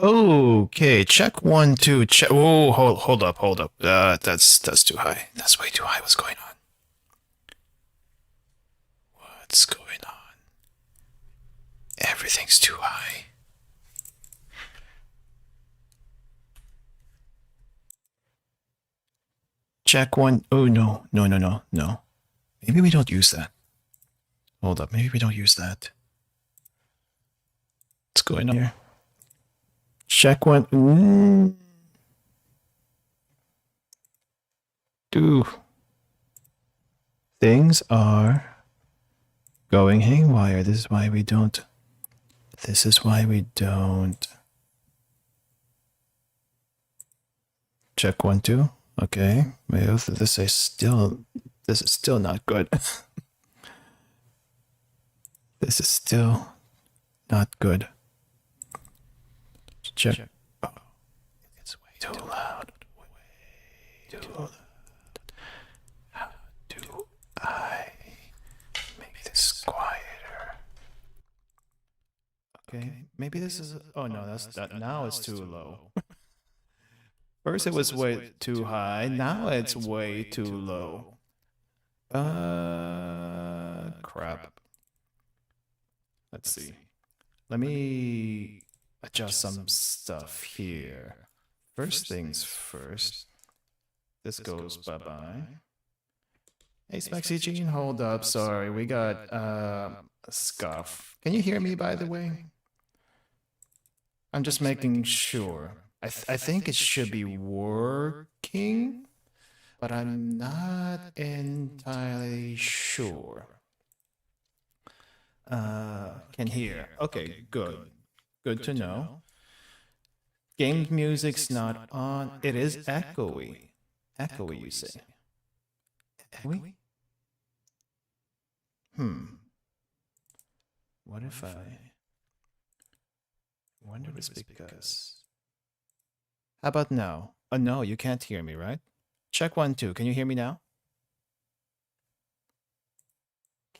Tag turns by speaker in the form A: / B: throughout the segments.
A: Okay, check 1, 2, check. Oh, hold up, hold up. That's too high. That's way too high. What's going on? What's going on? Everything's too high. Check one. Oh, no. No, no, no, no. Maybe we don't use that. Hold up. Maybe we don't use that. What's going on here? Check one. Dude. Things are going haywire. This is why we don't. This is why we don't. Check 1, 2. Okay. This is still not good. This is still not good. Check. Oh, it's way too loud. Way too loud. How do I make this quieter? Okay, maybe this is. Oh no, that's that. Now it's too low. First it was way too high. Now it's way too low. Crap. Let's see. Let me adjust some stuff here. First things first. This goes bye-bye. Hey, CH1, hold up. Sorry, we got a scuff. Can you hear me, by the way? I'm just making sure. I think it should be working, but I'm not entirely sure. Can hear. Okay, good. Good to know. Game music's not on. It is echoey. Echoey, you say? Echoey? What if I wonder it's because. How about now? Oh no, you can't hear me, right? Check 1, 2. Can you hear me now?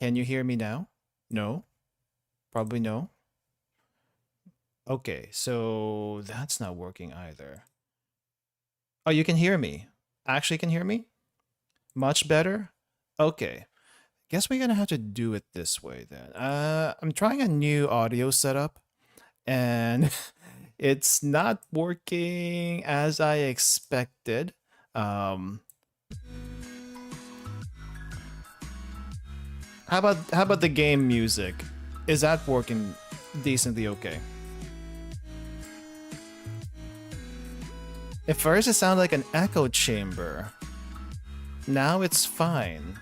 A: Can you hear me now? No? Probably no. Okay, so that's not working either. Oh, you can hear me. Actually can hear me? Much better? Okay. Guess we're gonna have to do it this way then. I'm trying a new audio setup and it's not working as I expected. How about the game music? Is that working decently okay? At first it sounded like an echo chamber. Now it's fine.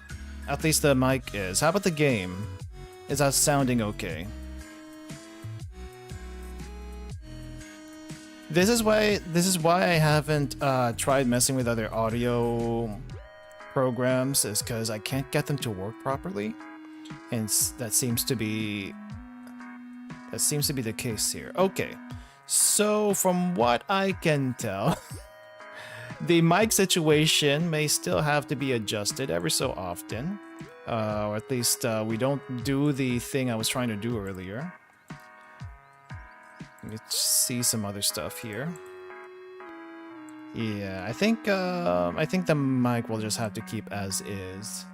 A: At least the mic is. How about the game? Is that sounding okay? This is why I haven't tried messing with other audio programs, is because I can't get them to work properly, and that seems to be the case here. Okay, so from what I can tell, the mic situation may still have to be adjusted ever so often, or at least we don't do the thing I was trying to do earlier. Let's see some other stuff here. Yeah, I think the mic will just have to keep as is.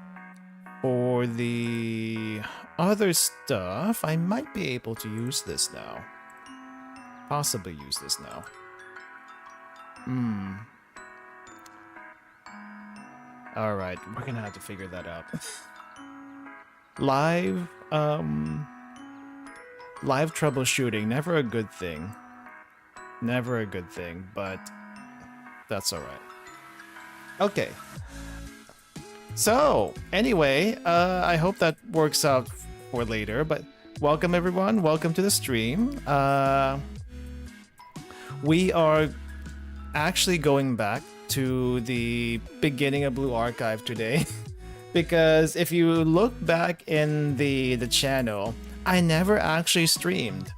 A: For the other stuff, I might be able to use this now. Possibly use this now. Alright, we're gonna have to figure that out. Live troubleshooting, never a good thing. Never a good thing, but that's alright. Okay. So, anyway, I hope that works out for later, but welcome everyone, welcome to the stream. We are actually going back to the beginning of Blue Archive today, because if you look back in the channel, I never actually streamed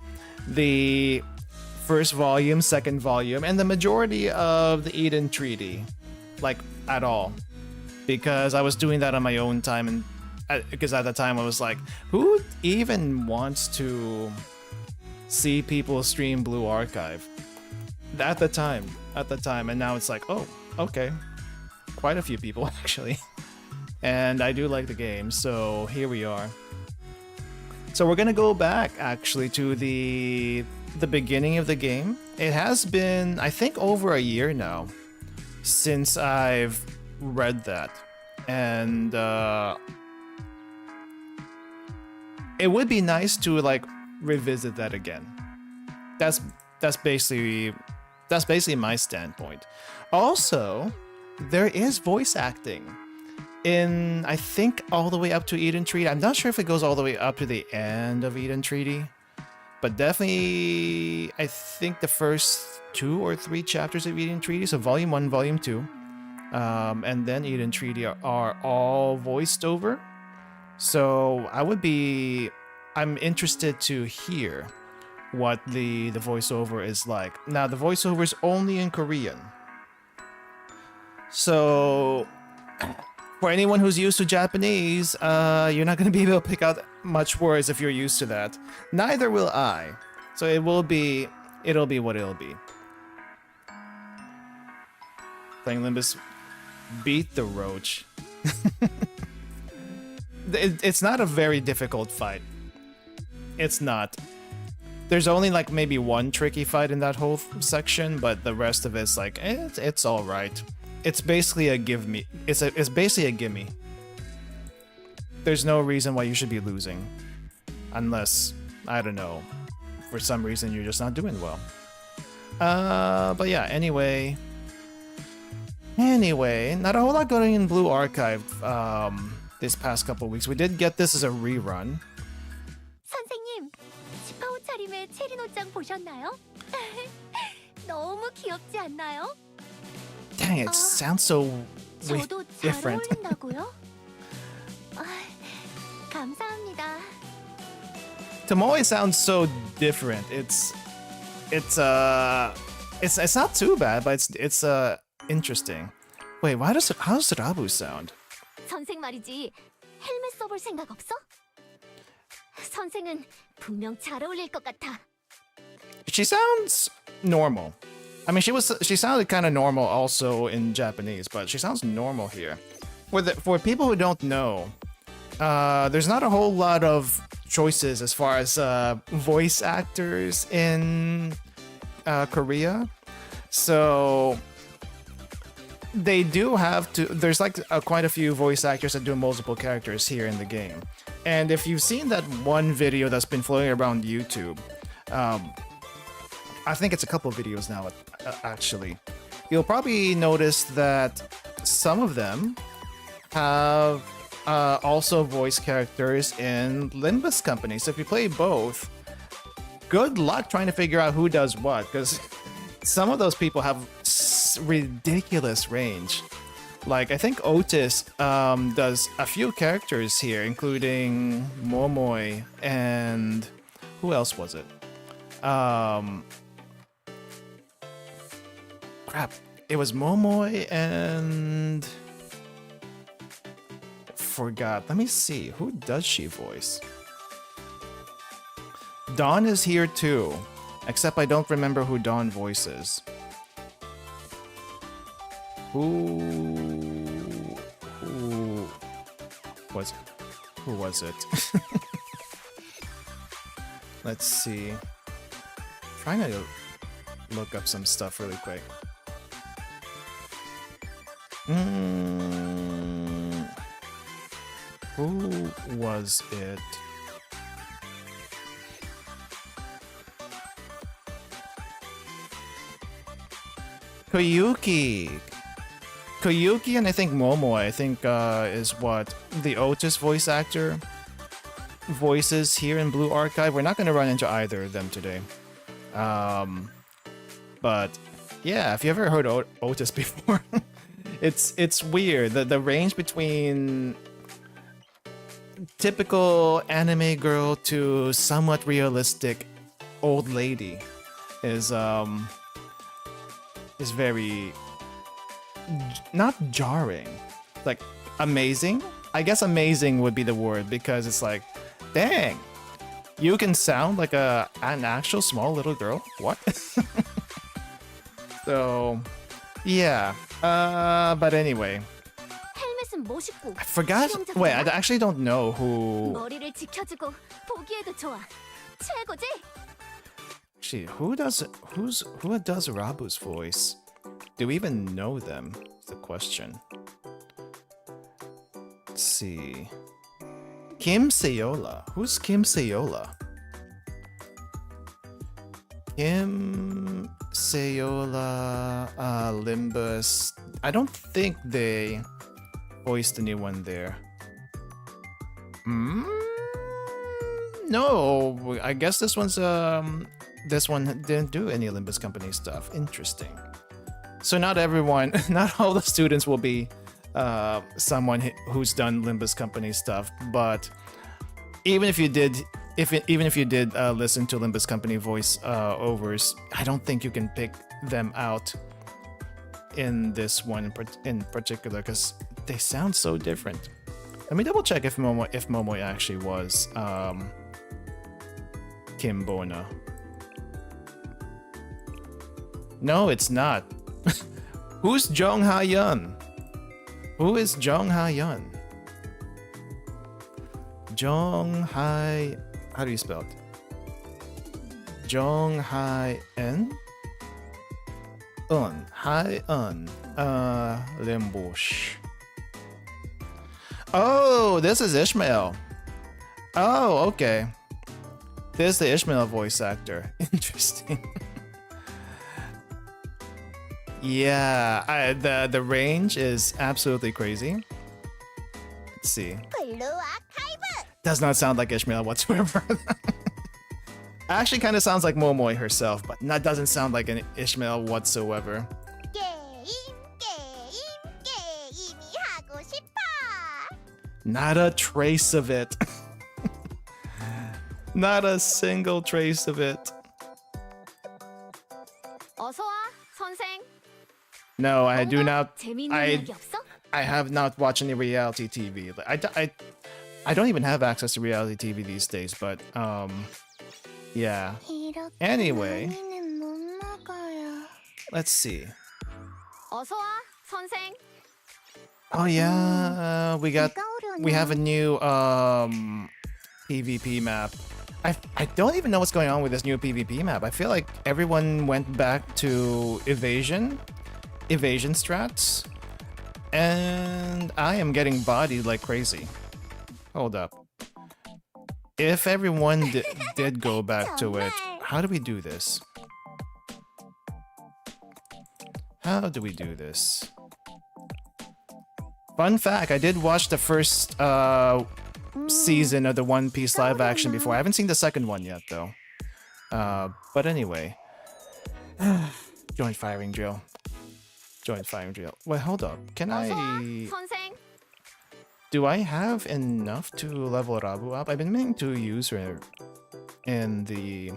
A: the first volume, second volume, and the majority of the Eden Treaty, like at all, because I was doing that on my own time, and because at the time I was like, who even wants to see people stream Blue Archive? At the time, and now it's like, oh, okay, quite a few people actually, and I do like the game, so here we are. So we're gonna go back actually to the beginning of the game. It has been, I think, over a year now since I've read that, and it would be nice to like revisit that again. That's basically my standpoint. Also, there is voice acting in, I think, all the way up to Eden Treaty. I'm not sure if it goes all the way up to the end of Eden Treaty, but definitely I think the first 2 or 3 chapters of Eden Treaty, so Volume 1, Volume 2, and then Eden Treaty are all voiced over. So I'm interested to hear what the voiceover is like. Now, the voiceover is only in Korean. So, for anyone who's used to Japanese, you're not going to be able to pick out much words if you're used to that. Neither will I. So it'll be what it'll be. Playing Limbus, beat the roach. It's not a very difficult fight. It's not. There's only like maybe one tricky fight in that whole section, but the rest of it's like it's all right. It's basically a give me. It's basically a gimme. There's no reason why you should be losing, unless I don't know, for some reason you're just not doing well. But yeah. Anyway, not a whole lot going in Blue Archive this past couple weeks. We did get this as a rerun.
B: 선생님, 15차림의 체린 옷장 보셨나요? 너무 귀엽지 않나요?
A: Dang, it sounds so
B: 저도 잘
A: different.
B: 어울린다고요? 감사합니다.
A: Tomoe sounds so different. It's not too bad, but it's interesting. Wait, how does Rabu sound?
B: 선생 말이지, 헬멧 써볼 생각 없어? 선생은 분명 잘 어울릴 것 같아.
A: She sounds normal. I mean, she sounded kind of normal also in Japanese, but she sounds normal here. For people who don't know, there's not a whole lot of choices as far as voice actors in Korea. So they do have to. There's like quite a few voice actors that do multiple characters here in the game. And if you've seen that one video that's been floating around YouTube, I think it's a couple of videos now, actually. You'll probably notice that some of them have also voice characters in Limbus Company. So if you play both, good luck trying to figure out who does what, because some of those people have ridiculous range. Like, I think Otis does a few characters here, including Momoy and... who else was it? Crap. It was Momoy and... forgot. Let me see. Who does she voice? Dawn is here too. Except I don't remember who Dawn voices. Who was it? Let's see. Trying to look up some stuff really quick. Who was it? Koyuki and I think Momoy, I think is what the Otis voice actor voices here in Blue Archive. We're not going to run into either of them today. But yeah, if you ever heard Otis before, it's weird. The range between typical anime girl to somewhat realistic old lady is very not jarring, like amazing. I guess amazing would be the word, because it's like, dang, you can sound like an actual small little girl. What? So yeah, but anyway, I forgot. Wait, I actually don't know who. Actually, who does Rabu's voice? Do we even know them? Is the question. Let's see. Kim Seola. Who's Kim Seola? Kim Seola, Limbus. I don't think they voiced anyone there. No, I guess this one didn't do any Olympus Company stuff. Interesting. So not everyone, not all the students will be someone who's done Limbus Company stuff, but even if you did, even if you did listen to Limbus Company voice overs, I don't think you can pick them out in this one in particular because they sound so different. Let me double check if Momo actually was Kim Bona. No, it's not. Who's Jong Ha-yeon? Who is Jong Ha-yeon? How do you spell it? Jong Ha-eun? Ha-eun. Limbush. Oh, this is Ishmael. Oh, okay. This is the Ishmael voice actor. Interesting. Yeah, the range is absolutely crazy. Let's see. Does not sound like Ishmael whatsoever. Actually kind of sounds like Momoy herself, but that doesn't sound like an Ishmael whatsoever. Not a trace of it. Not a single trace of it. No, I do not. I have not watched any reality TV. I don't even have access to reality TV these days, but yeah. Anyway, let's see. Oh yeah, we have a new PvP map. I don't even know what's going on with this new PvP map. I feel like everyone went back to evasion strats, and I am getting bodied like crazy. Hold up. If everyone did go back to it, how do we do this? How do we do this? Fun fact, I did watch the first season of the One Piece live action before. I haven't seen the second one yet, though. But anyway. Joint firing drill. Joint firing drill. Wait, hold up. Can I... Do I have enough to level Rabu up? I've been meaning to use her in the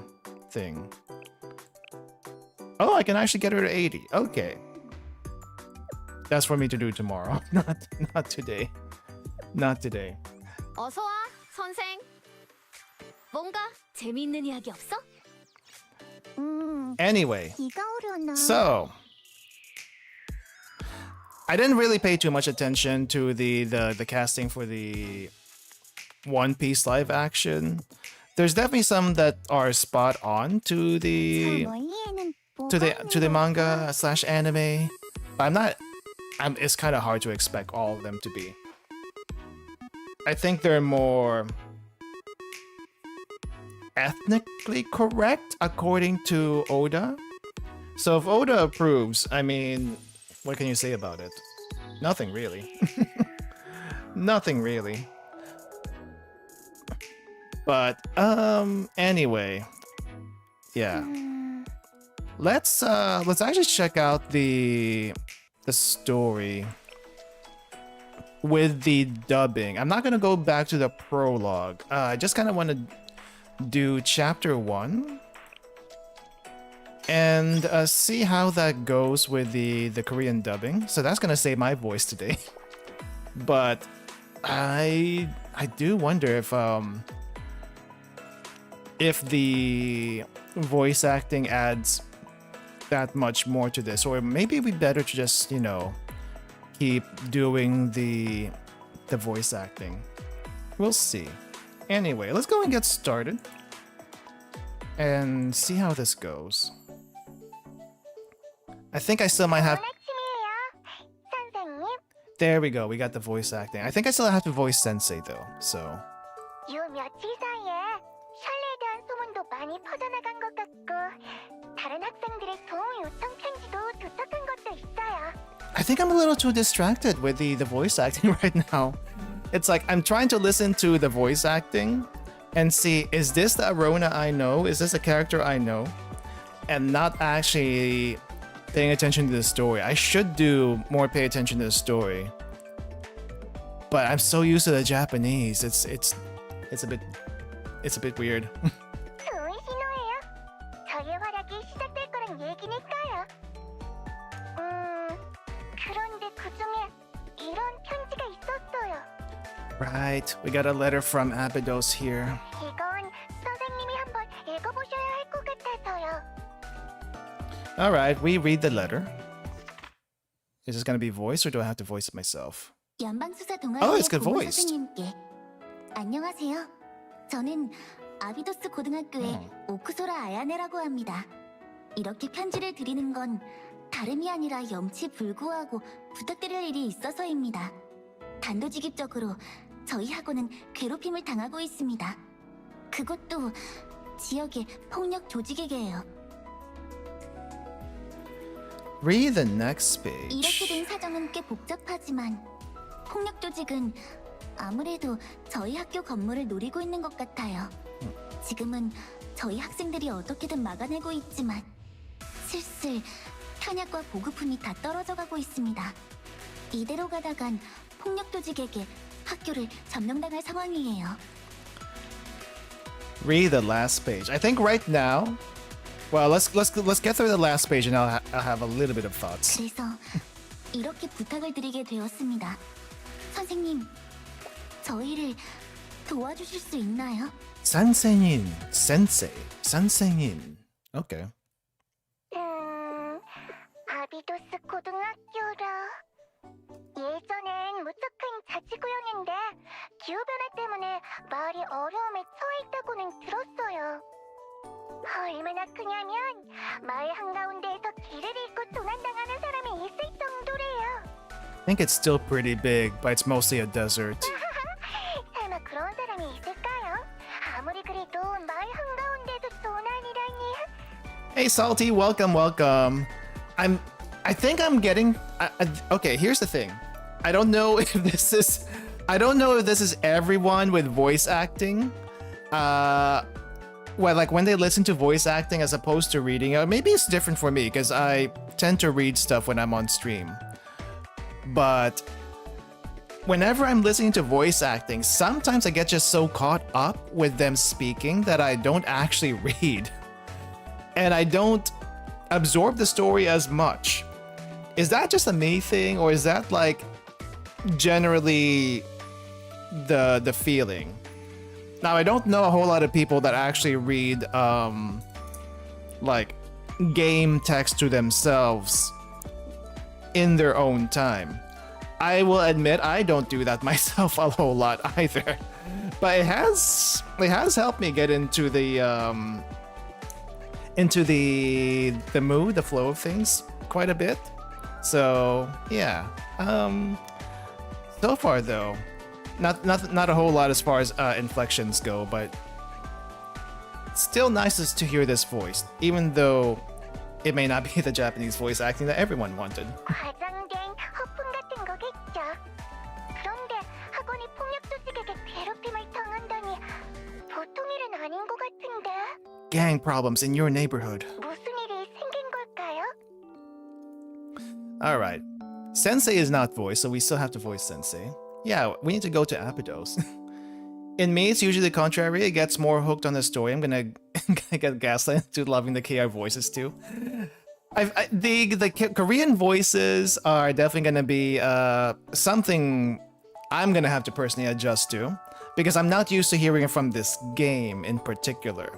A: thing. Oh, I can actually get her to 80. Okay. That's for me to do tomorrow. Not today. Not today.
B: 어서 와, 선생. 뭔가 재미있는 이야기 없어?
A: Anyway,
B: 비가 오려나?
A: so I didn't really pay too much attention to the casting for the One Piece live action. There's definitely some that are spot on to the manga / anime, but it's kind of hard to expect all of them to be. I think they're more ethnically correct according to Oda. So if Oda approves, I mean, what can you say about it? Nothing really. Nothing really. But anyway, yeah. Let's actually check out the story with the dubbing. I'm not gonna go back to the prologue. I just kind of want to do chapter 1 and see how that goes with the Korean dubbing. So that's gonna save my voice today. But I do wonder if the voice acting adds that much more to this, or maybe we better to just, you know, keep doing the voice acting. We'll see. Anyway, let's go and get started and see how this goes. I think I still might have... There we go. We got the voice acting. I think I still have to voice Sensei though. So
B: 요 며칠 사이에 샬레에 대한 소문도 많이 퍼져나간 것 같고 다른 학생들의 도움 요청 편지도 도착한 것도 있어요.
A: I think I'm a little too distracted with the voice acting right now. It's like I'm trying to listen to the voice acting and see, is this the Arona I know? Is this a character I know? And not actually paying attention to the story. I should do more pay attention to the story. But I'm so used to the Japanese. It's a bit weird.
B: 좋은 신호예요. 저의 활약이 시작될 거란 얘기니까요. 그런데 그중에 이런 편지가 있었어요.
A: Right, we got a letter from Abydos here.
B: 이건 선생님이 한번 읽어보셔야 할 것 같아서요.
A: Alright, we read the letter. Is this gonna be voiced or do I have to voice it myself?
B: 연방수사
A: Oh,
B: 동아리의
A: it's good
B: 본부
A: voiced.
B: 선생님께 안녕하세요. 저는 아비도스 고등학교의 오크소라 아야네라고 합니다. 이렇게 편지를 드리는 건 다름이 아니라 염치불구하고 부탁드릴 일이 있어서입니다. 단도직입적으로 저희 학원은 괴롭힘을 당하고 있습니다. 그것도 지역의 폭력 조직에게요.
A: Read the next
B: 이렇게
A: page.
B: 된 사정은 꽤 복잡하지만 폭력 조직은 아무래도 저희 학교 건물을 노리고 있는 것 같아요. 지금은 저희 학생들이 어떻게든 막아내고 있지만 슬슬 편약과 보급품이 다 떨어져 가고 있습니다. 이대로 가다간 폭력 조직에게 학교를 점령당할 상황이에요.
A: Read the last page. I think right now. Well, let's get through the last page and I'll have a little bit of thoughts.
B: 그래서 이렇게 부탁을 드리게 되었습니다. 선생님, 저희를 도와주실 수 있나요?
A: Sansenin, sensei, sansenin. Okay.
B: 아비도스 고등학교라. 예전엔 무척 큰 자치구역인데 기후변화 때문에 마을이 어려움에 처해 있다고는 들었어요. 얼마나 크냐면 마을 한가운데에서 길을 잃고 도난당하는 사람이 있을 정도래요.
A: I think it's still pretty big, but it's mostly a desert.
B: 설마 그런 사람이 있을까요? 아무리 그래도 마을 한가운데도 도난이라니.
A: Hey, Salty, welcome, welcome. I think I'm getting. Okay, here's the thing. I don't know if this is everyone with voice acting. Well, like when they listen to voice acting as opposed to reading, or maybe it's different for me because I tend to read stuff when I'm on stream. But whenever I'm listening to voice acting, sometimes I get just so caught up with them speaking that I don't actually read. And I don't absorb the story as much. Is that just a me thing, or is that like generally the feeling? Now, I don't know a whole lot of people that actually read like game text to themselves in their own time. I will admit I don't do that myself a whole lot either, but it has helped me get into the mood, the flow of things quite a bit. So yeah, so far though, not a whole lot as far as inflections go, but still nice to hear this voice, even though it may not be the Japanese voice acting that everyone wanted.
B: 과장된 허풍 같은 거겠죠. 그런데 학원이 폭력 조직에게 괴롭힘을 당한다니 보통 일은 아닌 것 같은데.
A: Gang problems in your neighborhood.
B: 무슨 일이 생긴 걸까요?
A: Alright. Sensei is not voiced, so we still have to voice Sensei. Yeah, we need to go to Abydos. In me, it's usually the contrary. It gets more hooked on the story. I'm gonna get gaslit into loving the KR voices too. The Korean voices are definitely gonna be something I'm gonna have to personally adjust to, because I'm not used to hearing it from this game in particular.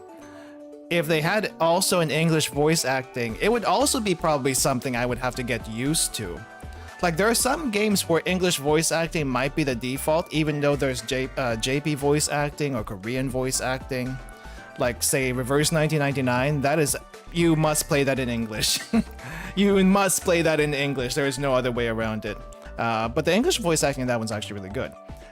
A: If they had also an English voice acting, it would also be probably something I would have to get used to. Like, there are some games where English voice acting might be the default, even though there's JP voice acting or Korean voice acting. Like, say, Reverse 1999, that is... You must play that in English. You must play that in English. There is no other way around it. But the English voice acting in that one's actually really good.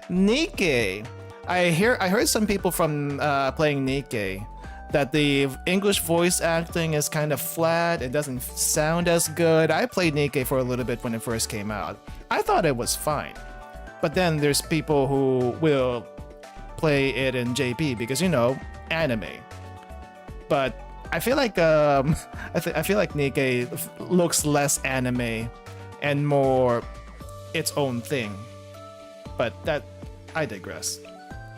A: Nikkei. I heard some people from playing Nikkei that the English voice acting is kind of flat. It doesn't sound as good. I played Nikkei for a little bit when it first came out. I thought it was fine. But then there's people who will play it in JP because, you know, anime. But I feel like I feel like Nikkei looks less anime and more its own thing. But that I digress.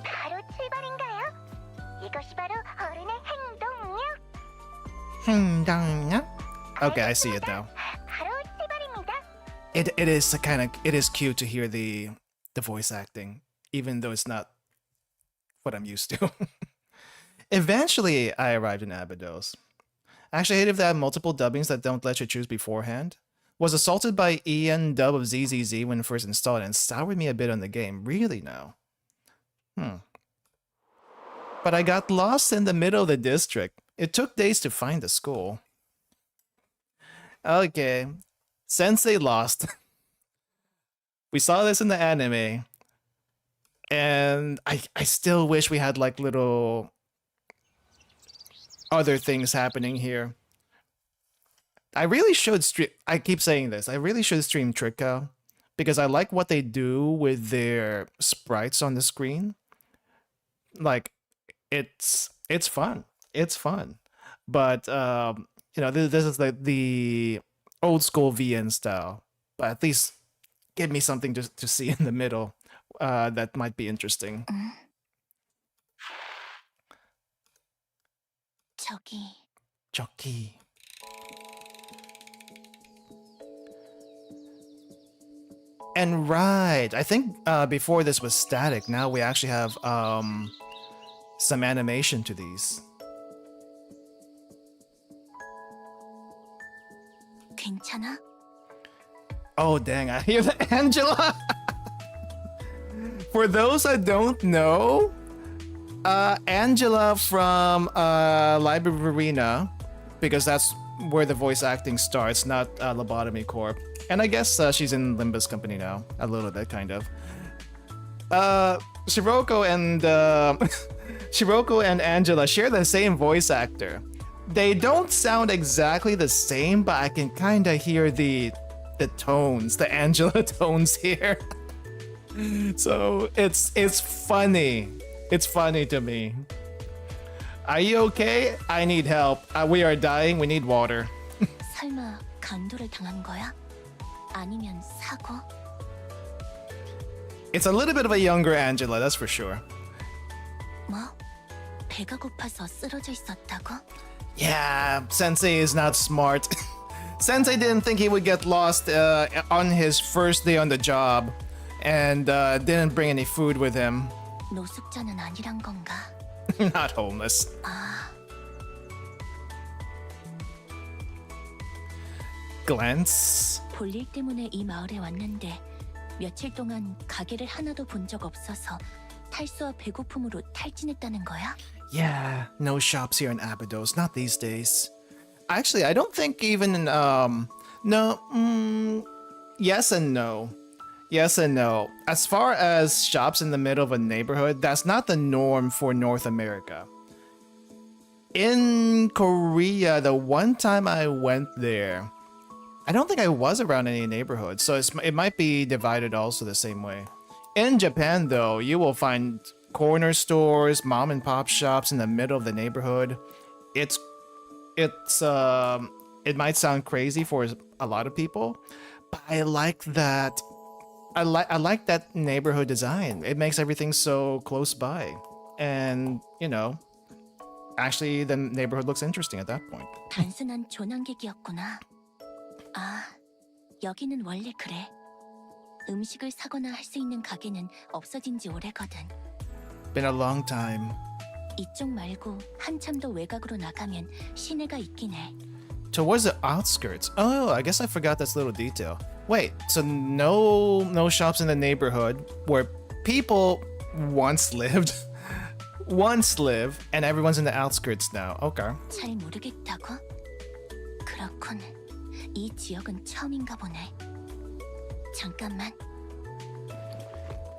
B: 바로 출발인가요? 이것이 바로 어른의 행동력.
A: Okay, I see it now.
B: 바로 출발입니다.
A: It is cute to hear the voice acting, even though it's not what I'm used to. Eventually, I arrived in Abydos. I actually hate if they have multiple dubbings that don't let you choose beforehand. Was assaulted by Ian dub of ZZZ when first installed and soured me a bit on the game. Really now? But I got lost in the middle of the district. It took days to find the school. Okay. Sensei lost. We saw this in the anime. And I still wish we had like little other things happening here. I really should stream. I keep saying this. I really should stream Tricka because I like what they do with their sprites on the screen. Like, it's fun. It's fun. But you know, this is like the old school VN style. But at least give me something to see in the middle that might be interesting. Jockey. And right, I think before this was static. Now we actually have some animation to these.
B: 괜찮아?
A: Oh dang, I hear the Angela. For those that don't know, Angela from Librarina, because that's where the voice acting starts, not Lobotomy Corp. And I guess she's in Limbus Company now, a little bit, kind of. Shiroko and Shiroko and Angela share the same voice actor. They don't sound exactly the same, but I can kind of hear the tones, the Angela tones here. So it's funny. It's funny to me. Are you okay? I need help. We are dying. We need water.
B: 설마 간도를 당한 거야? 아니면 사고?
A: It's a little bit of a younger Angela, that's for sure.
B: 뭐? 배가 고파서 쓰러져 있었다고?
A: Yeah, Sensei is not smart. Sensei didn't think he would get lost on his first day on the job and didn't bring any food with him.
B: 노숙자는 아니란 건가?
A: Not homeless. Glance.
B: 볼일 때문에 이 마을에 왔는데 며칠 동안 가게를 하나도 본 적 없어서 탈수와 배고픔으로 탈진했다는 거야?
A: Yeah, no shops here in Abydos, not these days. Actually, I don't think even yes and no. Yes and no. As far as shops in the middle of a neighborhood, that's not the norm for North America. In Korea, the one time I went there, I don't think I was around any neighborhoods, so it might be divided also the same way. In Japan, though, you will find corner stores, mom and pop shops in the middle of the neighborhood. It might sound crazy for a lot of people, but I like that. I like that neighborhood design. It makes everything so close by, and you know, actually the neighborhood looks interesting at that point.
B: 단순한 조난객이었구나. 아, 여기는 원래 그래. 음식을 사거나 할 수 있는 가게는 없어진 지 오래거든.
A: Been a long time.
B: 이쪽 말고 한참 더 외곽으로 나가면 시내가 있긴 해.
A: Towards the outskirts. Oh, I guess I forgot this little detail. Wait, so no shops in the neighborhood where people once lived, and everyone's in the outskirts now. Okay.
B: 잘 모르겠다고? 그렇군. 이 지역은 처음인가 보네. 잠깐만.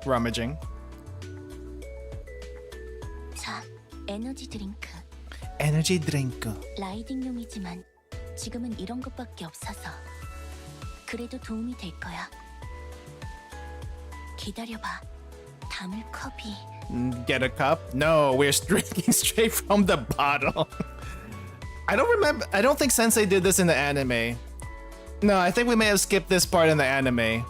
A: Rummaging.
B: 자, 에너지 드링크.
A: Energy drink.
B: 라이딩용이지만 지금은 이런 것밖에 없어서 그래도 도움이 될 거야. 기다려봐. 담을 컵이.
A: Get a cup? No, we're drinking straight from the bottle. I don't remember. I don't think Sensei did this in the anime. No, I think we may have skipped this part in the anime.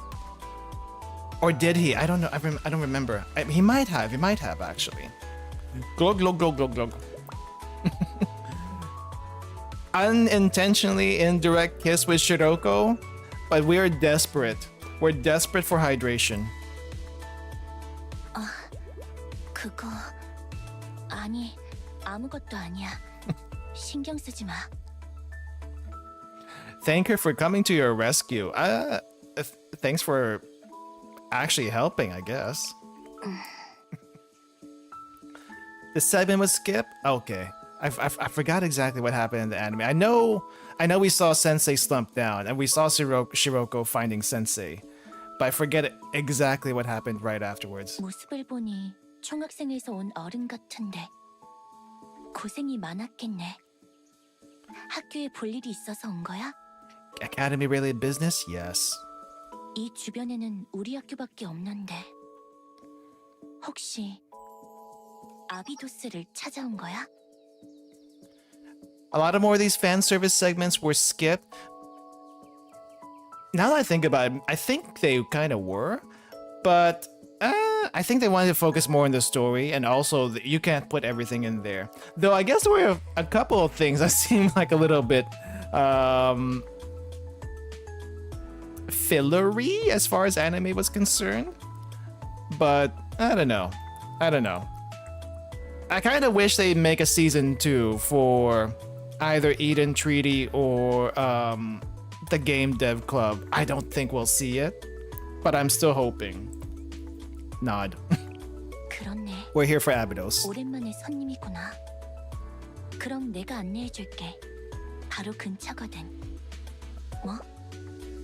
A: Or did he? I don't know. I don't remember. He might have. He might have, actually. Glug, glug, glug, glug, glug. Unintentionally indirect kiss with Shiroko, but we are desperate. We're desperate for hydration.
B: 그거 아니 아무것도 아니야. 신경 쓰지 마.
A: Thank her for coming to your rescue. Thanks for actually helping, I guess. The segment was skipped? Okay. I forgot exactly what happened in the anime. I know we saw Sensei slump down and we saw Shiroko finding Sensei, but I forget exactly what happened right afterwards.
B: 모습을 보니 총학생에서 온 어른 같은데 고생이 많았겠네. 학교에 볼 일이 있어서 온 거야?
A: Academy related business? Yes.
B: 이 주변에는 우리 학교밖에 없는데 혹시 아비도스를 찾아온 거야?
A: A lot of more of these fan service segments were skipped. Now that I think about it, I think they kind of were, but I think they wanted to focus more on the story, and also you can't put everything in there. Though I guess there were a couple of things that seemed like a little bit fillery as far as anime was concerned. But I don't know. I kind of wish they'd make a season 2 for either Eden Treaty or the Game Dev Club. I don't think we'll see it, but I'm still hoping. Nod.
B: 그렇네.
A: We're here for Abydos.
B: 오랜만에 손님이구나. 그럼 내가 안내해줄게. 바로 근처거든. 뭐?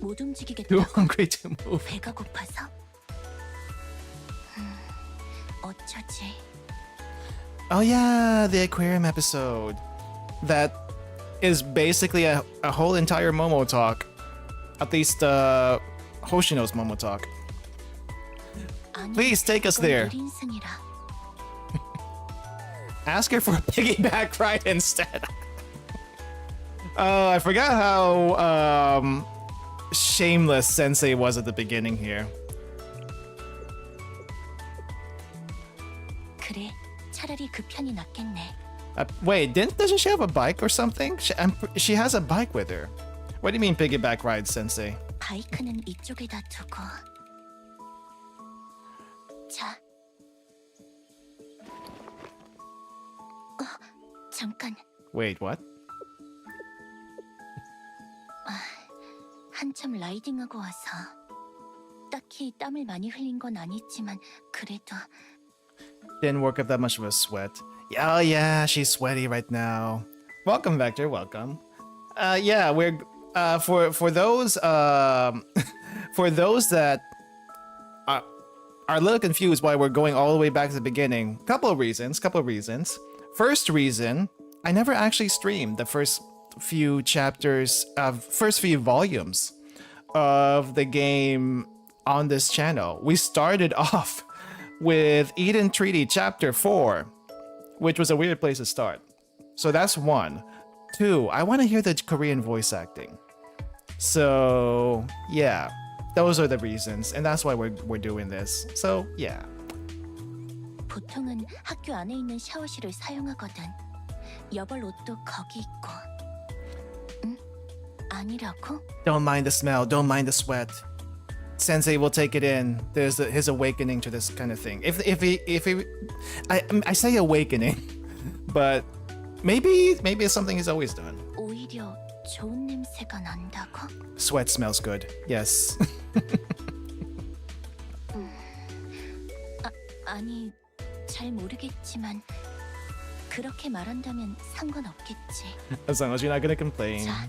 B: 못
A: Too
B: 움직이겠다고?
A: hungry to move.
B: 배가 고파서? 어쩌지?
A: Oh yeah, the aquarium episode. That is basically a whole entire Momo talk. At least Hoshino's Momo talk.
B: 아니,
A: Please take us
B: 그건
A: there.
B: 1인승이라.
A: Ask her for a piggyback ride instead. I forgot how shameless Sensei was at the beginning here.
B: 그래, 차라리 그 편이 낫겠네.
A: Wait, doesn't she have a bike or something? She has a bike with her. What do you mean piggyback ride, Sensei?
B: 바이크는 이쪽에다 두고. 자. 잠깐.
A: Wait, what?
B: 한참 라이딩하고 와서 딱히 땀을 많이 흘린 건 아니지만 그래도
A: Didn't work up that much of a sweat. Oh yeah, she's sweaty right now. Welcome, Vector. Welcome. Yeah, we're for those for those that are a little confused why we're going all the way back to the beginning. Couple of reasons. First reason, I never actually streamed the first few volumes of the game on this channel. We started off with Eden Treaty Chapter 4, which was a weird place to start. So that's one. Two, I want to hear the Korean voice acting. So yeah, those are the reasons, and that's why we're doing this. So yeah.
B: 보통은 학교 안에 있는 샤워실을 사용하거든. 여벌 옷도 거기 있고. 응? 아니라고?
A: Don't mind the smell, don't mind the sweat. Sensei will take it in. There's his awakening to this kind of thing. If he I say awakening, but maybe it's something he's always done.
B: 오히려 좋은 냄새가 난다고?
A: Sweat smells good. Yes.
B: 아니, 잘 모르겠지만 그렇게 말한다면 상관없겠지.
A: As long as you're not gonna complain.
B: 자,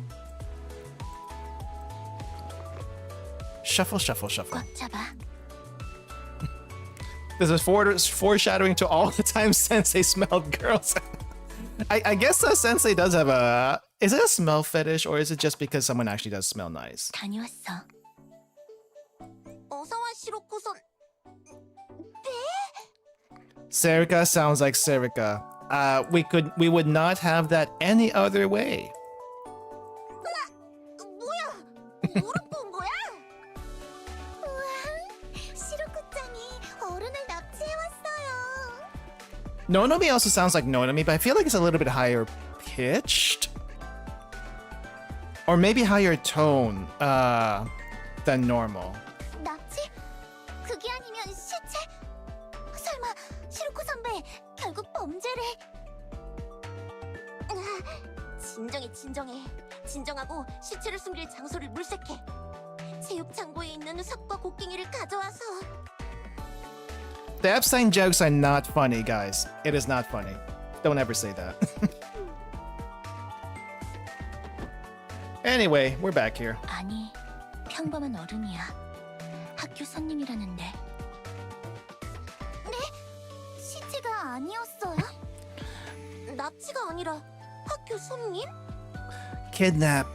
A: Shuffle, shuffle, shuffle.
B: 꽉 잡아.
A: This is foreshadowing to all the time Sensei smelled girls. I guess Sensei does have a... Is it a smell fetish or is it just because someone actually does smell nice?
B: 다녀왔어. 어서와 시로코선.
A: Serika sounds like Serika. We would not have that any other way.
B: 뭐야? 무릎 본 거야? 우와, 시로코짱이 어른을 납치해왔어요.
A: Nonomi also sounds like Nonomi, but I feel like it's a little bit higher pitched. Or maybe higher tone than normal.
B: 납치? 그게 아니면 시체? 설마 시로코 선배 결국 범죄를? 진정해. 진정하고 시체를 숨길 장소를 물색해. 체육 창고에 있는 삭과 곡괭이를 가져와서.
A: The Epstein jokes are not funny, guys. It is not funny. Don't ever say that. Anyway, we're back here.
B: 아니, 평범한 어른이야. 학교 손님이라는데. 네? 시체가 아니었어요? 납치가 아니라 학교 손님?
A: Kidnap.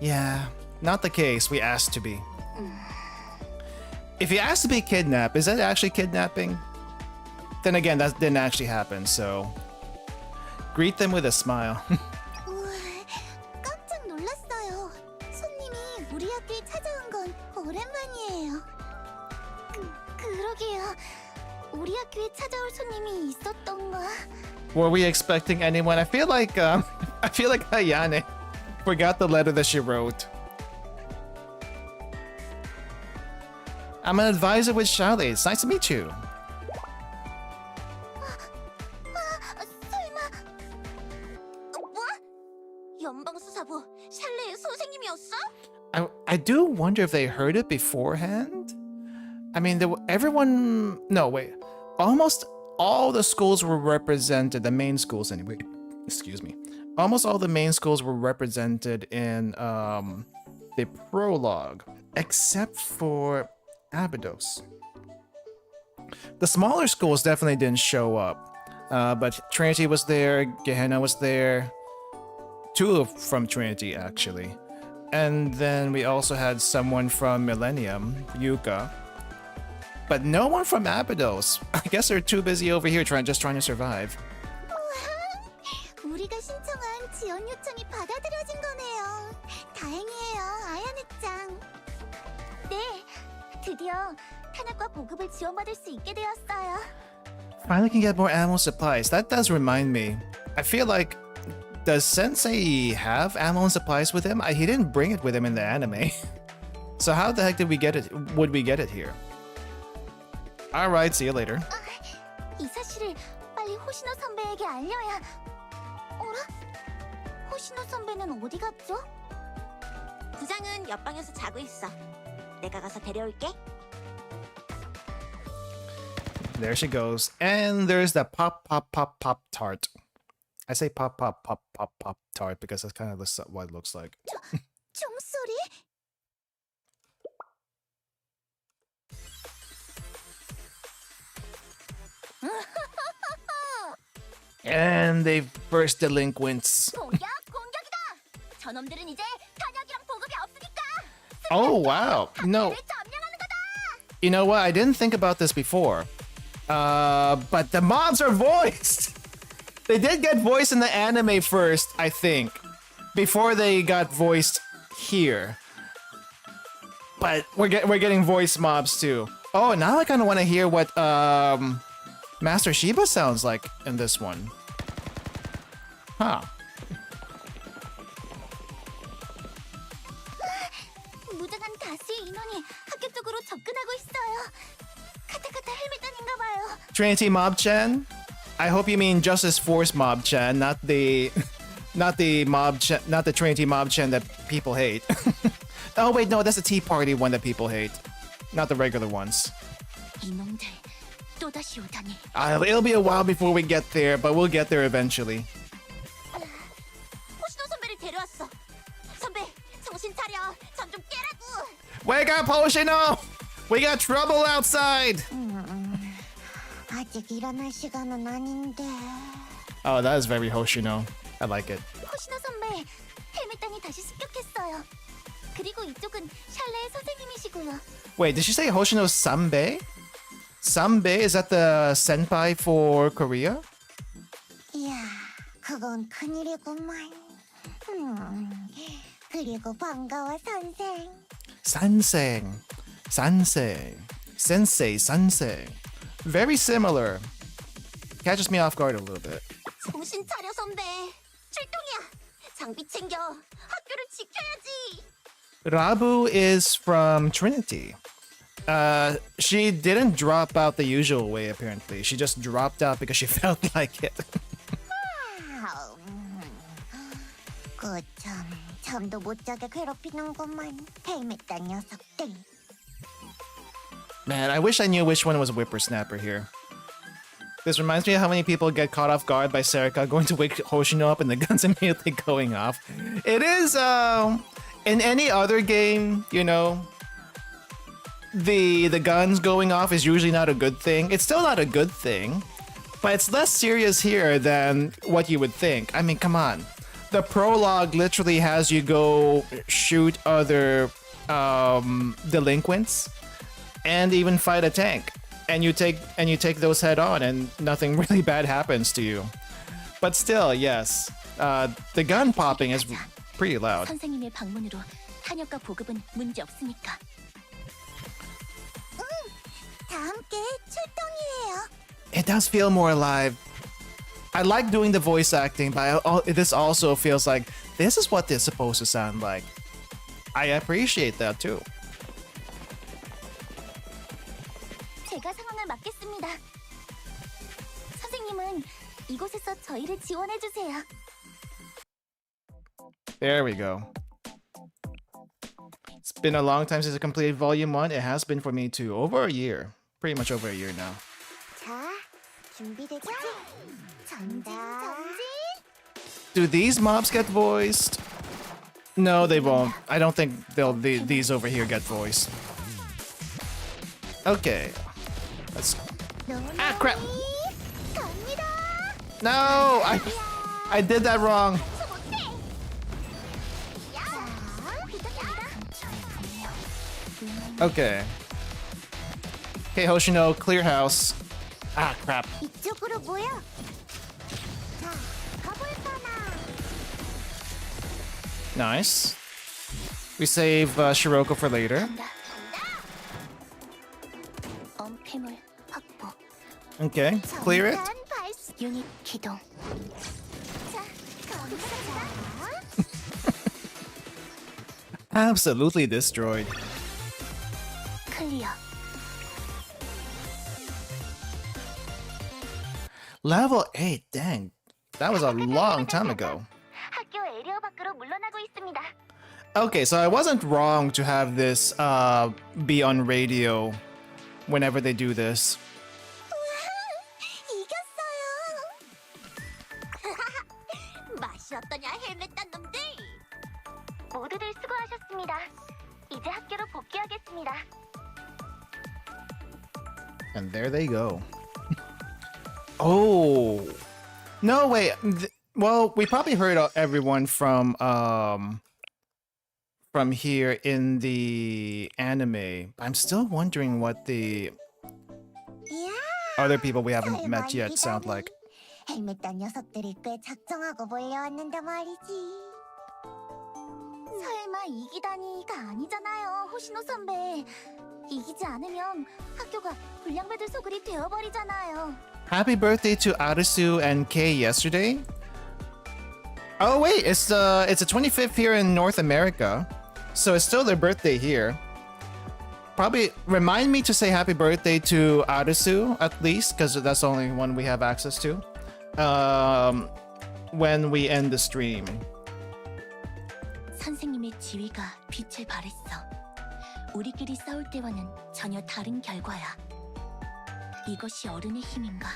A: Yeah, not the case we asked to be. If you asked to be kidnapped, is that actually kidnapping? Then again, that didn't actually happen, so... Greet them with a smile.
B: 우와, 깜짝 놀랐어요. 손님이 우리 학교에 찾아온 건 오랜만이에요. 그러게요. 우리 학교에 찾아올 손님이 있었던가.
A: Were we expecting anyone? I feel like Ayane forgot the letter that she wrote. I'm an advisor with Charlie. It's nice to meet you.
B: 설마 뭐? 연방수사부 샬레의 선생님이었어?
A: I do wonder if they heard it beforehand. I mean, everyone... No, wait. Almost all the schools were represented, the main schools anyway. Excuse me. Almost all the main schools were represented in the prologue, except for Abydos. The smaller schools definitely didn't show up, but Trinity was there, Gehenna was there, two from Trinity actually. And then we also had someone from Millennium, Ruka. But no one from Abydos. I guess they're too busy over here just trying to survive.
B: 우리가 신청한 지원 요청이 받아들여진 거네요. 다행이에요, 아야네짱. 네, 드디어 탄약과 보급을 지원받을 수 있게 되었어요.
A: Finally can get more ammo supplies. That does remind me. I feel like, does Sensei have ammo and supplies with him? He didn't bring it with him in the anime. So how the heck did we get it? Would we get it here? Alright, see you later.
B: 이 사실을 빨리 호시노 선배에게 알려야. 어라? 호시노 선배는 어디 갔죠? 부장은 옆방에서 자고 있어. 내가 가서 데려올게.
A: There she goes. And there's the pop tart. I say pop tart because that's kind of what it looks like.
B: 종소리?
A: And they first delinquents.
B: 공격이다! 저놈들은 이제 탄약이랑 보급이 없으니까.
A: Oh wow. No. You know what? I didn't think about this before. But the mobs are voiced. They did get voiced in the anime first, I think, before they got voiced here. But we're getting voice mobs too. Oh, now I kind of want to hear what Master Shiba sounds like in this one. Huh.
B: 무장한 다수의 인원이 학교 쪽으로 접근하고 있어요. 카타카타 헬멧단인가 봐요.
A: Trinity Mob-chan? I hope you mean Justice Force Mob-chan, not the Trinity Mob-chan that people hate. Oh wait, no, that's the Tea Party one that people hate, not the regular ones.
B: 이놈들 또다시 오다니.
A: It'll be a while before we get there, but we'll get there eventually.
B: 호시노 선배를 데려왔어. 선배, 정신 차려. 잠 좀 깨라고.
A: Wake up, Hoshino! We got trouble outside!
B: 아직 일어날 시간은 아닌데.
A: Oh, that is very Hoshino. I like it.
B: 호시노 선배, 헬멧단이 다시 습격했어요. 그리고 이쪽은 샬레의 선생님이시고요.
A: Wait, did she say Hoshino Sanbei? Sanbei, is that the senpai for Korea?
B: 이야, 그건 큰일이구만. 그리고 반가워 선생.
A: Sanseng. Sansei. Sensei, Sansei. Very similar. Catches me off guard a little bit.
B: 정신 차려 선배. 출동이야. 장비 챙겨. 학교를 지켜야지.
A: Rabu is from Trinity. She didn't drop out the usual way, apparently. She just dropped out because she felt like it.
B: 거참, 잠도 못 자게 괴롭히는구만. 헬멧단 녀석들.
A: Man, I wish I knew which one was Whippersnapper here. This reminds me of how many people get caught off guard by Serika going to wake Hoshino up and the guns immediately going off. It is, in any other game, you know, the guns going off is usually not a good thing. It's still not a good thing, but it's less serious here than what you would think. I mean, come on. The prologue literally has you go shoot other delinquents and even fight a tank. And you take those head on, and nothing really bad happens to you. But still, yes, the gun popping is pretty loud.
B: 선생님의 방문으로 탄약과 보급은 문제 없으니까. 다 함께 출동이에요.
A: It does feel more alive. I like doing the voice acting, but this also feels like this is what they're supposed to sound like. I appreciate that too.
B: 제가 상황을 맡겠습니다. 선생님은 이곳에서 저희를 지원해 주세요.
A: There we go. It's been a long time since I completed Volume 1. It has been for me too. Over a year. Pretty much over a year now.
B: 자, 준비됐지? 전진.
A: Do these mobs get voiced? No, they won't. I don't think these over here get voiced. Okay. Let's... Ah, crap! No! I did that wrong. Okay. Okay, Hoshino, clear house. Ah, crap.
B: 이쪽으로 모여. 자, 가볼까나.
A: Nice. We save Shiroko for later.
B: 엄폐물 확보.
A: Okay, clear it.
B: 유닛 기동. 자, 거기서.
A: Absolutely destroyed.
B: 클리어.
A: Level 8, dang. That was a long time ago.
B: 학교 에리어 밖으로 물러나고 있습니다.
A: Okay, so I wasn't wrong to have this be on radio whenever they do this.
B: 이겼어요. 맛이 어떠냐 헬멧단 놈들. 모두들 수고하셨습니다. 이제 학교로 복귀하겠습니다.
A: And there they go. Oh. No, wait. Well, we probably heard everyone from here in the anime. I'm still wondering what the other people we haven't met yet sound like.
B: 헬멧단 녀석들이 꽤 작정하고 몰려왔는데 말이지. 설마 이기다니가 아니잖아요, 호시노 선배. 이기지 않으면 학교가 불량배들 소굴이 되어버리잖아요.
A: Happy birthday to Arisu and Kei yesterday. Oh wait, it's the 25th here in North America, so it's still their birthday here. Probably remind me to say happy birthday to Arisu at least, because that's the only one we have access to. When we end the stream.
B: 선생님의 지위가 빛을 발했어. 우리끼리 싸울 때와는 전혀 다른 결과야. 이것이 어른의 힘인가?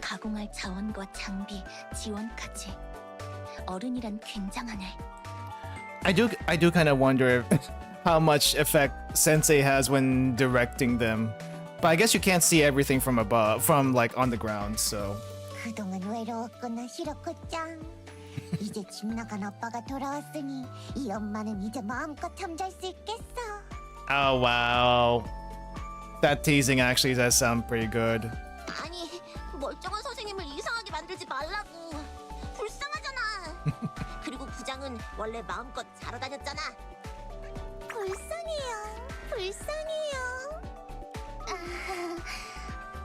B: 가공할 자원과 장비, 지원까지. 어른이란 굉장하네.
A: I do kind of wonder how much effect Sensei has when directing them. But I guess you can't see everything from above, from like on the ground, so.
B: 그동안 외로웠구나 히로코짱. 이제 집 나간 아빠가 돌아왔으니 이 엄마는 이제 마음껏 잠잘 수 있겠어.
A: Oh wow. That teasing actually does sound pretty good.
B: 아니, 멀쩡한 선생님을 이상하게 만들지 말라고. 불쌍하잖아. 그리고 부장은 원래 마음껏 자러 다녔잖아. 불쌍해요. 불쌍해요.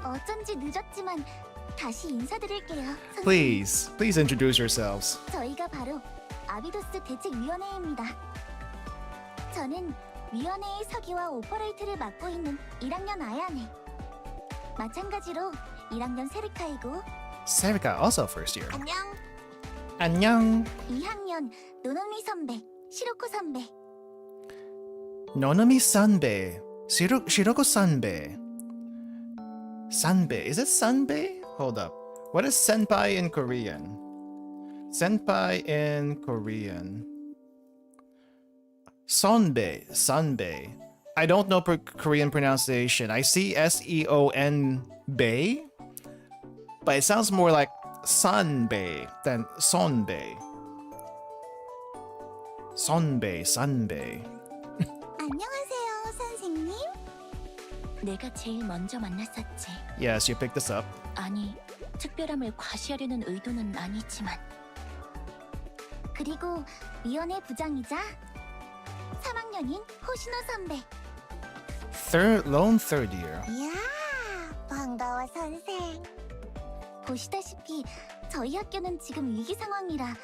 B: 어쩐지 늦었지만 다시 인사드릴게요.
A: Please introduce yourselves.
B: 저희가 바로 아비도스 대책위원회입니다. 저는 위원회의 서기와 오퍼레이트를 맡고 있는 1학년 아야네. 마찬가지로 1학년 세리카이고
A: Serika also first year.
B: 안녕.
A: 안녕.
B: 2학년 노노미 선배, 시로코 선배.
A: Nonomi Sanbe. Shiroko Sanbe. Sanbe. Is it Sanbe? Hold up. What is senpai in Korean? Senpai in Korean. Sonbe. Sanbe. I don't know Korean pronunciation. I see Seon but it sounds more like Sanbe than Sonbe. Sonbe, Sanbe.
B: 안녕하세요, 선생님. 내가 제일 먼저 만났었지.
A: Yes, you picked this up.
B: 아니, 특별함을 과시하려는 의도는 아니지만. 그리고 위원회 부장이자 3학년인 호시노 선배.
A: Lone third year.
B: 이야, 반가워 선생. 보시다시피 저희 학교는 지금 위기 상황이라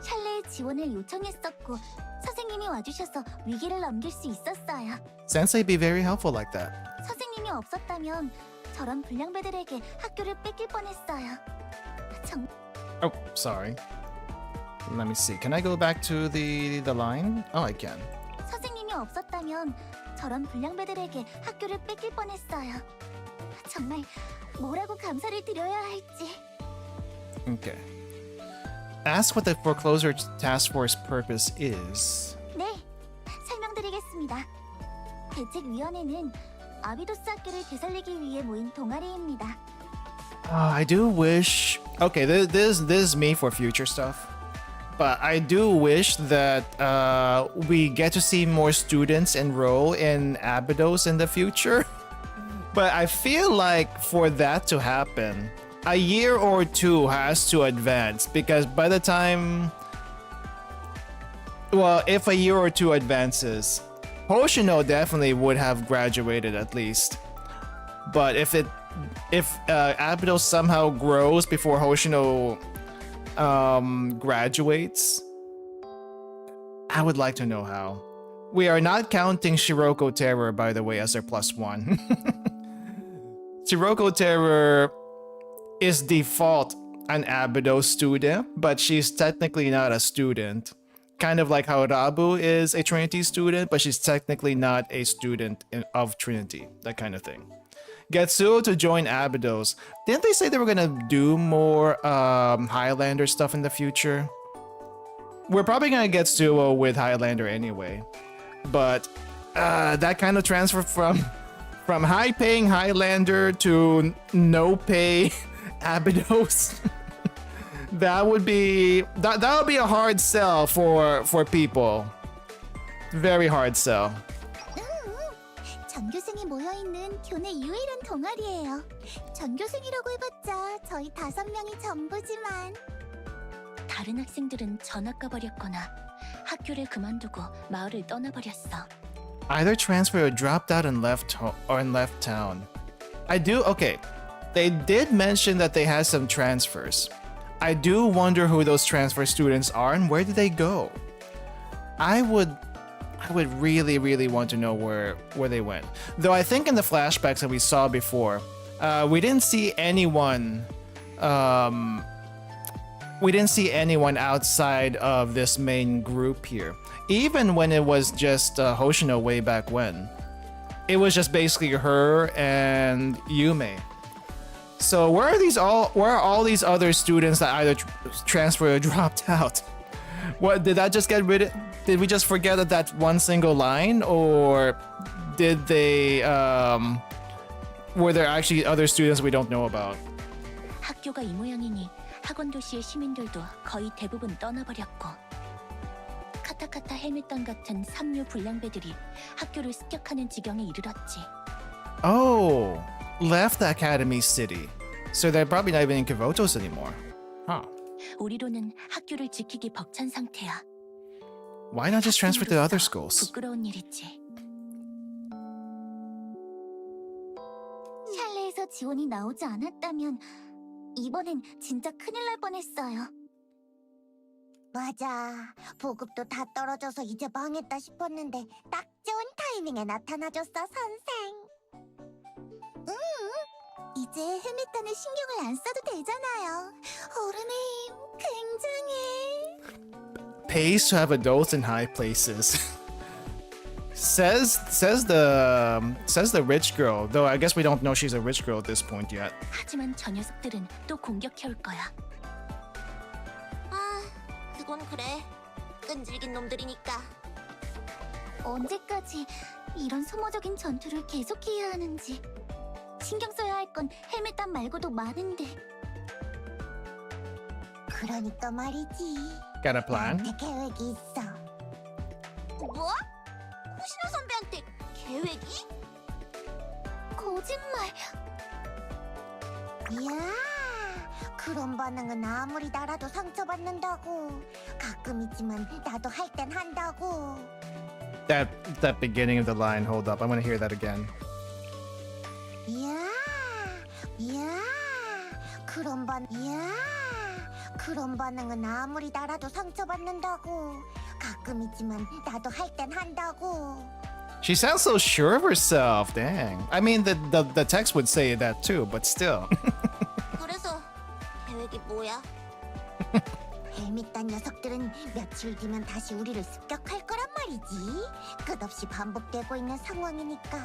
B: 샬레의 지원을 요청했었고 선생님이 와주셔서 위기를 넘길 수 있었어요.
A: Sensei be very helpful like that.
B: 선생님이 없었다면 저런 불량배들에게 학교를 뺏길 뻔했어요.
A: Oh, sorry. Let me see. Can I go back to the line? Oh, I can.
B: 선생님이 없었다면 저런 불량배들에게 학교를 뺏길 뻔했어요. 정말 뭐라고 감사를 드려야 할지.
A: Okay. Ask what the foreclosure task force purpose is.
B: 네, 설명드리겠습니다. 대책위원회는 아비도스 학교를 되살리기 위해 모인 동아리입니다.
A: I do wish. Okay, this is me for future stuff. But I do wish that we get to see more students enroll in Abydos in the future. But I feel like for that to happen, a year or two has to advance because by the time, well, if a year or two advances, Hoshino definitely would have graduated at least. But if Abydos somehow grows before Hoshino graduates, I would like to know how. We are not counting Shiroko Terror, by the way, as our +1. Shiroko Terror is default an Abydos student, but she's technically not a student. Kind of like how Rabu is a Trinity student, but she's technically not a student of Trinity. That kind of thing. Getsuo to join Abydos. Didn't they say they were gonna do more Highlander stuff in the future? We're probably gonna get Suo with Highlander anyway. But that kind of transfer from high-paying Highlander to no-pay Abydos. that would be a hard sell for people. Very hard sell.
B: 전교생이 모여있는 교내 유일한 동아리예요. 전교생이라고 해봤자 저희 5명이 전부지만. 다른 학생들은 전학 가버렸거나 학교를 그만두고 마을을 떠나버렸어.
A: Either transfer or dropped out and left town. Okay. They did mention that they had some transfers. I do wonder who those transfer students are and where did they go? I would really, really want to know where they went. Though I think in the flashbacks that we saw before, we didn't see anyone. We didn't see anyone outside of this main group here. Even when it was just Hoshino way back when, it was just basically her and Yume. So where are all these other students that either transferred or dropped out? What did that just get rid of? Did we just forget that one single line, or did they were there actually other students we don't know about?
B: 학교가 이 모양이니 학원 도시의 시민들도 거의 대부분 떠나버렸고 카타카타 헬멧단 같은 삼류 불량배들이 학교를 습격하는 지경에 이르렀지.
A: Oh, left the academy city. So they're probably not even in Kivotos anymore. Huh.
B: 우리로는 학교를 지키기 벅찬 상태야.
A: Why not just transfer to other schools?
B: 부끄러운 일이지. 샬레에서 지원이 나오지 않았다면 이번엔 진짜 큰일 날 뻔했어요.
C: 맞아. 보급도 다 떨어져서 이제 망했다 싶었는데 딱 좋은 타이밍에 나타나줬어, 선생. 이제 헬멧단에 신경을 안 써도 되잖아요. 얼음의 힘 굉장해.
A: Pays to have adults in high places. says the rich girl. Though I guess we don't know she's a rich girl at this point yet.
B: 하지만 저 녀석들은 또 공격해올 거야.
C: 그건 그래. 끈질긴 놈들이니까.
B: 언제까지 이런 소모적인 전투를 계속해야 하는지. 신경 써야 할 건 헬멧단 말고도 많은데.
C: 그러니까 말이지.
A: Got a plan?
C: 나한테 계획이 있어. 뭐? 호시노 선배한테 계획이?
B: 거짓말.
C: 이야, 그런 반응은 아무리 나라도 상처받는다고. 가끔이지만 나도 할 땐 한다고.
A: That beginning of the line. Hold up, I want to hear that again.
C: 이야, 그런 반응은 아무리 나라도 상처받는다고. 가끔이지만 나도 할 땐 한다고.
A: She sounds so sure of herself. Dang. I mean, the text would say that too, but still.
C: 그래서 계획이 뭐야? 헬멧단 녀석들은 며칠 뒤면 다시 우리를 습격할 거란 말이지. 끝없이 반복되고 있는 상황이니까.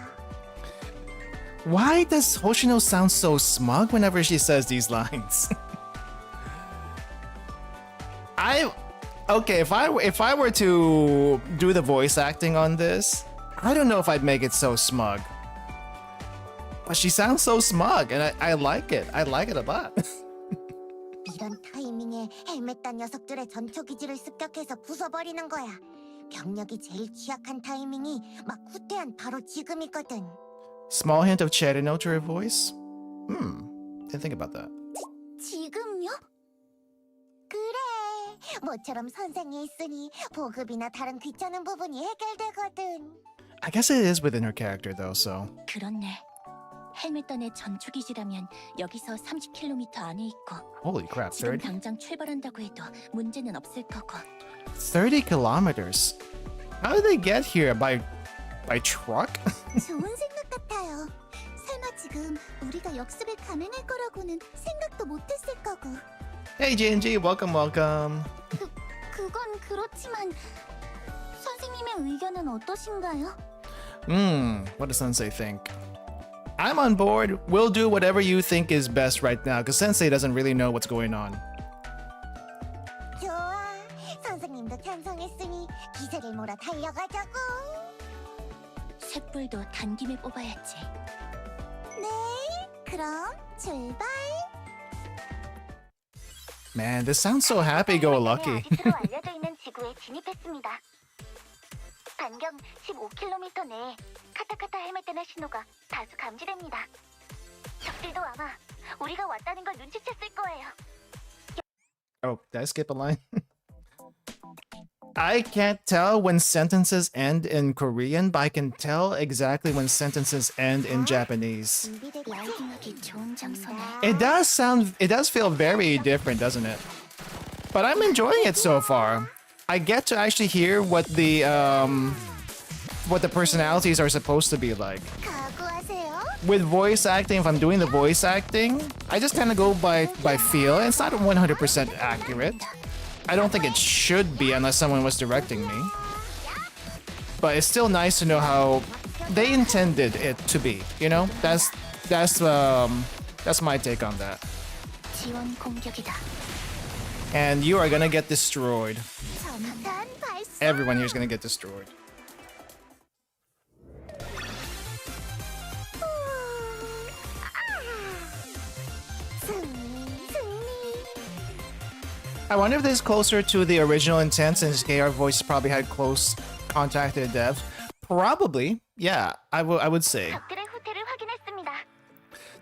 A: Why does Hoshino sound so smug whenever she says these lines? Okay, if I were to do the voice acting on this, I don't know if I'd make it so smug. But she sounds so smug, and I like it. I like it a lot.
C: 이런 타이밍에 헬멧단 녀석들의 전초기지를 습격해서 부숴버리는 거야. 병력이 제일 취약한 타이밍이 막 후퇴한 바로 지금이거든.
A: Small hint of Cherino to her voice? Didn't think about that.
C: 지금요? 그래, 모처럼 선생이 있으니 보급이나 다른 귀찮은 부분이 해결되거든.
A: I guess it is within her character though, so.
B: 그렇네. 헬멧단의 전투기지라면 여기서 30km 안에 있고
A: Holy crap,
B: 지금
A: 30?
B: 당장 출발한다고 해도 문제는 없을 거고.
A: 30 kilometers? How did they get here? By truck?
C: 좋은 생각 같아요. 설마 지금 우리가 역습을 감행할 거라고는 생각도 못했을 거고.
A: Hey J&G, welcome.
B: 그건 그렇지만 선생님의 의견은 어떠신가요?
A: What does Sensei think? I'm on board. We'll do whatever you think is best right now, because Sensei doesn't really know what's going on.
C: 좋아, 선생님도 찬성했으니 기세를 몰아 달려가자고.
B: 쇳불도 단김에 뽑아야지.
C: 네, 그럼 출발.
A: Man, this sounds so happy-go-lucky.
B: 아비스로 알려져 있는 지구에 진입했습니다. 반경 15km 내에 카타카타 헬멧단의 신호가 다수 감지됩니다. 적들도 아마 우리가 왔다는 걸 눈치챘을 거예요.
A: Oh, did I skip a line? I can't tell when sentences end in Korean, but I can tell exactly when sentences end in Japanese.
B: 라이딩하기 좋은 장소네.
A: It does feel very different, doesn't it? But I'm enjoying it so far. I get to actually hear what the personalities are supposed to be like.
C: 각오하세요.
A: With voice acting, if I'm doing the voice acting, I just kind of go by feel. It's not 100% accurate. I don't think it should be unless someone was directing me. But it's still nice to know how they intended it to be. You know, that's my take on that.
B: 지원 공격이다.
A: And you are gonna get destroyed.
C: 전탄 발사.
A: Everyone here is gonna get destroyed. I wonder if this is closer to the original intent, since KR Voice probably had close contact to the devs. Probably, yeah, I would say.
B: 댓글의 후퇴를 확인했습니다.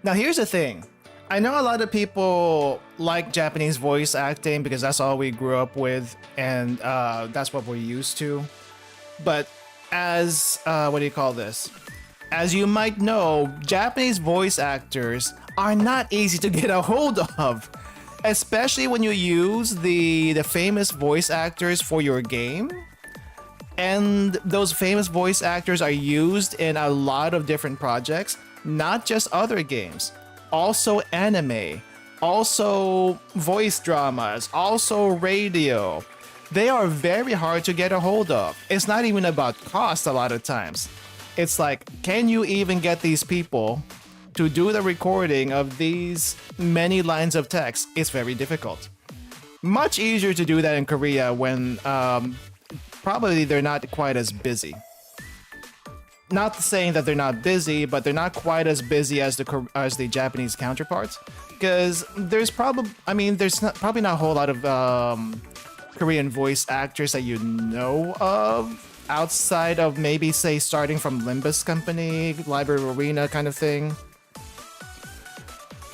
A: Now here's the thing. I know a lot of people like Japanese voice acting because that's all we grew up with, and that's what we're used to. But as, what do you call this? As you might know, Japanese voice actors are not easy to get a hold of. Especially when you use the famous voice actors for your game. And those famous voice actors are used in a lot of different projects, not just other games. Also anime, also voice dramas, also radio. They are very hard to get a hold of. It's not even about cost a lot of times. It's like, can you even get these people to do the recording of these many lines of text? It's very difficult. Much easier to do that in Korea when probably they're not quite as busy. Not saying that they're not busy, but they're not quite as busy as the Japanese counterparts. Because there's probably, probably not a whole lot of Korean voice actors that you know of outside of maybe, say, starting from Limbus Company, Library Arena kind of thing.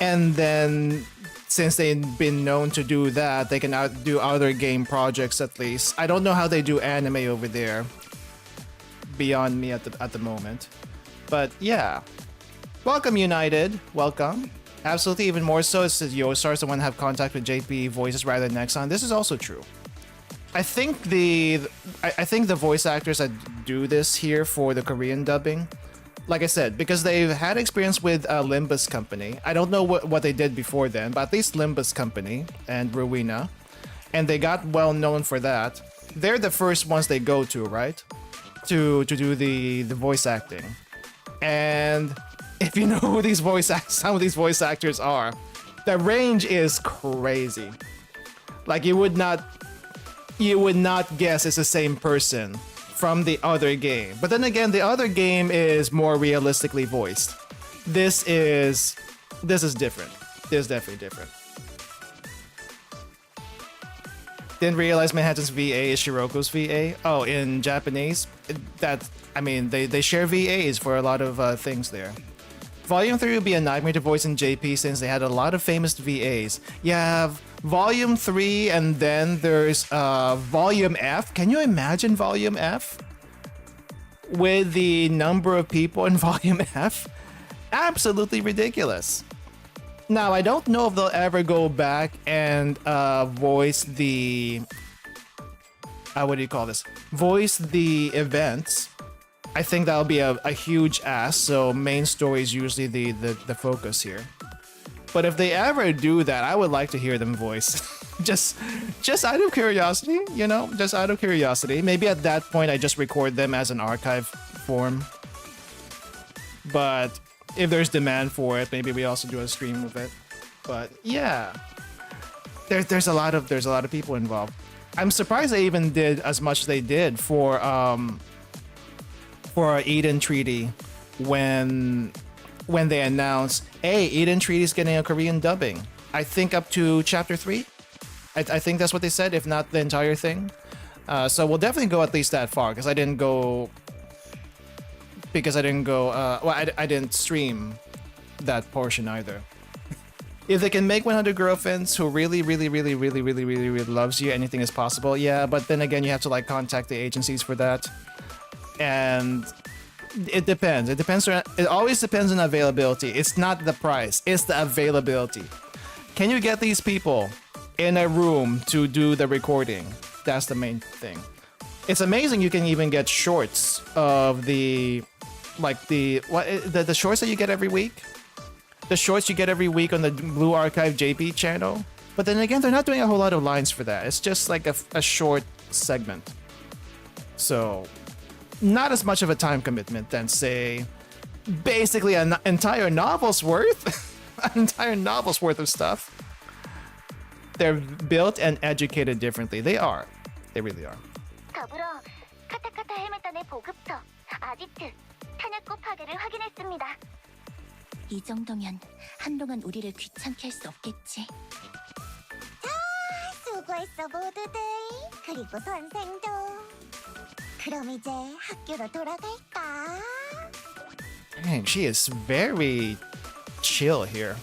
A: And then, since they've been known to do that, they can do other game projects at least. I don't know how they do anime over there. Beyond me at the moment. But yeah. Welcome, United. Welcome. Absolutely, even more so, it says Yostar's the one to have contact with JP voices rather than Nexon. This is also true. I think the voice actors that do this here for the Korean dubbing, like I said, because they've had experience with Limbus Company. I don't know what they did before then, but at least Limbus Company and Rowena, and they got well known for that. They're the first ones they go to, right? To do the voice acting. And if you know who some of these voice actors are, the range is crazy. Like you would not guess it's the same person from the other game. But then again, the other game is more realistically voiced. This is different. This is definitely different. Didn't realize Manhattan's VA is Shiroko's VA. Oh, in Japanese, they share VAs for a lot of things there. Volume 3 would be a nightmare to voice in JP since they had a lot of famous VAs. You have Volume 3 and then there's Volume F. Can you imagine Volume F? With the number of people in Volume F? Absolutely ridiculous. Now, I don't know if they'll ever go back and voice the... what do you call this? Voice the events. I think that'll be a huge ask, so main story is usually the focus here. But if they ever do that, I would like to hear them voice. just out of curiosity, you know? Just out of curiosity. Maybe at that point, I just record them as an archive form. But if there's demand for it, maybe we also do a stream of it. But yeah, there's a lot of people involved. I'm surprised they even did as much as they did for our Eden Treaty when they announced, hey, Eden Treaty is getting a Korean dubbing. I think up to chapter 3. I think that's what they said, if not the entire thing. So we'll definitely go at least that far because I didn't go. I didn't stream that portion either. If they can make 100 girlfriends who really loves you, anything is possible. Yeah, but then again, you have to like contact the agencies for that. And it depends. It always depends on availability. It's not the price, it's the availability. Can you get these people in a room to do the recording? That's the main thing. It's amazing you can even get shorts of the shorts that you get every week. The shorts you get every week on the Blue Archive JP channel. But then again, they're not doing a whole lot of lines for that. It's just like a short segment. So, not as much of a time commitment than, say, basically an entire novel's worth. An entire novel's worth of stuff. They're built and educated differently. They are. They really are.
B: 더불어 카타카타 헬멧단의 보급소, 아지트, 탄약고 파괴를 확인했습니다. 이 정도면 한동안 우리를 귀찮게 할 수 없겠지.
C: 수고했어 모두들. 그리고 선생도. 그럼 이제 학교로 돌아갈까?
A: Dang, she is very chill here.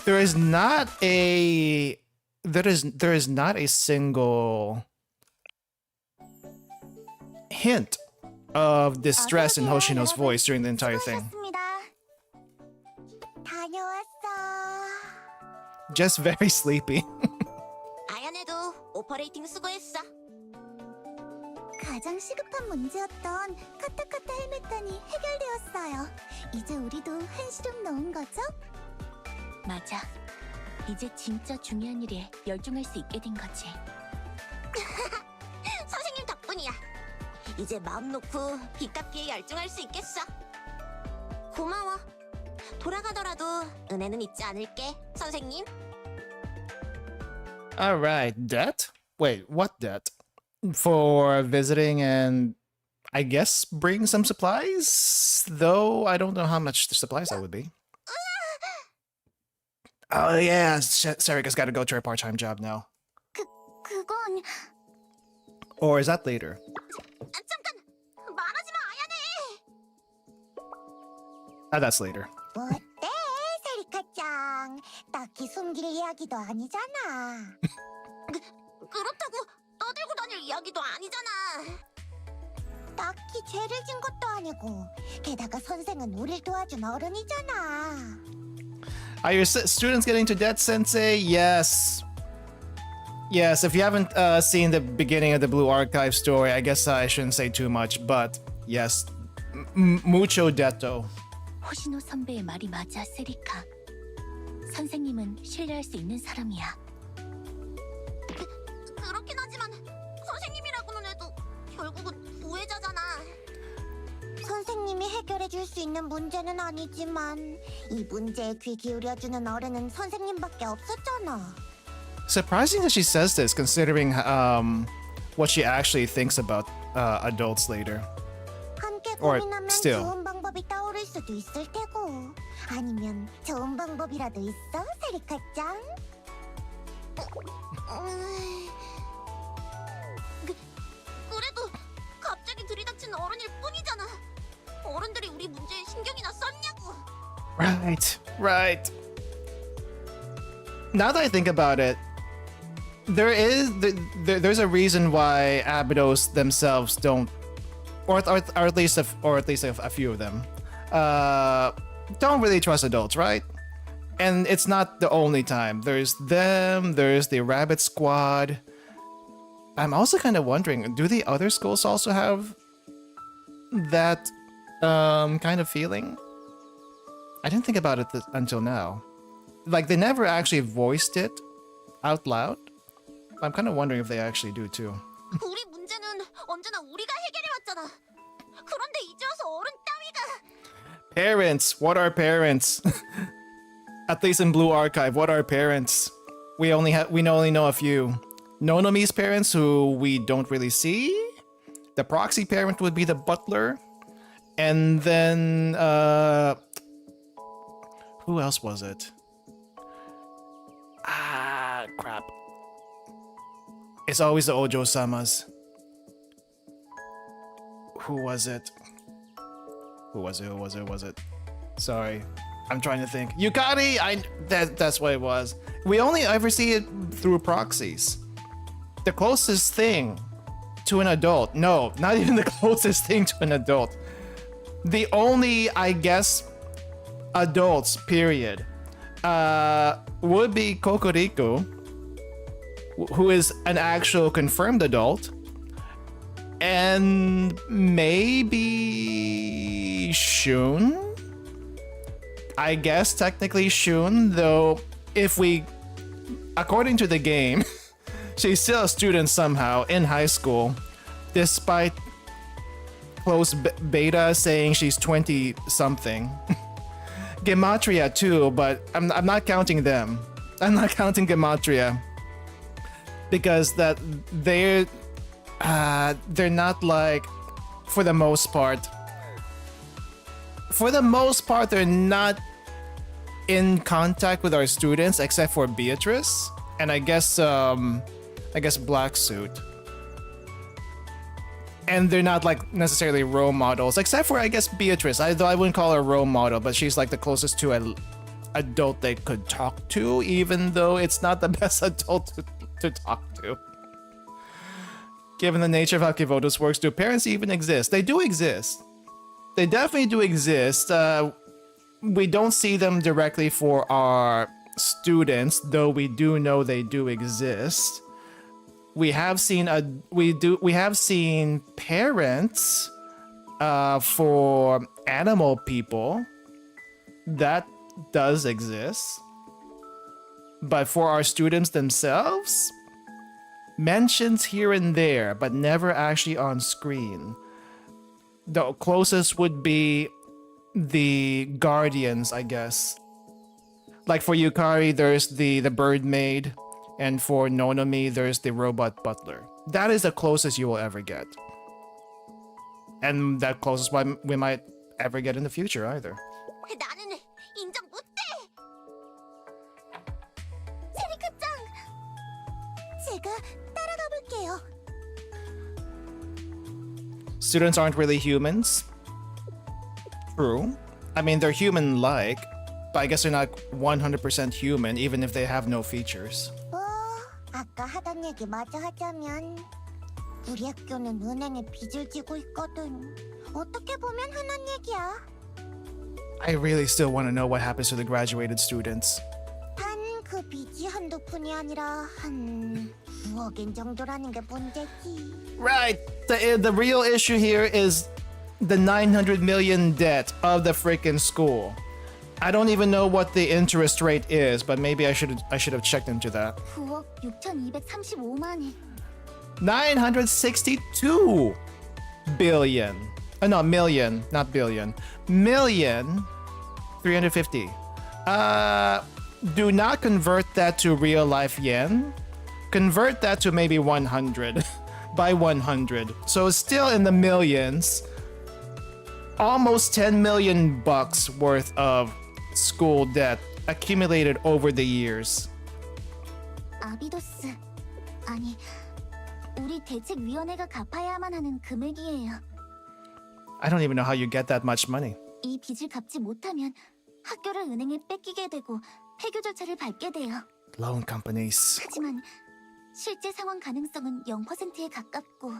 A: There is not a single hint of distress in Hoshino's voice during the entire thing.
B: 수고하셨습니다.
C: 다녀왔어.
A: Just very sleepy.
C: 아야네도 오퍼레이팅 수고했어.
B: 가장 시급한 문제였던 카타카타 헬멧단이 해결되었어요. 이제 우리도 한시름 넣은 거죠? 맞아. 이제 진짜 중요한 일에 열중할 수 있게 된 거지.
C: 선생님 덕분이야. 이제 마음 놓고 빚갚기에 열중할 수 있겠어. 고마워. 돌아가더라도 은혜는 잊지 않을게, 선생님.
A: Alright, debt? Wait, what debt? For visiting and I guess bring some supplies? Though I don't know how much the supplies that would be. Oh yeah, Sarika's gotta go to her part-time job now.
B: 그건
A: Or is that later?
C: 잠깐! 말하지 마, 아야네!
A: Ah, that's later.
C: 어때, 세리카짱? 딱히 숨길 이야기도 아니잖아. 그렇다고 떠들고 다닐 이야기도 아니잖아. 딱히 죄를 진 것도 아니고, 게다가 선생은 우릴 도와준 어른이잖아.
A: Are your students getting to debt, Sensei? Yes. Yes, if you haven't seen the beginning of the Blue Archive story, I guess I shouldn't say too much, but yes, mucho detto.
B: 호시노 선배의 말이 맞아, 세리카. 선생님은 신뢰할 수 있는 사람이야.
C: 그렇긴 하지만 선생님이라고는 해도 결국은 부회자잖아. 선생님이 해결해 줄 수 있는 문제는 아니지만 이 문제에 귀 기울여주는 어른은 선생님밖에 없었잖아.
A: Surprising that she says this, considering what she actually thinks about adults later.
C: 함께
A: Or
C: 고민하면
A: still.
C: 좋은 방법이 떠오를 수도 있을 테고 아니면 좋은 방법이라도 있어, 세리카짱? 그래도 갑자기 들이닥친 어른일 뿐이잖아. 어른들이 우리 문제에 신경이나 썼냐고.
A: Right, right. Now that I think about it, there's a reason why Abydos themselves don't, or at least a few of them, don't really trust adults, right? And it's not the only time. There's them. There's the Rabbit Squad. I'm also kind of wondering, do the other schools also have that kind of feeling? I didn't think about it until now. Like, they never actually voiced it out loud. I'm kind of wondering if they actually do too.
C: 우리 문제는 언제나 우리가 해결해 왔잖아. 그런데 이제 와서 어른 따위가.
A: Parents, what are parents? At least in Blue Archive, what are parents? We only know a few. Nonomi's parents, who we don't really see. The proxy parent would be the butler, and then who else was it? Ah, crap. It's always the Ojo-samas. Who was it? Who was it? Sorry. I'm trying to think. Yukari! That's what it was. We only ever see it through proxies. The closest thing to an adult. No, not even the closest thing to an adult. The only, I guess, adults, period, would be Kokoriko, who is an actual confirmed adult, and maybe Shun? I guess technically Shun, though if we, according to the game, she's still a student somehow in high school, despite close beta saying she's 20 something. Gematria too, but I'm not counting them. I'm not counting gematria because that they're not like, for the most part, they're not in contact with our students except for Beatrice and I guess Black Suit. And they're not like necessarily role models, except for I guess Beatrice. Though I wouldn't call her a role model, but she's like the closest to an adult they could talk to, even though it's not the best adult to talk to. Given the nature of how Abydos works, do parents even exist? They do exist. They definitely do exist. We don't see them directly for our students, though we do know they do exist. We have seen parents for animal people. That does exist. But for our students themselves, mentions here and there, but never actually on screen. The closest would be the guardians, I guess. Like for Yukari, there's the bird maid. And for Nonomi, there's the robot butler. That is the closest you will ever get. And that closest we might ever get in the future either.
C: 나는 인정 못해. 세리카짱, 제가 따라가 볼게요.
A: Students aren't really humans. True. I mean, they're human-like, but I guess they're not 100% human, even if they have no features.
C: 아까 하던 얘기 마저 하자면 우리 학교는 은행에 빚을 지고 있거든. 어떻게 보면 흔한 얘기야.
A: I really still want to know what happens to the graduated students.
C: 단 그 빚이 한두 푼이 아니라 한 9억엔 정도라는 게 문제지.
A: Right. The real issue here is the 900 million debt of the freaking school. I don't even know what the interest rate is, but maybe I should have checked into that.
B: 9억 6,235만이.
A: 962 billion. No, million, not billion. Million 350. Do not convert that to real life yen. Convert that to maybe 100 by 100. So it's still in the millions. Almost 10 million bucks worth of school debt accumulated over the years.
B: 아비도스. 아니, 우리 대책위원회가 갚아야만 하는 금액이에요.
A: I don't even know how you get that much money.
B: 이 빚을 갚지 못하면 학교를 은행에 뺏기게 되고 폐교 절차를 밟게 돼요.
A: Loan companies.
B: 하지만 실제 상환 가능성은 0%에 가깝고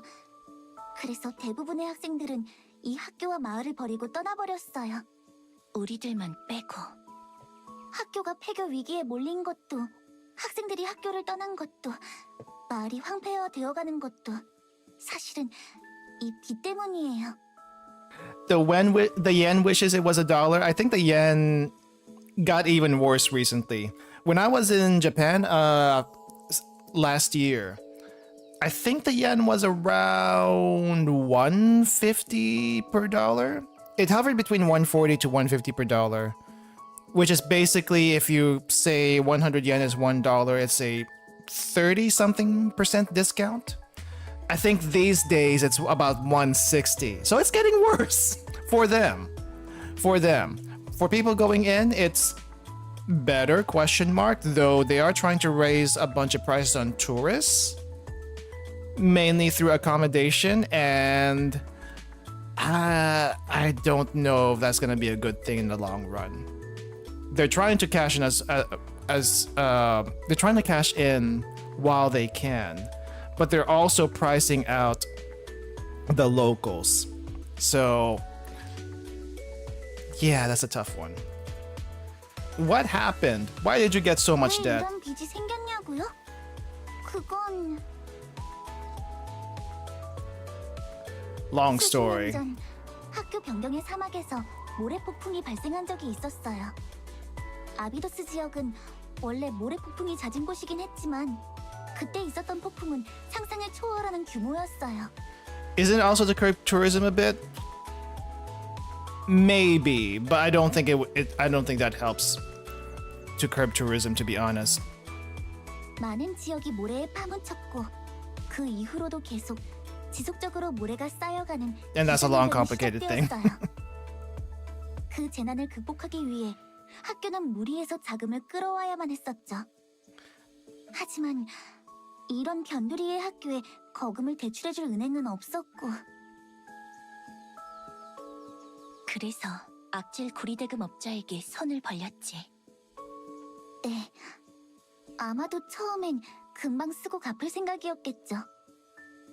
B: 그래서 대부분의 학생들은 이 학교와 마을을 버리고 떠나버렸어요. 우리들만 빼고. 학교가 폐교 위기에 몰린 것도, 학생들이 학교를 떠난 것도, 마을이 황폐화되어가는 것도 사실은 이 빚 때문이에요.
A: The yen wishes it was $1. I think the yen got even worse recently. When I was in Japan last year, I think the yen was around 150 per dollar. It hovered between 140 to 150 per dollar, which is basically, if you say 100 yen is $1, it's a 30-something% discount. I think these days it's about 160. So it's getting worse for them. For them. For people going in, it's better, question mark, though they are trying to raise a bunch of prices on tourists, mainly through accommodation, and I don't know if that's going to be a good thing in the long run. They're trying to cash in they're trying to cash in while they can, but they're also pricing out the locals. So yeah, that's a tough one. What happened? Why did you get so much
B: 왜
A: debt?
B: 이런 빚이 생겼냐고요? 그건
A: Long
B: 수십
A: story.
B: 년 전 학교 변경의 사막에서 모래 폭풍이 발생한 적이 있었어요. 아비도스 지역은 원래 모래 폭풍이 잦은 곳이긴 했지만 그때 있었던 폭풍은 상상을 초월하는 규모였어요.
A: Isn't it also to curb tourism a bit? Maybe, but I don't think I don't think that helps. to curb tourism, to be honest.
B: 많은 지역이 모래에 파묻혔고 그 이후로도 계속 지속적으로 모래가 쌓여가는
A: And that's a long,
B: 기후변이
A: complicated thing.
B: 시작되었어요. 그 재난을 극복하기 위해 학교는 무리해서 자금을 끌어와야만 했었죠. 하지만 이런 변두리의 학교에 거금을 대출해줄 은행은 없었고 그래서 악질 구리대금 업자에게 손을 벌렸지. 네, 아마도 처음엔 금방 쓰고 갚을 생각이었겠죠.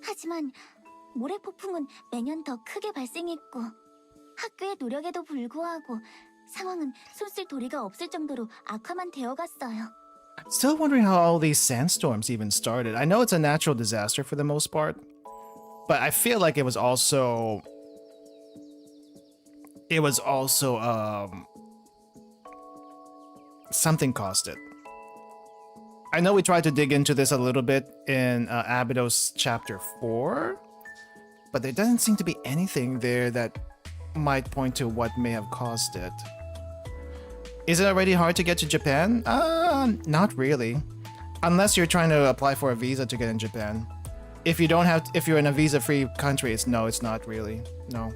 B: 하지만 모래 폭풍은 매년 더 크게 발생했고 학교의 노력에도 불구하고 상황은 손쓸 도리가 없을 정도로 악화만 되어갔어요.
A: Still wondering how all these sandstorms even started. I know it's a natural disaster for the most part, but I feel like it was also something caused it. I know we tried to dig into this a little bit in Abydos chapter 4, but there doesn't seem to be anything there that might point to what may have caused it. Is it already hard to get to Japan? Not really. Unless you're trying to apply for a visa to get in Japan. If you're in a visa-free country, it's not really. No.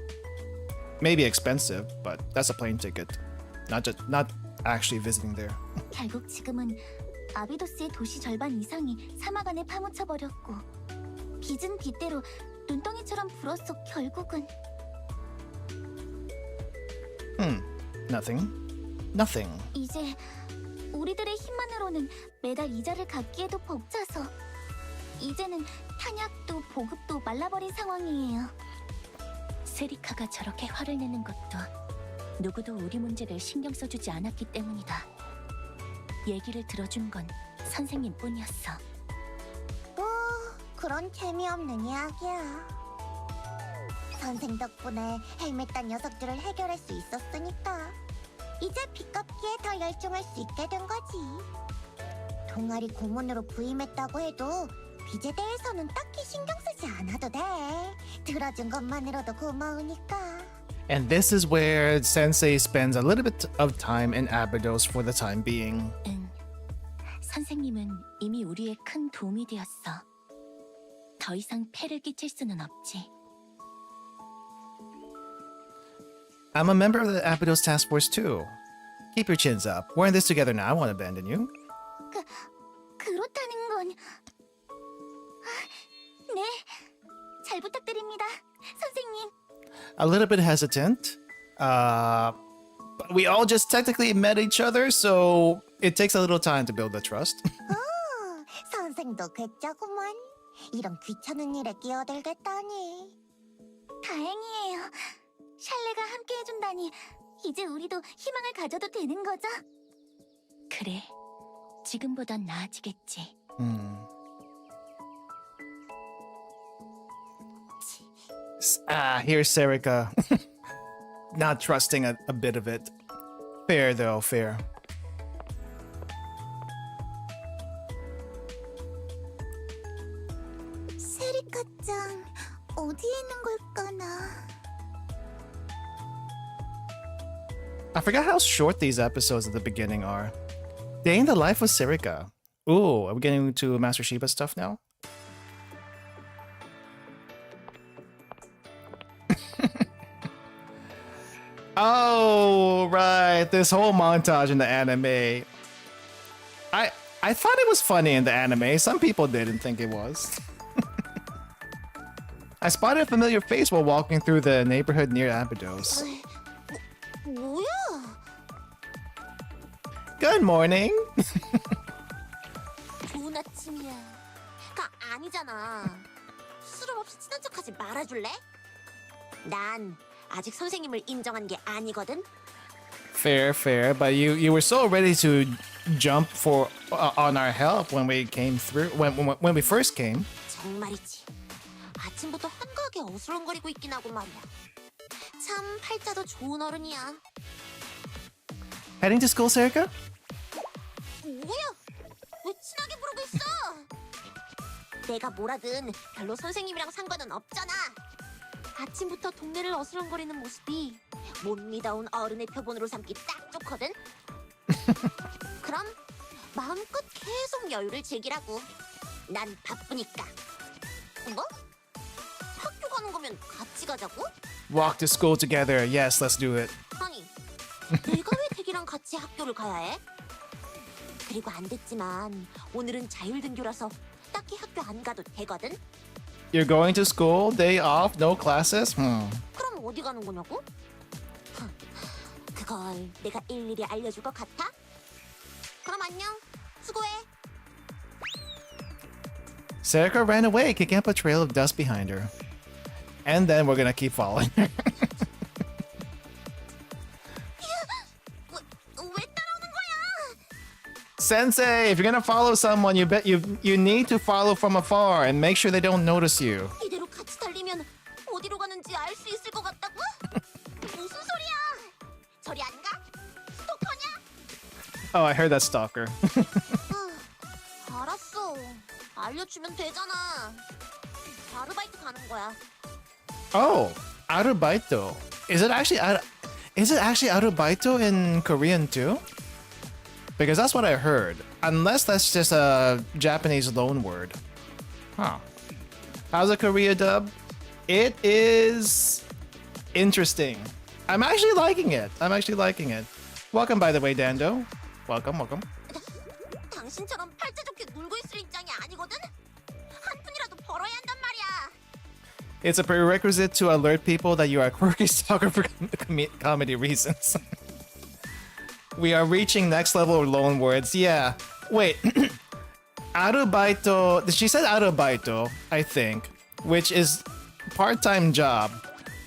A: Maybe expensive, but that's a plane ticket. Not actually visiting there.
B: 결국 지금은 아비도스의 도시 절반 이상이 사막 안에 파묻혀 버렸고 빚은 빚대로 눈덩이처럼 불어서 결국은
A: Nothing.
B: 이제 우리들의 힘만으로는 매달 이자를 갚기에도 벅차서 이제는 탄약도 보급도 말라버린 상황이에요. 세리카가 저렇게 화를 내는 것도 누구도 우리 문제를 신경 써주지 않았기 때문이다. 얘기를 들어준 건 선생님뿐이었어.
C: 뭐 그런 재미없는 이야기야. 선생 덕분에 헬멧단 녀석들을 해결할 수 있었으니까 이제 빚 갚기에 더 열중할 수 있게 된 거지. 동아리 고문으로 부임했다고 해도 빚에 대해서는 딱히 신경 쓰지 않아도 돼. 들어준 것만으로도 고마우니까.
A: And this is where Sensei spends a little bit of time in Abydos for the time being.
B: 응. 선생님은 이미 우리의 큰 도움이 되었어. 더 이상 폐를 끼칠 수는 없지.
A: I'm a member of the Abydos task force too. Keep your chins up. We're in this together now. I won't abandon you.
B: 그렇다는 건... 네, 잘 부탁드립니다, 선생님.
A: A little bit hesitant. But we all just technically met each other, so it takes a little time to build the trust.
C: 선생도 괴짜구먼. 이런 귀찮은 일에 끼어들겠다니.
B: 다행이에요. 샬레가 함께 해준다니 이제 우리도 희망을 가져도 되는 거죠? 그래, 지금보단 나아지겠지.
A: Here's Serica. Not trusting a bit of it. Fair though, fair.
C: 세리카짱 어디에 있는 걸까나?
A: I forgot how short these episodes at the beginning are. Day in the life of Serica. Ooh, are we getting to Master Shiba stuff now? Oh, right. This whole montage in the anime. I thought it was funny in the anime. Some people didn't think it was. I spotted a familiar face while walking through the neighborhood near Abydos.
C: 뭐야?
A: Good morning.
C: 좋은 아침이야. 아니잖아. 수줍 없이 친한 척하지 말아줄래? 난 아직 선생님을 인정한 게 아니거든.
A: Fair, but you were so ready to jump for on our help when we came through when we first came.
C: 정말이지. 아침부터 한가하게 어슬렁거리고 있긴 하고 말이야. 참 팔자도 좋은 어른이야.
A: Heading to school, Serica?
C: 뭐야? 왜 친하게 부르고 있어? 내가 뭐라든 별로 선생님이랑 상관은 없잖아. 아침부터 동네를 어슬렁거리는 모습이 못 믿어온 어른의 표본으로 삼기 딱 좋거든. 그럼 마음껏 계속 여유를 즐기라고. 난 바쁘니까. 뭐? 학교 가는 거면 같이 가자고?
A: Walk to school together. Yes, let's do it.
C: 아니, 내가 왜 댁이랑 같이 학교를 가야 해? 그리고 안 됐지만 오늘은 자율등교라서 딱히 학교 안 가도 되거든?
A: You're going to school, day off, no classes?
C: 그럼 어디 가는 거냐고? 그걸 내가 일일이 알려줄 것 같아? 그럼 안녕. 수고해.
A: Serica ran away, kicking up a trail of dust behind her. And then we're gonna keep following her.
C: 왜 따라오는 거야?
A: Sensei, if you're gonna follow someone, you need to follow from afar and make sure they don't notice you.
C: 이대로 같이 달리면 어디로 가는지 알 수 있을 것 같다고? 무슨 소리야? 저리 안 가? 스토커냐?
A: Oh, I heard that stalker.
C: 알았어. 알려주면 되잖아. 아르바이트 가는 거야.
A: Oh, arubaito. Is it actually arubaito in Korean too? Because that's what I heard. Unless that's just a Japanese loan word. Huh. How's the Korea dub? It is interesting. I'm actually liking it. Welcome, by the way, Dando. Welcome.
C: 당신처럼 팔자 좋게 놀고 있을 입장이 아니거든? 한 푼이라도 벌어야 한단 말이야.
A: It's a prerequisite to alert people that you are a quirky stalker for comedy reasons. We are reaching next level of loan words. Yeah. Wait. Arubaito. She said arubaito, I think, which is part-time job.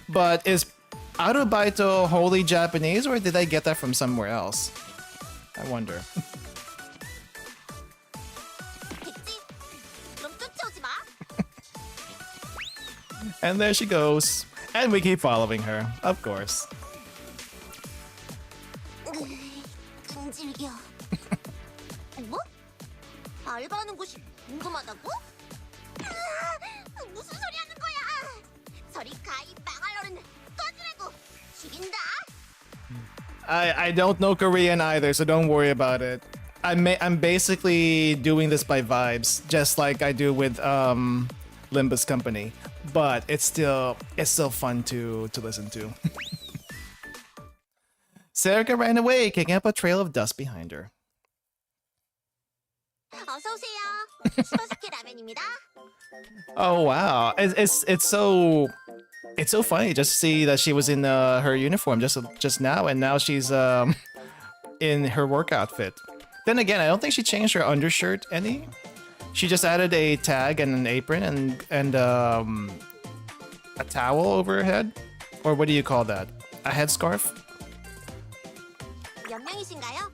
A: But is arubaito wholly Japanese, or did I get that from somewhere else? I wonder.
C: 됐지? 그럼 쫓아오지 마.
A: And there she goes. And we keep following her, of course.
C: 끈질겨. 뭐? 알바하는 곳이 궁금하다고? 무슨 소리 하는 거야? 저리 가, 이 망할 어른. 꺼지라고. 죽인다.
A: I don't know Korean either, so don't worry about it. I'm basically doing this by vibes, just like I do with Limbus Company. But it's still fun to listen to. Serica ran away, kicking up a trail of dust behind her.
C: 어서 오세요. 슈퍼스케 라면입니다.
A: Oh wow, it's so funny just to see that she was in her uniform just now, and now she's in her work outfit. Then again, I don't think she changed her undershirt any. She just added a tag and an apron and a towel over her head, or what do you call that? A headscarf?
C: 몇 명이신가요?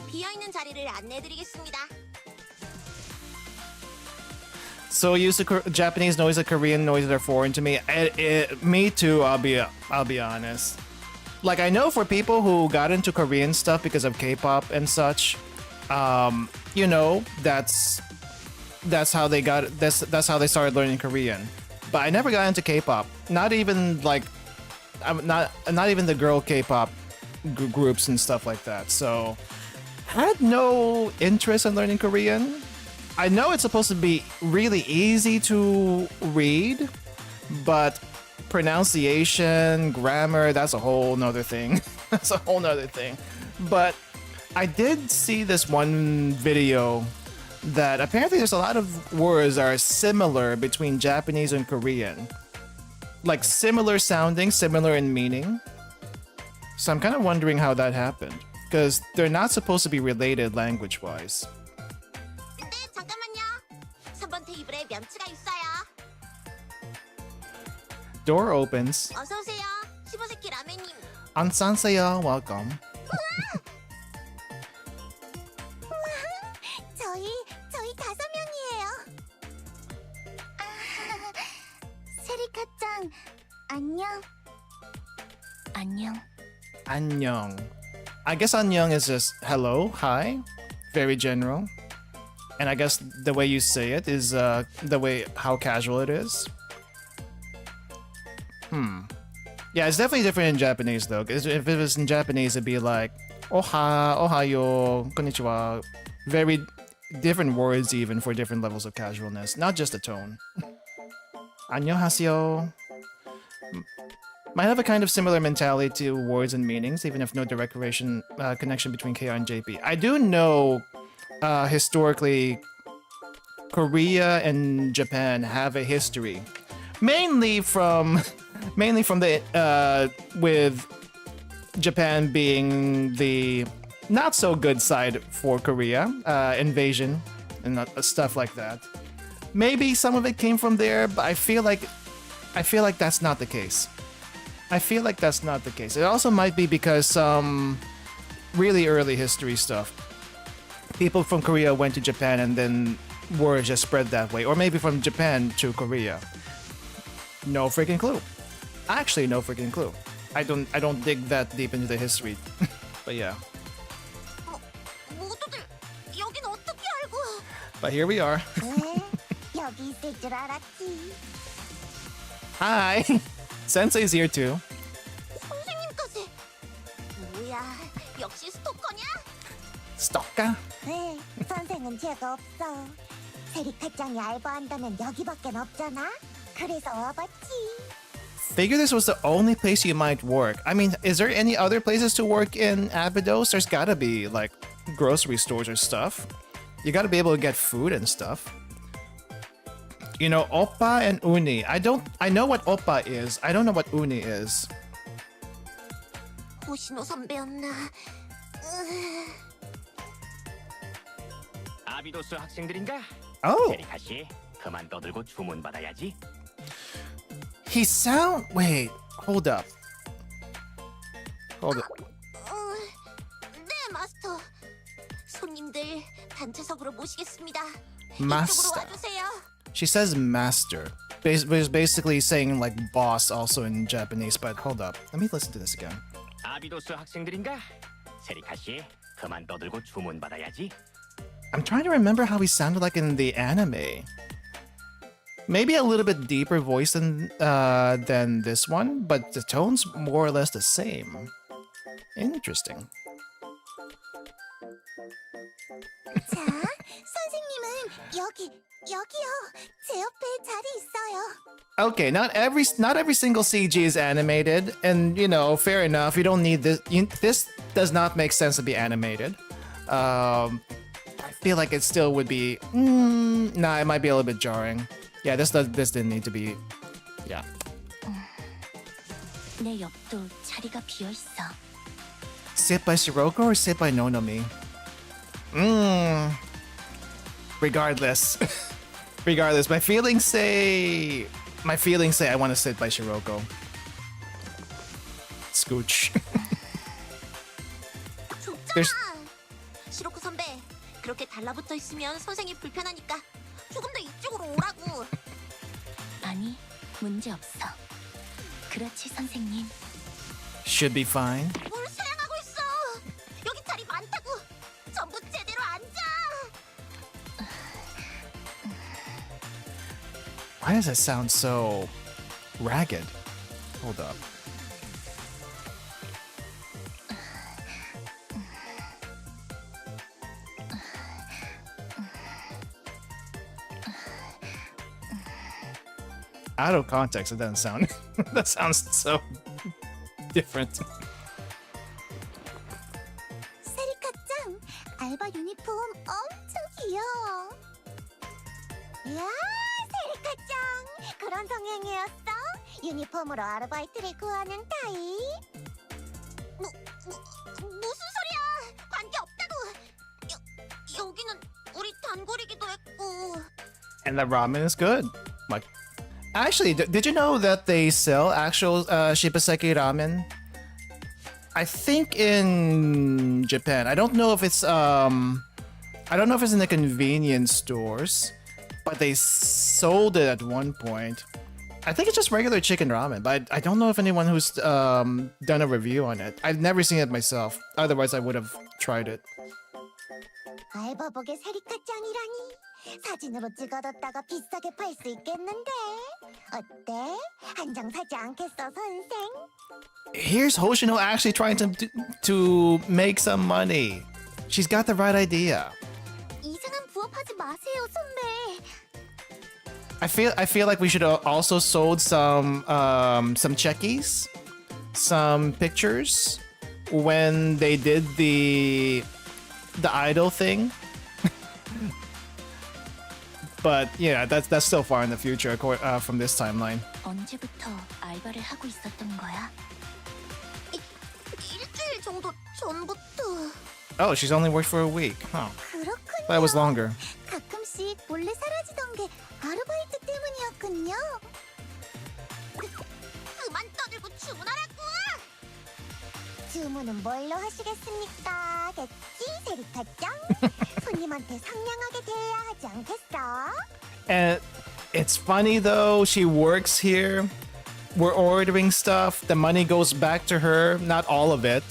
C: 비어있는 자리를 안내해드리겠습니다.
A: So used to Japanese noises, Korean noises are foreign to me. Me too. I'll be honest. Like, I know for people who got into Korean stuff because of K-pop and such, you know, that's how they got that's how they started learning Korean. But I never got into K-pop. Not even like, not even the girl K-pop groups and stuff like that. So I had no interest in learning Korean. I know it's supposed to be really easy to read, but pronunciation, grammar, that's a whole nother thing. But I did see this one video that apparently there's a lot of words that are similar between Japanese and Korean. Like similar sounding, similar in meaning. So I'm kind of wondering how that happened, because they're not supposed to be related language-wise.
C: 네, 잠깐만요. 3번 테이블에 면치가 있어요.
A: Door opens.
C: 어서 오세요. 슈퍼스케 라면님.
A: 안녕하세요. Welcome.
C: 저희 5명이에요.
B: 세리카짱, 안녕. 안녕.
A: 안녕. I guess 안녕 is just hello, hi, very general. And I guess the way you say it is the way how casual it is. Yeah, it's definitely different in Japanese though. 'Cause if it was in Japanese, it'd be like Ohayo, konnichiwa. Very different words even for different levels of casualness, not just the tone. Annyeonghaseyo. Might have a kind of similar mentality to words and meanings, even if no direct connection between KR and JP. I do know historically Korea and Japan have a history, mainly from the with Japan being the not so good side for Korea, invasion and stuff like that. Maybe some of it came from there, but I feel like that's not the case. I feel like that's not the case. It also might be because some really early history stuff. People from Korea went to Japan and then word just spread that way. Or maybe from Japan to Korea. No freaking clue. Actually, no freaking clue. I don't dig that deep into the history. But yeah.
C: 모두들 여긴 어떻게 알고?
A: But here we are.
C: 여기 있을 줄 알았지.
A: Hi. Sensei's here too.
C: 선생님까지. 뭐야, 역시 스토커냐?
A: Stalker?
C: 네, 선생은 죄가 없어. 세리카짱이 알바한다면 여기밖엔 없잖아. 그래서 와봤지.
A: Figure this was the only place you might work. I mean, is there any other places to work in Abydos? There's gotta be, like, grocery stores or stuff. You gotta be able to get food and stuff. You know, oppa and uni. I know what oppa is. I don't know what uni is.
C: 호시노 선배였나?
D: 아비도스 학생들인가?
A: Oh,
D: 세리카 씨, 그만 떠들고 주문 받아야지.
A: wait, hold up.
C: 네, 마스터. 손님들 단체석으로 모시겠습니다.
A: Master.
C: 이쪽으로 와주세요.
A: She says master. Basically saying like boss also in Japanese, but hold up. Let me listen to this again.
D: 아비도스 학생들인가? 세리카 씨, 그만 떠들고 주문 받아야지.
A: I'm trying to remember how he sounded like in the anime. Maybe a little bit deeper voice than this one, but the tone's more or less the same. Interesting.
C: 자, 선생님은 여기요. 제 옆에 자리 있어요.
A: Okay, not every single CG is animated, and you know, fair enough. You don't need this. This does not make sense to be animated. I feel like it still would be. Nah, it might be a little bit jarring. Yeah, this didn't need to be. Yeah.
B: 내 옆도 자리가 비어 있어.
A: Sit by Shiroko or sit by Nonomi? Regardless. Regardless, my feelings say I want to sit by Shiroko. Scooch. There's-
C: 시로코 선배, 그렇게 달라붙어 있으면 선생이 불편하니까 조금 더 이쪽으로 오라고.
B: 아니, 문제 없어. 그렇지, 선생님.
A: Should be fine.
C: 뭘 사양하고 있어. 여기 자리 많다고. 전부 제대로 앉아.
A: Why does that sound so ragged? Hold up. Out of context, it doesn't sound. That sounds so different.
C: 세리카짱, 알바 유니폼 엄청 귀여워. 이야, 세리카짱, 그런 성향이었어? 유니폼으로 아르바이트를 구하는 타입? 무슨 소리야? 관계 없다고. 여기는 우리 단골이기도 했고.
A: And the ramen is good. Like, actually, did you know that they sell actual shibaseki ramen? I think in Japan. I don't know if it's in the convenience stores, but they sold it at one point. I think it's just regular chicken ramen, but I don't know if anyone who's done a review on it. I've never seen it myself. Otherwise, I would have tried it.
C: 알바복에 세리카짱이라니. 사진으로 찍어뒀다가 비싸게 팔 수 있겠는데. 어때? 한 장 사지 않겠어, 선생?
A: Here's Hoshino actually trying to make some money. She's got the right idea.
B: 이상한 부업하지 마세요, 선배.
A: I feel like we should also sold some checkies, some pictures when they did the idol thing. But yeah, that's still far in the future from this timeline.
B: 언제부터 알바를 하고 있었던 거야? 일주일 정도 전부터.
A: Oh, she's only worked for a week. Huh.
C: 그렇군요.
A: That was longer.
C: 가끔씩 몰래 사라지던 게 아르바이트 때문이었군요. 그만 떠들고 주문하라고! 주문은 뭘로 하시겠습니까? 겠지, 세리카짱? 손님한테 상냥하게 대해야 하지 않겠어?
A: And it's funny though, she works here. We're ordering stuff. The money goes back to her. Not all of it.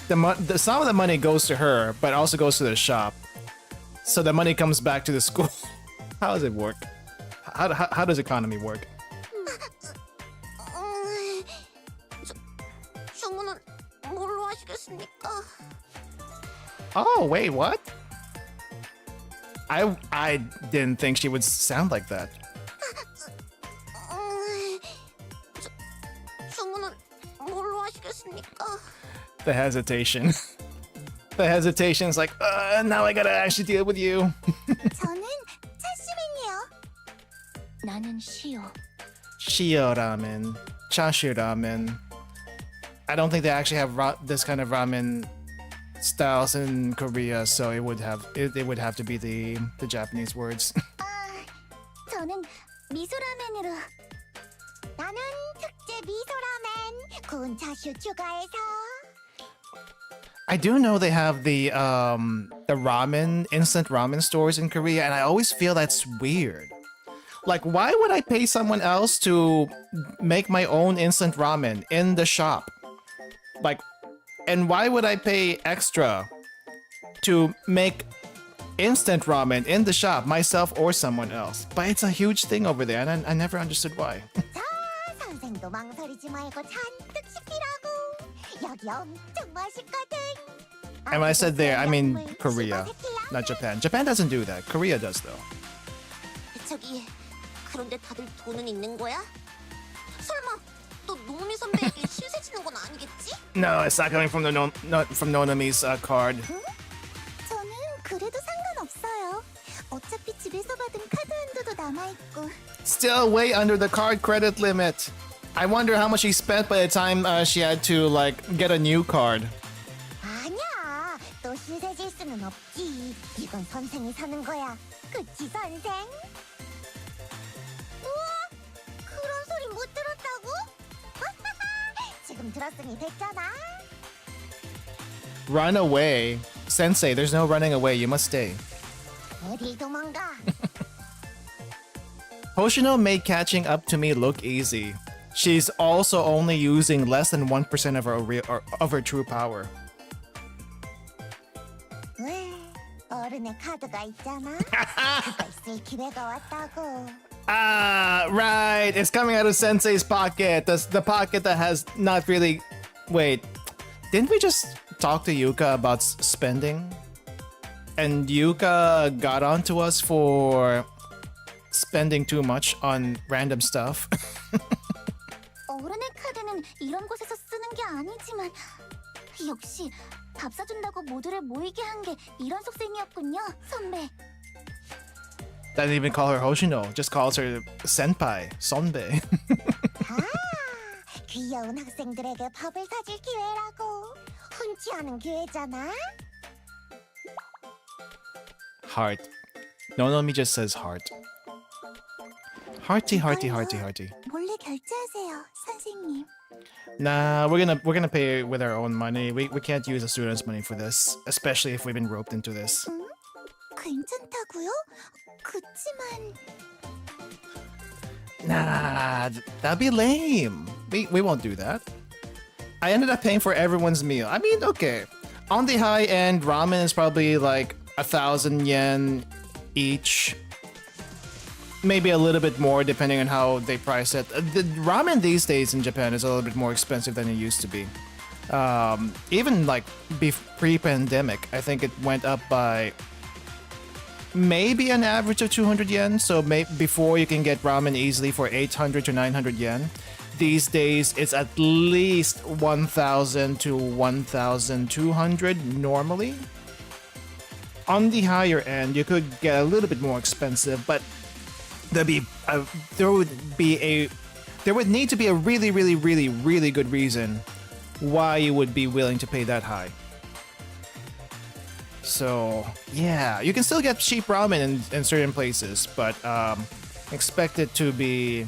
A: Some of the money goes to her, but also goes to the shop. So the money comes back to the school. How does it work? How does economy work?
C: 주문은 뭘로 하시겠습니까?
A: Oh, wait, what? I didn't think she would sound like that.
C: 주문은 뭘로 하시겠습니까?
A: The hesitation. The hesitation is like, now I gotta actually deal with you.
C: 저는 차슈맨이요.
B: 나는 시오.
A: Shio ramen, chashu ramen. I don't think they actually have this kind of ramen styles in Korea, so it would have to be the Japanese words.
B: 저는 미소라멘으로.
C: 나는 특제 미소라멘, 구운 차슈 추가해서.
A: I do know they have the ramen, instant ramen stores in Korea, and I always feel that's weird. Like, why would I pay someone else to make my own instant ramen in the shop? Like, and why would I pay extra to make instant ramen in the shop, myself or someone else? But it's a huge thing over there, and I never understood why.
C: 자, 선생도 망설이지 말고 잔뜩 시키라고. 여기 엄청 맛있거든.
A: And when I said there, I mean Korea, not Japan. Japan doesn't do that. Korea does, though.
C: 저기, 그런데 다들 돈은 있는 거야? 설마 또 노미 선배에게 실세 치는 건 아니겠지?
A: No, it's not coming from from Nonami's card.
C: 저는 그래도 상관없어요. 어차피 집에서 받은 카드 한도도 남아있고.
A: Still way under the card credit limit. I wonder how much she spent by the time she had to like get a new card.
C: 아니야, 또 실세 질 수는 없지. 이건 선생이 사는 거야. 그치, 선생? 우와, 그런 소리 못 들었다고? 지금 들었으니 됐잖아.
A: Run away. Sensei, there's no running away. You must stay.
C: 어딜 도망가?
A: Hoshino made catching up to me look easy. She's also only using less than 1% of her true power.
C: 왜? 어른의 카드가 있잖아. 그걸 쓸 기회가 왔다고.
A: Ah, right. It's coming out of Sensei's pocket. The pocket that has not really... Wait. Didn't we just talk to Yuka about spending? And Yuka got onto us for spending too much on random stuff.
B: 어른의 카드는 이런 곳에서 쓰는 게 아니지만 역시 밥 사준다고 모두를 모이게 한 게 이런 속셈이었군요, 선배.
A: Doesn't even call her Hoshino, just calls her senpai, sonbe.
C: 아, 귀여운 학생들에게 밥을 사줄 기회라고. 흔치 않은 기회잖아.
A: Heart. Nonomi just says heart. Hearty, hearty, hearty, hearty.
C: 몰래 결제하세요, 선생님.
A: Nah, we're gonna pay with our own money. We can't use the students' money for this, especially if we've been roped into this.
C: 괜찮다고요? 그치만
A: Nah, that'd be lame. We won't do that. I ended up paying for everyone's meal. I mean, okay. On the high end, ramen is probably like 1,000 yen each. maybe a little bit more depending on how they price it. The ramen these days in Japan is a little bit more expensive than it used to be. Even like pre-pandemic, I think it went up by maybe an average of 200 yen. So before you can get ramen easily for 800 to 900 yen. These days, it's at least 1,000 to 1,200 normally. On the higher end, you could get a little bit more expensive, but there would need to be a really, really, really, really good reason why you would be willing to pay that high. So yeah, you can still get cheap ramen in certain places, but expect it to be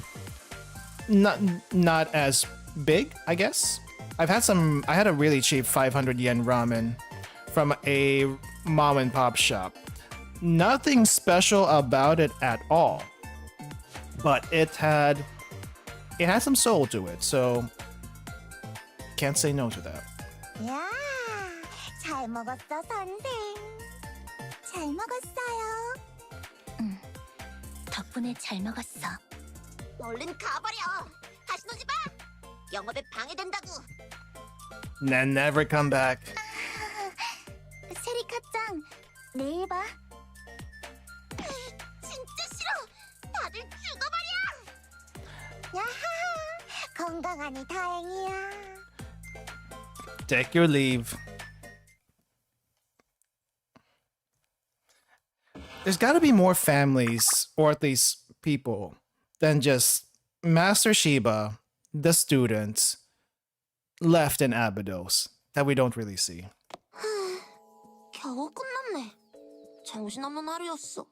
A: not as big, I guess. I had a really cheap 500 yen ramen from a mom and pop shop. Nothing special about it at all, but it had some soul to it, so can't say no to that.
C: 야, 잘 먹었어, 선생. 잘 먹었어요.
B: 덕분에 잘 먹었어.
C: 얼른 가버려. 다시 오지 마. 영업에 방해된다고.
A: Then never come back.
B: 세리카짱, 내일 봐.
C: 진짜 싫어. 다들 죽어버려. 야하, 건강하니 다행이야.
A: Take your leave. There's got to be more families, or at least people, than just Master Shiba, the students, left in Abydos that we don't really see.
C: 겨우 끝났네. 정신없는 하루였어.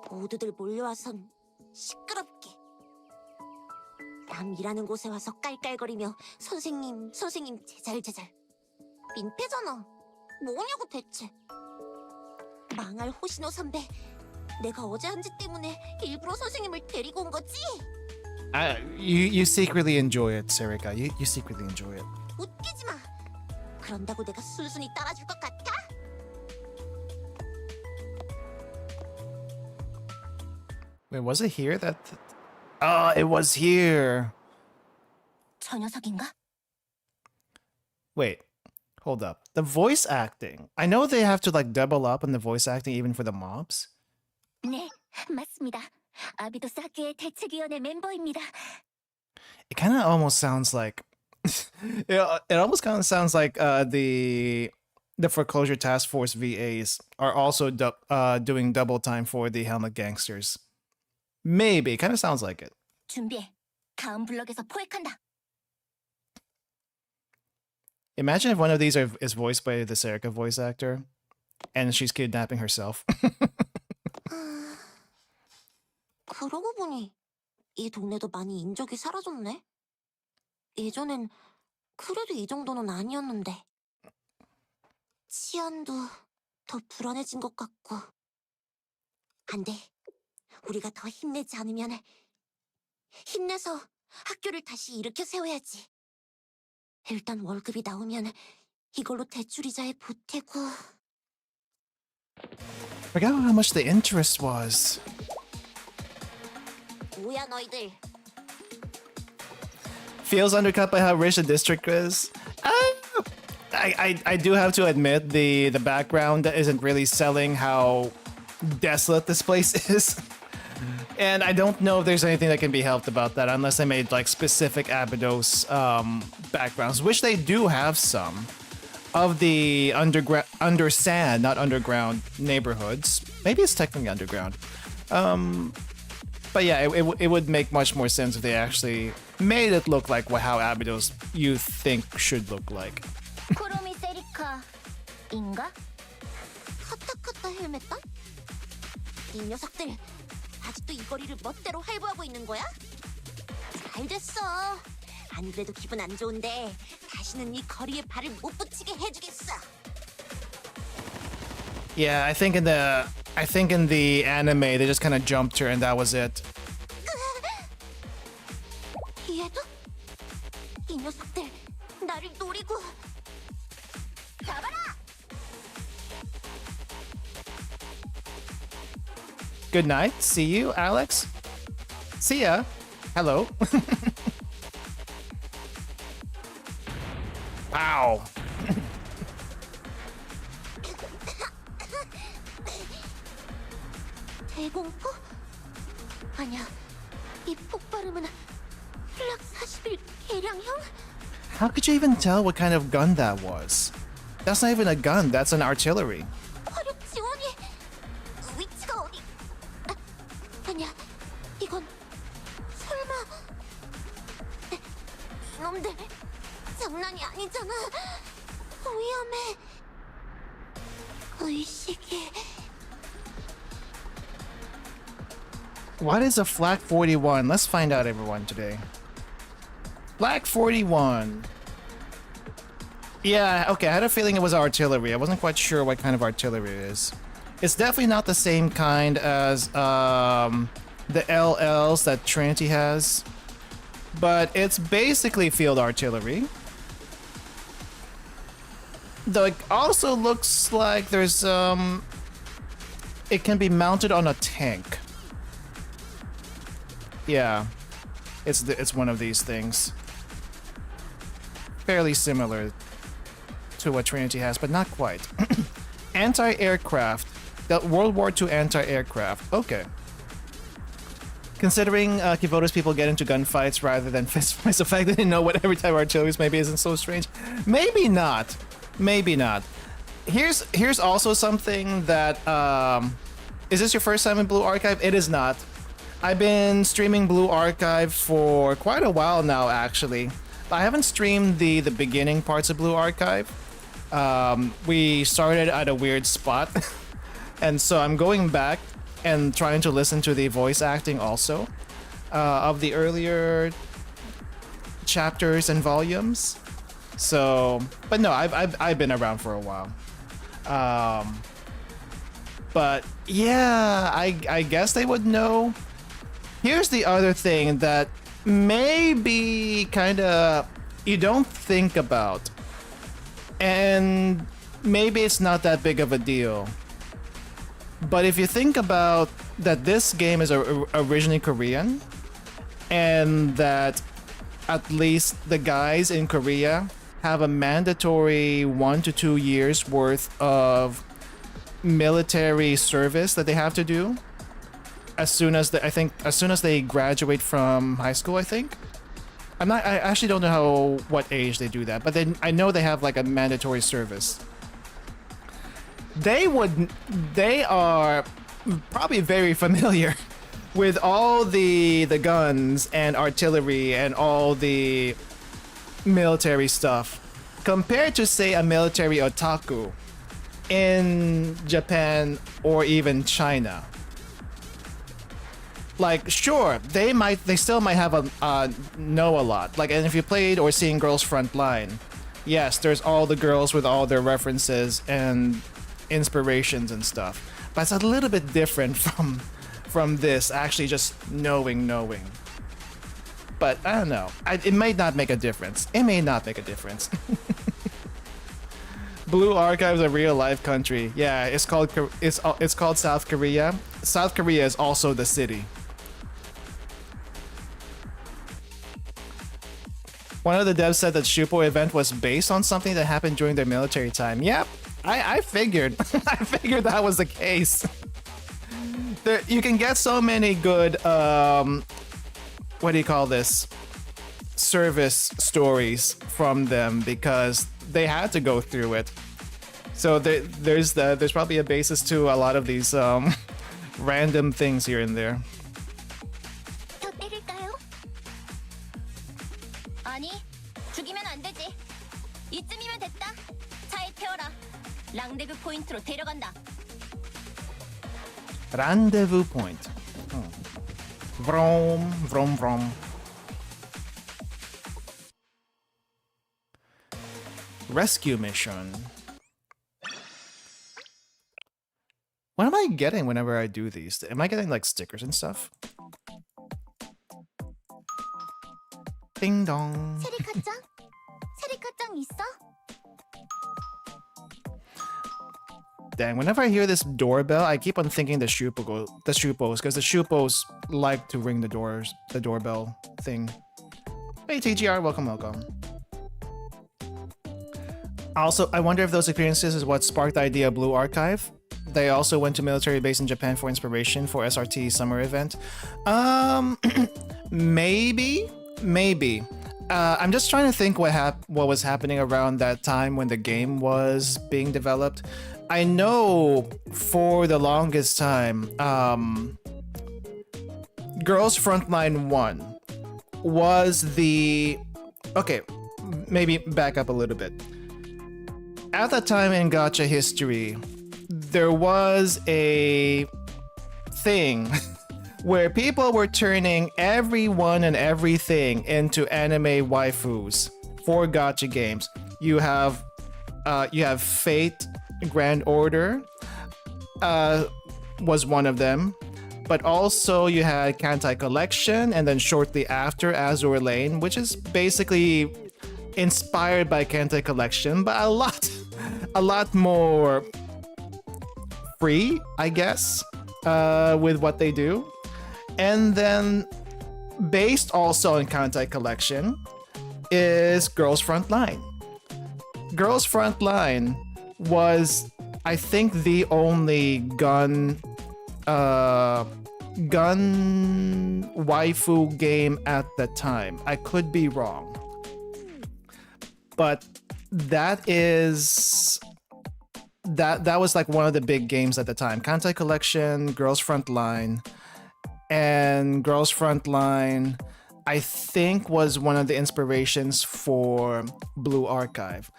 C: 모두들 몰려와선 시끄럽게. 남 일하는 곳에 와서 깔깔거리며 선생님 제잘. 민폐잖아. 뭐냐고 대체. 망할 호시노 선배. 내가 어제 한 짓 때문에 일부러 선생님을 데리고 온 거지?
A: You secretly enjoy it, Serika. You secretly enjoy it.
C: 웃기지 마. 그런다고 내가 순순히 따라줄 것 같아?
A: Wait, was it here that... Oh, it was here.
B: 저 녀석인가?
A: Wait, hold up. The voice acting. I know they have to like double up on the voice acting even for the mobs.
B: 네, 맞습니다. 아비도스 학교의 대책위원회 멤버입니다.
A: It kind of almost sounds like... it almost kind of sounds like the Foreclosure Task Force VAs are also doing double time for the Helmet Gangsters. Maybe. It kind of sounds like it.
B: 준비해. 다음 블럭에서 포획한다.
A: Imagine if one of these is voiced by the Serika voice actor, and she's kidnapping herself.
C: 그러고 보니 이 동네도 많이 인적이 사라졌네. 예전엔 그래도 이 정도는 아니었는데. 치안도 더 불안해진 것 같고. 안 돼. 우리가 더 힘내지 않으면 힘내서 학교를 다시 일으켜 세워야지. 일단 월급이 나오면 이걸로 대출이자에 보태고.
A: Forgot how much the interest was.
C: 뭐야 너희들.
A: Feels undercut by how rich the district is. I do have to admit the background isn't really selling how desolate this place is. And I don't know if there's anything that can be helped about that unless they made like specific Abydos backgrounds, which they do have some of the under sand, not underground neighborhoods. Maybe it's technically underground. But yeah, it would make much more sense if they actually made it look like how Abydos you think should look like.
B: 코로미 세리카인가?
C: 카타카타 헬멧단? 이 녀석들 아직도 이 거리를 멋대로 활보하고 있는 거야? 잘 됐어. 안 그래도 기분 안 좋은데 다시는 이 거리에 발을 못 붙이게 해주겠어.
A: Yeah, I think in the anime they just kind of jumped her and that was it.
C: 얘도? 이 녀석들 나를 노리고. 잡아라!
A: Good night. See you, Alex. See ya. Hello. Wow.
C: 대공포? 아니야. 이 폭발음은 플락 41 개량형?
A: How could you even tell what kind of gun that was? That's not even a gun, that's an artillery.
C: 화력 지원이 위치가 어디? 아니야. 이건 설마 이놈들 장난이 아니잖아. 위험해. 의식이
A: What is a Flak 41? Let's find out, everyone, today. Flak 41. Yeah, okay, I had a feeling it was artillery. I wasn't quite sure what kind of artillery it is. It's definitely not the same kind as the LLs that Trinity has. But it's basically field artillery. Though it also looks like there's it can be mounted on a tank. Yeah, it's one of these things. Fairly similar to what Trinity has, but not quite. Anti-aircraft. The World War II anti-aircraft. Okay. Considering Kivota's people get into gunfights rather than fistfights, the fact that they know what every type of artillery is maybe isn't so strange. Maybe not. Maybe not. Here's also something that is this your first time in Blue Archive? It is not. I've been streaming Blue Archive for quite a while now, actually. I haven't streamed the beginning parts of Blue Archive. We started at a weird spot, and so I'm going back and trying to listen to the voice acting also of the earlier chapters and volumes. So, but no, I've been around for a while. But yeah, I guess they would know. Here's the other thing that maybe kind of you don't think about, and maybe it's not that big of a deal. But if you think about that this game is originally Korean, and that at least the guys in Korea have a mandatory 1 to 2 years worth of military service that they have to do as soon as they graduate from high school, I think. I actually don't know what age they do that, but then I know they have like a mandatory service. They are probably very familiar with all the guns and artillery and all the military stuff compared to, say, a military otaku in Japan or even China. Like, sure, they still might have know a lot. Like, and if you played or seen Girls Frontline, yes, there's all the girls with all their references and inspirations and stuff. But it's a little bit different from this, actually just knowing. But I don't know. It may not make a difference. It may not make a difference. Blue Archive is a real life country. Yeah, it's called South Korea. South Korea is also the city. One of the devs said that Shupo event was based on something that happened during their military time. Yep, I figured. I figured that was the case. You can get so many good, what do you call this? Service stories from them because they had to go through it. So there's probably a basis to a lot of these random things here and there.
B: 더 때릴까요? 아니, 죽이면 안 되지. 이쯤이면 됐다. 차에 태워라. 랑데그 포인트로 데려간다.
A: Rendezvous point. Vroom, vroom, vroom. Rescue mission. What am I getting whenever I do these? Am I getting like stickers and stuff? Ding dong.
B: 세리카짱? 세리카짱 있어?
A: dang. Whenever I hear this doorbell, I keep on thinking the shupos, because the shupos like to ring the doorbell thing. Hey TGR, welcome. Also, I wonder if those experiences is what sparked the idea of Blue Archive. They also went to military base in Japan for inspiration for SRT summer event. Maybe. I'm just trying to think what was happening around that time when the game was being developed. I know for the longest time, Girls Frontline 1 was the... Okay, maybe back up a little bit. At that time in gacha history, there was a thing where people were turning everyone and everything into anime waifus for gacha games. You have Fate Grand Order was one of them, but also you had Kantai Collection, and then shortly after Azure Lane, which is basically inspired by Kantai Collection, but a lot more free, I guess, with what they do. And then, based also on Kantai Collection, is Girls Frontline. Girls Frontline was, I think, the only gun waifu game at the time. I could be wrong, but that was like one of the big games at the time. Kantai Collection, Girls Frontline, and Girls Frontline, I think, was one of the inspirations for Blue Archive.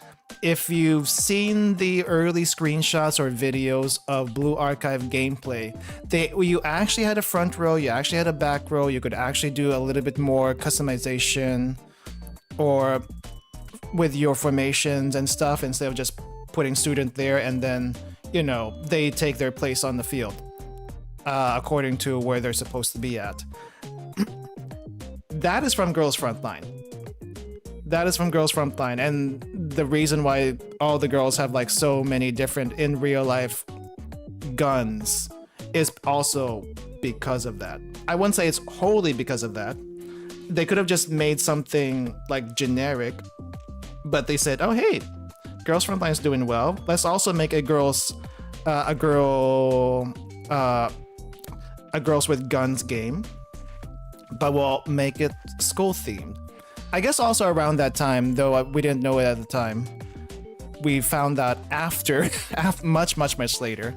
A: If you've seen the early screenshots or videos of Blue Archive gameplay, you actually had a front row, you actually had a back row, you could actually do a little bit more customization or with your formations and stuff instead of just putting student there and then, you know, they take their place on the field according to where they're supposed to be at. That is from Girls Frontline. And the reason why all the girls have like so many different in real life guns is also because of that. I wouldn't say it's wholly because of that. They could have just made something like generic, but they said, oh hey, Girls Frontline's doing well. Let's also make a girls with guns game, but we'll make it school themed. I guess also around that time, though we didn't know it at the time, we found out after much later.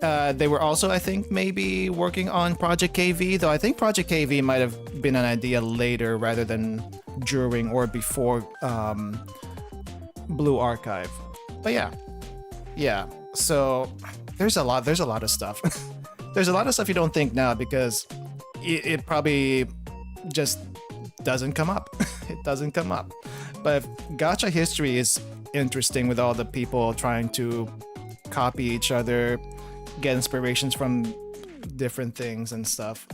A: They were also, I think, maybe working on Project KV, though I think Project KV might have been an idea later rather than during or before Blue Archive. But yeah. So there's a lot of stuff. There's a lot of stuff you don't think now because it probably just doesn't come up. It doesn't come up. But gacha history is interesting with all the people trying to copy each other, get inspirations from different things and stuff.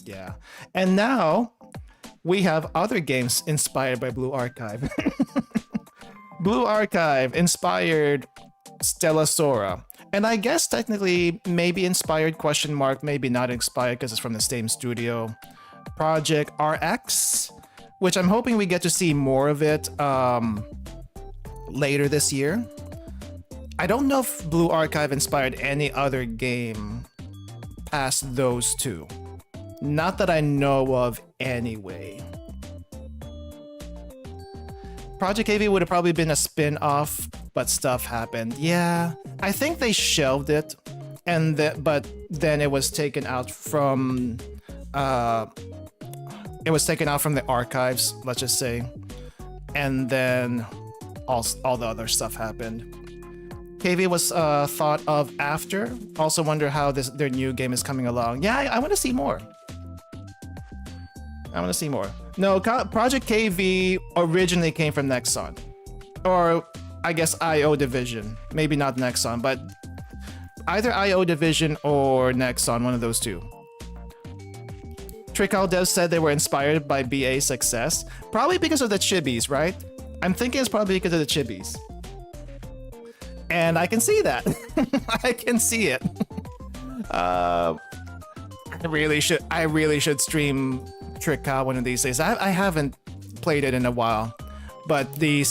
A: Yeah. And now we have other games inspired by Blue Archive. Blue Archive inspired Stella Sora. And I guess technically maybe inspired ? Maybe not inspired because it's from the same studio. Project RX, which I'm hoping we get to see more of it later this year. I don't know if Blue Archive inspired any other game past those two. Not that I know of anyway. Project AV would have probably been a spin-off, but stuff happened. Yeah, I think they shelved it, but then it was taken out from the archives, let's just say, and then all the other stuff happened. KV was thought of after. Also wonder how their new game is coming along. Yeah, I want to see more. No, Project KV originally came from Nexon. Or, I guess, IO Division. Maybe not Nexon, but either IO Division or Nexon, one of those two. Trickle Dev said they were inspired by BA's success. Probably because of the chibis, right? I'm thinking it's probably because of the chibis. And I can see that. I can see it. I really should stream Trick one of these days. I haven't played it in a while, but the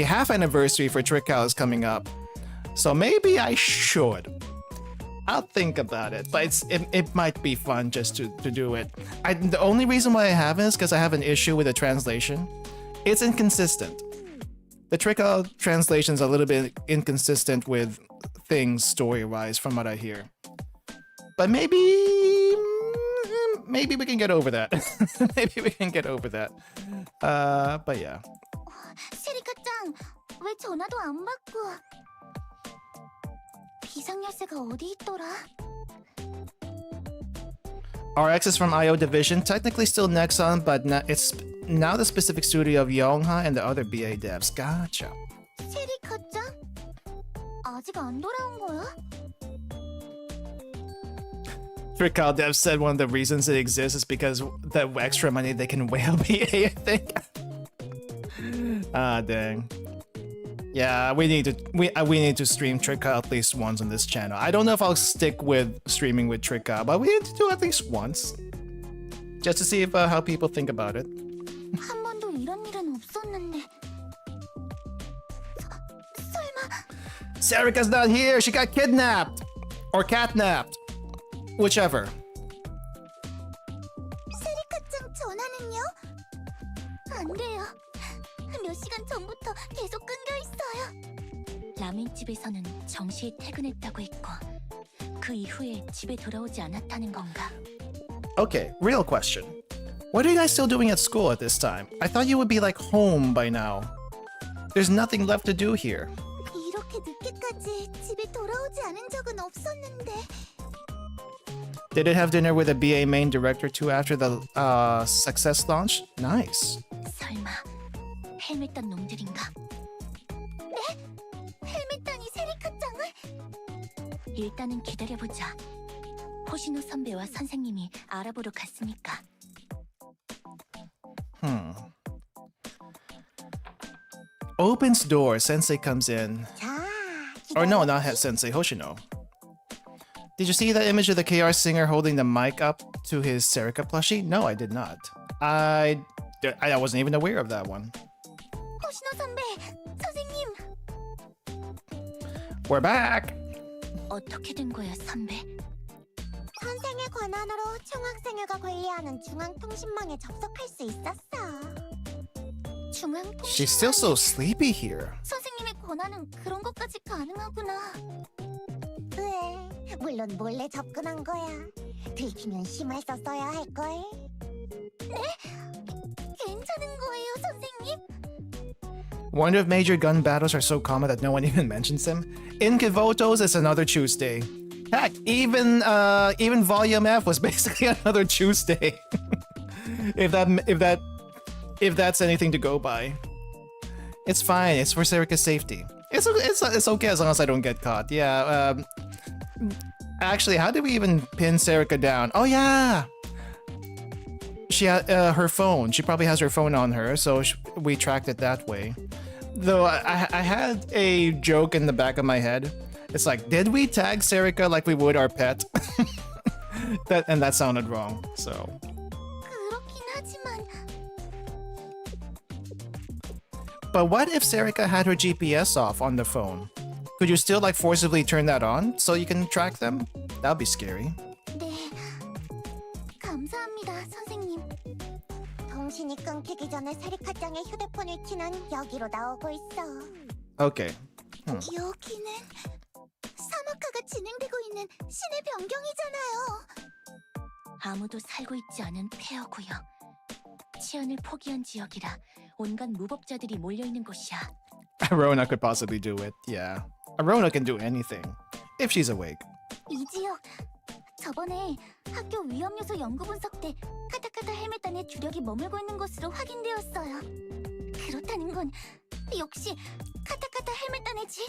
A: half anniversary for Trick is coming up, so maybe I should. I'll think about it, but it might be fun just to do it. The only reason why I haven't is because I have an issue with the translation. It's inconsistent. The Trick translation is a little bit inconsistent with things story-wise, from what I hear. But maybe we can get over that. Maybe we can get over that. But yeah.
B: 시리카짱, 왜 전화도 안 받고? 비상열쇠가 어디 있더라?
A: RX is from IO Division, technically still Nexon, but it's now the specific studio of Yongha and the other BA devs. Gotcha.
B: 시리카짱? 아직 안 돌아온 거야?
A: Trickal Dev said one of the reasons it exists is because the extra money they can whale BA, I think. Ah, dang. Yeah, we need to stream Trickal at least once on this channel. I don't know if I'll stick with streaming with Trickal, but we need to do at least once, just to see if how people think about it.
B: 한 번도 이런 일은 없었는데. 설마
A: Sarika's not here. She got kidnapped or catnapped, whichever.
C: 세리카짱 전화는요?
B: 안 돼요. 몇 시간 전부터 계속 끊겨 있어요. 라멘집에서는 정시에 퇴근했다고 했고 그 이후에 집에 돌아오지 않았다는 건가?
A: Okay, real question. What are you guys still doing at school at this time? I thought you would be like home by now. There's nothing left to do here.
C: 이렇게 늦게까지 집에 돌아오지 않은 적은 없었는데.
A: Did it have dinner with a BA main director too after the success launch? Nice.
B: 설마 헬멧 단 놈들인가? 네? 헬멧 단이 세리카짱을? 일단은 기다려보자. 호시노 선배와 선생님이 알아보러 갔으니까.
A: Opens door, Sensei comes in.
C: 자,
A: Or no, not Sensei, Hoshino. Did you see that image of the KR singer holding the mic up to his Serika plushie? No, I did not. I wasn't even aware of that one.
B: 호시노 선배, 선생님.
A: We're back!
B: 어떻게 된 거야, 선배?
C: 선생의 권한으로 총학생회가 관리하는 중앙통신망에 접속할 수 있었어.
B: 중앙통신.
A: She's still so sleepy here.
B: 선생님의 권한은 그런 것까지 가능하구나.
C: 네, 물론 몰래 접근한 거야. 들키면 심해서 써야 할걸.
B: 괜찮은 거예요, 선생님?
A: Wonder if major gun battles are so common that no one even mentions them. In Kivotos, it's another Tuesday. Heck, even Volume F was basically another Tuesday. if that's anything to go by. It's fine. It's for Serika's safety. It's okay as long as I don't get caught. Yeah. Actually, how did we even pin Serika down? Oh yeah. She had her phone. She probably has her phone on her, so we tracked it that way. Though I had a joke in the back of my head. It's like, did we tag Serika like we would our pet? that sounded wrong. So.
B: 그렇긴 하지만.
A: But what if Serika had her GPS off on the phone? Could you still like forcibly turn that on so you can track them? That'd be scary.
B: 네. 감사합니다, 선생님.
C: 통신이 끊기기 전에 세리카짱의 휴대폰을 키는 여기로 나오고 있어.
A: Okay.
C: 여기는 사막화가 진행되고 있는 신의 변경이잖아요.
B: 아무도 살고 있지 않은 폐허구역. 치안을 포기한 지역이라 온갖 무법자들이 몰려 있는 곳이야.
A: Arona could possibly do it. Yeah. Arona can do anything if she's awake.
B: 이 지역. 저번에 학교 위험 요소 연구 분석 때 카타카타 헬멧단의 주력이 머물고 있는 것으로 확인되었어요. 그렇다는 건 역시 카타카타 헬멧단의 집?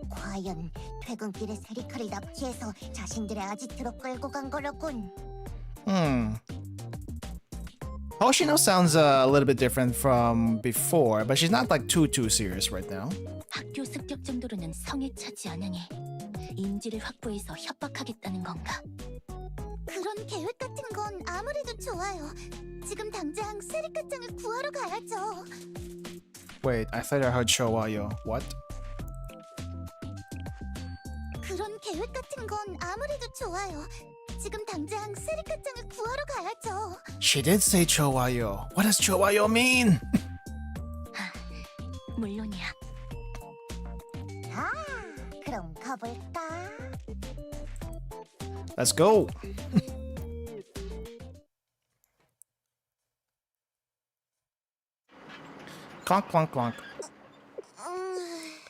C: 과연 퇴근길에 세리카를 납치해서 자신들의 아지트로 끌고 간 거라군.
A: Hoshino sounds a little bit different from before, but she's not like too serious right now.
B: 학교 습격 정도로는 성에 차지 않으니 인지를 확보해서 협박하겠다는 건가?
C: 그런 계획 같은 건 아무래도 좋아요. 지금 당장 세리카짱을 구하러 가야죠.
A: Wait, I thought I heard 좋아요. What?
C: 그런 계획 같은 건 아무래도 좋아요. 지금 당장 세리카짱을 구하러 가야죠.
A: She did say 좋아요. What does 좋아요 mean?
B: 물론이야.
C: 아, 그럼 가볼까?
A: Let's go. Clonk, clonk, clonk.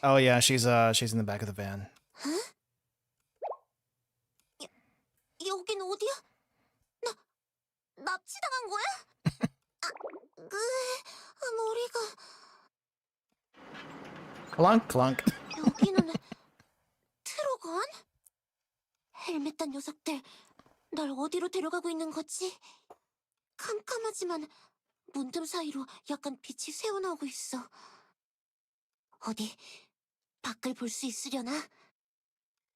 A: Oh yeah, she's in the back of the van.
C: 여긴 어디야? 납치당한 거야? 머리가...
A: Clonk, clonk.
C: 여기는 트로건? 헬멧 단 녀석들, 날 어디로 데려가고 있는 거지? 캄캄하지만 문틈 사이로 약간 빛이 새어나오고 있어. 어디 밖을 볼 수 있으려나?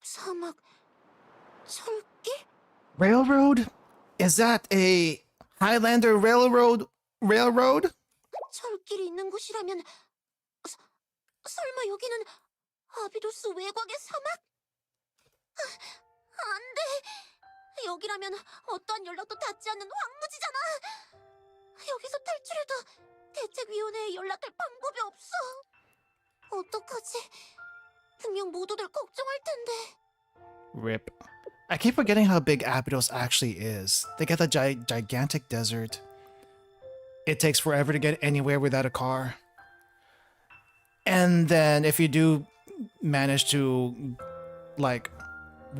C: 사막, 철길?
A: Railroad? Is that a Highlander railroad?
C: 철길이 있는 곳이라면 설마 여기는 아비도스 외곽의 사막? 안 돼! 여기라면 어떠한 연락도 닿지 않는 황무지잖아! 여기서 탈출해도 대책위원회에 연락할 방법이 없어! 어떡하지? 분명 모두들 걱정할 텐데.
A: Rip. I keep forgetting how big Abydos actually is. They got a gigantic desert. It takes forever to get anywhere without a car. And then if you do manage to, like,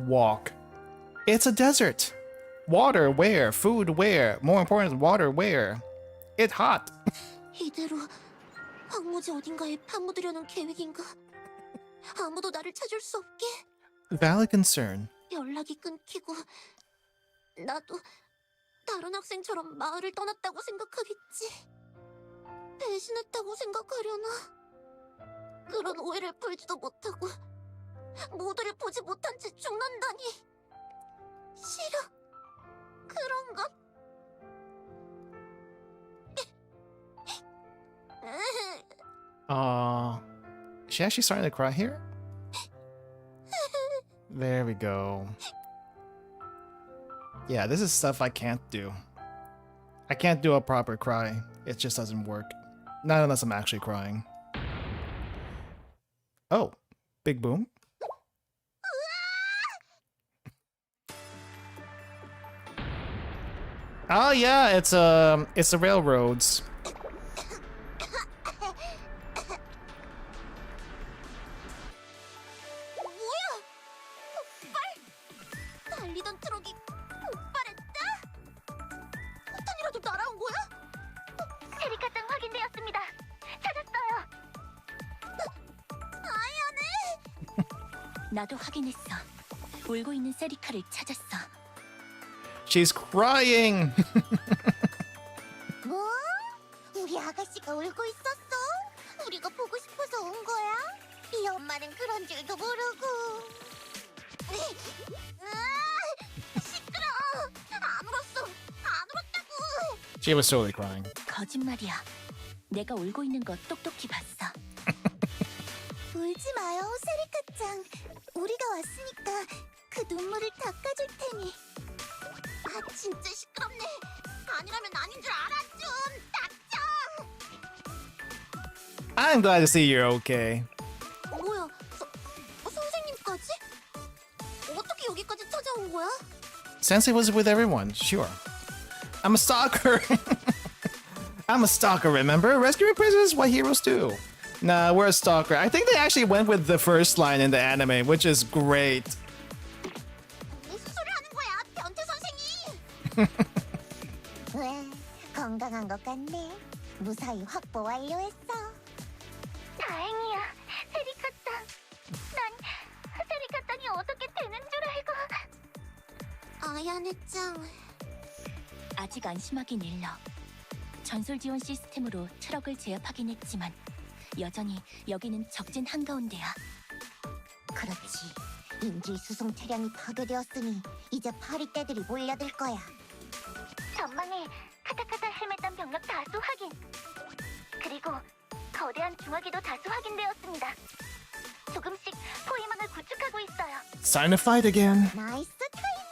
A: walk, it's a desert. Water where? Food where? More important, water where? It's hot.
C: 이대로 황무지 어딘가에 파묻으려는 계획인가? 아무도 나를 찾을 수 없게?
A: Valid concern.
C: 연락이 끊기고 나도 다른 학생처럼 마을을 떠났다고 생각하겠지. 배신했다고 생각하려나? 그런 오해를 풀지도 못하고 모두를 보지 못한 채 죽는다니. 싫어. 그런 것.
A: Is she actually starting to cry here? There we go. Yeah, this is stuff I can't do. I can't do a proper cry. It just doesn't work. Not unless I'm actually crying. Oh, big boom. Oh yeah, it's the railroads.
C: 뭐야? 폭발? 달리던 트럭이 폭발했다? 폭탄이라도 날아온 거야? 세리카짱 확인되었습니다. 찾았어요. 아야네.
B: 나도 확인했어. 울고 있는 세리카를 찾았어.
A: She's crying.
C: 뭐? 우리 아가씨가 울고 있었어? 우리가 보고 싶어서 온 거야? 이 엄마는 그런 줄도 모르고. 시끄러워. 안 울었어. 안 울었다고.
A: She was totally crying.
B: 거짓말이야. 내가 울고 있는 거 똑똑히 봤어.
C: 울지 마요, 세리카짱. 우리가 왔으니까 그 눈물을 닦아줄 테니. 아, 진짜 시끄럽네. 아니라면 아닌 줄 알아, 좀 닥쳐.
A: I'm glad to see you're okay.
C: 뭐야, 선생님까지? 어떻게 여기까지 찾아온 거야?
A: Sensei was with everyone, sure. I'm a stalker. I'm a stalker, remember? Rescuing prisoners is what heroes do. Nah, we're a stalker. I think they actually went with the first line in the anime, which is great.
C: 무슨 소리 하는 거야, 변태 선생님? 왜, 건강한 것 같네. 무사히 확보 완료했어. 다행이야, 세리카짱. 난 세리카짱이 어떻게 되는 줄 알고. 아야네짱.
B: 아직 안심하긴 일러. 전술 지원 시스템으로 트럭을 제압하긴 했지만 여전히 여기는 적진 한가운데야.
C: 그렇지. 인질 수송 차량이 파괴되었으니 이제 파리떼들이 몰려들 거야. 전방에 카타카타 헬멧단 병력 다수 확인. 그리고 거대한 중화기도 다수 확인되었습니다. 조금씩 포위망을 구축하고 있어요.
A: It's time to fight again.
C: 나이스 타이밍!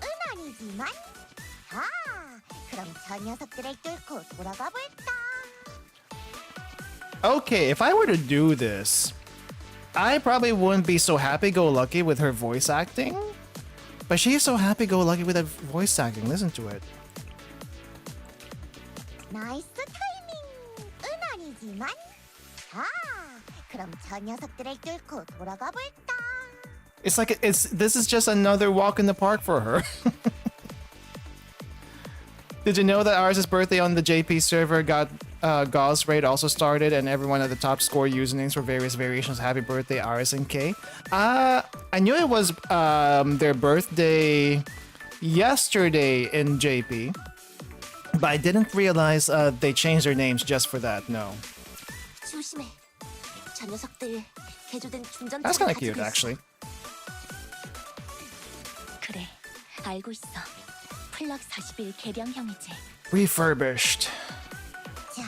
C: 은 아니지만 그럼 저 녀석들을 뚫고 돌아가 볼까?
A: Okay, if I were to do this, I probably wouldn't be so happy-go-lucky with her voice acting. But she's so happy-go-lucky with her voice acting. Listen to it.
C: 나이스 타이밍! 은 아니지만 그럼 저 녀석들을 뚫고 돌아가 볼까?
A: It's like this is just another walk in the park for her. Did you know that ours' birthday on the JP server got Gauss raid also started, and everyone at the top score usernames for various variations? Happy birthday, Aris and K. I knew it was their birthday yesterday in JP, but I didn't realize they changed their names just for that. No.
B: 조심해. 저 녀석들 개조된 중전차를
A: That's kind of cute,
B: 가지고 있어.
A: actually.
B: 그래, 알고 있어. 플럭 41 개량형이지.
A: Refurbished.
C: 자,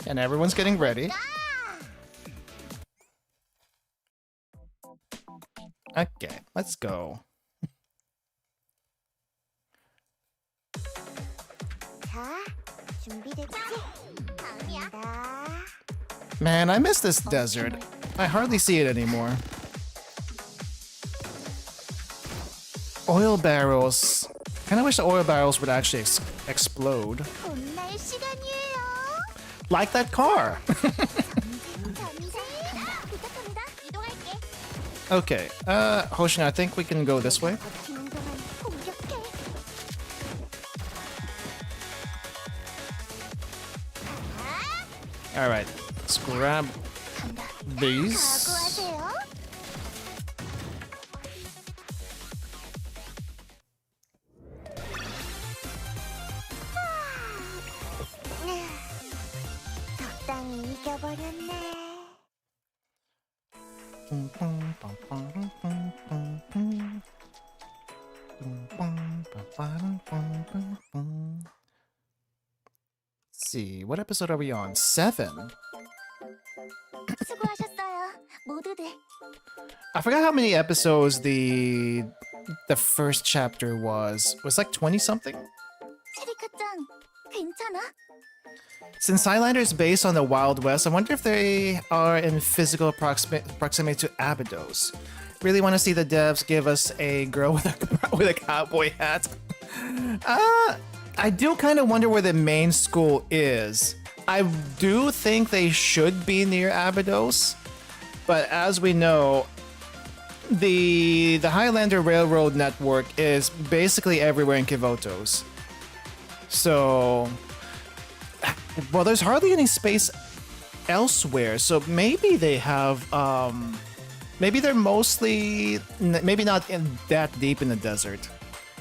A: And everyone's getting ready. Okay, let's go.
C: 자, 준비됐지? 간다.
A: Man, I miss this desert. I hardly see it anymore. Oil barrels. Kinda wish the oil barrels would actually explode.
C: 혼날 시간이에요.
A: Like that car.
C: 부탁합니다. 이동할게.
A: Okay, Hoshin, I think we can go this way.
C: 버티는 동안 공격해.
A: Alright, let's grab these.
C: 각오하세요. 적당히 이겨버렸네.
A: Let's see, what episode are we on? 7.
C: 수고하셨어요, 모두들.
A: I forgot how many episodes the first chapter was. It was like 20 something?
C: 체리카짱, 괜찮아?
A: Since Highlander is based on the Wild West, I wonder if they are in physical proximity to Abydos. Really want to see the devs give us a girl with a cowboy hat. I do kind of wonder where the main school is. I do think they should be near Abydos, but as we know, the Highlander Railroad network is basically everywhere in Kivotos. So, well, there's hardly any space elsewhere. So maybe they have, maybe they're mostly, maybe not that deep in the desert.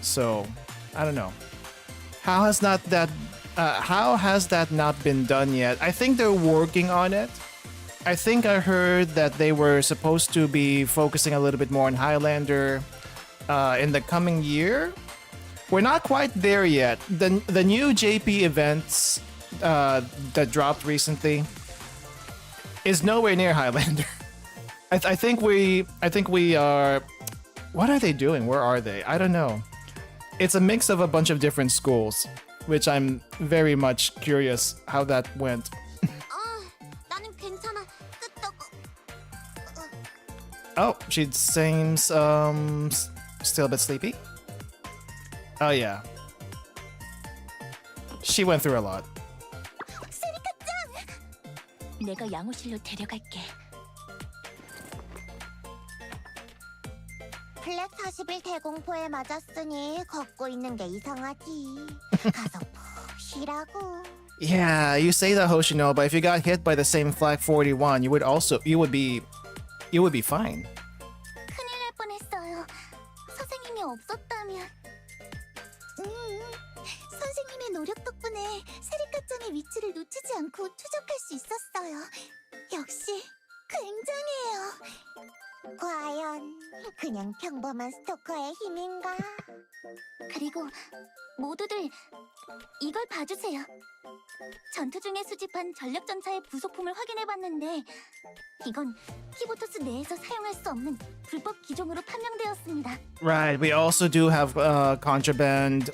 A: So, I don't know. How has that not been done yet? I think they're working on it. I think I heard that they were supposed to be focusing a little bit more on Highlander in the coming year. We're not quite there yet. The new JP events that dropped recently is nowhere near Highlander. I think we are. What are they doing? Where are they? I don't know. It's a mix of a bunch of different schools, which I'm very much curious how that went.
C: 나는 괜찮아. 끄떡.
A: Oh, she seems still a bit sleepy. Oh yeah. She went through a lot.
B: 내가 양호실로 데려갈게.
C: 플랫 41 대공포에 맞았으니 걷고 있는 게 이상하지. 가서 푹 쉬라고.
A: Yeah, you say that, Hoshino, but if you got hit by the same Flak 41, you would be fine.
C: 큰일 날 뻔했어요. 선생님이 없었다면. 선생님의 노력 덕분에 세리카짱을 부품의 위치를 놓치지 않고 추적할 수 있었어요. 역시 굉장해요. 과연 그냥 평범한 스토커의 힘인가?
B: 그리고 모두들 이걸 봐주세요. 전투 중에 수집한 전력전차의 부속품을 확인해봤는데 이건 키보토스 내에서 사용할 수 없는 불법 기종으로 판명되었습니다.
A: Right, we also do have contraband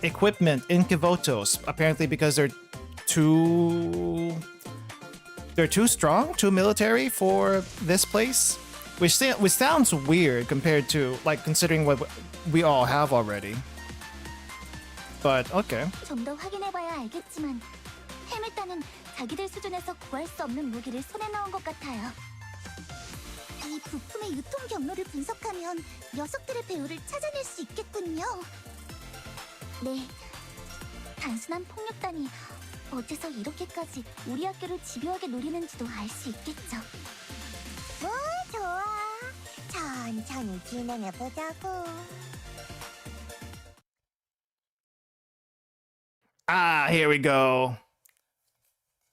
A: equipment in Kivotos, apparently because they're too strong, too military for this place, which sounds weird compared to, like, considering what we all have already. But okay.
B: 좀 더 확인해봐야 알겠지만 헬멧단은 자기들 수준에서 구할 수 없는 무기를 손에 넣은 것 같아요.
C: 이 부품의 유통 경로를 분석하면 녀석들의 배후를 찾아낼 수 있겠군요.
B: 네, 단순한 폭력단이 어째서 이렇게까지 우리 학교를 집요하게 노리는지도 알 수 있겠죠.
C: 뭐 좋아. 천천히 진행해보자고.
A: Here we go.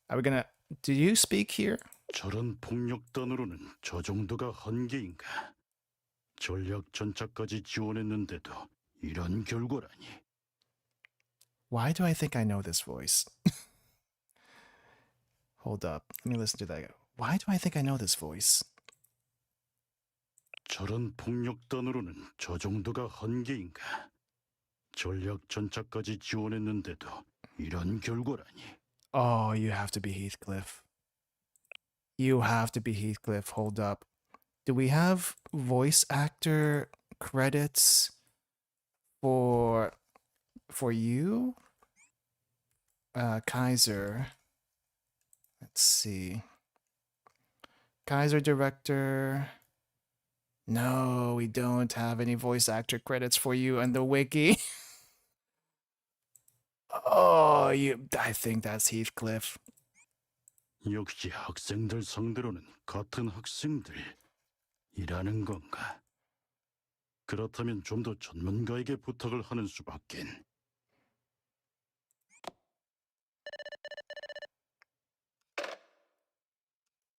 A: Are we gonna... Did you speak here?
E: 저런 폭력단으로는 저 정도가 한계인가? 전략 전차까지 지원했는데도 이런 결과라니.
A: Why do I think I know this voice? Hold up. Let me listen to that. Why do I think I know this voice?
E: 저런 폭력단으로는 저 정도가 한계인가? 전략 전차까지 지원했는데도 이런 결과라니.
A: Oh, you have to be Heathcliff. You have to be Heathcliff. Hold up. Do we have voice actor credits for you? Kaiser. Let's see. Kaiser director. No, we don't have any voice actor credits for you on the wiki. Oh, I think that's Heathcliff.
E: 역시 학생들 상대로는 같은 학생들이라는 건가? 그렇다면 좀 더 전문가에게 부탁을 하는 수밖엔.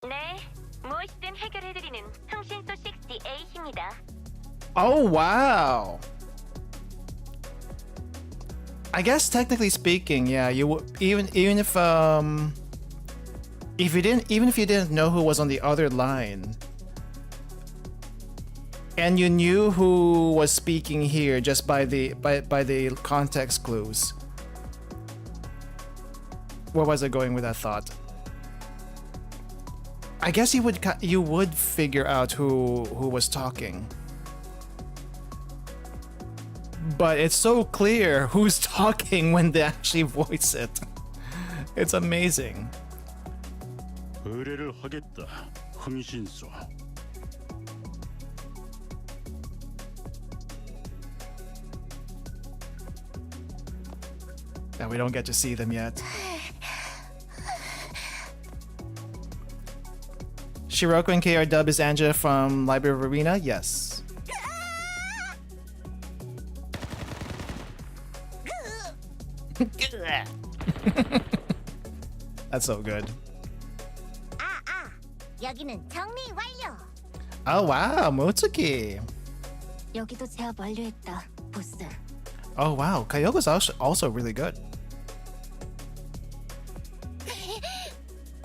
F: 네, 무엇이든 해결해드리는 흥신소 68입니다.
A: Oh, wow. I guess technically speaking, yeah, you would even if you didn't know who was on the other line and you knew who was speaking here just by the context clues. Where was I going with that thought? I guess you would figure out who was talking. But it's so clear who's talking when they actually voice it. It's amazing.
E: 의뢰를 하겠다. 흥신소.
A: And we don't get to see them yet. Shiroko and KR dub is Anja from Library of Arena? Yes. That's so good.
C: 여기는 정리 완료.
A: Oh wow, Motsuki.
B: 여기도 제압 완료했다, 보스.
A: Oh wow, Kyogo's also really good.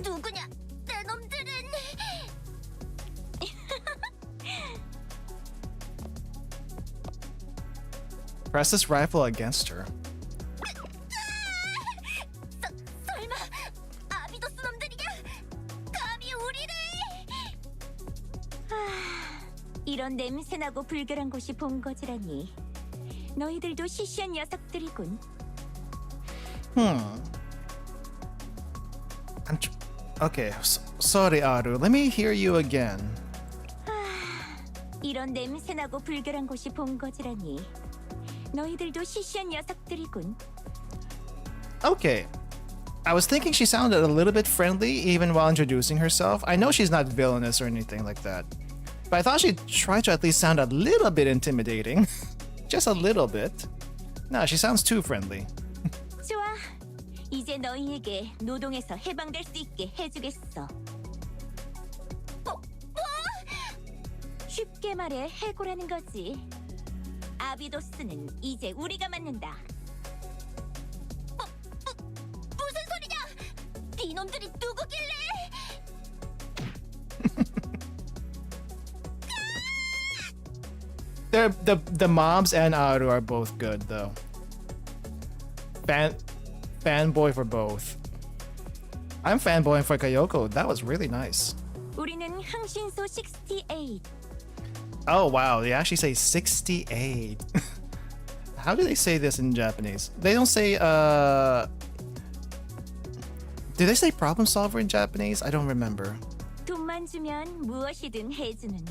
C: 누구냐? 내 놈들은.
A: Press this rifle against her.
C: 설마 아비도스 놈들이냐? 감히 우리를?
F: 이런 냄새나고 불결한 곳이 본거지라니. 너희들도 시시한 녀석들이군.
A: Okay, sorry, Aru. Let me hear you again.
F: 이런 냄새나고 불결한 곳이 본거지라니. 너희들도 시시한 녀석들이군.
A: Okay. I was thinking she sounded a little bit friendly even while introducing herself. I know she's not villainous or anything like that. But I thought she'd try to at least sound a little bit intimidating. Just a little bit. No, she sounds too friendly.
F: 좋아. 이제 너희에게 노동에서 해방될 수 있게 해주겠어. 뭐? 쉽게 말해 해고라는 거지. 아비도스는 이제 우리가 맡는다.
B: 무슨 소리냐? 이놈들이 누구길래?
A: The mobs and Aru are both good though. Fanboy for both. I'm fanboying for Kyoko. That was really nice.
F: 우리는 흥신소 68.
A: Oh wow, they actually say 68. How do they say this in Japanese? They don't say do they say problem solver in Japanese? I don't remember.
F: 돈만 주면 무엇이든 해주는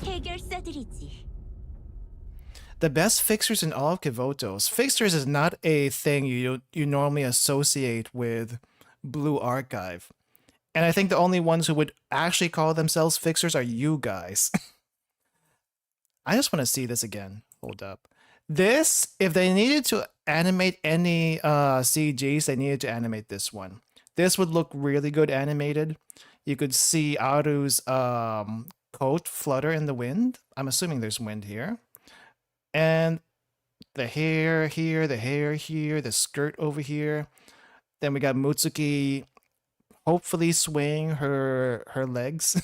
F: 해결사들이지.
A: The best fixers in all of Kivotos. Fixers is not a thing you normally associate with Blue Archive. And I think the only ones who would actually call themselves fixers are you guys. I just want to see this again. Hold up. This, if they needed to animate any CGs, they needed to animate this one. This would look really good animated. You could see Aru's coat flutter in the wind. I'm assuming there's wind here. And the hair here, the hair here, the skirt over here. Then we got Mutsuki hopefully swaying her legs.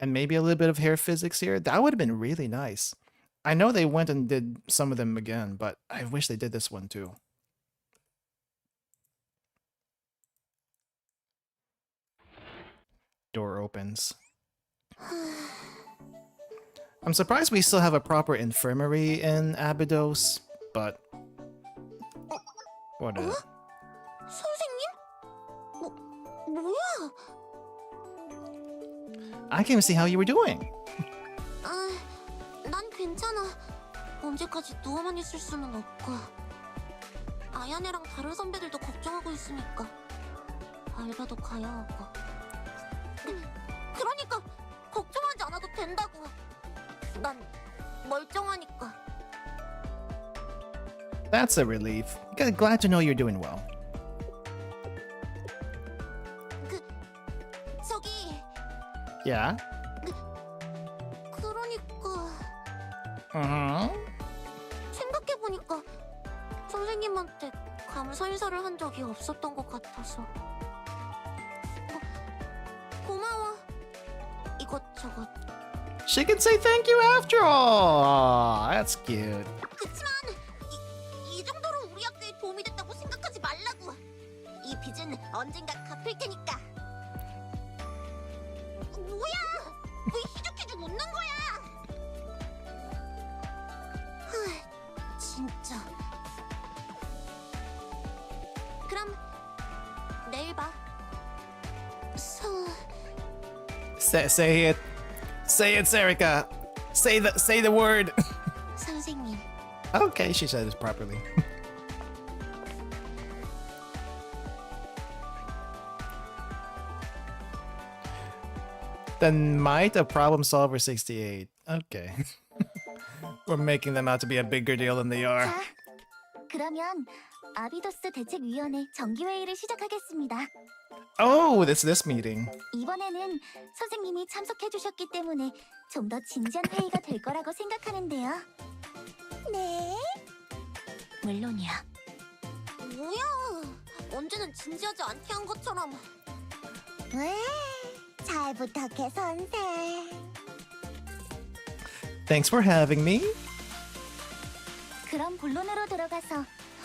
A: And maybe a little bit of hair physics here. That would have been really nice. I know they went and did some of them again, but I wish they did this one too. Door opens. I'm surprised we still have a proper infirmary in Abydos, but what is it?
C: 선생님? 뭐야?
A: I came to see how you were doing.
C: 난 괜찮아. 언제까지 누워만 있을 수는 없고. 아야네랑 다른 선배들도 걱정하고 있으니까 알바도 가야 하고. 그러니까 걱정하지 않아도 된다고. 난 멀쩡하니까.
A: That's a relief. Glad to know you're doing well.
C: 저기
A: Yeah?
C: 그러니까
A: Uh-huh.
C: 생각해보니까 선생님한테 감사 인사를 한 적이 없었던 것 같아서. 고마워. 이것저것.
A: She can say thank you after all. Aw, that's cute.
C: 그치만 이 정도로 우리 학교에 도움이 됐다고 생각하지 말라고. 이 빚은 언젠가 갚을 테니까. 뭐야? 왜 희죽희죽 웃는 거야? 진짜. 그럼 내일 봐.
A: Say it. Say it, Sarika. Say the word.
C: 선생님.
A: Okay, she said it properly. The Might of Problem Solver 68. Okay. We're making them out to be a bigger deal than they are.
B: 자, 그러면 아비도스 대책위원회 정기회의를 시작하겠습니다.
A: Oh, it's this meeting.
B: 이번에는 선생님이 참석해 주셨기 때문에 좀 더 진지한 회의가 될 거라고 생각하는데요.
C: 네?
B: 물론이야.
C: 뭐야? 언제는 진지하지 않게 한 것처럼. 왜? 잘 부탁해, 선생.
A: Thanks for having me.
B: 그럼 본론으로 들어가서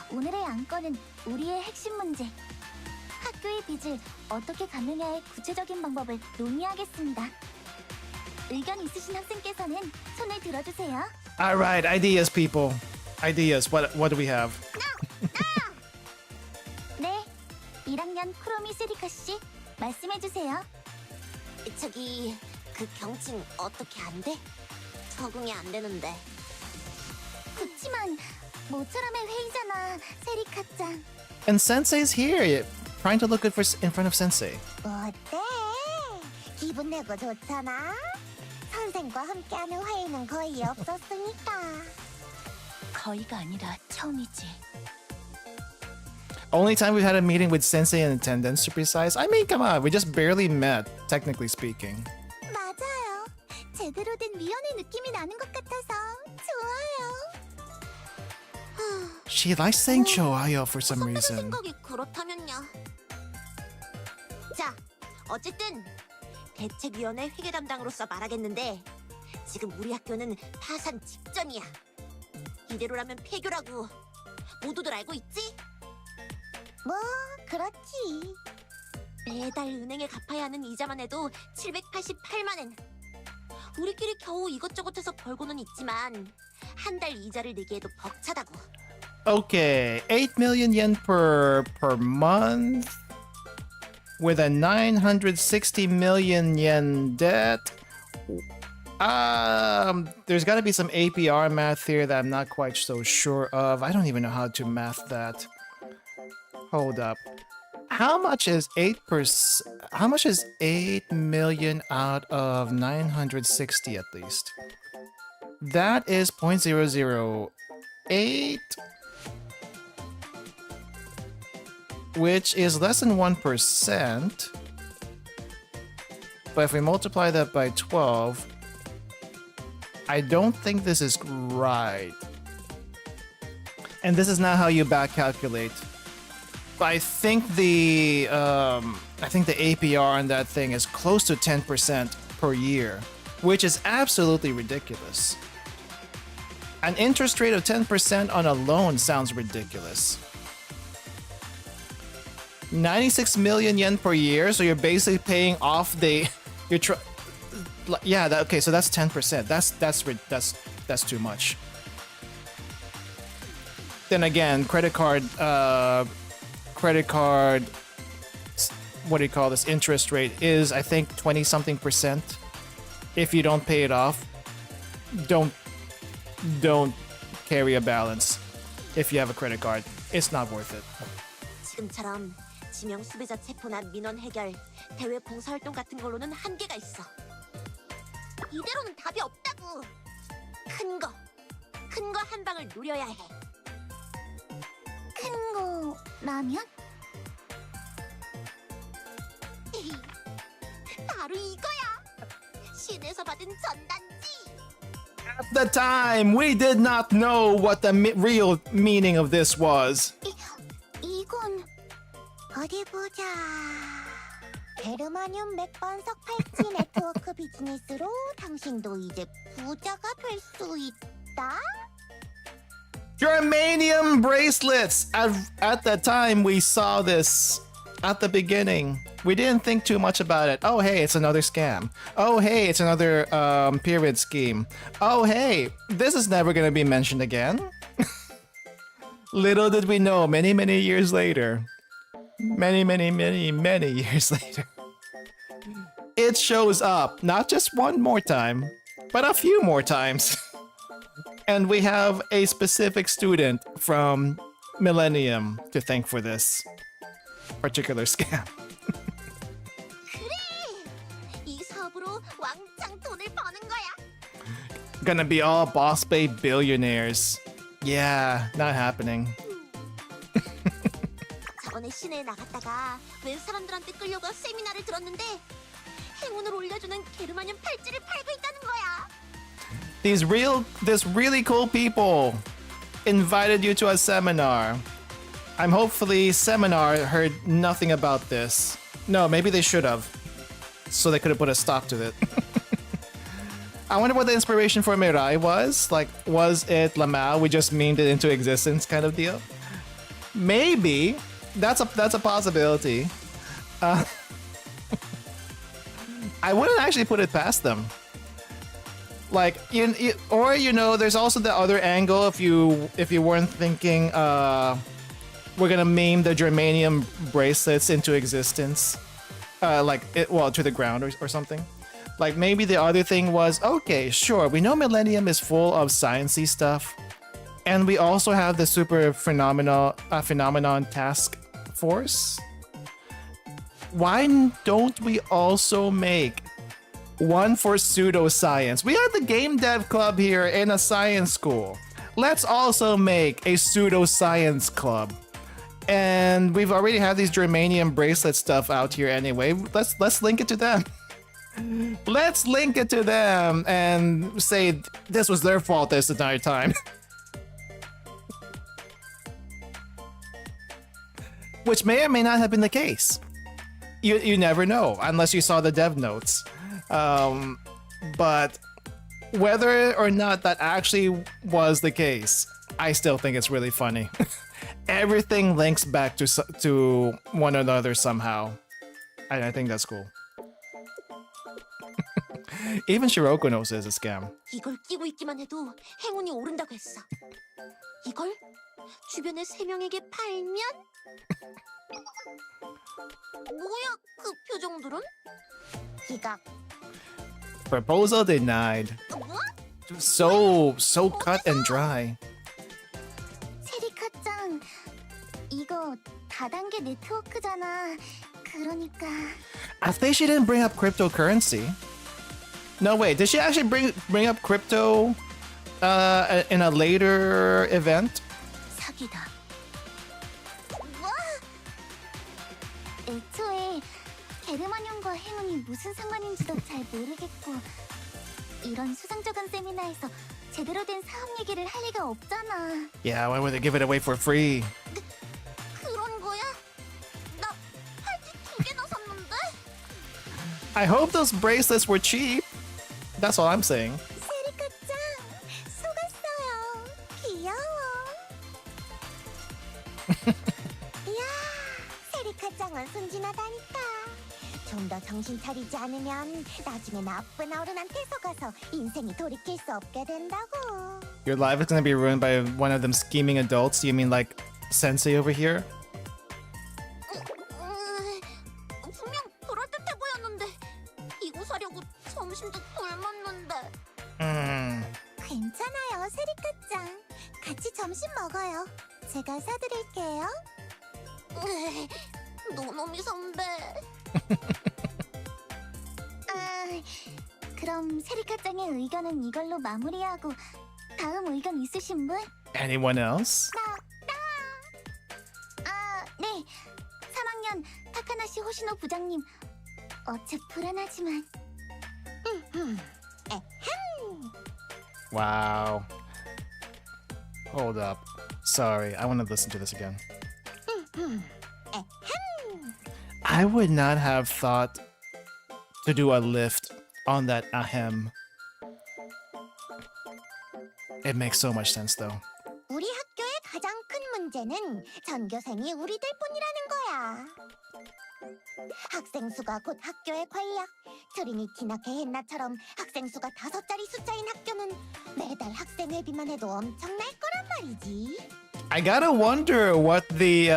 B: 오늘의 안건은 우리의 핵심 문제. 학교의 빚을 어떻게 갚느냐의 구체적인 방법을 논의하겠습니다. 의견 있으신 학생께서는 손을 들어주세요.
A: All right, ideas, people. Ideas. What do we have?
B: 네, 1학년 쿠로미 세리카 씨, 말씀해 주세요.
C: 저기 그 경칭 어떻게 안 돼? 적응이 안 되는데.
B: 그치만 모처럼의 회의잖아, 세리카짱.
A: And Sensei's here, trying to look good in front of Sensei.
C: 어때? 기분 내고 좋잖아. 선생과 함께하는 회의는 거의 없었으니까.
F: 거의가 아니라 처음이지.
A: Only time we've had a meeting with Sensei in attendance, to precise. I mean, come on, we just barely met, technically speaking.
C: 맞아요. 제대로 된 위원회 느낌이 나는 것 같아서 좋아요.
A: She likes saying Choayo for some reason.
C: 생각이 그렇다면요.
F: 자, 어쨌든 대책위원회 회계 담당으로서 말하겠는데 지금 우리 학교는 파산 직전이야. 이대로라면 폐교라고 모두들 알고 있지?
C: 뭐 그렇지.
F: 매달 은행에 갚아야 하는 이자만 해도 788만 엔. 우리끼리 겨우 이것저것 해서 벌고는 있지만 한 달 이자를 내기에도 벅차다고.
A: Okay, 8 million yen per month with a 960 million yen debt. There's got to be some APR math here that I'm not quite so sure of. I don't even know how to math that. Hold up. How much is 8%? How much is 8 million out of 960 at least? That is 0.008, which is less than 1%. But if we multiply that by 12, I don't think this is right. And this is not how you back calculate. But I think the APR on that thing is close to 10% per year, which is absolutely ridiculous. An interest rate of 10% on a loan sounds ridiculous. 96 million yen per year, so you're basically paying off okay, so that's 10%. That's too much. Then again, credit card, what do you call this, interest rate is, I think, 20 something percent. If you don't pay it off, don't carry a balance. If you have a credit card, it's not worth it.
F: 지금처럼 지명 수배자 체포나 민원 해결, 대외 봉사활동 같은 걸로는 한계가 있어. 이대로는 답이 없다고. 큰 거 한 방을 노려야 해.
C: 큰 거라면?
F: 바로 이거야. 신에서 받은 전단지.
A: At the time, we did not know what the real meaning of this was.
C: 이건 어디 보자. 게르마늄 맥반석 팔찌 네트워크 비즈니스로 당신도 이제 부자가 될 수 있다.
A: Germanium bracelets! At the time we saw this, at the beginning, we didn't think too much about it. Oh hey, it's another scam. Oh hey, it's another pyramid scheme. Oh hey, this is never gonna be mentioned again. Little did we know, many years later. Many years later. It shows up, not just one more time, but a few more times. And we have a specific student from Millennium to thank for this particular scam.
F: 이 사업으로 왕창 돈을 버는 거야.
A: Gonna be all boss babe billionaires. Yeah, not happening.
F: 저번에 시내에 나갔다가 웬 사람들한테 끌려가 세미나를 들었는데 행운을 올려주는 게르마늄 팔찌를 팔고 있다는 거야.
A: This really cool people invited you to a seminar. I'm hopefully seminar heard nothing about this. No, maybe they should have. So they could have put a stop to it. I wonder what the inspiration for Mirai was. Like, was it Lamau? We just memed it into existence kind of deal? Maybe. That's a possibility. I wouldn't actually put it past them. Like, there's also the other angle if you weren't thinking we're gonna meme the germanium bracelets into existence, to the ground or something. Like maybe the other thing was, okay, sure, we know Millennium is full of sciencey stuff, and we also have the super phenomenon task force. Why don't we also make one for pseudoscience? We have the game dev club here in a science school. let's also make a pseudoscience club. And we've already had these germanium bracelet stuff out here anyway. Let's link it to them. Let's link it to them and say this was their fault this entire time. Which may or may not have been the case. You never know unless you saw the dev notes. But whether or not that actually was the case, I still think it's really funny. Everything links back to one another somehow. I think that's cool. Even Shiroko knows it's a scam.
F: 이걸 끼고 있기만 해도 행운이 오른다고 했어. 이걸 주변에 3명에게 팔면? 뭐야 그 표정들은?
C: 기각.
A: Proposal denied.
F: 뭐?
A: So cut and dry.
B: 세리카짱, 이거 다단계 네트워크잖아. 그러니까
A: I think she didn't bring up cryptocurrency. No, wait, did she actually bring up crypto in a later event?
B: 사기다. 뭐? 애초에 게르마늄과 행운이 무슨 상관인지도 잘 모르겠고 이런 수상적인 세미나에서 제대로 된 사업 얘기를 할 리가 없잖아.
A: Yeah, why would they give it away for free?
F: 그런 거야? 나 팔찌 2개나 샀는데?
A: I hope those bracelets were cheap. That's all I'm saying.
C: 세리카짱, 속았어요. 귀여워. 이야, 세리카짱은 순진하다니까. 좀 더 정신 차리지 않으면 나중에 나쁜 어른한테 속아서 인생이 돌이킬 수 없게 된다고.
A: Your life is gonna be ruined by one of them scheming adults? You mean like Sensei over here?
F: 분명 그럴듯해 보였는데 이거 사려고 점심도 굶었는데.
C: 괜찮아요, 세리카짱. 같이 점심 먹어요. 제가 사드릴게요.
F: 노노미 선배.
B: 그럼 세리카짱의 의견은 이걸로 마무리하고 다음 의견 있으신 분?
A: Anyone else?
B: 네. 3학년 타카나시 호시노 부장님. 어째 불안하지만
A: Wow. Hold up. Sorry, I want to listen to this again. I would not have thought to do a lift on that ahem. It makes so much sense though.
C: 우리 학교의 가장 큰 문제는 전교생이 우리들 뿐이라는 거야. 학생 수가 곧 학교의 권력. 트리니티나 게헨나처럼 학생 수가 5자리 숫자인 학교는 매달 학생 회비만 해도 엄청날 거란 말이지.
A: I gotta wonder what the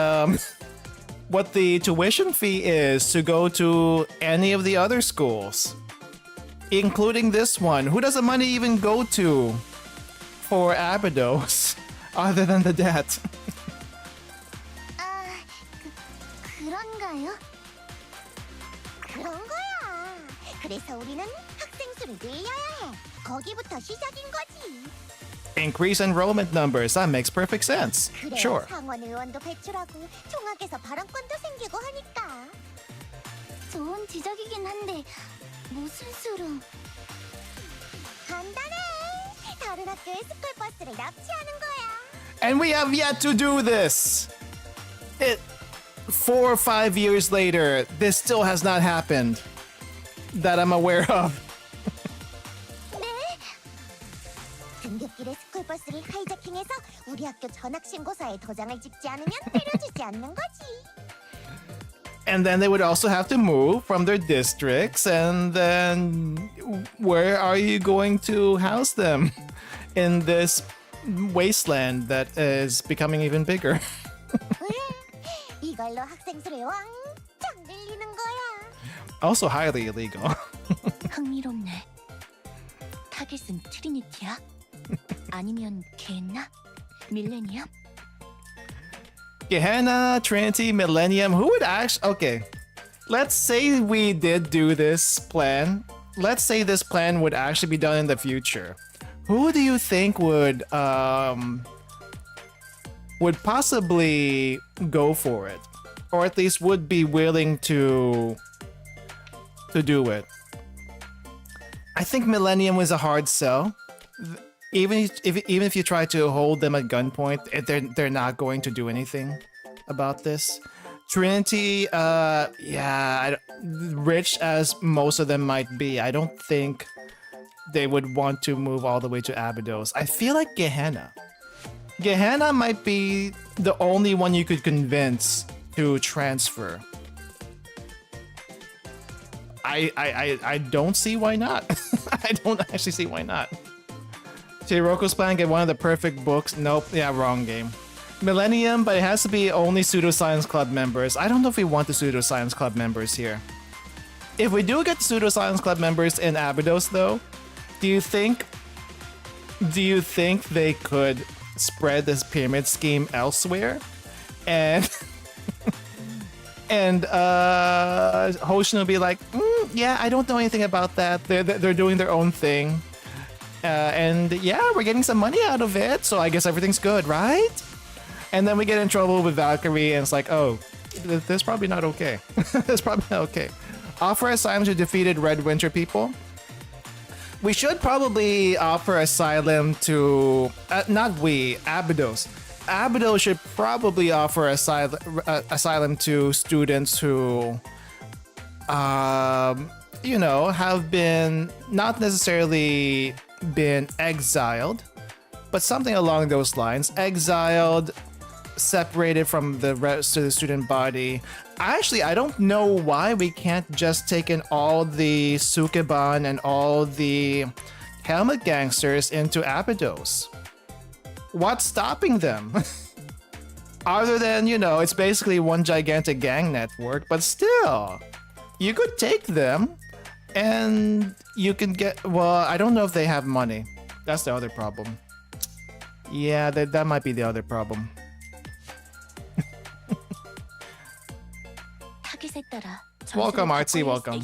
A: tuition fee is to go to any of the other schools, including this one. Who does the money even go to for Abydos other than the debt?
B: 그런가요?
C: 그런 거야. 그래서 우리는 학생 수를 늘려야 해. 거기부터 시작인 거지.
A: Increase enrollment numbers. That makes perfect sense.
C: 그래야
A: Sure.
C: 상원 의원도 배출하고 총학에서 발언권도 생기고 하니까.
B: 좋은 지적이긴 한데 무슨 수로?
C: 간단해. 다른 학교의 스쿨버스를 납치하는 거야.
A: And we have yet to do this. 4 or 5 years later, this still has not happened that I'm aware of.
C: 등굣길에 스쿨버스를 하이제킹해서 우리 학교 전학신고서에 도장을 찍지 않으면 때려주지 않는 거지.
A: And then they would also have to move from their districts. And then where are you going to house them in this wasteland that is becoming even bigger?
C: 이걸로 학생 수를 왕창 늘리는 거야.
A: Also highly illegal.
B: 흥미롭네. 타겟은 트리니티야? 아니면 게나? 밀레니엄?
A: Gehenna, Trinity, Millennium. Who would actually... Okay. Let's say we did do this plan. Let's say this plan would actually be done in the future. Who do you think would possibly go for it, or at least would be willing to do it? I think Millennium was a hard sell. Even if you try to hold them at gunpoint, they're not going to do anything about this. Trinity, rich as most of them might be, I don't think they would want to move all the way to Abydos. I feel like Gehenna might be the only one you could convince to transfer. I don't see why not. I don't actually see why not. Shiroko's plan, get one of the perfect books. Nope, yeah, wrong game. Millennium, but it has to be only Pseudoscience Club members. I don't know if we want the Pseudoscience Club members here. If we do get the Pseudoscience Club members in Abydos, though, do you think they could spread this pyramid scheme elsewhere? And and Hoshin will be like, yeah, I don't know anything about that. They're doing their own thing. And yeah, we're getting some money out of it, so I guess everything's good, right? And then we get in trouble with Valkyrie, and it's like, oh, that's probably not okay. That's probably not okay. Offer asylum to defeated Red Winter people. We should probably offer asylum to... Abydos. Abydos should probably offer asylum to students who... have been not necessarily been exiled, but something along those lines. Exiled, separated from the rest of the student body. Actually, I don't know why we can't just take in all the Sukeban and all the helmet gangsters into Abydos. What's stopping them? Other than, it's basically one gigantic gang network, but still, you could take them and you can get... Well, I don't know if they have money. That's the other problem. Yeah, that might be the other problem. Welcome, Artsy, welcome.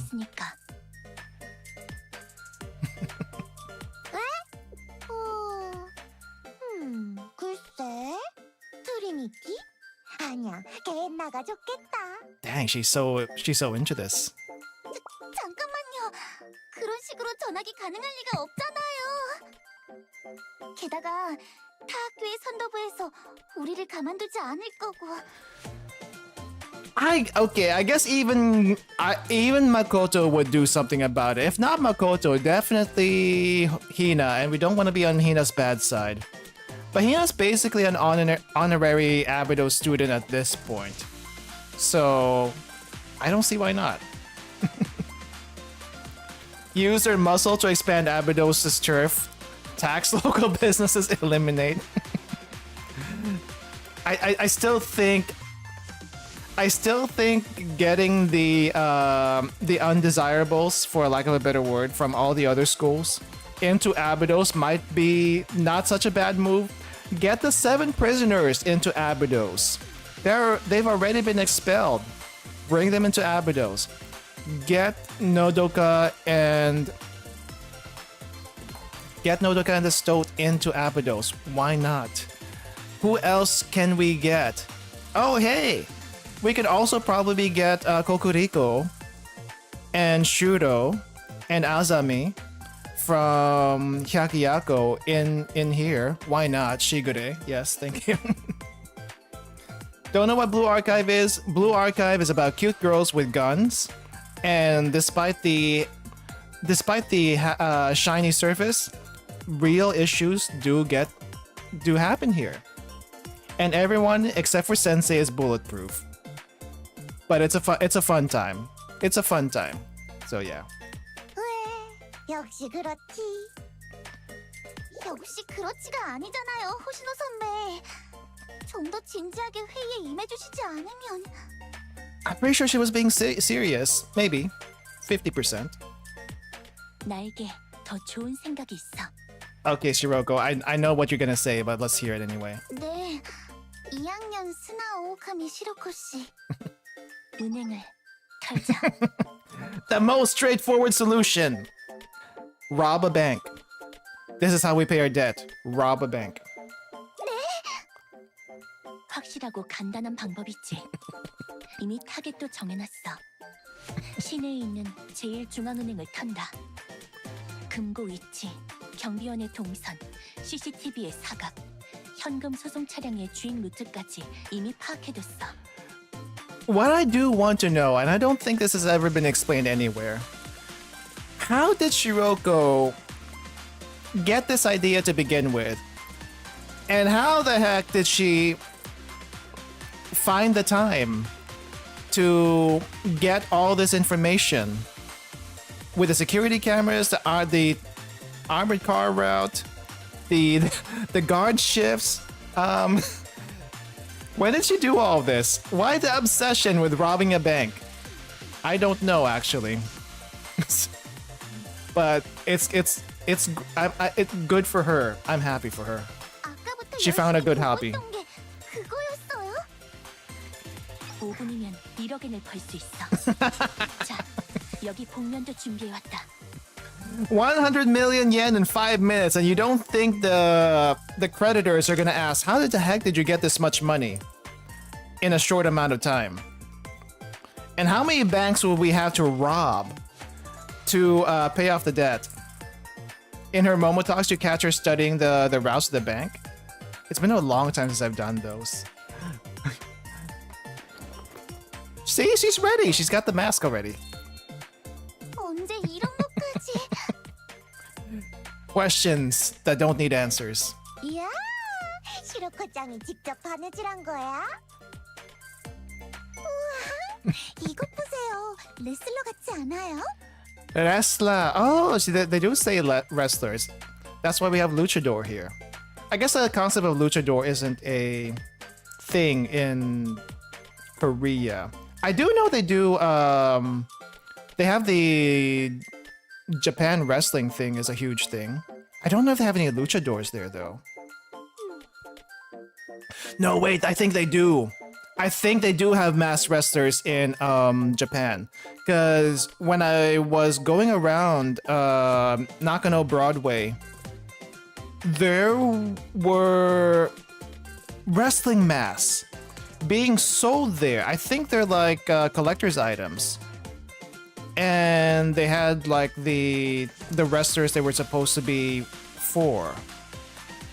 C: 글쎄, 트리니티? 아니야, 게엔나가 좋겠다.
A: Dang, she's so into this.
B: 잠깐만요. 그런 식으로 전학이 가능할 리가 없잖아요. 게다가 타 학교의 선도부에서 우리를 가만두지 않을 거고.
A: I guess even Makoto would do something about it. If not Makoto, definitely Hina, and we don't want to be on Hina's bad side. But Hina's basically an honorary Abydos student at this point. So, I don't see why not. Use their muscle to expand Abydos' turf. Tax local businesses, eliminate. I still think getting the undesirables, for lack of a better word, from all the other schools into Abydos might be not such a bad move. Get the 7 prisoners into Abydos. They've already been expelled. Bring them into Abydos. Get Nodoka and the Stoat into Abydos. Why not? Who else can we get? Oh, hey! We could also probably get Kokuriko and Shuro and Azami from Hyakiyako in here. Why not? Shigure. Yes, thank you. Don't know what Blue Archive is? Blue Archive is about cute girls with guns. And despite the shiny surface, real issues do happen here. And everyone except for Sensei is bulletproof. But it's a fun time. It's a fun time. So yeah.
C: 역시 그렇지.
B: 역시 그렇지가 아니잖아요, 호시노 선배. 좀 더 진지하게 회의에 임해주시지 않으면.
A: I'm pretty sure she was being serious. Maybe 50%.
B: 나에게 더 좋은 생각이 있어.
A: Okay, Shiroko, I know what you're gonna say, but let's hear it anyway.
B: 네, 2학년 스나 오오카미 시로코 씨. 은행을 털자.
A: The most straightforward solution. Rob a bank. This is how we pay our debt. Rob a bank.
B: 확실하고 간단한 방법이지. 이미 타겟도 정해놨어. 시내에 있는 제1중앙은행을 턴다. 금고 위치, 경비원의 동선, CCTV의 사각, 현금 소송 차량의 주행 루트까지 이미 파악해뒀어.
A: What I do want to know, and I don't think this has ever been explained anywhere, how did Shiroko get this idea to begin with? And how the heck did she find the time to get all this information? With the security cameras, the armored car route, the guard shifts, when did she do all this? Why the obsession with robbing a bank? I don't know actually. But it's good for her. I'm happy for her.
B: 아까부터
A: She found a good hobby.
B: 보고 있던 게 그거였어요? 5분이면 1억엔을 벌 수 있어. 자, 여기 복면도 준비해왔다.
A: 100 million yen in 5 minutes, and you don't think the creditors are gonna ask, how the heck did you get this much money in a short amount of time? And how many banks will we have to rob to pay off the debt? In her Momo Talks, you catch her studying the routes to the bank. It's been a long time since I've done those. See, she's ready. She's got the mask already.
B: 언제 이런 것까지?
A: Questions that don't need answers.
C: 이야, 시로코짱이 직접 바느질한 거야? 우와, 이것 보세요. 레슬러 같지 않아요?
A: Wrestler. Oh, see, they do say wrestlers. That's why we have luchador here. I guess the concept of luchador isn't a thing in Korea. I do know they do. They have the Japan wrestling thing is a huge thing. I don't know if they have any luchadors there though. No, wait. I think they do. I think they do have masked wrestlers in Japan. Because when I was going around Nakano Broadway, there were wrestling masks being sold there. I think they're like collector's items. And they had like the wrestlers they were supposed to be for.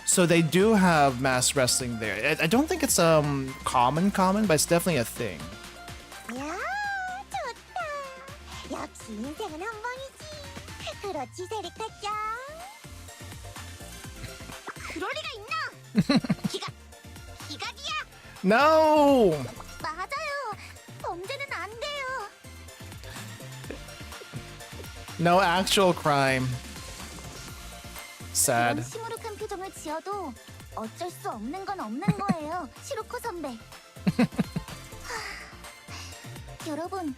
A: So they do have mass wrestling there. I don't think it's common, but it's definitely a thing.
C: 이야, 좋다. 역시 인생은 한 번이지. 그렇지, 세리카짱.
F: 그럴 리가 있나? 기각이야.
A: No!
B: 맞아요. 범죄는 안 돼요.
A: No actual crime. Sad.
B: 이런 시무룩한 표정을 지어도 어쩔 수 없는 건 없는 거예요, 시로코 선배. 여러분,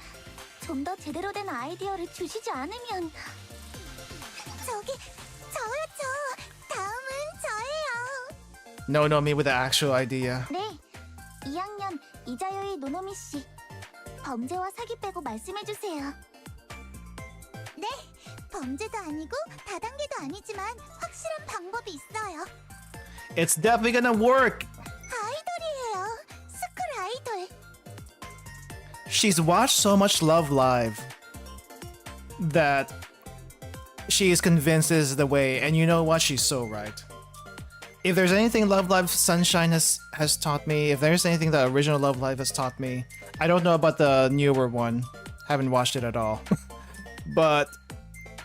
B: 좀 더 제대로 된 아이디어를 주시지 않으면.
C: 저기, 저요. 다음은 저예요.
A: No, me with the actual idea.
B: 네, 2학년 이자요이 노노미 씨. 범죄와 사기 빼고 말씀해 주세요.
C: 네, 범죄도 아니고 다단계도 아니지만 확실한 방법이 있어요.
A: It's definitely gonna work.
C: 아이돌이에요. 스쿨 아이돌.
A: She's watched so much Love Live that she is convinced this is the way, and you know what? She's so right. If there's anything Love Live Sunshine has taught me, if there's anything the original Love Live has taught me, I don't know about the newer one. Haven't watched it at all. But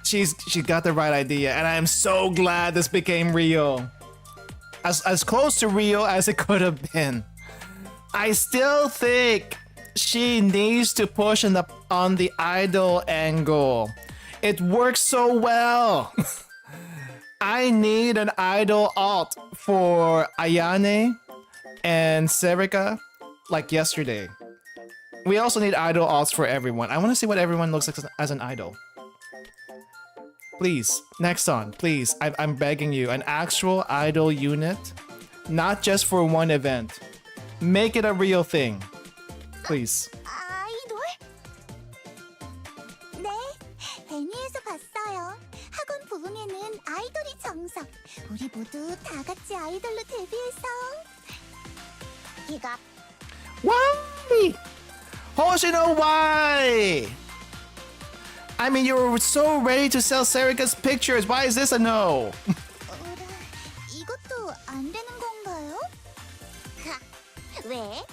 A: she got the right idea, and I am so glad this became real. As close to real as it could have been. I still think she needs to push on the idol angle. It works so well. I need an idol alt for Ayane and Serika like yesterday. We also need idol alts for everyone. I want to see what everyone looks like as an idol. Please, next on, please. I'm begging you, an actual idol unit, not just for one event. Make it a real thing. Please.
C: 아이돌? 네, 애니에서 봤어요. 학원 부흥에는 아이돌이 정석. 같이 아이돌로 데뷔해서 기가
A: Why? Hoshino, why? I mean, you were so ready to sell Serika's pictures. Why is this a no?
C: 이것도 안 되는 건가요?
F: 왜?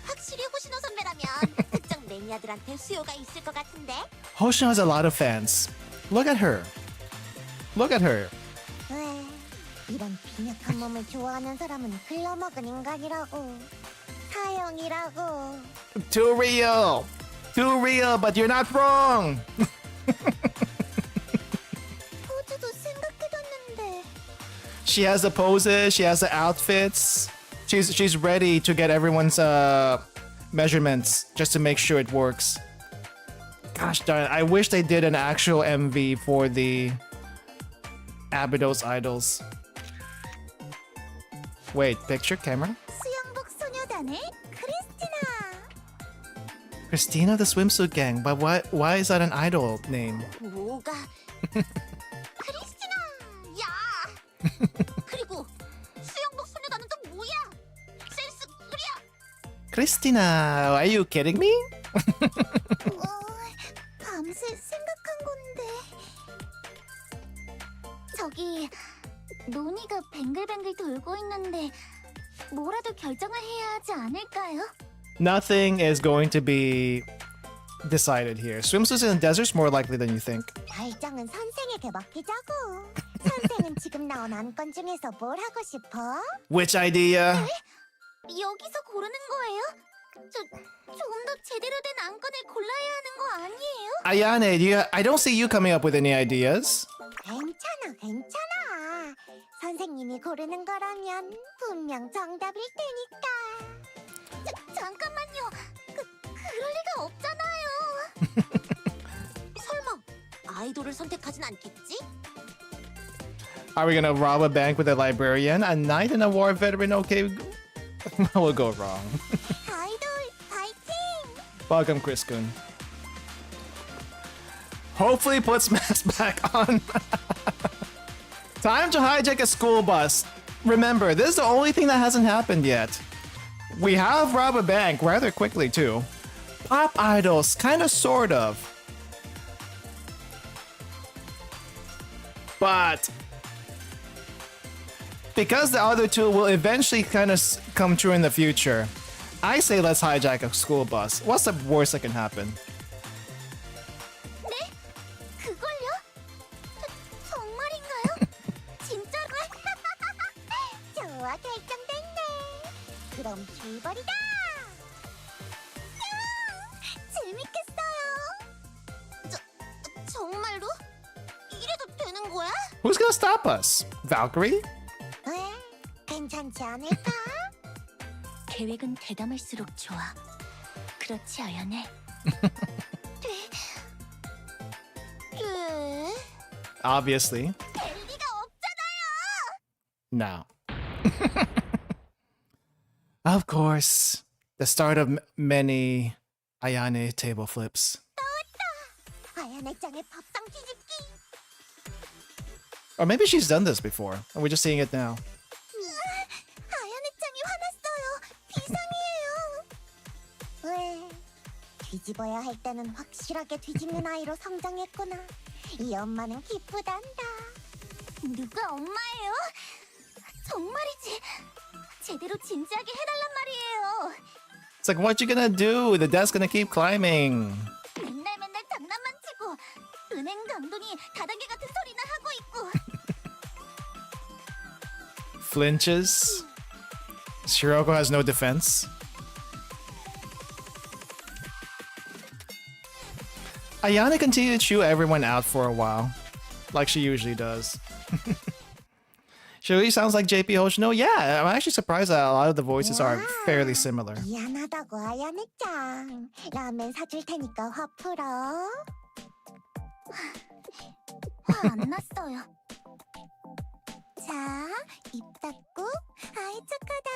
F: 확실히 호시노 선배라면 특정 매니아들한테 수요가 있을 것 같은데?
A: Hoshino has a lot of fans. Look at her. Look at her.
C: 왜? 이런 빈약한 몸을 좋아하는 사람은 글러먹은 인간이라고. 사형이라고.
A: Too real. Too real, but you're not wrong.
C: 포즈도 생각해뒀는데.
A: She has the poses, she has the outfits. She's ready to get everyone's measurements just to make sure it works. Gosh darn it, I wish they did an actual MV for the Abydos idols. Wait, picture camera?
C: 수영복 소녀단의 크리스티나.
A: Christina the swimsuit gang, but why is that an idol name?
F: 뭐가? 크리스티나! 야! 그리고 수영복 소녀단은 또 뭐야? 센스 구려!
A: Christina, are you kidding me?
C: 밤새 생각한 건데.
B: 저기 논의가 뱅글뱅글 돌고 있는데 뭐라도 결정을 해야 하지 않을까요?
A: Nothing is going to be decided here. Swimsuits in the desert's more likely than you think.
C: 결정은 선생에게 맡기자고. 선생은 지금 나온 안건 중에서 뭘 하고 싶어?
A: Which idea?
B: 여기서 고르는 거예요? 좀 더 제대로 된 안건을 골라야 하는 거 아니에요?
A: Ayane, I don't see you coming up with any ideas.
C: 괜찮아, 괜찮아. 선생님이 고르는 거라면 분명 정답일 테니까.
B: 잠깐만요. 그럴 리가 없잖아요.
F: 설마 아이돌을 선택하진 않겠지?
A: Are we gonna rob a bank with a librarian? A knight and a war veteran? Okay, we'll go wrong.
C: 아이돌 파이팅!
A: Welcome, Chris Kun. Hopefully puts mask back on. Time to hijack a school bus. Remember, this is the only thing that hasn't happened yet. We have robbed a bank rather quickly, too. Pop idols, kind of, sort of. But because the other two will eventually kind of come true in the future, I say let's hijack a school bus. What's the worst that can happen?
B: 네? 그걸요? 정말인가요? 진짜로?
C: 좋아, 결정됐네. 그럼 출발이다.
B: 재밌겠어요.
F: 정말로? 이래도 되는 거야?
A: Who's gonna stop us? Valkyrie?
C: 왜? 괜찮지 않을까?
B: 계획은 대담할수록 좋아. 그렇지 아연해?
F: 왜?
A: Obviously.
B: 될 리가 없잖아요.
A: No. Of course. The start of many Ayane table flips.
C: 아야네 짱의 밥상 뒤집기.
A: Or maybe she's done this before, and we're just seeing it now.
C: 아야네 짱이 화났어요. 비상이에요. 왜? 뒤집어야 할 때는 확실하게 뒤집는 아이로 성장했구나. 이 엄마는 기쁘단다.
B: 누가 엄마예요? 정말이지. 제대로 진지하게 해달란 말이에요.
A: It's like, what you gonna do? The desk's gonna keep climbing.
B: 맨날 장난만 치고 은행 강도니 다단계 같은 소리나 하고 있고.
A: Flinches. Shiroko has no defense. Ayane continued to chew everyone out for a while, like she usually does. She really sounds like JP Hoshino. Yeah, I'm actually surprised that a lot of the voices are fairly similar.
C: 미안하다고 아야네 짱. 라면 사줄 테니까 화 풀어.
B: 화 안 났어요.
C: 자, 입 닫고. 아이 착하다.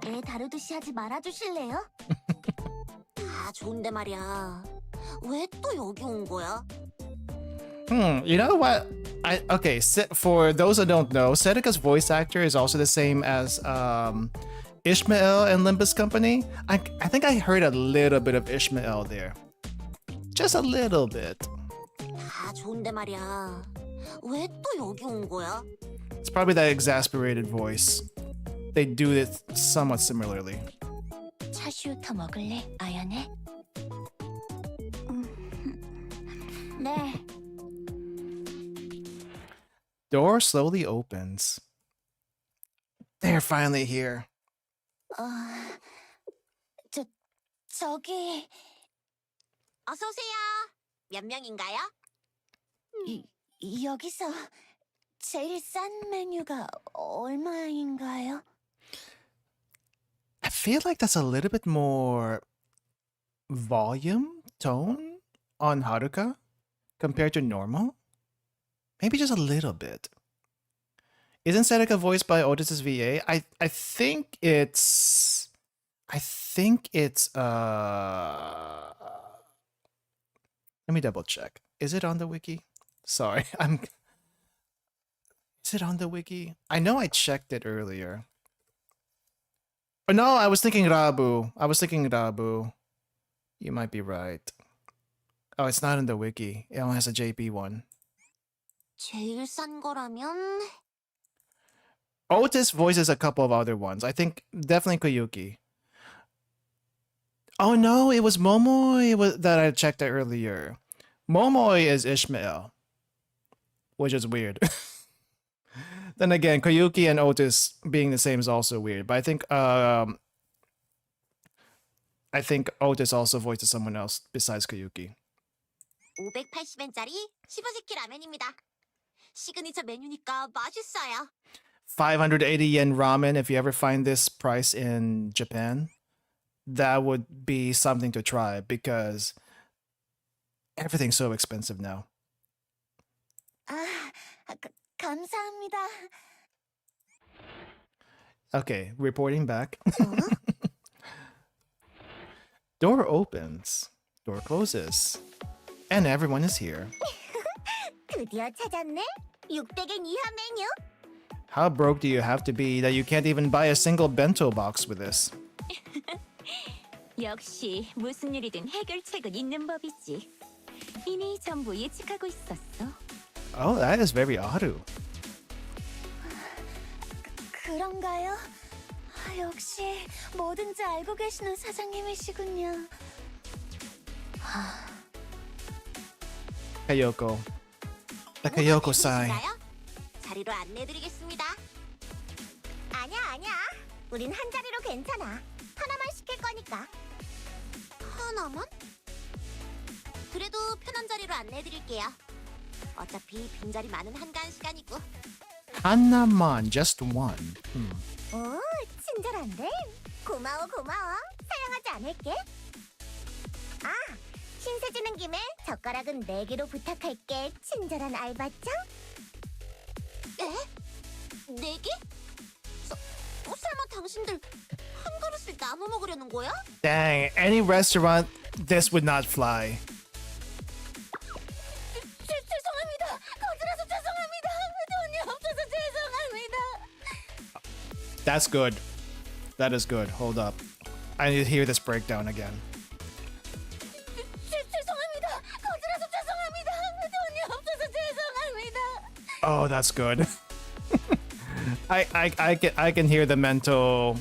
B: 애 다루듯이 하지 말아주실래요?
F: 아, 좋은데 말이야. 왜 또 여기 온 거야?
A: You know what? For those who don't know, Setika's voice actor is also the same as Ishmael and Limbus Company. I think I heard a little bit of Ishmael there. Just a little bit.
F: 다 좋은데 말이야. 왜 또 여기 온 거야?
A: It's probably that exasperated voice. They do it somewhat similarly.
B: 차슈 더 먹을래, 아연해? 네.
A: Door slowly opens. They're finally here.
B: 저기
F: 어서 오세요. 몇 명인가요?
B: 여기서 제일 싼 메뉴가 얼마인가요?
A: I feel like that's a little bit more volume tone on Haruka compared to normal. Maybe just a little bit. Isn't Seneca voiced by Otis's VA? I think it's let me double check. Is it on the wiki? Sorry, Is it on the wiki? I know I checked it earlier. Oh no, I was thinking Rabu. You might be right. Oh, it's not in the wiki. It only has a JP one.
F: 제일 싼 거라면
A: Otis voices a couple of other ones. I think definitely Koyuki. Oh no, it was Momoi that I checked it earlier. Momoi is Ishmael, which is weird. Then again, Koyuki and Otis being the same is also weird. But I think Otis also voices someone else besides Koyuki.
F: 580엔짜리 시부지키 라면입니다. 시그니처 메뉴니까 맛있어요.
A: 580 yen ramen. If you ever find this price in Japan, that would be something to try because everything's so expensive now.
B: 감사합니다.
A: Okay, reporting back. Door opens, door closes, and everyone is here.
C: 드디어 찾았네. 600엔 이하 메뉴.
A: How broke do you have to be that you can't even buy a single bento box with this?
B: 역시 무슨 일이든 해결책은 있는 법이지. 이미 전부 예측하고 있었어.
A: Oh, that is very Aru.
B: 그런가요? 역시 뭐든지 알고 계시는 사장님이시군요.
A: Kayoko. The Kayoko sigh.
F: 자리로 안내드리겠습니다.
C: 아니야. 우린 한 자리로 괜찮아. 하나만 시킬 거니까.
F: 하나만? 그래도 편한 자리로 안내드릴게요. 어차피 빈자리 많은 한가한 시간이고.
A: Hanaman, just one.
C: 오, 친절한데? 고마워. 사양하지 않을게. 아, 신세 지는 김에 젓가락은 4개로 부탁할게. 친절한 알바짱.
F: 에? 4개? 설마 당신들 한 그릇을 나눠 먹으려는 거야?
A: Dang, any restaurant, this would not fly.
B: 죄송합니다. 거지라서 죄송합니다. 돈이 없어서 죄송합니다.
A: That's good. That is good. Hold up. I need to hear this breakdown again.
B: 죄송합니다. 거지라서 죄송합니다. 돈이 없어서 죄송합니다.
A: Oh, that's good. I can hear the mental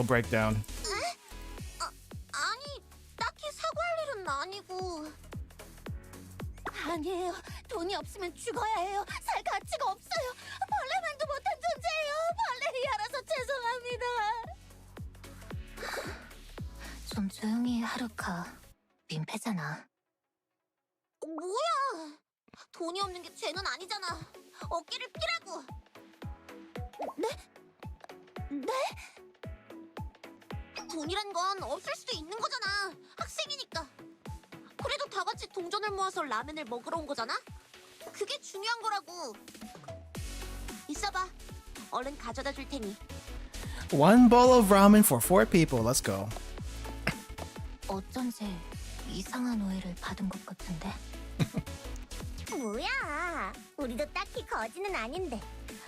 A: breakdown.
F: 아니, 딱히 사과할 일은 아니고.
B: 아니에요. 돈이 없으면 죽어야 해요. 살 가치가 없어요. 벌레만도 못한 존재예요. 벌레를 알아서 죄송합니다. 좀 조용히 해, 하루카. 민폐잖아.
F: 뭐야? 돈이 없는 게 죄는 아니잖아. 어깨를 피라고.
B: 네?
F: 돈이란 건 없을 수도 있는 거잖아. 학생이니까. 그래도 다 같이 동전을 모아서 라면을 먹으러 온 거잖아. 그게 중요한 거라고. 있어봐. 얼른 가져다 줄 테니.
A: One bowl of ramen for 4 people. Let's go.
B: 어쩐지 이상한 오해를 받은 것 같은데.
C: 뭐야? 우리도 딱히 거지는 아닌데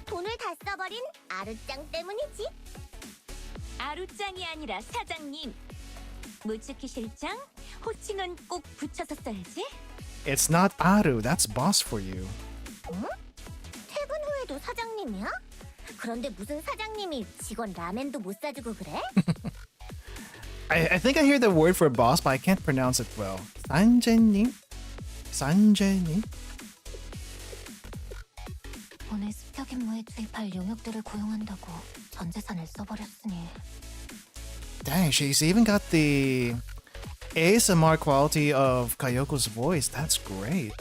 C: 돈을 다 써버린 아루짱 때문이지.
G: 아루짱이 아니라 사장님. 무츠키 실장, 호칭은 꼭 붙여서 써야지.
A: It's not Aru, that's boss for you.
C: 퇴근 후에도 사장님이야? 그런데 무슨 사장님이 직원 라멘도 못 사주고 그래?
A: I think I hear the word for boss, but I can't pronounce it well. 산제님? 산제님?
B: 오늘 습격 임무에 투입할 용역들을 고용한다고 전 재산을 써버렸으니
A: Dang, she's even got the ASMR quality of Kayoko's voice. That's great.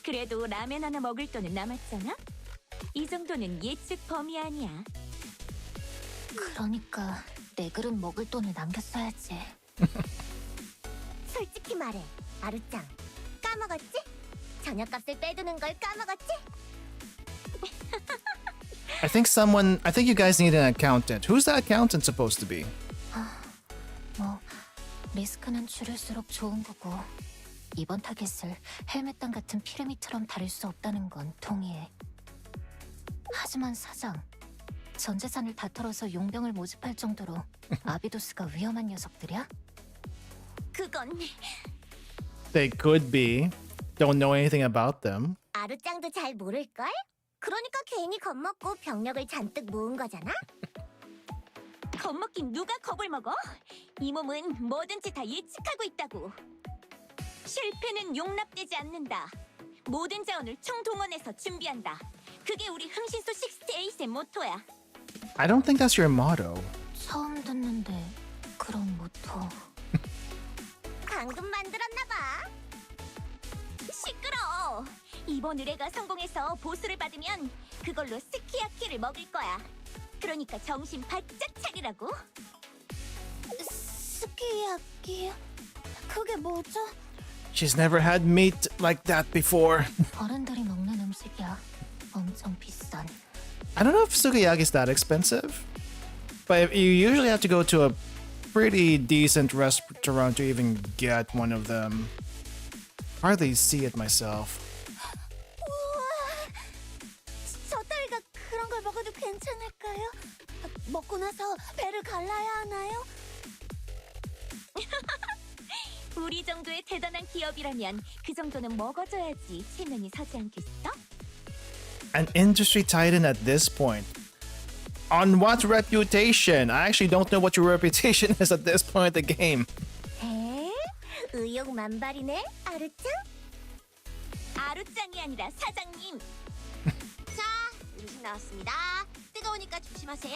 G: 그래도 라면 하나 먹을 돈은 남았잖아? 이 정도는 예측 범위 아니야.
B: 그러니까 내 그릇 먹을 돈을 남겼어야지.
C: 솔직히 말해, 아루짱. 까먹었지? 저녁값을 빼두는 걸 까먹었지?
A: I think you guys need an accountant. Who's the accountant supposed to be?
B: 뭐 리스크는 줄일수록 좋은 거고 이번 타겟을 헬멧단 같은 피라미드처럼 다룰 수 없다는 건 동의해. 하지만 사장, 전 재산을 다 털어서 용병을 모집할 정도로 아비도스가 위험한 녀석들이야?
G: 그건
A: They could be. Don't know anything about them.
C: 아루짱도 잘 모를걸? 그러니까 괜히 겁먹고 병력을 잔뜩 모은 거잖아?
G: 겁먹긴 누가 겁을 먹어? 이 몸은 뭐든지 다 예측하고 있다고. 실패는 용납되지 않는다. 모든 자원을 총동원해서 준비한다. 그게 우리 흥신소 68의 모토야.
A: I don't think that's your motto.
B: 처음 듣는데 그런 모토.
C: 방금 만들었나봐.
G: 시끄러워. 이번 의뢰가 성공해서 보수를 받으면 그걸로 스키야키를 먹을 거야. 그러니까 정신 바짝 차리라고.
C: 스키야키? 그게 뭐죠?
A: She's never had meat like that before.
B: 어른들이 먹는 음식이야. 엄청 비싼.
A: I don't know if sukiyaki is that expensive, but you usually have to go to a pretty decent restaurant to even get one of them. Hardly see it myself.
C: 우와, 저 따위가 그런 걸 먹어도 괜찮을까요? 먹고 나서 배를 갈라야 하나요?
G: 우리 정도의 대단한 기업이라면 그 정도는 먹어줘야지 체면이 서지 않겠어?
A: An industry titan at this point. On what reputation? I actually don't know what your reputation is at this point in the game.
C: 에? 의욕 만발이네, 아루짱?
G: 아루짱이 아니라 사장님.
F: 자, 음식 나왔습니다. 뜨거우니까 조심하세요.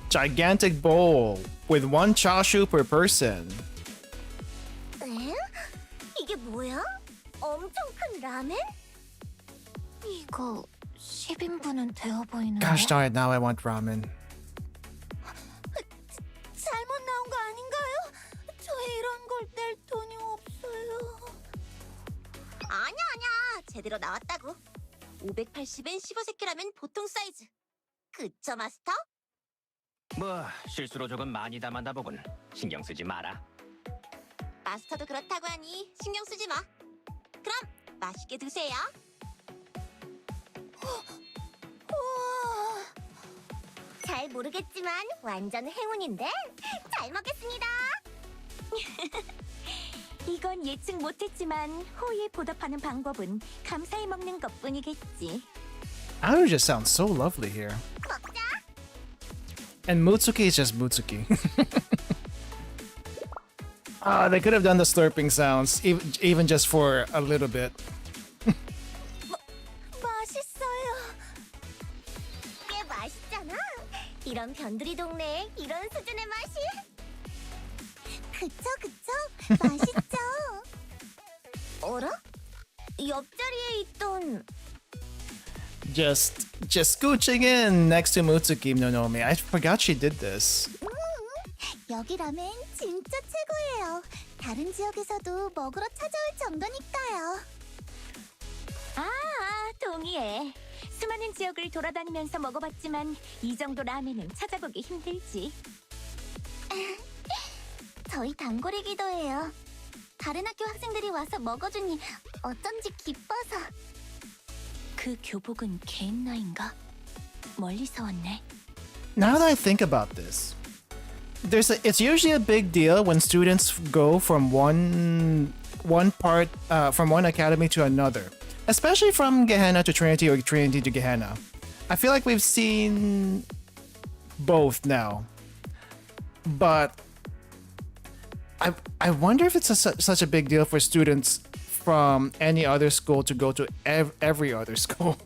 A: Gigantic bowl with one chashu per person.
C: 에? 이게 뭐야? 엄청 큰 라멘?
B: 이거 10인분은 되어 보이는데.
A: Gosh darn it, now I want ramen.
C: 잘못 나온 거 아닌가요? 저 이런 걸 뗄 돈이 없어요.
F: 아니야. 제대로 나왔다고. 580엔 15새끼라면 보통 사이즈. 그쵸, 마스터?
D: 뭐 실수로 조금 많이 담았나 보군. 신경 쓰지 마라.
F: 마스터도 그렇다고 하니 신경 쓰지 마. 그럼 맛있게 드세요.
C: 우와. 잘 모르겠지만 완전 행운인데 잘 먹겠습니다.
G: 이건 예측 못했지만 호의에 보답하는 방법은 감사히 먹는 것뿐이겠지.
A: Aru just sounds so lovely here.
C: 먹자.
A: And Mutsuki is just Mutsuki. They could have done the slurping sounds, even just for a little bit.
C: 맛있어요. 꽤 맛있잖아. 이런 변두리 동네에 이런 수준의 맛이. 그쵸. 맛있죠. 어라? 옆자리에 있던
A: Just scooching in next to Mutsuki Nonomi. I forgot she did this.
C: 여기 라멘 진짜 최고예요. 다른 지역에서도 먹으러 찾아올 정도니까요.
G: 동의해. 수많은 지역을 돌아다니면서 먹어봤지만 이 정도 라면은 찾아보기 힘들지.
B: 저희 단골이기도 해요. 다른 학교 학생들이 와서 먹어주니 어쩐지 기뻐서.
G: 그 교복은 개인 나인가? 멀리서 왔네.
A: Now that I think about this, it's usually a big deal when students go from one academy to another, especially from Gehenna to Trinity or Trinity to Gehenna. I feel like we've seen both now, but I wonder if it's such a big deal for students from any other school to go to every other school.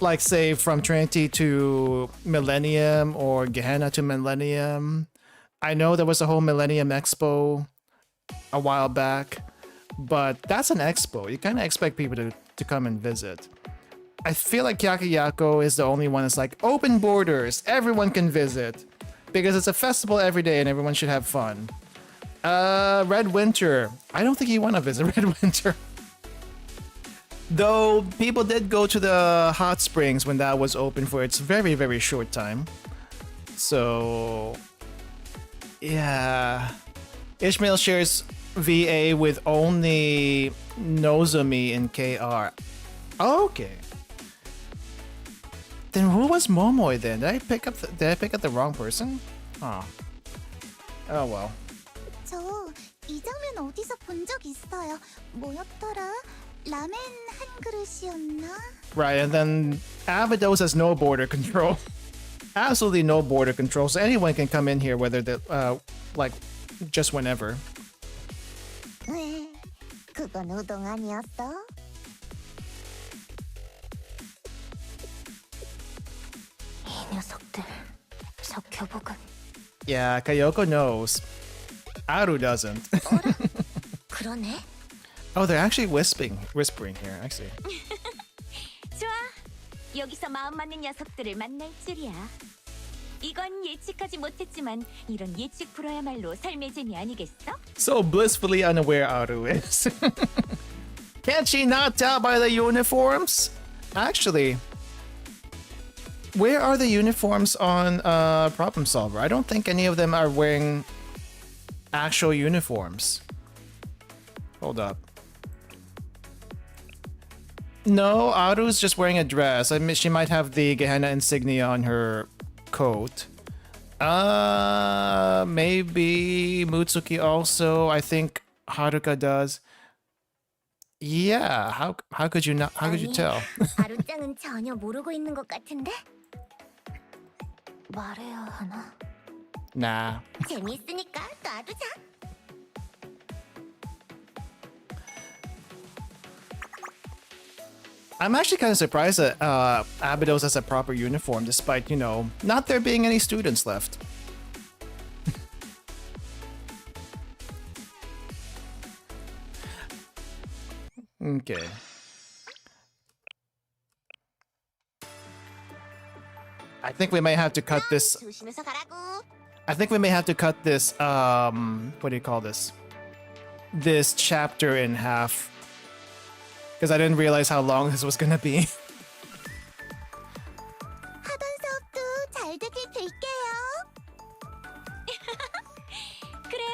A: Like, say, from Trinity to Millennium or Gehenna to Millennium. I know there was a whole Millennium Expo a while back, but that's an expo. You kind of expect people to come and visit. I feel like Yakiako is the only one that's like, open borders, everyone can visit. Because it's a festival every day and everyone should have fun. Red Winter. I don't think you want to visit Red Winter. Though people did go to the hot springs when that was open for its very, very short time. So, yeah. Ishmael shares VA with only Nozomi in KR. Okay. Then who was Momoy then? Did I pick up the wrong person? Oh. Oh well.
C: 저 이 장면 어디서 본 적 있어요. 뭐였더라? 라멘 한 그릇이었나?
A: Right, and then Abydos has no border control. Absolutely no border control, so anyone can come in here, whether they like just whenever.
C: 왜? 그건 우동 아니었어?
G: 이 녀석들, 저 교복은.
A: Yeah, Kayoko knows. Aru doesn't.
F: 그러네.
A: Oh, they're actually whispering here. I see.
G: 좋아. 여기서 마음 맞는 녀석들을 만날 줄이야. 이건 예측하지 못했지만 이런 예측 불허야말로 삶의 재미 아니겠어?
A: So blissfully unaware Aru is. Can't she not tell by the uniforms? Actually, where are the uniforms on Problem Solver? I don't think any of them are wearing actual uniforms. Hold up. No, Aru's just wearing a dress. I mean, she might have the Gehenna insignia on her coat. Maybe Mutsuki also. I think Haruka does. Yeah, how could you not? How could you tell?
C: 아루짱은 전혀 모르고 있는 것 같은데?
F: 말해야 하나?
A: Nah.
C: 재밌으니까 놔두자.
A: I'm actually kind of surprised that Abydos has a proper uniform, despite, you know, not there being any students left. Okay. I think we may have to cut this.
C: 조심해서 가라고.
A: I think we may have to cut this. What do you call this? This chapter in half. Because I didn't realize how long this was gonna be.
C: 하던 수업도 잘 되길 빌게요.
G: 그래,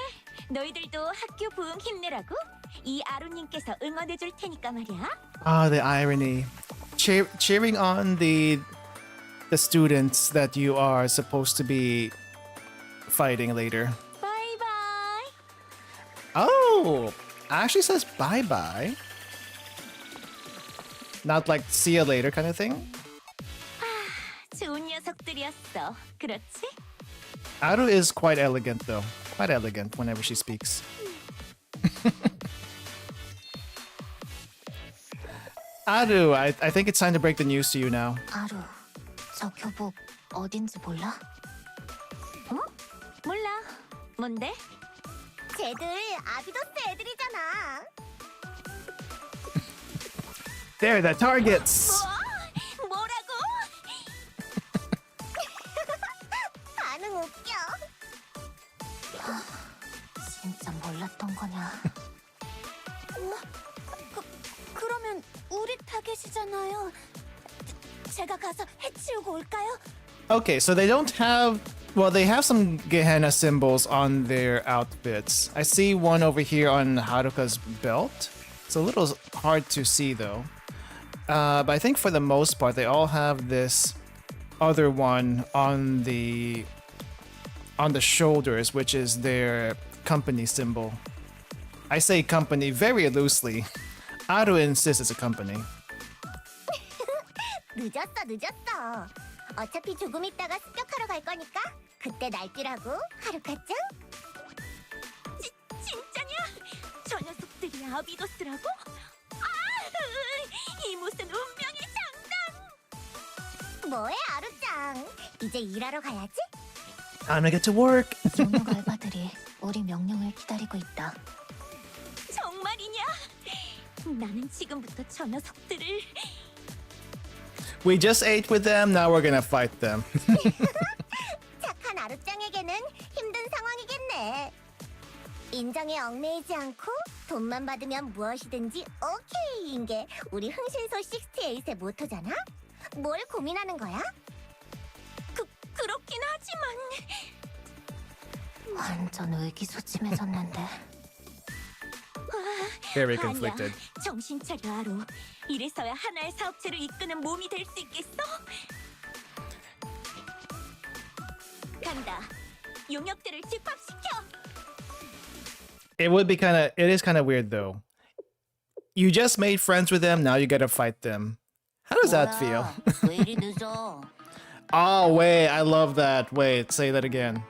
G: 너희들도 학교 부흥 힘내라고. 이 아루님께서 응원해줄 테니까 말이야.
A: Ah, the irony. Cheering on the students that you are supposed to be fighting later.
G: Bye bye.
A: Oh, actually says bye bye. Not like see you later kind of thing.
G: 좋은 녀석들이었어. 그렇지?
A: Aru is quite elegant though. Quite elegant whenever she speaks. Aru, I think it's time to break the news to you now.
F: 아루, 저 교복 어딘지 몰라?
G: 어? 몰라. 뭔데?
C: 쟤들 아비도스 애들이잖아.
A: There, the targets!
G: 뭐? 뭐라고?
C: 반응 웃겨.
F: 진짜 몰랐던 거냐?
C: 그러면 우리 타겟이잖아요. 제가 가서 해치우고 올까요?
A: Okay, so they don't have Well, they have some Gehenna symbols on their outfits. I see one over here on Haruka's belt. It's a little hard to see though. But I think for the most part, they all have this other one on the shoulders, which is their company symbol. I say company very loosely. Aru insists it's a company.
C: 늦었어. 어차피 조금 있다가 습격하러 갈 거니까 그때 날뛰라고, 하루카짱.
G: 진짜냐? 저 녀석들이 아비도스라고? 이 무슨 운명의 장난!
C: 뭐해, 아루짱. 이제 일하러 가야지.
A: Time to get to work.
B: 용역 알바들이 우리 명령을 기다리고 있다.
G: 정말이냐? 나는 지금부터 저 녀석들을
A: We just ate with them, now we're gonna fight them.
C: 착한 아루짱에게는 힘든 상황이겠네. 인정에 얽매이지 않고 돈만 받으면 무엇이든지 오케이인 게 우리 흥신소 68의 모토잖아? 뭘 고민하는 거야?
G: 그렇긴 하지만
B: 완전 의기소침해졌는데.
A: Very
G: 아니야,
A: conflicted.
G: 정신 차려 아루. 이래서야 하나의 사업체를 이끄는 몸이 될 수 있겠어? 간다. 용역들을 집합시켜.
A: It is kind of weird though. You just made friends with them, now you gotta fight them. How does that feel?
B: 왜 이리 늦어?
A: Oh, wait, I love that. Wait, say that again.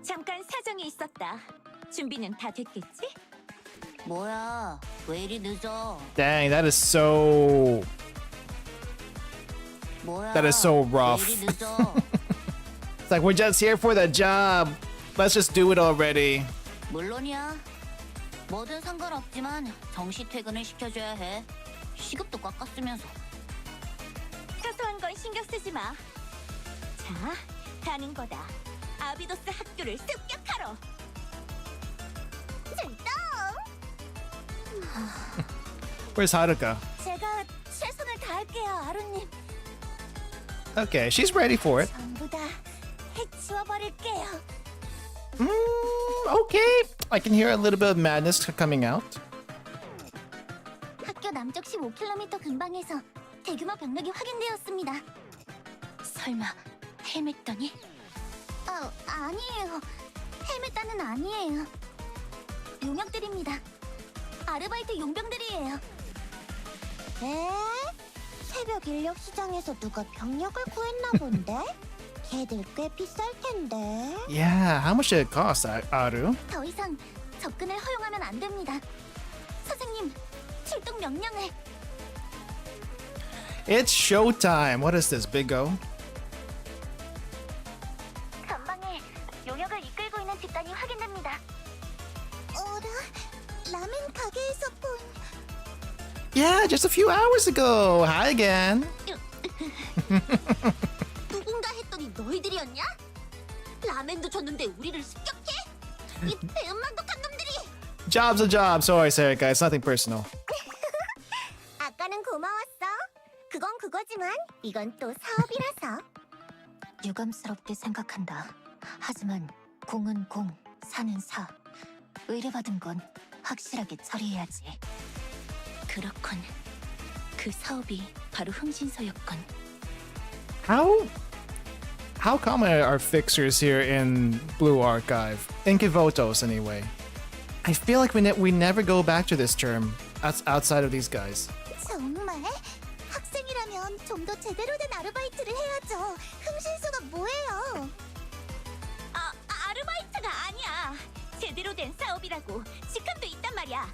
G: 잠깐 사정이 있었다. 준비는 다 됐겠지?
B: 뭐야? 왜 이리 늦어?
A: Dang, that is so
B: 뭐야?
A: That is so rough.
B: 왜 이리 늦어?
A: It's like we're just here for the job. Let's just do it already.
B: 물론이야. 뭐든 상관없지만 정시 퇴근을 시켜줘야 해. 시급도 깎았으면서.
G: 사소한 건 신경 쓰지 마. 자, 가는 거다. 아비도스 학교를 습격하러.
A: Where's Haruka?
C: 제가 최선을 다할게요, 아루님.
A: Okay, she's ready for it.
C: 전부 다 해치워버릴게요.
A: Okay. I can hear a little bit of madness coming out.
B: 학교 남쪽 15km 근방에서 대규모 병력이 확인되었습니다. 설마 헬멧단이?
C: 아니에요. 헬멧단은 아니에요. 용역들입니다. 아르바이트 용병들이에요. 에? 새벽 인력 시장에서 누가 병력을 구했나 본데? 걔들 꽤 비쌀 텐데.
A: Yeah, how much did it cost, Aru?
B: 더 이상 접근을 허용하면 안 됩니다. 선생님, 출동 명령을.
A: It's showtime. What is this, Big O?
B: 전방에 용역을 이끌고 있는 집단이 확인됩니다.
C: 어라? 라멘 가게에서 본...
A: Yeah, just a few hours ago. Hi again.
C: 누군가 했더니 너희들이었냐? 라멘도 줬는데 우리를 습격해? 이 배은망덕한 놈들이!
A: Job's a job. Sorry, Sarika. It's nothing personal.
C: 아까는 고마웠어. 그건 그거지만 이건 또 사업이라서.
B: 유감스럽게 생각한다. 하지만 공은 공, 사는 사. 의뢰받은 건 확실하게 처리해야지. 그렇군. 그 사업이 바로 흥신소였군.
A: How common are fixers here in Blue Archive? In Kivotos, anyway. I feel like we never go back to this term outside of these guys.
C: 정말? 학생이라면 좀 더 제대로 된 아르바이트를 해야죠. 흥신소가 뭐예요?
G: 아르바이트가 아니야. 제대로 된 사업이라고. 직함도 있단 말이야.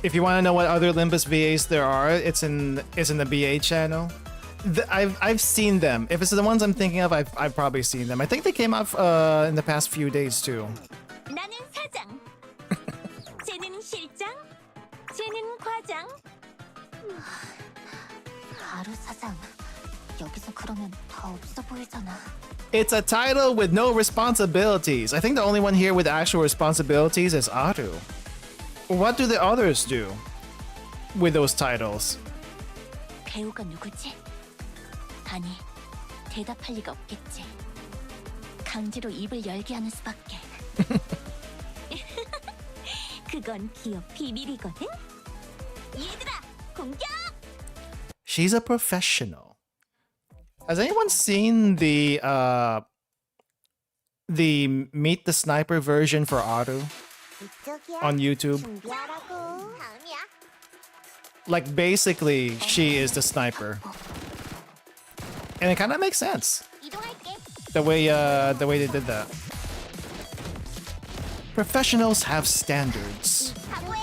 A: If you want to know what other Limbus VAs there are, it's in the BA channel. I've seen them. If it's the ones I'm thinking of, I've probably seen them. I think they came out in the past few days too.
G: 나는 사장. 쟤는 실장. 쟤는 과장.
B: 아루 사장. 여기서 그러면 다 없어 보이잖아.
A: It's a title with no responsibilities. I think the only one here with actual responsibilities is Aru. What do the others do with those titles?
B: 배우가 누구지?
G: 하니 대답할 리가 없겠지. 강제로 입을 열게 하는 수밖에. 그건 기업 비밀이거든. 얘들아, 공격!
A: She's a professional. Has anyone seen the Meet the Sniper version for Aru
C: 이쪽이야.
A: on YouTube?
C: 준비하라고. 다음이야.
A: Like basically she is the sniper. And it kind of makes sense.
C: 이동할게.
A: The way they did that. Professionals have standards.
C: 각오해.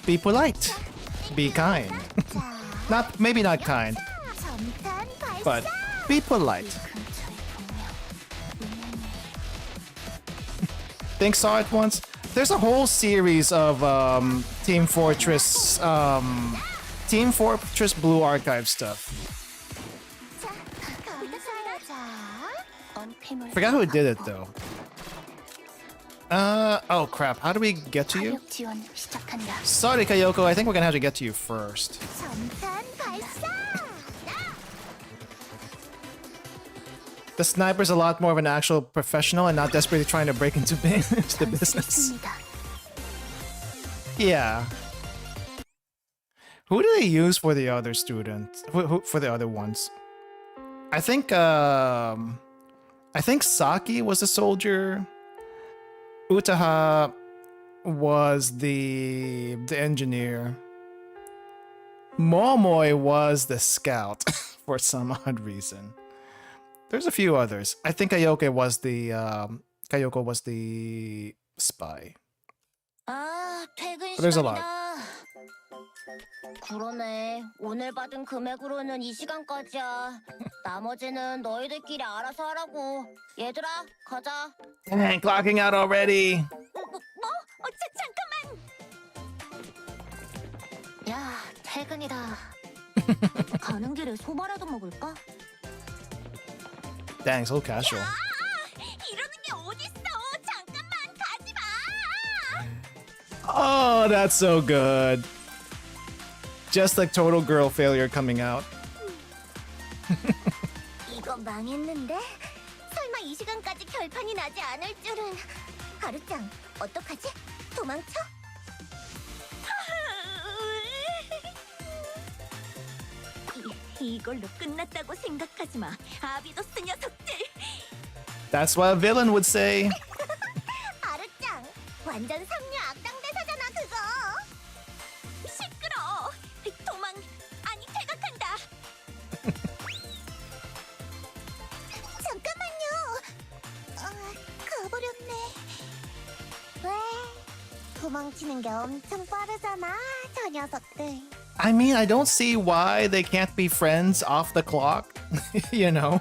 A: Be polite. Be kind. Maybe not kind,
C: 전탄 발사.
A: but be polite. Think saw it once? There's a whole series of Team Fortress Blue Archive stuff.
C: 감사하자.
A: Forgot who did it though. Oh crap, how do we get to you?
B: 지원 시작한다.
A: Sorry Kayoko, I think we're gonna have to get to you first.
C: 전탄 발사.
A: The sniper's a lot more of an actual professional and not desperately trying to break into the business.
B: 있습니다.
A: Yeah. Who do they use for the other students? Who for the other ones? I think Saki was a soldier. Utaha was the engineer. Momoy was the scout for some odd reason. There's a few others. I think Kayoko was the spy.
F: 아, 퇴근
A: There's a lot.
F: 시간이다. 그러네. 오늘 받은 금액으로는 이 시간까지야. 나머지는 너희들끼리 알아서 하라고. 얘들아, 가자.
A: Dang, clocking out already.
G: 잠깐만.
F: 야, 퇴근이다. 가는 길에 소바라도 먹을까?
A: Dang, so casual.
G: 이러는 게 어딨어? 잠깐만 가지 마.
A: Oh, that's so good. Just like total girl failure coming out.
C: 이거 망했는데? 설마 이 시간까지 결판이 나지 않을 줄은. 하루짱, 어떡하지? 도망쳐?
G: 이걸로 끝났다고 생각하지 마. 아비도스 녀석들.
A: That's what a villain would say.
C: 하루짱, 완전 상류 악당 대사잖아 그거.
G: 시끄러. 도망. 아니 퇴각한다.
C: 잠깐만요. 가버렸네. 왜? 도망치는 게 엄청 빠르잖아, 저 녀석들.
A: I mean, I don't see why they can't be friends off the clock. You know,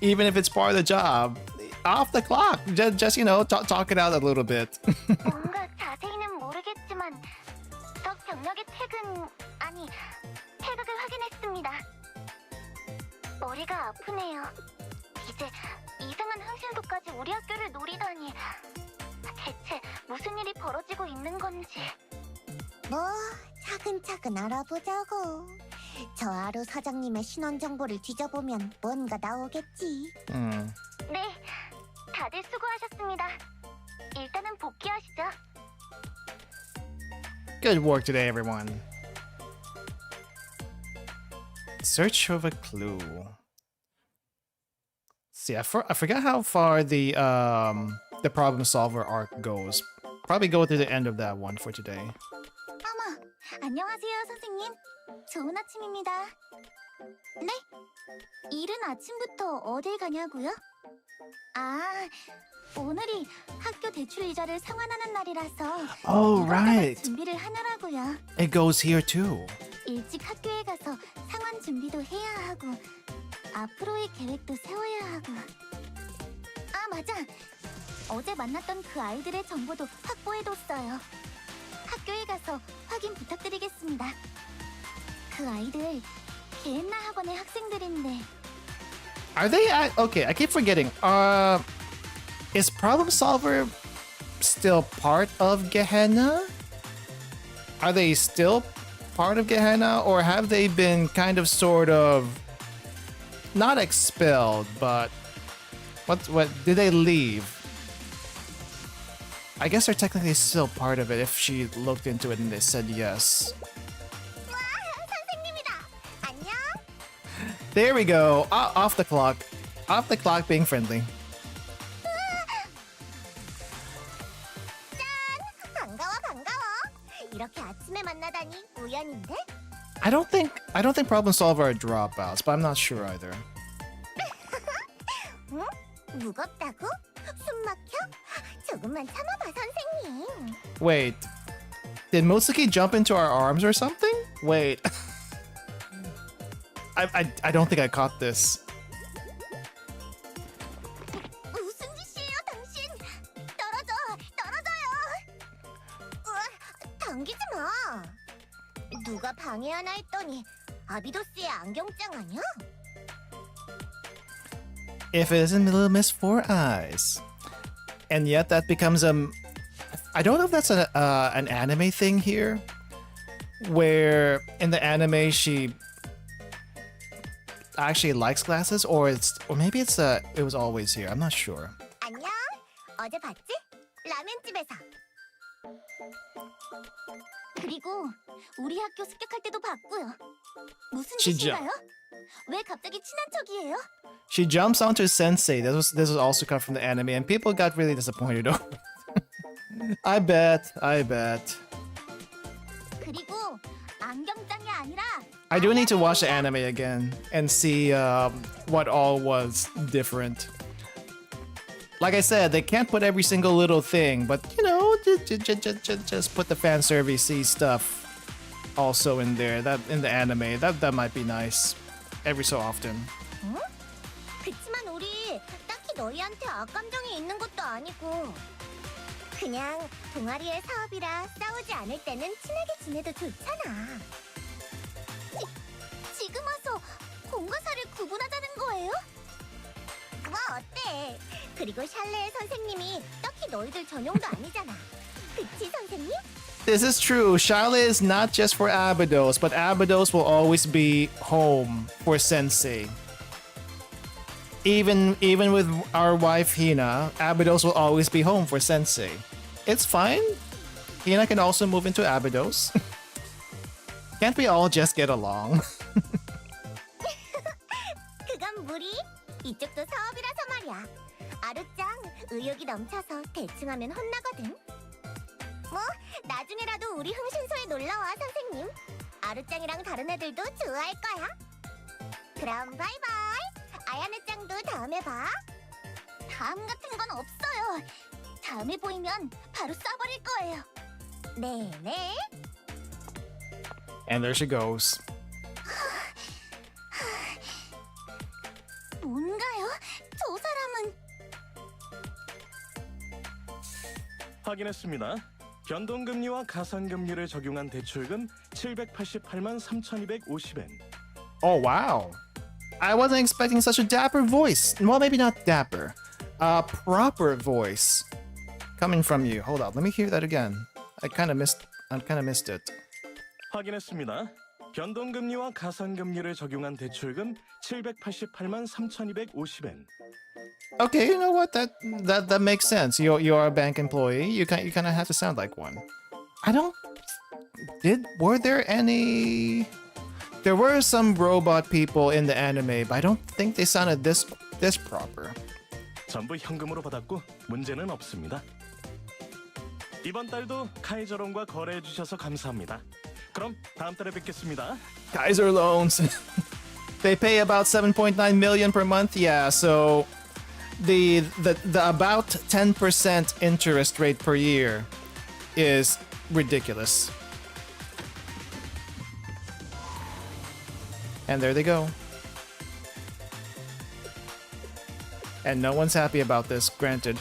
A: even if it's part of the job, off the clock. Just you know, talk it out a little bit.
C: 뭔가 자세히는 모르겠지만 적 병력의 퇴각을 확인했습니다. 머리가 아프네요. 이제 이상한 흥신소까지 우리 학교를 노리다니. 대체 무슨 일이 벌어지고 있는 건지. 뭐 차근차근 알아보자고. 저 아루 사장님의 신원 정보를 뒤져보면 뭔가 나오겠지. 네, 다들 수고하셨습니다. 일단은 복귀하시죠.
A: Good work today, everyone. Search of a clue. See, I forgot how far the problem solver arc goes. Probably go to the end of that one for today.
C: 어머, 안녕하세요, 선생님. 좋은 아침입니다. 네? 이른 아침부터 어딜 가냐고요? 아, 오늘이 학교 대출 이자를 상환하는 날이라서
A: Oh,
C: 이것저것
A: right.
C: 준비를 하느라고요.
A: It goes here too.
C: 일찍 학교에 가서 상환 준비도 해야 하고 앞으로의 계획도 세워야 하고. 아, 맞아. 어제 만났던 그 아이들의 정보도 확보해뒀어요. 학교에 가서 확인 부탁드리겠습니다. 그 아이들 게엔나 학원의 학생들인데.
A: Are they okay? I keep forgetting. Is problem solver still part of Gehenna? Are they still part of Gehenna, or have they been kind of sort of not expelled, but what did they leave? I guess they're technically still part of it if she looked into it and they said yes.
C: 와, 선생님이다. 안녕.
A: There we go. Off the clock. Off the clock being friendly.
C: 반가워, 반가워. 이렇게 아침에 만나다니 우연인데?
A: I don't think Problem Solver are dropouts, but I'm not sure either.
C: 응? 무겁다고? 숨 막혀? 조금만 참아봐, 선생님.
A: Wait. Did Mutsuki jump into our arms or something? Wait. I don't think I caught this.
C: 무슨 짓이에요, 당신? 떨어져, 떨어져요. 우와, 당기지 마. 누가 방해하나 했더니 아비도스의 안경장 아니야?
A: If it isn't Little Miss Four Eyes. And yet that becomes I don't know if that's an anime thing here, where in the anime she actually likes glasses, or maybe it was always here. I'm not sure.
C: 안녕. 어제 봤지? 라면집에서.
B: 그리고 우리 학교 습격할 때도 봤고요. 무슨
A: 진짜.
B: 짓인가요? 왜 갑자기 친한 척이에요?
A: She jumps onto Sensei. This was also cut from the anime, and people got really disappointed over it. I bet.
B: 그리고 안경장이 아니라
A: I do need to watch the anime again and see what all was different. Like I said, they can't put every single little thing, but you know, just put the fan servicey stuff also in there. That in the anime, that might be nice every so often.
C: 응? 그치만 우리 딱히 너희한테 악감정이 있는 것도 아니고 그냥 동아리의 사업이라 싸우지 않을 때는 친하게 지내도 좋잖아.
B: 지금 와서 공과사를 구분하자는 거예요?
C: 뭐 어때? 그리고 샬레의 선생님이 딱히 너희들 전용도 아니잖아. 그치 선생님?
A: This is true. Shale is not just for Abydos, but Abydos will always be home for Sensei. Even with our wife Hina, Abydos will always be home for Sensei. It's fine. Hina can also move into Abydos. Can't we all just get along?
C: 그건 무리. 이쪽도 사업이라서 말이야. 아루짱 의욕이 넘쳐서 대충 하면 혼나거든. 뭐 나중에라도 우리 흥신소에 놀러와 선생님. 아루짱이랑 다른 애들도 좋아할 거야. 그럼 바이바이. 아야네짱도 다음에 봐.
B: 다음 같은 건 없어요. 다음에 보이면 바로 쏴버릴 거예요.
C: 네네.
A: And there she goes.
B: 뭔가요? 저 사람은
H: 확인했습니다. 변동금리와 가산금리를 적용한 대출금 788만 3,250엔.
A: Oh wow. I wasn't expecting such a dapper voice. Well, maybe not dapper. A proper voice coming from you. Hold on, let me hear that again. I kind of missed it.
H: 확인했습니다. 변동금리와 가산금리를 적용한 대출금 788만 3,250엔.
A: Okay, you know what? That makes sense. You're a bank employee. You kind of have to sound like one. Were there any? There were some robot people in the anime, but I don't think they sounded this proper.
H: 전부 현금으로 받았고 문제는 없습니다. 이번 달도 카이저론과 거래해 주셔서 감사합니다. 그럼 다음 달에 뵙겠습니다.
A: Kaiser loans. They pay about 7.9 million per month. Yeah, so the about 10% interest rate per year is ridiculous. And there they go. And no one's happy about this, granted.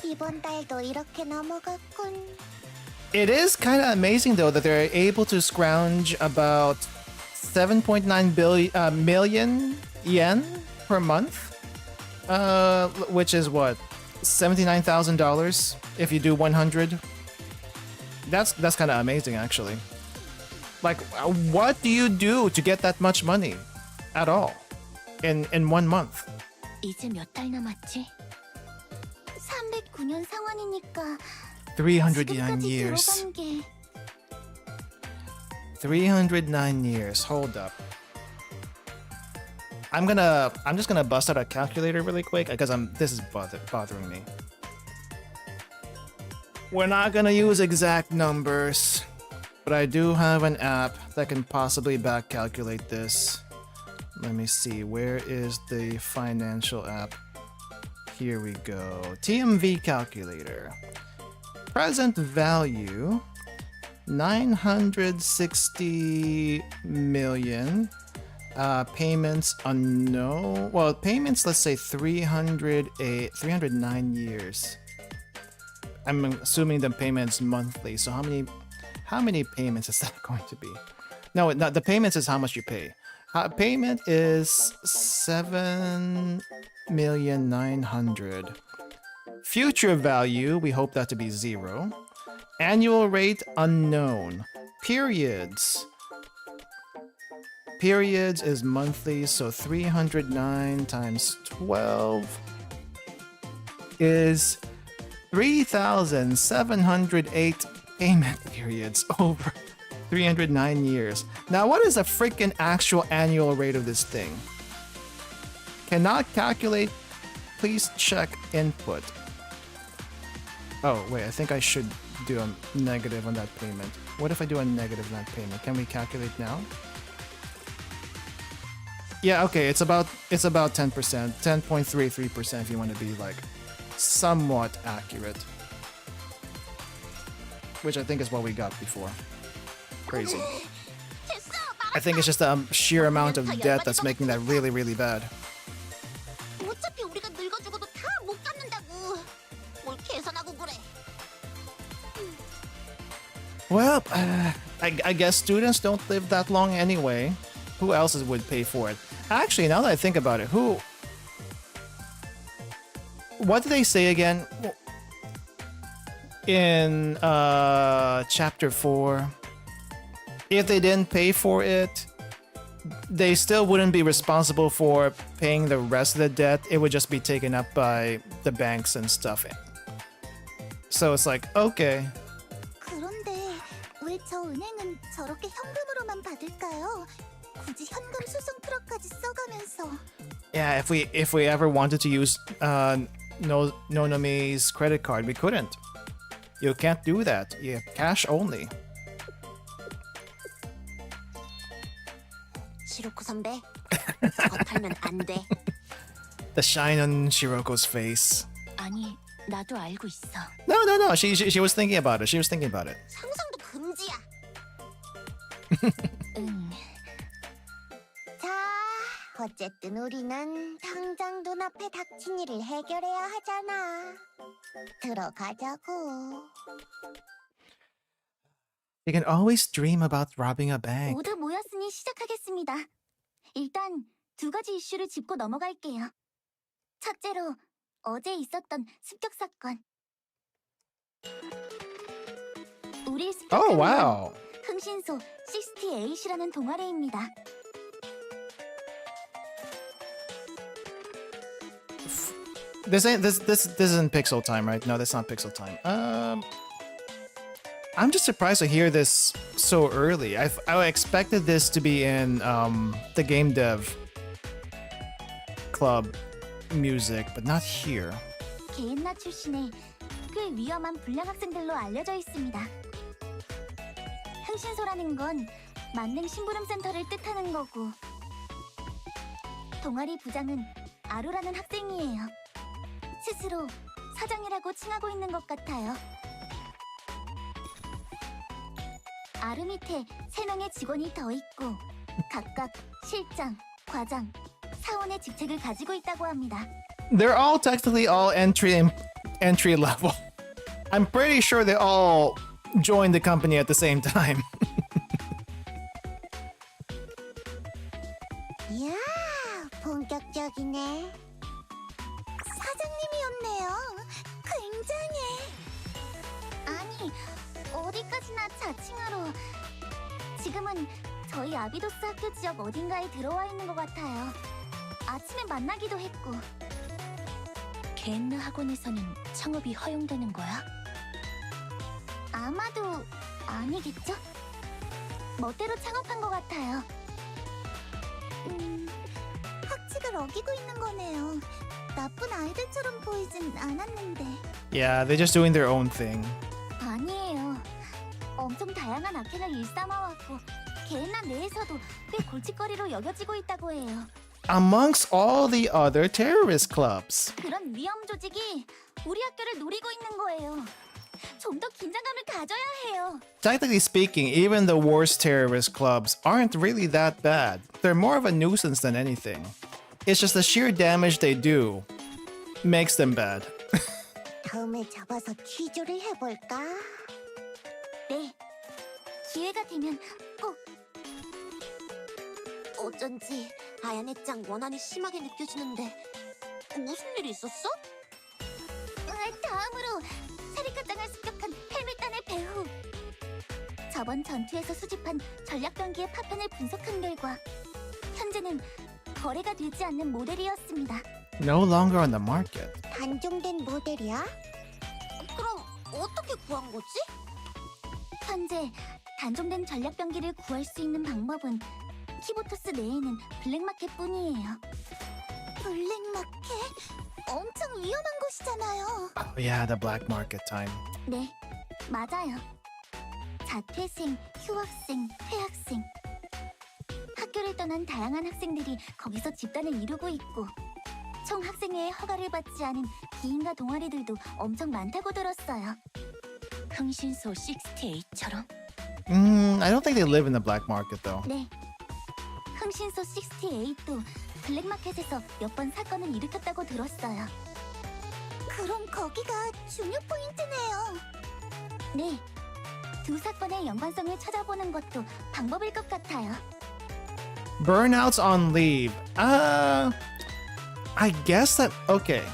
C: 이번 달도 이렇게 넘어갔군.
A: It is kind of amazing, though, that they're able to scrounge about 7.9 million yen per month, which is what, $79,000 if you do 100. That's kind of amazing, actually. Like, what do you do to get that much money at all in 1 month?
G: 이제 몇 달 남았지?
B: 309년 상환이니까
A: 309
B: 지금까지
A: years.
B: 들어간 게
A: 309 years. Hold up. I'm just gonna bust out a calculator really quick because this is bothering me. We're not gonna use exact numbers, but I do have an app that can possibly back calculate this. Let me see, where is the financial app? Here we go. TMV calculator. Present value 960 million. Payments unknown. Well, payments, let's say 309 years. I'm assuming the payments monthly. So how many payments is that going to be? No, the payments is how much you pay. Payment is 7,900,000. Future value, we hope that to be 0. Annual rate unknown. Periods. Periods is monthly, so 309 times 12 is 3,708 payment periods over 309 years. Now, what is the freaking actual annual rate of this thing? Cannot calculate. Please check input. Oh, wait, I think I should do a negative on that payment. What if I do a negative on that payment? Can we calculate now? Yeah, okay, it's about 10%, 10.33% if you want to be like somewhat accurate. Which I think is what we got before. Crazy. I think it's just the sheer amount of debt that's making that really, really bad.
F: 어차피 우리가 늙어 죽어도 다 못 갚는다고. 뭘 계산하고 그래.
A: Well, I guess students don't live that long anyway. Who else would pay for it? Actually, now that I think about it, what did they say again? In chapter 4, if they didn't pay for it, they still wouldn't be responsible for paying the rest of the debt. It would just be taken up by the banks and stuff. So it's like, okay.
C: 그런데 왜 저 은행은 저렇게 현금으로만 받을까요? 굳이 현금 수송 트럭까지 써가면서.
A: Yeah, if we ever wanted to use Nonomi's credit card, we couldn't. You can't do that. You have cash only.
F: 시로코 선배, 저 털면 안 돼.
A: The shine on Shiroko's face.
G: 아니, 나도 알고 있어.
A: No. She was thinking about it. She was thinking about it.
F: 상상도 금지야.
G: 응.
C: 자, 어쨌든 우리는 당장 눈앞에 닥친 일을 해결해야 하잖아. 들어가자고.
A: You can always dream about robbing a bank.
B: 모두 모였으니 시작하겠습니다. 일단 2가지 이슈를 짚고 넘어갈게요. 첫째로 어제 있었던 습격 사건. 우리 습격
A: Oh, wow.
B: 흥신소 68이라는 동아리입니다.
A: This isn't pixel time, right? No, that's not pixel time. I'm just surprised to hear this so early. I expected this to be in the game dev club music, but not here.
B: 개인나 출신의 꽤 위험한 불량 학생들로 알려져 있습니다. 흥신소라는 건 만능 심부름 센터를 뜻하는 거고, 동아리 부장은 아루라는 학생이에요. 스스로 사장이라고 칭하고 있는 것 같아요. 아루 밑에 3명의 직원이 더 있고 각각 실장, 과장, 사원의 직책을 가지고 있다고 합니다.
A: They're all technically all entry level. I'm pretty sure they all joined the company at the same time.
C: 이야, 본격적이네. 사장님이었네요. 굉장해.
B: 아니, 어디까지나 자칭하러. 지금은 저희 아비도스 학교 지역 어딘가에 들어와 있는 것 같아요. 아침에 만나기도 했고.
G: 겐느 학원에서는 창업이 허용되는 거야?
B: 아마도 아니겠죠? 멋대로 창업한 것 같아요. 학칙을 어기고 있는 거네요. 나쁜 아이들처럼 보이진 않았는데.
A: Yeah, they're just doing their own thing.
B: 아니에요. 엄청 다양한 악행을 일삼아왔고 개나 내에서도 꽤 골칫거리로 여겨지고 있다고 해요.
A: Amongst all the other terrorist clubs.
B: 그런 위험 조직이 우리 학교를 노리고 있는 거예요. 좀 더 긴장감을 가져야 해요.
A: Technically speaking, even the worst terrorist clubs aren't really that bad. They're more of a nuisance than anything. It's just the sheer damage they do makes them bad.
C: 다음에 잡아서 취조를 해볼까?
B: 네. 기회가 되면 꼭.
F: 어쩐지 아야네 짱 원한이 심하게 느껴지는데 무슨 일이 있었어?
B: 다음으로 사리카짱을 습격한 헬멧단의 배후. 저번 전투에서 수집한 전략병기의 파편을 분석한 결과 현재는 거래가 되지 않는 모델이었습니다.
A: No longer on the market.
C: 단종된 모델이야?
F: 그럼 어떻게 구한 거지?
B: 현재 단종된 전략병기를 구할 수 있는 방법은 키보토스 내에는 블랙마켓뿐이에요. 블랙마켓? 엄청 위험한 곳이잖아요.
A: Oh yeah, the black market time.
B: 네, 맞아요. 자퇴생, 휴학생, 퇴학생. 학교를 떠난 다양한 학생들이 거기서 집단을 이루고 있고 총 학생회의 허가를 받지 않은 기인과 동아리들도 엄청 많다고 들었어요.
G: 흥신소 68처럼?
A: I don't think they live in the black market though.
B: 네. 흥신소 68도 블랙마켓에서 몇 번 사건을 일으켰다고 들었어요. 그럼 거기가 중요 포인트네요. 네. 두 사건의 연관성을 찾아보는 것도 방법일 것 같아요.
A: Burnouts on leave. I guess that okay.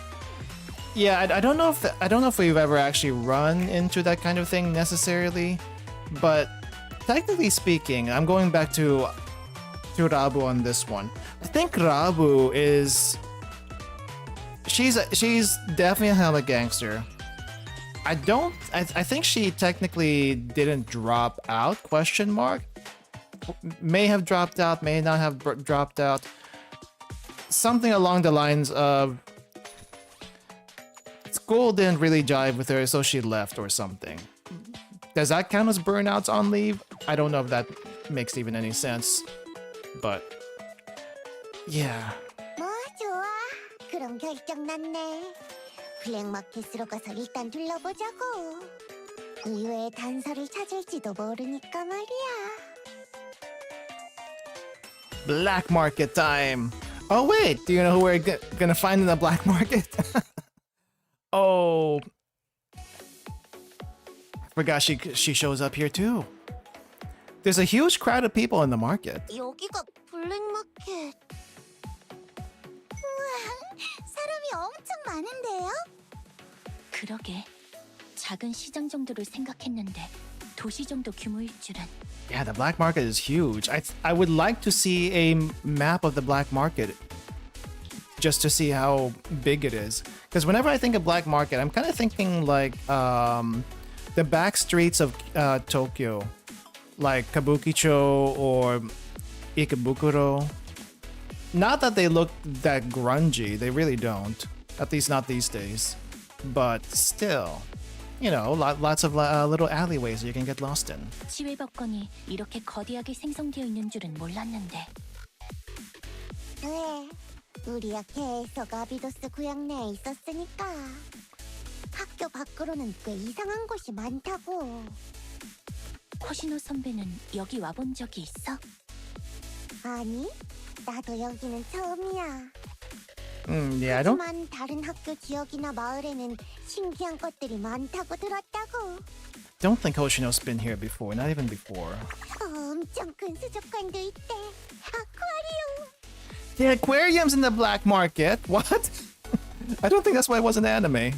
A: Yeah, I don't know if we've ever actually run into that kind of thing necessarily, but technically speaking, I'm going back to Rabu on this one. I think Rabu is she's definitely a helmet gangster. I think she technically didn't drop out, question mark. May have dropped out, may not have dropped out. Something along the lines of school didn't really jive with her, so she left or something. Does that count as burnouts on leave? I don't know if that makes even any sense. But yeah.
C: 뭐 좋아. 그럼 결정 났네. 블랙마켓으로 가서 일단 둘러보자고. 의외의 단서를 찾을지도 모르니까 말이야.
A: Black market time. Oh wait, do you know who we're gonna find in the black market? Oh, I forgot she shows up here too. There's a huge crowd of people in the market.
C: 여기가 블랙마켓. 우와, 사람이 엄청 많은데요?
G: 그러게. 작은 시장 정도를 생각했는데 도시 정도 규모일 줄은.
A: Yeah, the black market is huge. I would like to see a map of the black market just to see how big it is. Because whenever I think of black market, I'm kind of thinking like the back streets of Tokyo, like Kabukicho or Ikebukuro. Not that they look that grungy, they really don't. At least not these days. But still, you know, lots of little alleyways you can get lost in.
G: 지회법권이 이렇게 거대하게 생성되어 있는 줄은 몰랐는데.
C: 왜? 우리야 계속 아비도스 구역 내에 있었으니까. 학교 밖으로는 꽤 이상한 곳이 많다고.
G: 호시노 선배는 여기 와본 적이 있어?
C: 아니, 나도 여기는 처음이야.
A: Yeah, I don't.
C: 하지만 다른 학교 지역이나 마을에는 신기한 것들이 많다고 들었다고.
A: Don't think Hoshino's been here before. Not even before.
C: 엄청 큰 수족관도 있대. 아쿠아리움.
A: The aquarium's in the black market. What? I don't think that's why it was an anime.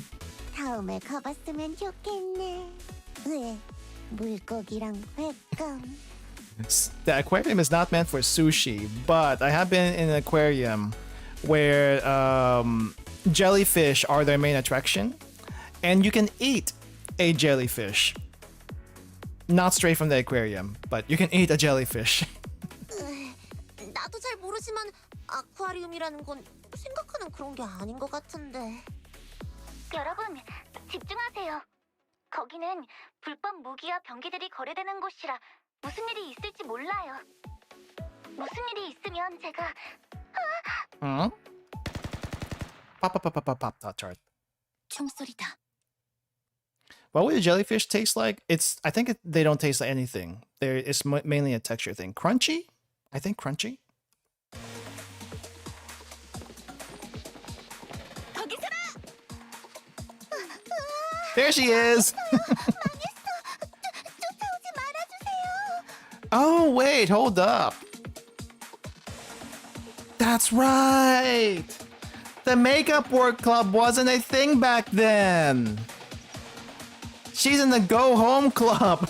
C: 다음에 가봤으면 좋겠네. 왜? 물고기랑 횟감.
A: The aquarium is not meant for sushi, but I have been in an aquarium where jellyfish are their main attraction, and you can eat a jellyfish. Not straight from the aquarium, but you can eat a jellyfish.
F: 나도 잘 모르지만 아쿠아리움이라는 건 생각하는 그런 게 아닌 것 같은데.
B: 여러분, 집중하세요. 거기는 불법 무기와 병기들이 거래되는 곳이라 무슨 일이 있을지 몰라요. 무슨 일이 있으면 제가
A: Huh? Pop, that chart.
B: 총소리다.
A: What would a jellyfish taste like? I think they don't taste like anything. It's mainly a texture thing. Crunchy? I think crunchy. There she is! Oh, wait, hold up. That's right! The makeup work club wasn't a thing back then! She's in the Go Home Club!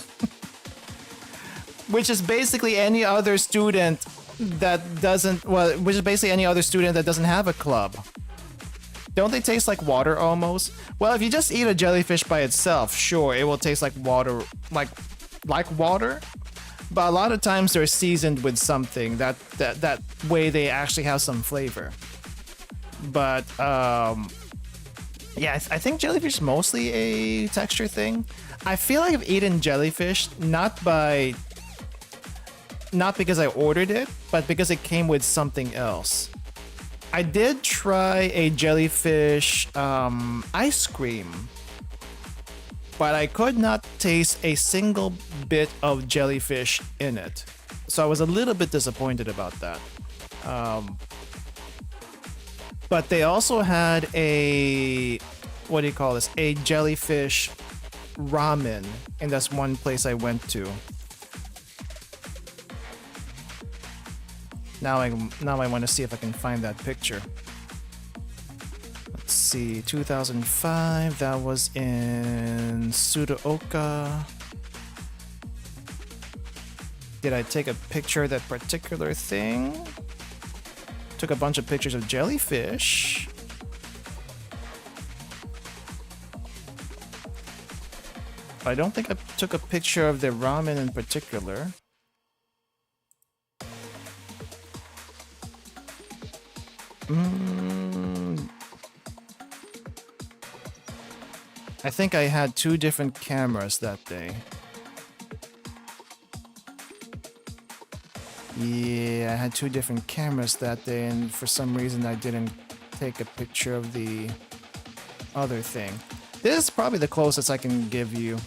A: Which is basically any other student that doesn't... Well, which is basically any other student that doesn't have a club. Don't they taste like water almost? Well, if you just eat a jellyfish by itself, sure, it will taste like water, like water. But a lot of times they're seasoned with something that way they actually have some flavor. But yeah, I think jellyfish is mostly a texture thing. I feel like I've eaten jellyfish not because I ordered it, but because it came with something else. I did try a jellyfish ice cream, but I could not taste a single bit of jellyfish in it. So I was a little bit disappointed about that. But they also had a, what do you call this? A jellyfish ramen, and that's one place I went to. Now I want to see if I can find that picture. Let's see, 2005, that was in Sudaoka. Did I take a picture of that particular thing? Took a bunch of pictures of jellyfish. I don't think I took a picture of the ramen in particular. I think I had two different cameras that day. Yeah, I had two different cameras that day, and for some reason I didn't take a picture of the other thing. This is probably the closest I can give you.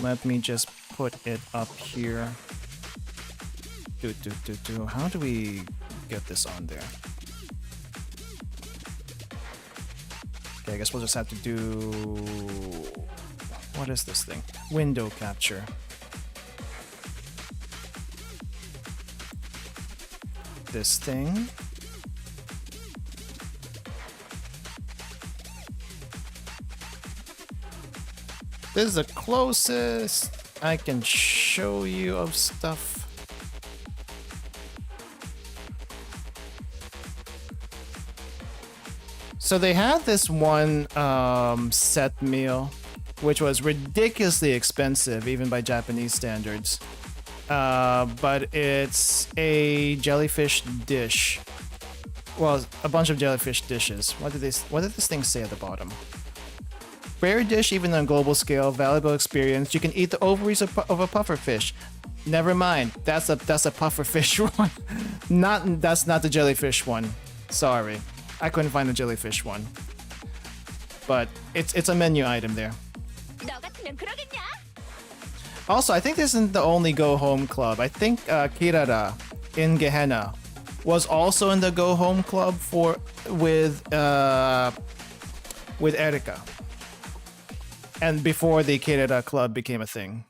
A: Let me just put it up here. How do we get this on there? Okay, I guess we'll just have to do... What is this thing? Window capture. This thing. This is the closest I can show you of stuff. So they had this one set meal, which was ridiculously expensive, even by Japanese standards. But it's a jellyfish dish. Well, a bunch of jellyfish dishes. What did this thing say at the bottom? Rare dish, even on a global scale. Valuable experience. You can eat the ovaries of a pufferfish. Never mind. That's a pufferfish one. That's not the jellyfish one. Sorry. I couldn't find the jellyfish one. But it's a menu item there. Also, I think this isn't the only Go Home Club. I think Kirara in Gehenna was also in the Go Home Club with Erika. And before the Kirara Club became a thing.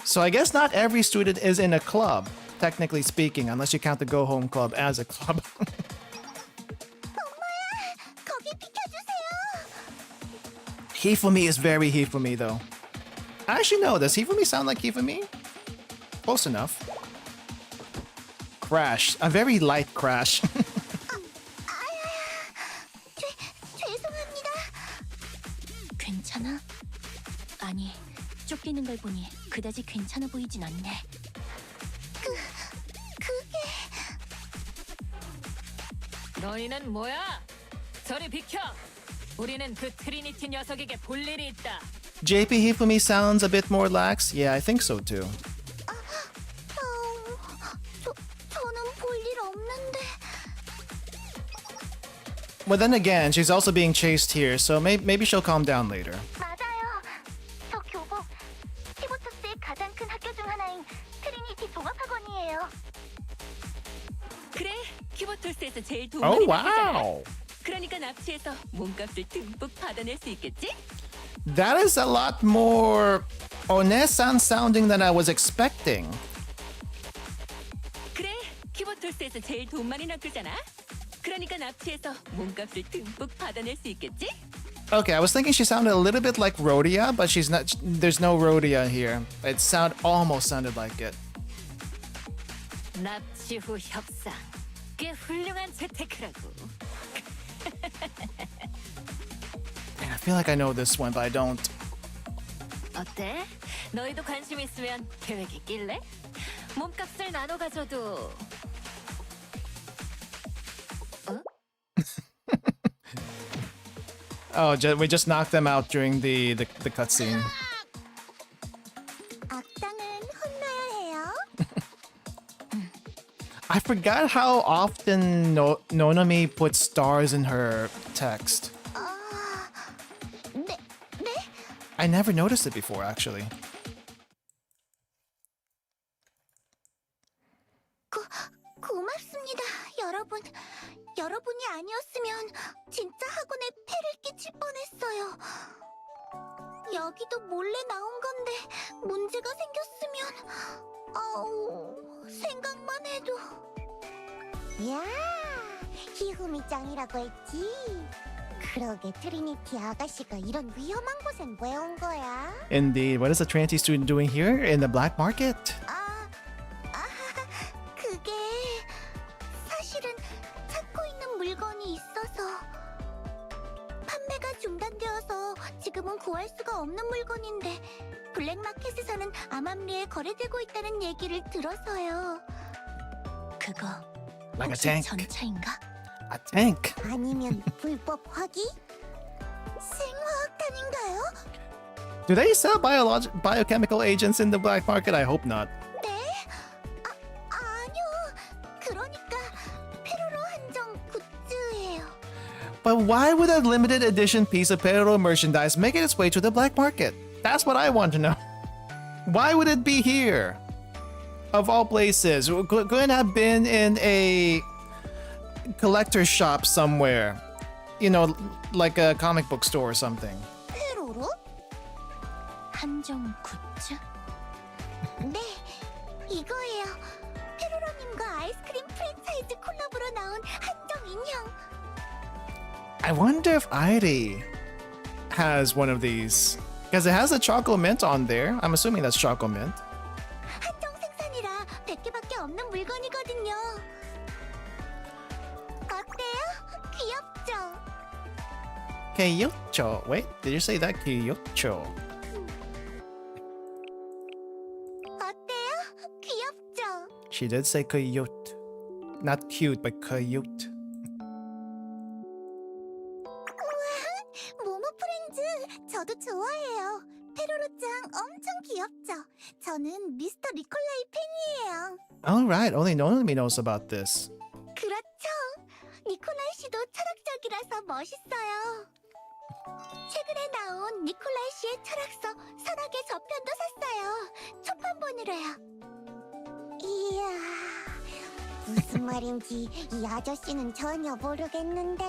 A: So I guess not every student is in a club, technically speaking, unless you count the Go Home Club as a club.
C: 거기 비켜주세요.
A: Hifumi is very Hifumi though. Actually, no. Does Hifumi sound like Hifumi? Close enough. Crash. A very light crash.
B: 죄송합니다.
G: 괜찮아? 아니, 쫓기는 걸 보니 그다지 괜찮아 보이진 않네. 너희는 뭐야? 저리 비켜! 우리는 그 트리니티 녀석에게 볼 일이 있다.
A: JP Hifumi sounds a bit more lax. Yeah, I think so too.
B: 저는 볼 일 없는데.
A: But then again, she's also being chased here, so maybe she'll calm down later.
B: 맞아요. 저 교복 티보터스의 가장 큰 학교 중 하나인 트리니티 종합학원이에요.
G: 그래, 키보톨스에서 제일 돈
A: Oh,
G: 많이 받잖아.
A: wow.
G: 그러니까 납치해서 몸값을 듬뿍 받아낼 수 있겠지?
A: That is a lot more Onesan sounding than I was expecting.
G: 그래, 키보톨스에서 제일 돈 많이 낚으잖아. 그러니까 납치해서 몸값을 듬뿍 받아낼 수 있겠지?
A: Okay, I was thinking she sounded a little bit like Rhodia, but she's not. There's no Rhodia here. It almost sounded like it.
G: 납치 후 협상. 꽤 훌륭한 재테크라고.
A: Man, I feel like I know this one, but I don't.
G: 어때? 너희도 관심 있으면 계획 있길래? 몸값을 나눠 가져도.
A: Oh, we just knocked them out during the cutscene.
C: 악당은 혼나야 해요.
A: I forgot how often Nonami puts stars in her text.
C: 네.
A: I never noticed it before, actually.
B: 고맙습니다, 여러분. 여러분이 아니었으면 진짜 학원에 폐를 끼칠 뻔했어요. 여기도 몰래 나온 건데 문제가 생겼으면 생각만 해도.
C: 야, 히후미 짱이라고 했지. 그러게 트리니티 아가씨가 이런 위험한 곳엔 왜 온 거야?
A: Indeed. What is the Trinity student doing here in the black market?
B: 그게 사실은 찾고 있는 물건이 있어서 판매가 중단되어서 지금은 구할 수가 없는 물건인데 블랙마켓에서는 암암리에 거래되고 있다는 얘기를 들어서요.
G: 그거
A: Like a
G: 혹시
A: tank.
G: 전차인가?
A: A tank.
C: 아니면 불법 화기?
B: 생화학탄인가요?
A: Do they sell biochemical agents in the black market? I hope not.
B: 아니요. 그러니까 페로로 한정 굿즈예요.
A: But why would a limited edition piece of Perro merchandise make its way to the black market? That's what I want to know. Why would it be here? Of all places, couldn't have been in a collector's shop somewhere. You know, like a comic book store or something.
B: 페로로?
G: 한정 굿즈?
B: 네, 이거예요. 페로로님과 아이스크림 프랜차이즈 콜라보로 나온 한정 인형.
A: I wonder if Airi has one of these. Because it has a chocolate mint on there. I'm assuming that's chocolate mint.
B: 한정 생산이라 100개밖에 없는 물건이거든요. 어때요? 귀엽죠?
A: Kyocho. Wait, did you say that? Kyocho.
B: 어때요? 귀엽죠?
A: She did say coyote. Not cute, but coyote.
B: 모모 프렌즈, 저도 좋아해요. 페로로짱 엄청 귀엽죠? 저는 미스터 니콜라이 팬이에요.
A: Alright, only Nonami knows about this.
B: 그렇죠. 니콜라이 씨도 철학적이라서 멋있어요. 최근에 나온 니콜라이 씨의 철학서 선악의 저편도 샀어요. 초판본으로요.
C: 이야, 무슨 말인지 이 아저씨는 전혀 모르겠는데.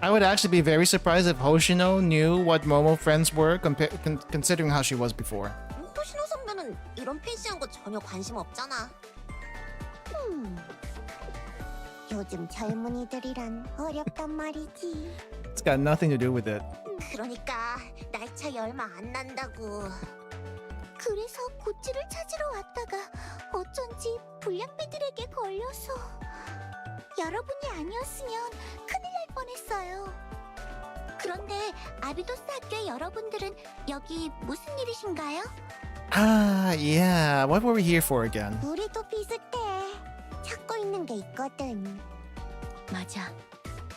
A: I would actually be very surprised if Hoshino knew what Momo friends were, considering how she was before.
F: 호시노 선배는 이런 팬시한 거 전혀 관심 없잖아.
C: 요즘 젊은이들이란 어렵단 말이지.
A: It's got nothing to do with it.
F: 그러니까 날 차이 얼마 안 난다고.
B: 그래서 고치를 찾으러 왔다가 어쩐지 불량배들에게 걸려서 여러분이 아니었으면 큰일 날 뻔했어요. 그런데 아비도스 학교의 여러분들은 여기 무슨 일이신가요?
A: Ah, yeah. What were we here for again?
C: 우리도 비슷해. 찾고 있는 게 있거든.
G: 맞아.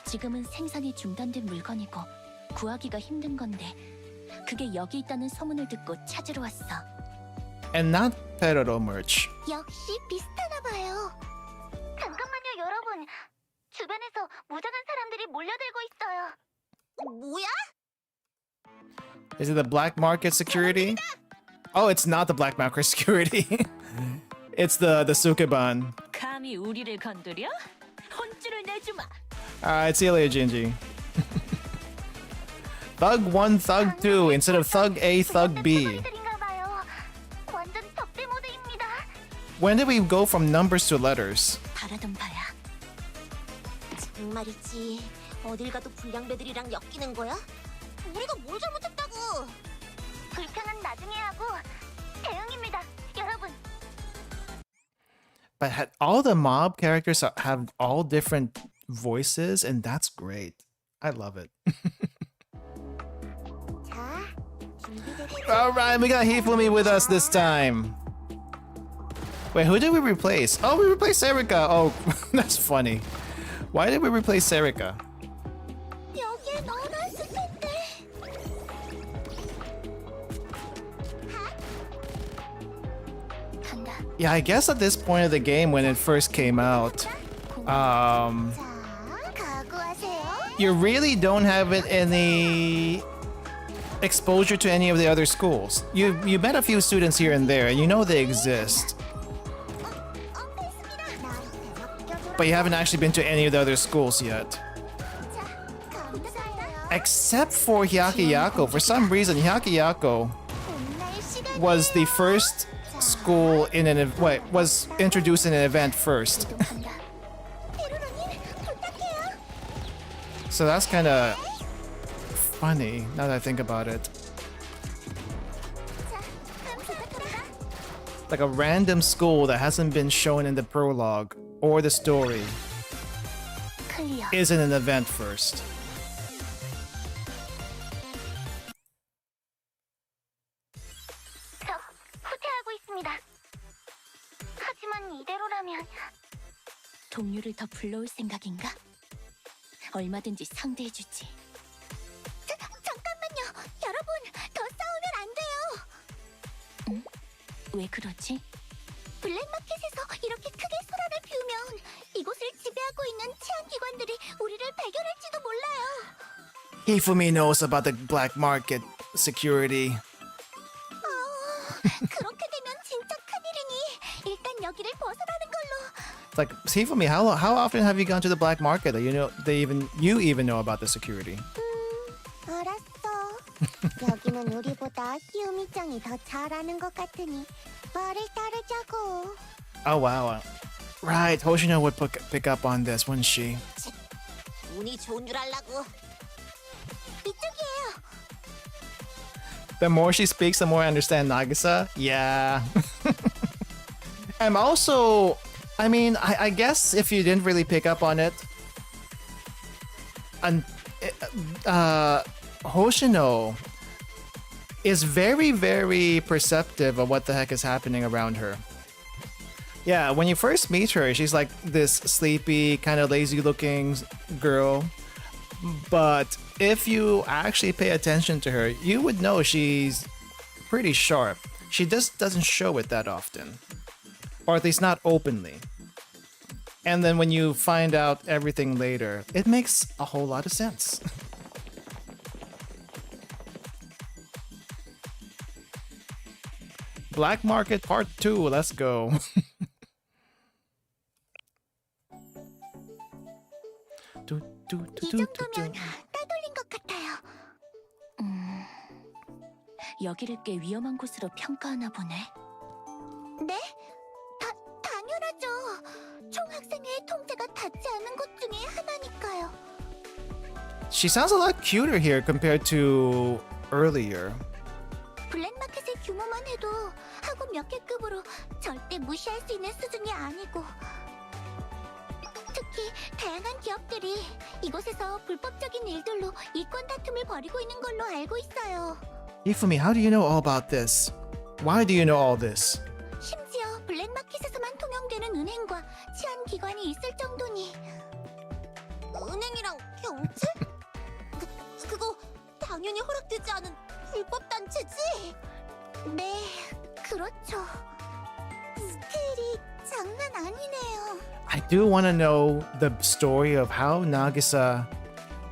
G: 지금은 생산이 중단된 물건이고 구하기가 힘든 건데 그게 여기 있다는 소문을 듣고 찾으러 왔어.
A: And not Peroro merch.
B: 역시 비슷하나 봐요. 잠깐만요, 여러분. 주변에서 무장한 사람들이 몰려들고 있어요.
F: 뭐야?
A: Is it the black market security? Oh, it's not the black market security. It's the Sukeban.
G: 감히 우리를 건드려? 혼쭐을 내주마.
A: Alright, see you later, Gingy. Thug 1, Thug 2, instead of Thug A, Thug B.
B: 분들인가 봐요. 완전 적대 모드입니다.
A: When did we go from numbers to letters?
G: 바라던 바야.
F: 정말이지. 어딜 가도 불량배들이랑 엮이는 거야? 우리가 뭘 잘못했다고?
B: 불평은 나중에 하고 대응입니다, 여러분.
A: But all the mob characters have all different voices, and that's great. I love it.
C: 자, 준비됐어.
A: Alright, we got Hifumi with us this time. Wait, who did we replace? Oh, we replaced Erika. Oh, that's funny. Why did we replace Erika?
B: 여기에 넣어놨을 텐데. 간다.
A: Yeah, I guess at this point of the game when it first came out,
C: 자, 각오하세요.
A: you really don't have it any exposure to any of the other schools. You met a few students here and there, and you know they exist,
C: 나한테 맡겨줘라.
A: but you haven't actually been to any of the other schools yet.
C: 감사해요.
A: Except for Hyakiyako. For some reason, Hyakiyako
C: 혼날 시간
A: was the first school in was introduced in an event first.
B: 이동한다.
C: 헤로로님 부탁해요.
A: So that's kind of funny now that I think about it.
C: 자, 부탁합니다.
A: Like a random school that hasn't been shown in the prologue or the story
B: 클리어.
A: is in an event first.
B: 저 후퇴하고 있습니다. 하지만 이대로라면
G: 동료를 더 불러올 생각인가? 얼마든지 상대해주지.
B: 잠깐만요, 여러분. 더 싸우면 안 돼요.
G: 왜 그러지?
B: 블랙마켓에서 이렇게 크게 소란을 피우면 이곳을 지배하고 있는 치안기관들이 우리를 발견할지도 몰라요.
A: Hifumi knows about the black market security.
B: 그렇게 되면 진짜 큰일이니 일단 여기를 벗어나는 걸로.
A: It's like, Hifumi, how often have you gone to the black market that you even know about the security?
C: 알았어. 여기는 우리보다 히우미짱이 더 잘 아는 것 같으니 말을 따르자고.
A: Oh wow. Right, Hoshino would pick up on this, wouldn't she?
F: 운이 좋은 줄 알라고.
B: 이쪽이에요.
A: The more she speaks, the more I understand Nagisa. Yeah. I'm also, I mean, I guess if you didn't really pick up on it, and Hoshino is very, very perceptive of what the heck is happening around her. Yeah, when you first meet her, she's like this sleepy, kind of lazy-looking girl. But if you actually pay attention to her, you would know she's pretty sharp. She just doesn't show it that often. Or at least not openly. And then when you find out everything later, it makes a whole lot of sense. Black Market Part 2, let's go.
B: 이 정도면 따돌린 것 같아요.
G: 여기를 꽤 위험한 곳으로 평가하나 보네.
B: 네? 당연하죠. 총학생회의 통제가 닿지 않는 것 중에 하나니까요.
A: She sounds a lot cuter here compared to earlier.
B: 블랙마켓의 규모만 해도 학원 몇 개급으로 절대 무시할 수 있는 수준이 아니고 특히 다양한 기업들이 이곳에서 불법적인 일들로 이권 다툼을 벌이고 있는 걸로 알고 있어요.
A: Hifumi, how do you know all about this? Why do you know all this?
B: 심지어 블랙마켓에서만 통용되는 은행과 치안기관이 있을 정도니
F: 은행이랑 경찰? 그거 당연히 허락되지 않은 불법 단체지?
B: 네, 그렇죠. 스케일이 장난 아니네요.
A: I do want to know the story of how Nagisa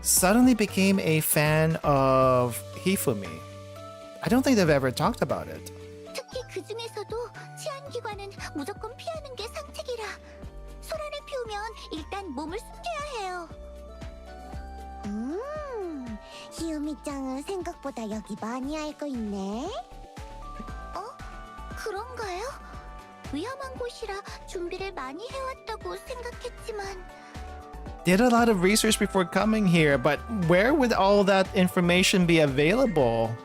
A: suddenly became a fan of Hifumi. I don't think they've ever talked about it.
B: 특히 그 중에서도 치안기관은 무조건 피하는 게 상책이라 소란을 피우면 일단 몸을 숨겨야 해요.
C: 히우미짱은 생각보다 여기 많이 알고 있네.
B: 그런가요? 위험한 곳이라 준비를 많이 해왔다고 생각했지만
A: Did a lot of research before coming here, but where would all that information be available?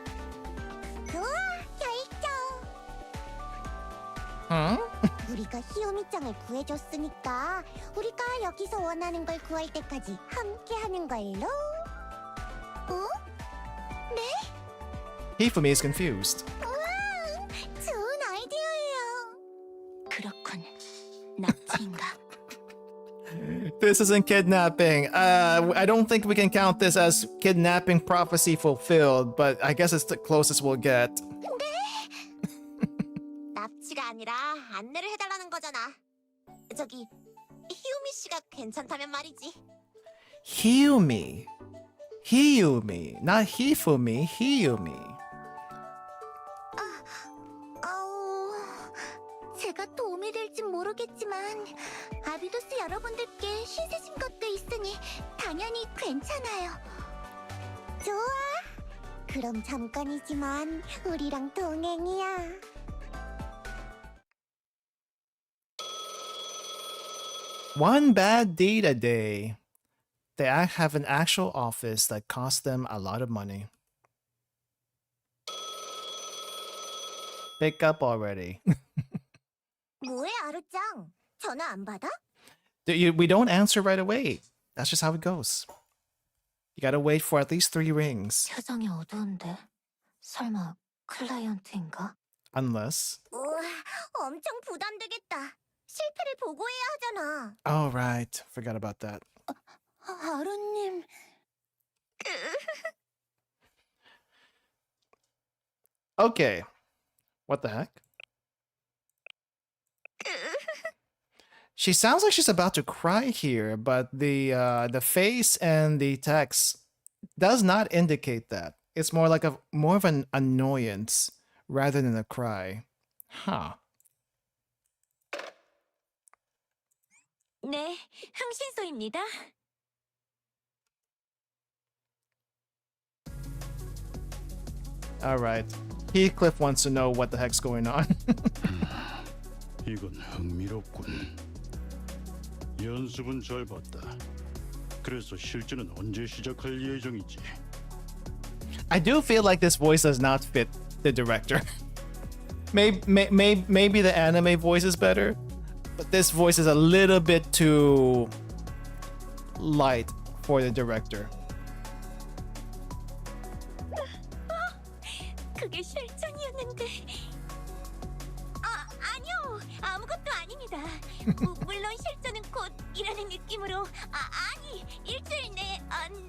C: 좋아, 결정.
A: Huh?
C: 우리가 히우미짱을 구해줬으니까 우리가 여기서 원하는 걸 구할 때까지 함께 하는 걸로.
A: Hifumi is confused.
C: 좋은 아이디어예요.
B: 그렇군. 납치인가?
A: This isn't kidnapping. I don't think we can count this as kidnapping prophecy fulfilled, but I guess it's the closest we'll get.
F: 납치가 아니라 안내를 해달라는 거잖아. 저기 히우미 씨가 괜찮다면 말이지.
A: Hiyumi. Hiyumi. Not Hifumi. Hiyumi.
B: 제가 도움이 될진 모르겠지만 아비도스 여러분들께 신세진 것도 있으니 당연히 괜찮아요.
C: 좋아. 그럼 잠깐이지만 우리랑 동행이야.
A: One bad deed a day. They have an actual office that costs them a lot of money. Pick up already.
C: 뭐해 아루짱? 전화 안 받아?
A: We don't answer right away. That's just how it goes. You gotta wait for at least 3 rings.
B: 표정이 어두운데 설마 클라이언트인가?
A: Unless...
C: 우와, 엄청 부담되겠다. 실패를 보고해야 하잖아.
A: Oh, right. Forgot about that.
B: 아루님.
A: Okay. What the heck? She sounds like she's about to cry here, but the face and the text does not indicate that. It's more like more of an annoyance rather than a cry. Huh.
G: 네, 흥신소입니다.
A: All right. Heathcliff wants to know what the heck's going on.
E: 이건 흥미롭군. 연습은 잘 봤다. 그래서 실전은 언제 시작할 예정이지?
A: I do feel like this voice does not fit the director. Maybe the anime voice is better, but this voice is a little bit too light for the director.
G: 그게 실전이었는데. 아니요. 아무것도 아닙니다. 물론 실전은 곧이라는 느낌으로. 아니, 일주일 내.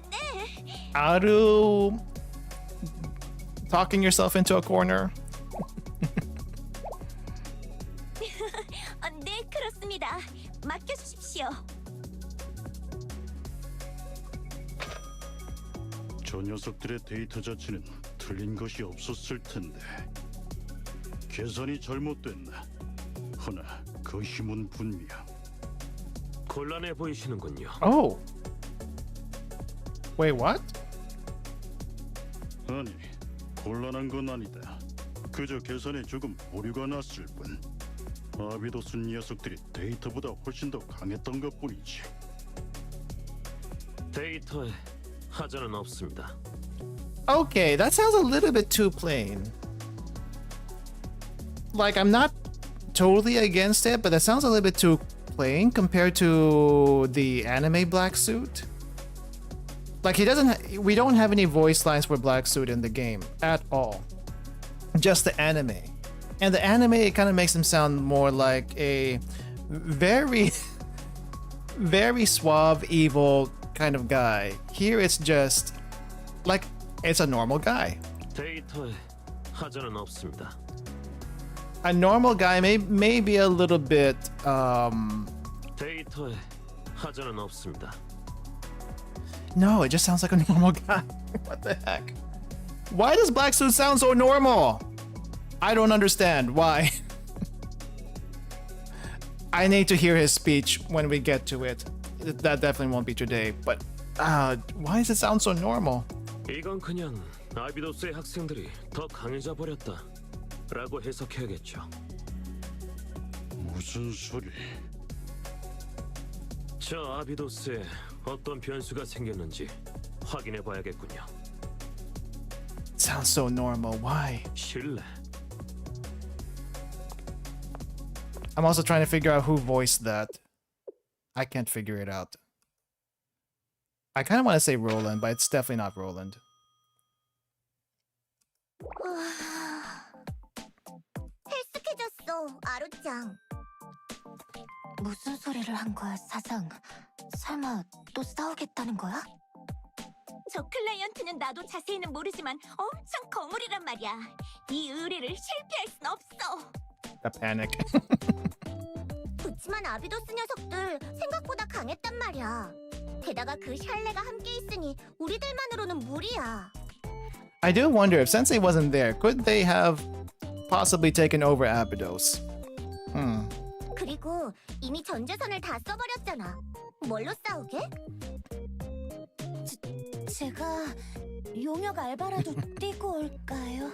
G: 네.
A: Aru talking yourself into a corner.
G: 네, 그렇습니다. 맡겨주십시오.
E: 저 녀석들의 데이터 자체는 틀린 것이 없었을 텐데 계산이 잘못됐나? 허나 그 힘은 분명.
I: 곤란해 보이시는군요.
A: Oh. Wait, what?
E: 아니, 곤란한 건 아니다. 그저 계산에 조금 오류가 났을 뿐. 아비도스 녀석들이 데이터보다 훨씬 더 강했던 것뿐이지.
I: 데이터에 하자는 없습니다.
A: Okay, that sounds a little bit too plain. Like, I'm not totally against it, but that sounds a little bit too plain compared to the anime Black Suit. Like, we don't have any voice lines for Black Suit in the game at all. Just the anime. And the anime, it kind of makes him sound more like a very, very suave, evil kind of guy. Here it's just like, it's a normal guy.
I: 데이터에 하자는 없습니다.
A: A normal guy may be a little bit,
I: 데이터에 하자는 없습니다.
A: No, it just sounds like a normal guy. What the heck? Why does Black Suit sound so normal? I don't understand why. I need to hear his speech when we get to it. That definitely won't be today, but why does it sound so normal?
I: 이건 그냥 아비도스의 학생들이 더 강해져 버렸다 라고 해석해야겠죠.
E: 무슨 소리?
I: 저 아비도스에 어떤 변수가 생겼는지 확인해 봐야겠군요.
A: Sounds so normal. Why?
I: 실례.
A: I'm also trying to figure out who voiced that. I can't figure it out. I kind of want to say Roland, but it's definitely not Roland.
C: 헬스케졌어, 아루짱.
B: 무슨 소리를 한 거야, 사장? 설마 또 싸우겠다는 거야?
G: 저 클라이언트는 나도 자세히는 모르지만 엄청 거물이란 말이야. 이 의뢰를 실패할 순 없어.
A: The panic.
C: 그치만 아비도스 녀석들 생각보다 강했단 말이야. 게다가 그 샬레가 함께 있으니 우리들만으로는 무리야.
A: I do wonder if Sensei wasn't there, could they have possibly taken over Abydos?
C: 그리고 이미 전재산을 다 써버렸잖아. 뭘로 싸우게?
B: 제가 용역 알바라도 뛰고 올까요?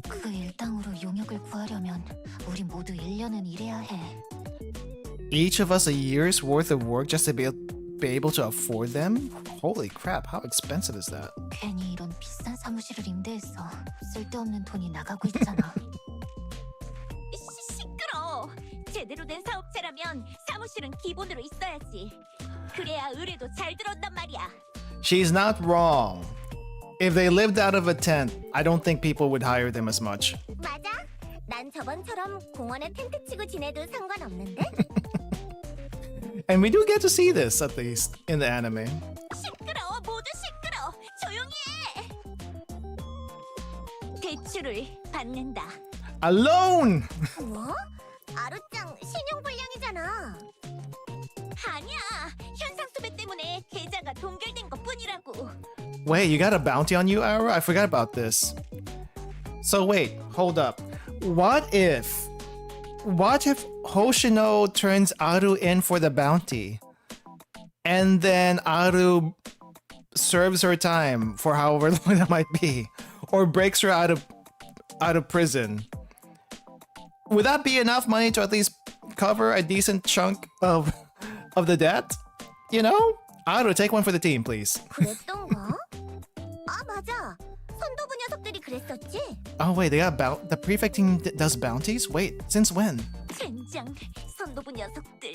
B: 그 일당으로 용역을 구하려면 우리 모두 1년은 일해야 해.
A: Each of us a year's worth of work just to be able to afford them? Holy crap, how expensive is that?
B: 괜히 이런 비싼 사무실을 임대해서 쓸데없는 돈이 나가고 있잖아.
G: 시끄러. 제대로 된 사업체라면 사무실은 기본으로 있어야지. 그래야 의뢰도 잘 들어온단 말이야.
A: She's not wrong. If they lived out of a tent, I don't think people would hire them as much.
C: 맞아. 난 저번처럼 공원에 텐트 치고 지내도 상관없는데?
A: And we do get to see this, at least, in the anime.
G: 시끄러. 모두 시끄러. 조용히 해. 대출을 받는다.
A: Alone!
C: 뭐? 아루짱 신용불량이잖아.
G: 아니야. 현상 수배 때문에 계좌가 동결된 것뿐이라고.
A: Wait, you got a bounty on you, Aura? I forgot about this. So wait, hold up. What if Hoshino turns Aru in for the bounty, and then Aru serves her time for however long that might be, or breaks her out of prison? Would that be enough money to at least cover a decent chunk of the debt? You know? Aru, take one for the team, please.
C: 그랬던가? 아 맞아. 선도부 녀석들이 그랬었지?
A: Oh wait, they got the prefect team does bounties? Wait, since when?
G: 젠장. 선도부 녀석들.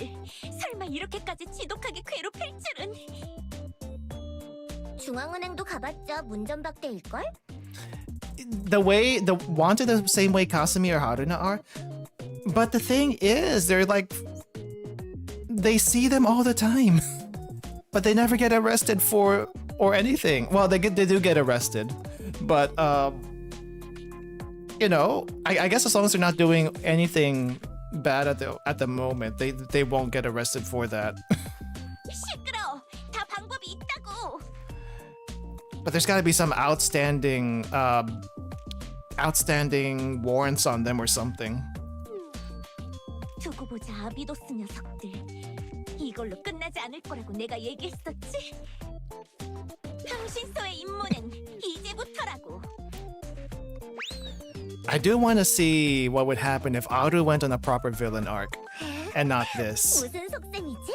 G: 설마 이렇게까지 지독하게 괴롭힐 줄은.
C: 중앙은행도 가봤자 문전박대일걸?
A: Wanted the same way Kasumi or Haruna are. But the thing is, they see them all the time. But they never get arrested or anything. Well, they do get arrested. But, you know, I guess as long as they're not doing anything bad at the moment, they won't get arrested for that.
G: 시끄러. 다 방법이 있다고.
A: But there's got to be some outstanding warrants on them or something.
G: 두고 보자, 아비도스 녀석들. 이걸로 끝나지 않을 거라고 내가 얘기했었지? 흥신소의 임무는 이제부터라고.
A: I do want to see what would happen if Aru went on a proper villain arc and not this.
C: 무슨 속셈이지?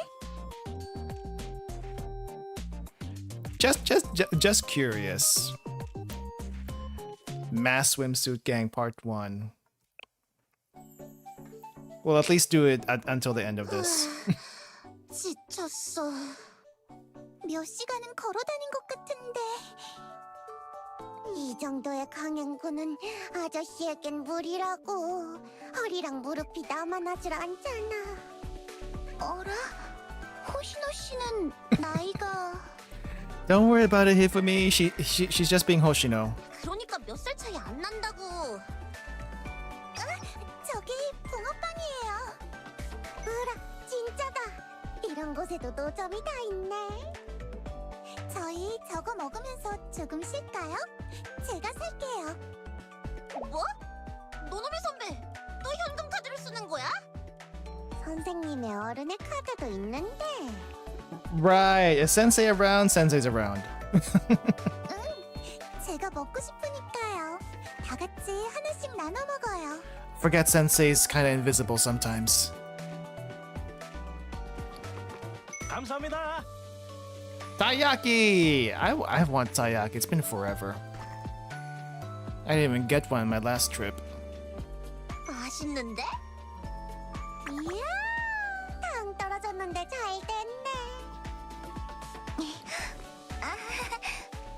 A: Just curious. Mass swimsuit gang part 1. We'll at least do it until the end of this.
C: 지쳤어. 몇 시간은 걸어다닌 것 같은데. 이 정도의 강행군은 아저씨에겐 무리라고. 허리랑 무릎이 나만하질 않잖아. 어라? 호시노 씨는 나이가...
A: Don't worry about it, Hifumi. She's just being Hoshino.
F: 그러니까 몇 살 차이 안 난다고.
C: 저기 붕어빵이에요. 으라, 진짜다. 이런 곳에도 노점이 다 있네. 저희 저거 먹으면서 조금 쉴까요? 제가 살게요.
F: 뭐? 노노미 선배, 또 현금 카드를 쓰는 거야?
C: 선생님의 어른의 카드도 있는데.
A: Right. Is Sensei around? Sensei's around.
C: 제가 먹고 싶으니까요. 다 같이 하나씩 나눠 먹어요.
A: Forget Sensei's kind of invisible sometimes.
H: 감사합니다.
A: Taiyaki! I want taiyaki. It's been forever. I didn't even get one on my last trip.
F: 맛있는데?
C: 이야, 당 떨어졌는데 잘 됐네.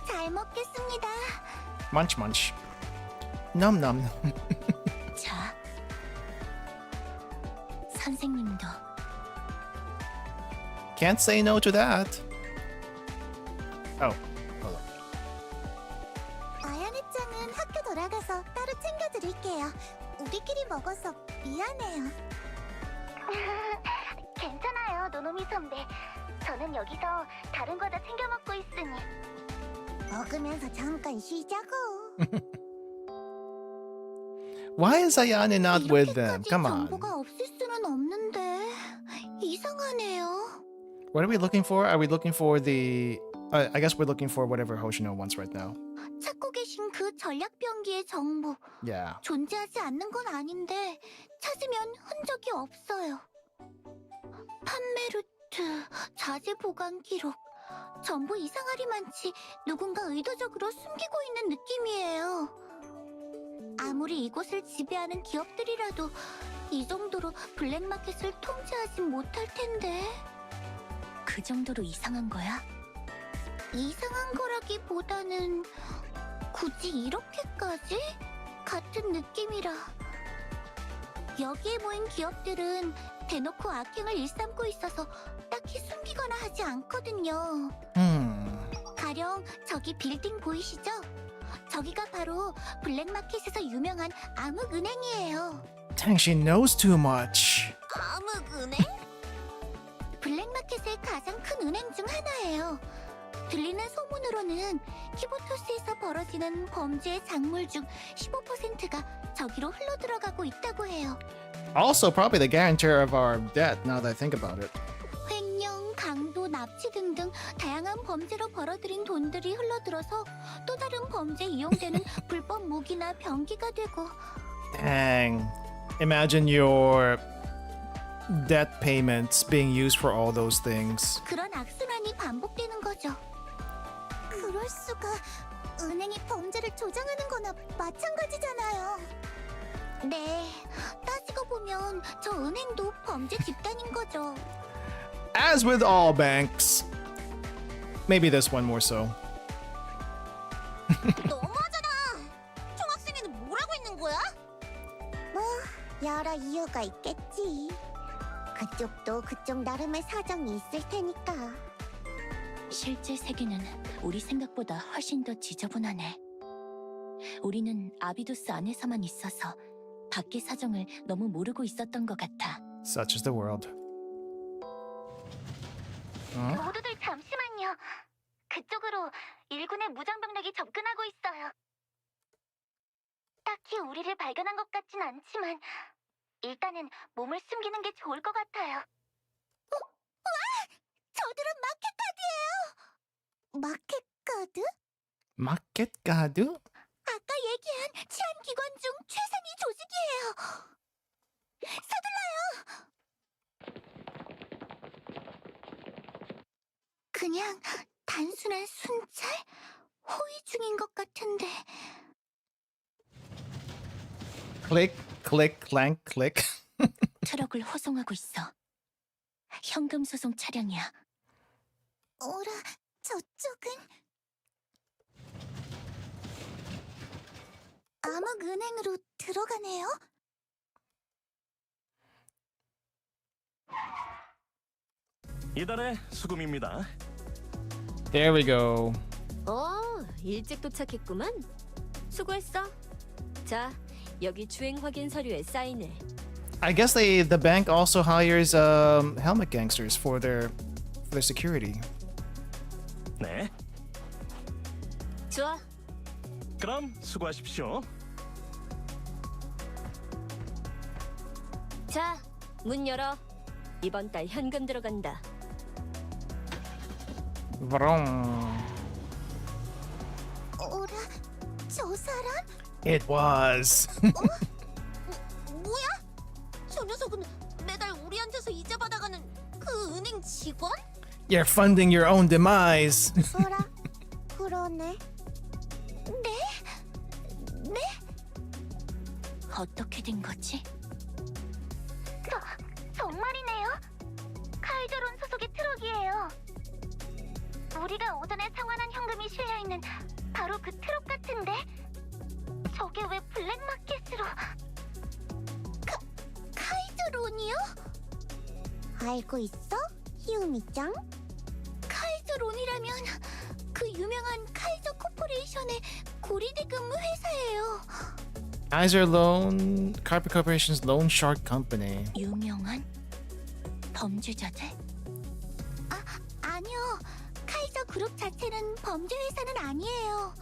C: 잘 먹겠습니다.
A: Munch munch. Num num.
B: 자, 선생님도.
A: Can't say no to that. Oh, hold on.
C: 아야네 짱은 학교 돌아가서 따로 챙겨드릴게요. 우리끼리 먹어서 미안해요. 괜찮아요, 노노미 선배. 저는 여기서 다른 과자 챙겨 먹고 있으니. 먹으면서 잠깐 쉬자고.
A: Why is Ayane not with them?
C: 이렇게까지
A: Come on.
C: 정보가 없을 수는 없는데 이상하네요.
A: What are we looking for? Are we looking for the... I guess we're looking for whatever Hoshino wants right now.
C: 찾고 계신 그 전략병기의 정보
A: Yeah.
C: 존재하지 않는 건 아닌데 찾으면 흔적이 없어요. 판매 루트, 자재 보관 기록, 전부 이상하리만치 누군가 의도적으로 숨기고 있는 느낌이에요. 아무리 이곳을 지배하는 기업들이라도 이 정도로 블랙마켓을 통제하진 못할 텐데.
B: 그 정도로 이상한 거야?
C: 이상한 거라기보다는 굳이 이렇게까지? 같은 느낌이라. 여기에 모인 기업들은 대놓고 악행을 일삼고 있어서 딱히 숨기거나 하지 않거든요. 가령 저기 빌딩 보이시죠? 저기가 바로 블랙마켓에서 유명한 암흑은행이에요.
A: Dang, she knows too much.
F: 암흑은행?
C: 블랙마켓의 가장 큰 은행 중 하나예요. 들리는 소문으로는 키보토스에서 벌어지는 범죄의 작물 중 15%가 저기로 흘러들어가고 있다고 해요.
A: Also, probably the guarantor of our debt, now that I think about it.
C: 횡령, 강도, 납치 등등 다양한 범죄로 벌어들인 돈들이 흘러들어서 또 다른 범죄에 이용되는 불법 무기나 병기가 되고.
A: Dang. Imagine your debt payments being used for all those things.
C: 그런 악순환이 반복되는 거죠. 그럴 수가. 은행이 범죄를 조장하는 거나 마찬가지잖아요. 네, 따지고 보면 저 은행도 범죄 집단인 거죠.
A: As with all banks. Maybe this one more so.
F: 너무하잖아. 총학생회는 뭘 하고 있는 거야?
C: 뭐 여러 이유가 있겠지. 그쪽도 그쪽 나름의 사정이 있을 테니까.
B: 실제 세계는 우리 생각보다 훨씬 더 지저분하네. 우리는 아비도스 안에서만 있어서 밖의 사정을 너무 모르고 있었던 것 같아.
A: Such is the world.
C: 모두들 잠시만요. 그쪽으로 일군의 무장병력이 접근하고 있어요. 딱히 우리를 발견한 것 같진 않지만 일단은 몸을 숨기는 게 좋을 것 같아요. 와! 저들은 마켓카드예요. 마켓카드?
A: Market card?
C: 아까 얘기한 치안기관 중 최상위 조직이에요. 서둘러요. 그냥
B: 단순한 순찰? 호위 중인 것 같은데.
A: Click, click, clank, click.
G: 트럭을 호송하고 있어. 현금 소송 차량이야.
B: 어라, 저쪽은? 암흑은행으로 들어가네요?
H: 이달의 수금입니다.
A: There we go.
G: 일찍 도착했구만. 수고했어. 자, 여기 주행 확인 서류에 사인을.
A: I guess the bank also hires helmet gangsters for their security.
H: 네.
G: 좋아.
H: 그럼 수고하십시오.
G: 자, 문 열어. 이번 달 현금 들어간다.
A: Vroom.
B: 어라, 저 사람?
A: It was.
F: 뭐야? 저 녀석은 매달 우리한테서 이자 받아가는 그 은행 직원?
A: You're funding your own demise.
C: 어라, 그러네.
G: 어떻게 된 거지?
B: 정말이네요. 카이저론 소속의 트럭이에요. 우리가 오전에 상환한 현금이 실려있는 바로 그 트럭 같은데? 저게 왜 블랙마켓으로... 카이저론이요?
C: 알고 있어? 히우미짱?
B: 카이저론이라면 그 유명한 카이저 코퍼레이션의 고리대금 회사예요.
A: Kaiser Loan Carpet Corporation's Loan Shark Company.
G: 유명한 범죄자들?
B: 아니요. 카이저 그룹 자체는 범죄 회사는 아니에요.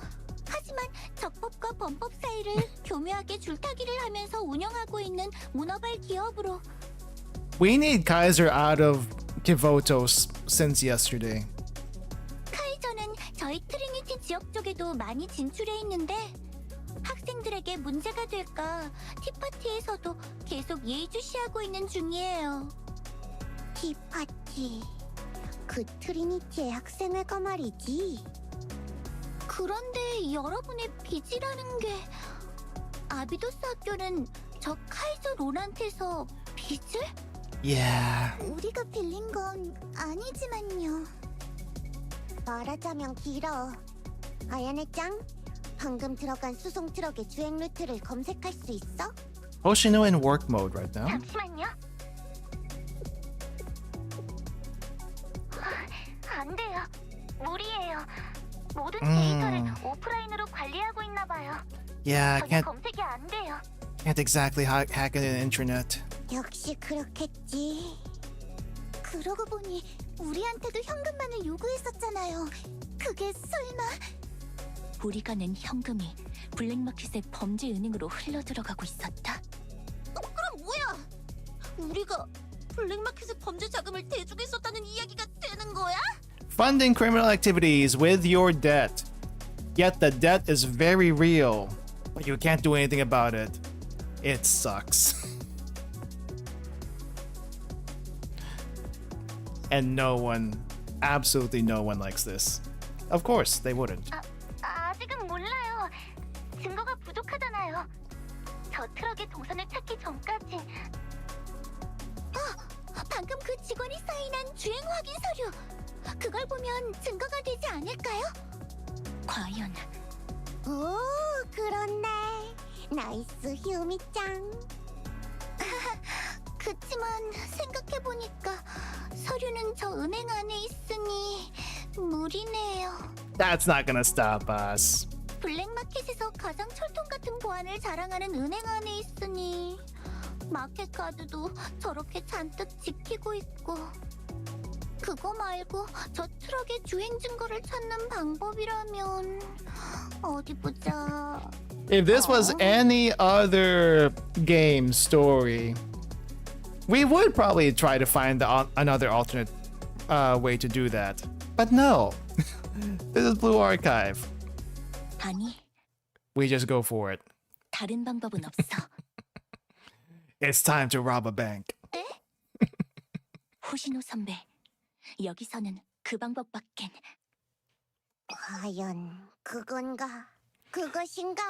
B: 하지만 적법과 범법 사이를 교묘하게 줄타기를 하면서 운영하고 있는 문어발 기업으로.
A: We need Kaiser out of Kivotos since yesterday.
B: 카이저는 저희 트리니티 지역 쪽에도 많이 진출해 있는데 학생들에게 문제가 될까 티파티에서도 계속 예의주시하고 있는 중이에요.
C: 티파티. 그 트리니티의 학생회가 말이지.
B: 그런데 여러분의 빚이라는 게 아비도스 학교는 저 카이저 론한테서 빚을?
A: Yeah.
B: 우리가 빌린 건 아니지만요.
C: 말하자면 길어. 아야네짱, 방금 들어간 수송 트럭의 주행 루트를 검색할 수 있어?
A: Hoshino in work mode right now.
B: 잠시만요. 안 돼요. 무리예요. 모든 데이터를 오프라인으로 관리하고 있나 봐요.
A: Yeah,
B: 전혀 검색이 안 돼요.
A: can't exactly hack into the internet.
C: 역시 그렇겠지.
B: 그러고 보니 우리한테도 현금만을 요구했었잖아요. 그게 설마...
G: 우리가 낸 현금이 블랙마켓의 범죄 은행으로 흘러 들어가고 있었다.
F: 그럼 뭐야? 우리가 블랙마켓의 범죄 자금을 대주고 있었다는 이야기가 되는 거야?
A: Funding criminal activities with your debt. Yet the debt is very real, but you can't do anything about it. It sucks. And no one, absolutely no one likes this. Of course, they wouldn't.
B: 아직은 몰라요. 증거가 부족하잖아요. 저 트럭의 동선을 찾기 전까지. 방금 그 직원이 사인한 주행 확인 서류. 그걸 보면 증거가 되지 않을까요?
G: 과연
C: 오, 그렇네. 나이스 히우미짱.
B: 그치만 생각해보니까 서류는 저 은행 안에 있으니 무리네요.
A: That's not gonna stop us.
B: 블랙마켓에서 가장 철통 같은 보안을 자랑하는 은행 안에 있으니 마켓 카드도 저렇게 잔뜩 지키고 있고. 그거 말고 저 트럭의 주행 증거를 찾는 방법이라면 어디 보자.
A: If this was any other game story, we would probably try to find another alternate way to do that. But no, this is Blue Archive.
G: 아니,
A: We just go for it.
G: 다른 방법은 없어.
A: It's time to rob a bank.
G: 호시노 선배, 여기서는 그 방법밖엔.
C: 과연 그건가? 그것인가?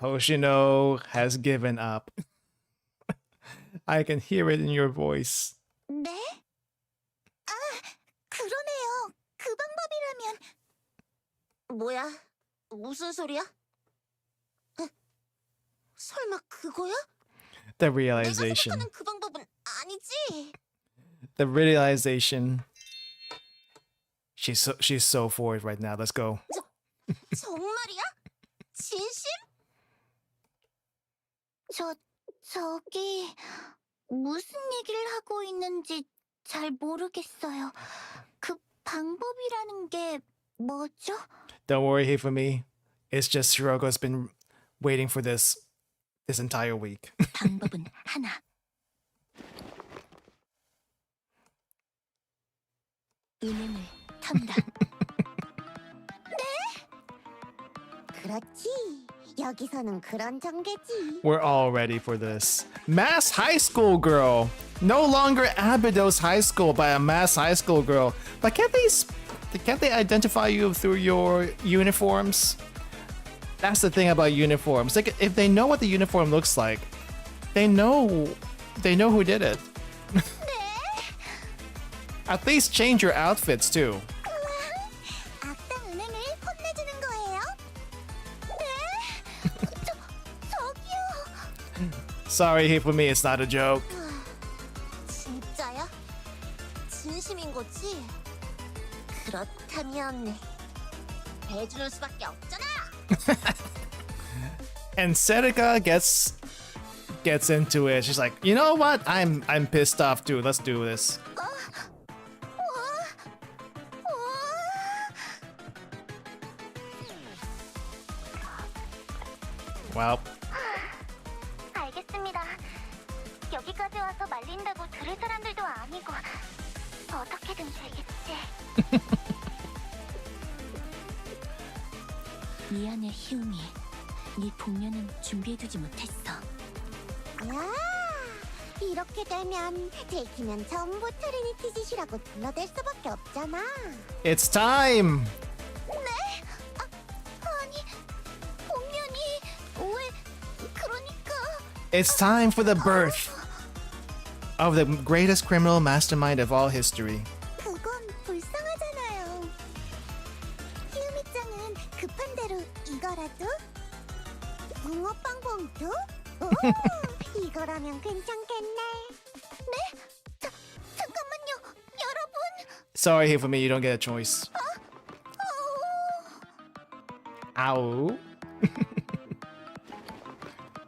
A: Hoshino has given up. I can hear it in your voice.
C: 네? 아, 그러네요. 그 방법이라면.
F: 뭐야? 무슨 소리야? 설마 그거야?
A: The
F: 내가
A: realization.
F: 생각하는 그 방법은 아니지.
A: The realization. She's so for it right now. Let's go.
F: 정말이야? 진심?
B: 저기 무슨 얘기를 하고 있는지 잘 모르겠어요. 그 방법이라는 게 뭐죠?
A: Don't worry, here for me. It's just Shirogo's been waiting for this entire week.
B: 방법은 하나. 은행을 턴다.
C: 그렇지. 여기서는 그런 전개지.
A: We're all ready for this. Mass high school girl. No longer Abydos High School by a mass high school girl. But can't they identify you through your uniforms? That's the thing about uniforms. Like if they know what the uniform looks like, they know who did it. At least change your outfits too.
C: 악당 은행을 혼내주는 거예요? 네? 저기요.
A: Sorry, here for me, it's not a joke.
F: 진짜야? 진심인 거지? 그렇다면 해주는 수밖에 없잖아.
A: And Serika gets into it. She's like, you know what? I'm pissed off too. Let's do this. Well,
C: 알겠습니다. 여기까지 와서 말린다고 들을 사람들도 아니고 어떻게든 되겠지.
B: 미안해 희웅이. 네 복면은 준비해두지 못했어.
C: 야, 이렇게 되면 들키면 전부 트리니티 짓이라고 불러댈 수밖에 없잖아.
A: it's time.
C: 아니, 복면이 왜 그러니까
A: It's time for the birth of the greatest criminal mastermind of all history.
C: 그건 불쌍하잖아요. 희우미짱은 급한 대로 이거라도? 붕어빵 봉투? 오, 이거라면 괜찮겠네. 네? 잠깐만요, 여러분.
A: Sorry, here for me, you don't get a choice. Ow.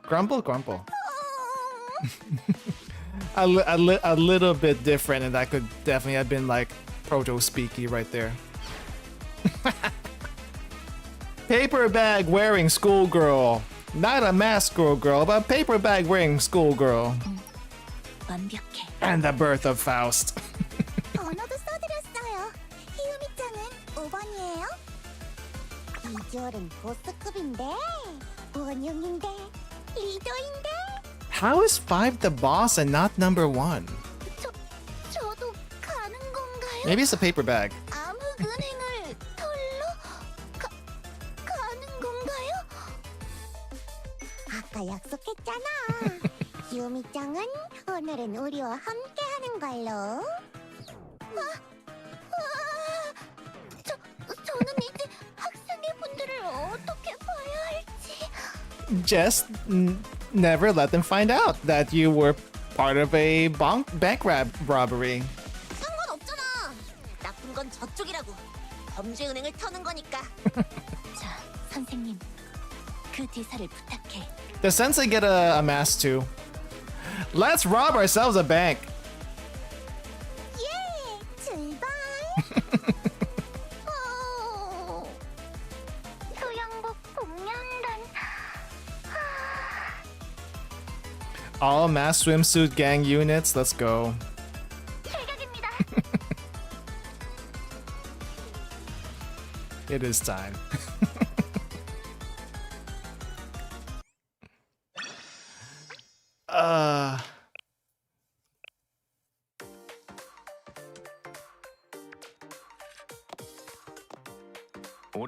A: Grumble, grumble. a little bit different, and that could definitely have been like proto-speaky right there. Paper bag wearing schoolgirl. Not a mask girl, but paper bag wearing schoolgirl.
B: 완벽해.
A: And the birth of Faust.
C: 언어도 써드렸어요. 희우미짱은 5번이에요. 비주얼은 보스급인데, 원흉인데, 리더인데.
A: How is 5 the boss and not number 1?
C: 저도 가는 건가요?
A: Maybe it's a paper bag.
C: 암흑 은행을 털러 가는 건가요? 아까 약속했잖아. 유미짱은 오늘은 우리와 함께 하는 걸로. 저는 이제 학생의 분들을 어떻게 봐야 할지.
A: Just never let them find out that you were part of a bank robbery.
F: 상관없잖아. 나쁜 건 저쪽이라고. 범죄 은행을 터는 거니까.
B: 자, 선생님. 그 대사를 부탁해.
A: Does Sensei get a mask too? Let's rob ourselves a bank.
C: 예, 출발. 수영복 공연단.
A: All mass swimsuit gang units, let's go.
C: 출격입니다.
A: It is time.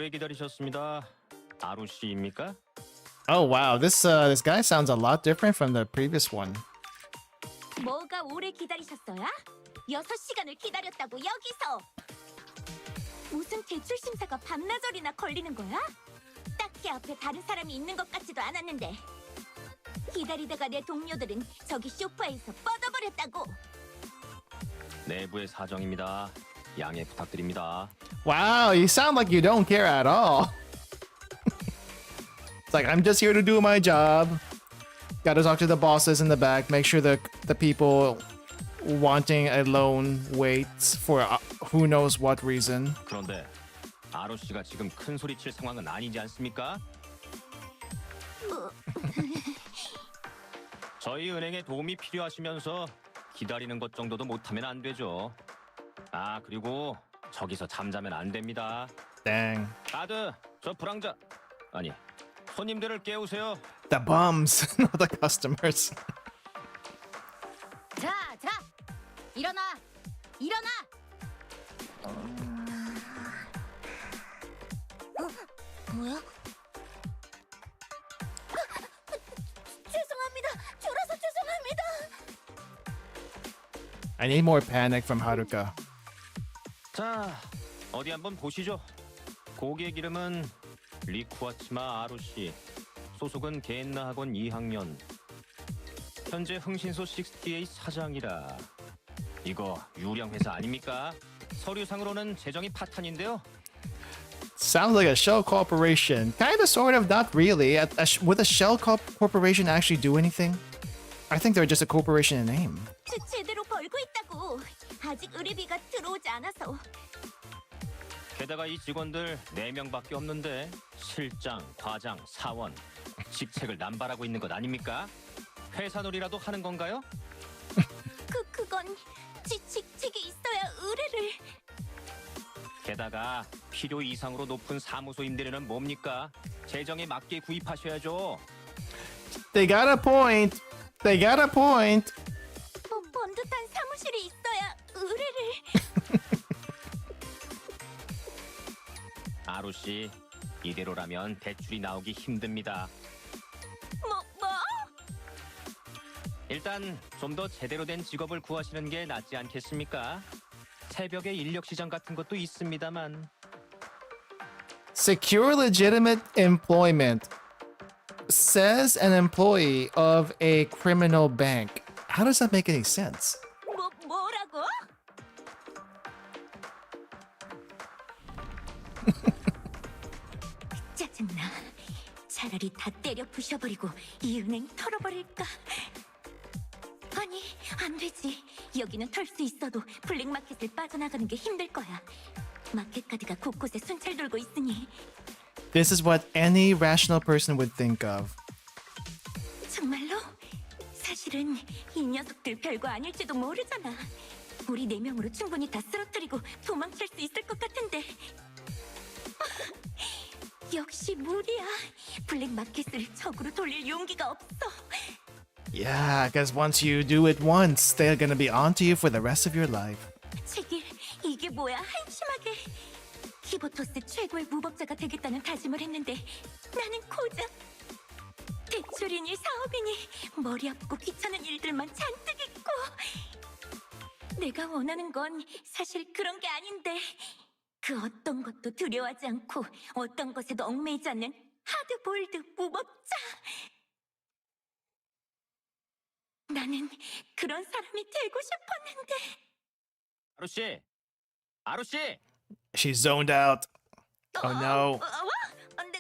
D: 오래 기다리셨습니다. 아루 씨입니까?
A: Oh wow, this guy sounds a lot different from the previous one.
G: 뭐가 오래 기다리셨어요? 6시간을 기다렸다고 여기서! 무슨 제출 심사가 반나절이나 걸리는 거야? 딱히 앞에 다른 사람이 있는 것 같지도 않았는데 기다리다가 내 동료들은 저기 소파에서 뻗어버렸다고!
D: 내부의 사정입니다. 양해 부탁드립니다.
A: Wow, you sound like you don't care at all. It's like, I'm just here to do my job. Gotta talk to the bosses in the back, make sure the people wanting a loan waits for who knows what reason.
D: 그런데 아루 씨가 지금 큰 소리 칠 상황은 아니지 않습니까? 저희 은행에 도움이 필요하시면서 기다리는 것 정도도 못하면 안 되죠. 아, 그리고 저기서 잠자면 안 됩니다.
A: Dang.
D: 아드, 저 불황자 아니 손님들을 깨우세요.
A: The bums, not the customers.
G: 자, 일어나! 일어나!
B: 뭐야? 죄송합니다. 졸아서 죄송합니다.
A: I need more panic from Haruka.
D: 자, 어디 한번 보시죠. 고객 이름은 리쿠아치마 아루 씨. 소속은 게엔나 학원 2학년. 현재 흥신소 68 사장이라. 이거 유령 회사 아닙니까? 서류상으로는 재정이 파탄인데요.
A: Sounds like a shell corporation. Kinda, sort of, not really. Would a shell corporation actually do anything? I think they're just a corporation in name.
G: 제대로 벌고 있다고! 아직 의뢰비가 들어오지 않아서
D: 게다가 이 직원들 4명밖에 없는데 실장, 과장, 사원 직책을 남발하고 있는 것 아닙니까? 회사 놀이라도 하는 건가요?
G: 그건 직책이 있어야 의뢰를...
D: 게다가 필요 이상으로 높은 사무소 임대료는 뭡니까? 재정에 맞게 구입하셔야죠.
A: They got a point. They got a point.
G: 번듯한 사무실이 있어야 의뢰를...
D: 아루 씨, 이대로라면 대출이 나오기 힘듭니다.
G: 뭐?
D: 일단 좀 더 제대로 된 직업을 구하시는 게 낫지 않겠습니까? 새벽에 인력 시장 같은 것도 있습니다만.
A: Secure legitimate employment. Says an employee of a criminal bank. How does that make any sense?
G: 뭐라고? 짜증나. 차라리 다 때려 부셔버리고 이 은행 털어버릴까? 아니, 안 되지. 여기는 털 수 있어도 블랙마켓을 빠져나가는 게 힘들 거야. 마켓카드가 곳곳에 순찰 돌고 있으니.
A: This is what any rational person would think of.
G: 정말로? 사실은 이 녀석들 별거 아닐지도 모르잖아. 우리 4명으로 충분히 다 쓰러뜨리고 도망칠 수 있을 것 같은데. 역시 무리야. 블랙마켓을 적으로 돌릴 용기가 없어.
A: Yeah, because once you do it once, they're gonna be onto you for the rest of your life.
G: 제길, 이게 뭐야? 한심하게. 키보토스 최고의 무법자가 되겠다는 다짐을 했는데 나는 고작 대출이니 사업이니 머리 아프고 귀찮은 일들만 잔뜩 있고. 내가 원하는 건 사실 그런 게 아닌데 그 어떤 것도 두려워하지 않고 어떤 것에도 얽매이지 않는 하드볼드 무법자. 나는 그런 사람이 되고 싶었는데.
D: 아루 씨, 아루 씨.
A: She's zoned out. Oh no.
G: 네?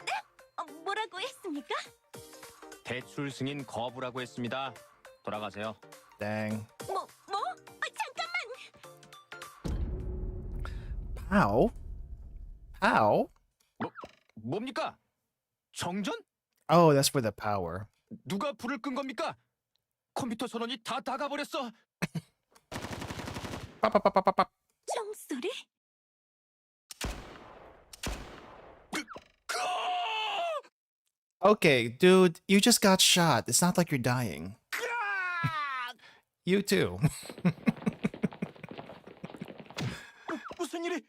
G: 뭐라고 했습니까?
D: 대출 승인 거부라고 했습니다. 돌아가세요.
A: Dang.
G: 뭐? 잠깐만.
A: How? How?
D: 뭡니까? 정전?
A: Oh, that's for the power.
D: 누가 불을 끈 겁니까? 컴퓨터 전원이 다 나가버렸어.
G: 총소리?
A: Okay, dude, you just got shot. It's not like you're dying. You too.
H: 무슨 일이?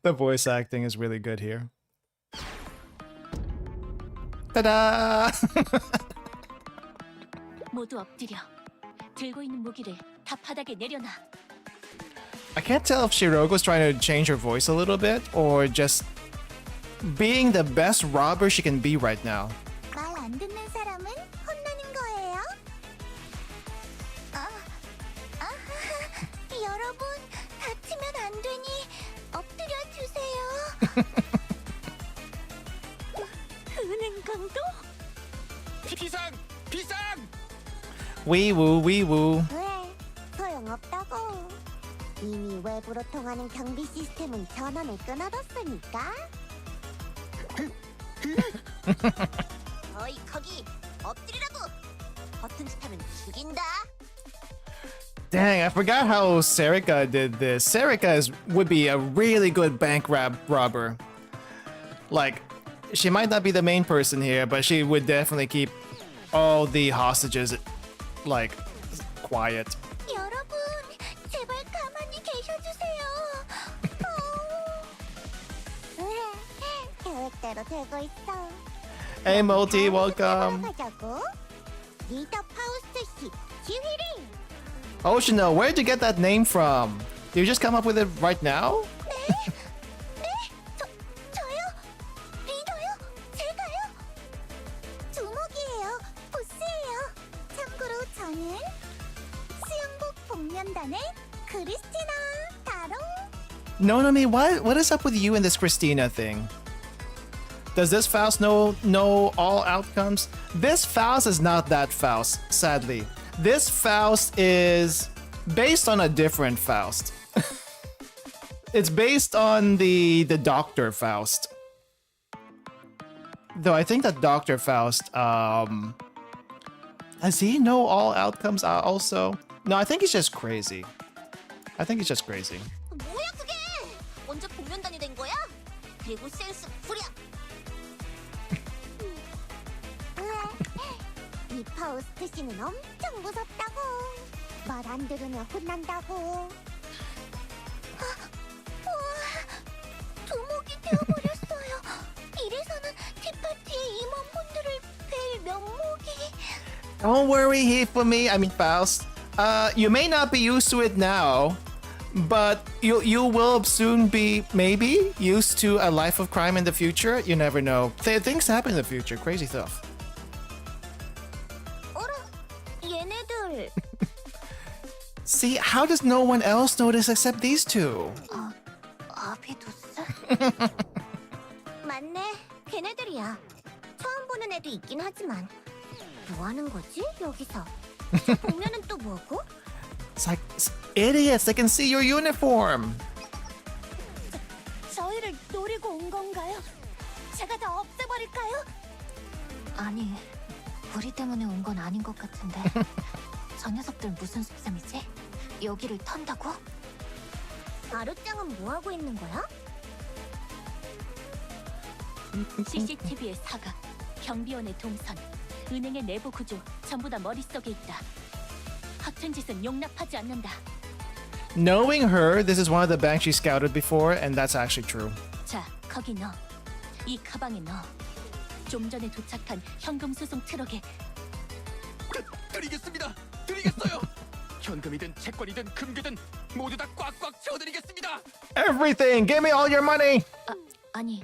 A: The voice acting is really good here. Ta-da!
G: 모두 엎드려. 들고 있는 무기를 다 바닥에 내려놔.
A: I can't tell if Shiroko's trying to change her voice a little bit or just being the best robber she can be right now.
C: 말 안 듣는 사람은 혼나는 거예요? 여러분, 다치면 안 되니 엎드려 주세요.
G: 은행 강도?
A: Wee woo, wee woo.
C: 왜? 소용없다고. 이미 외부로 통하는 경비 시스템은 전원을 끊어뒀으니까.
F: 어이 거기 엎드리라고. 버튼 짓하면 죽인다.
A: Dang, I forgot how Serica did this. Would be a really good bank robber. Like, she might not be the main person here, but she would definitely keep all the hostages, like, quiet.
C: 여러분, 제발 가만히 계셔주세요. 계획대로 되고 있어.
A: Hey, Multi, welcome.
C: 가자고. 리더 파우스트 씨, 지휘를.
A: Oshino, where'd you get that name from? Did you just come up with it right now?
C: 저요? 리더요? 제가요? 두목이에요. 보스예요. 참고로 저는 수영복 복면단의 크리스티나 다롱.
A: Nonomi, what is up with you and this Christina thing? Does this Faust know all outcomes? This Faust is not that Faust, sadly. This Faust is based on a different Faust. It's based on the Dr. Faust. Though I think that Dr. Faust, does he know all outcomes also? No, I think he's just crazy. I think he's just crazy.
F: 뭐야 그게? 언제 복면단이 된 거야? 그리고 센스 후랴.
C: 이 파우스트 씨는 엄청 무섭다고. 말 안 들으면 혼난다고. 우와, 두목이 되어버렸어요. 이래서는 티파티의 임원분들을 뵐 면목이.
A: Don't worry, Faust. You may not be used to it now, but you will soon be maybe used to a life of crime in the future. You never know. Things happen in the future. Crazy stuff.
C: 얘네들.
A: See, how does no one else notice except these two?
C: 아비도스? 맞네, 걔네들이야. 처음 보는 애도 있긴 하지만 뭐 하는 거지 여기서? 저 복면은 또 뭐고?
A: It's like idiots. They can see your uniform.
C: 저희를 노리고 온 건가요? 제가 다 없애버릴까요? 아니, 우리 때문에 온 건 아닌 것 같은데. 저 녀석들 무슨 속셈이지? 여기를 턴다고? 아루짱은 뭐 하고 있는 거야?
G: CCTV의 사각, 경비원의 동선, 은행의 내부 구조 전부 다 머릿속에 있다. 허튼 짓은 용납하지 않는다.
A: Knowing her, this is one of the banks she scouted before, and that's actually true.
G: 자, 거기 넣어. 이 가방에 넣어. 좀 전에 도착한 현금 수송 트럭에.
J: 드리겠습니다. 드리겠어요. 현금이든 채권이든 금괴든 모두 다 꽉꽉 채워드리겠습니다.
A: Everything! Give me all your money!
G: 아니,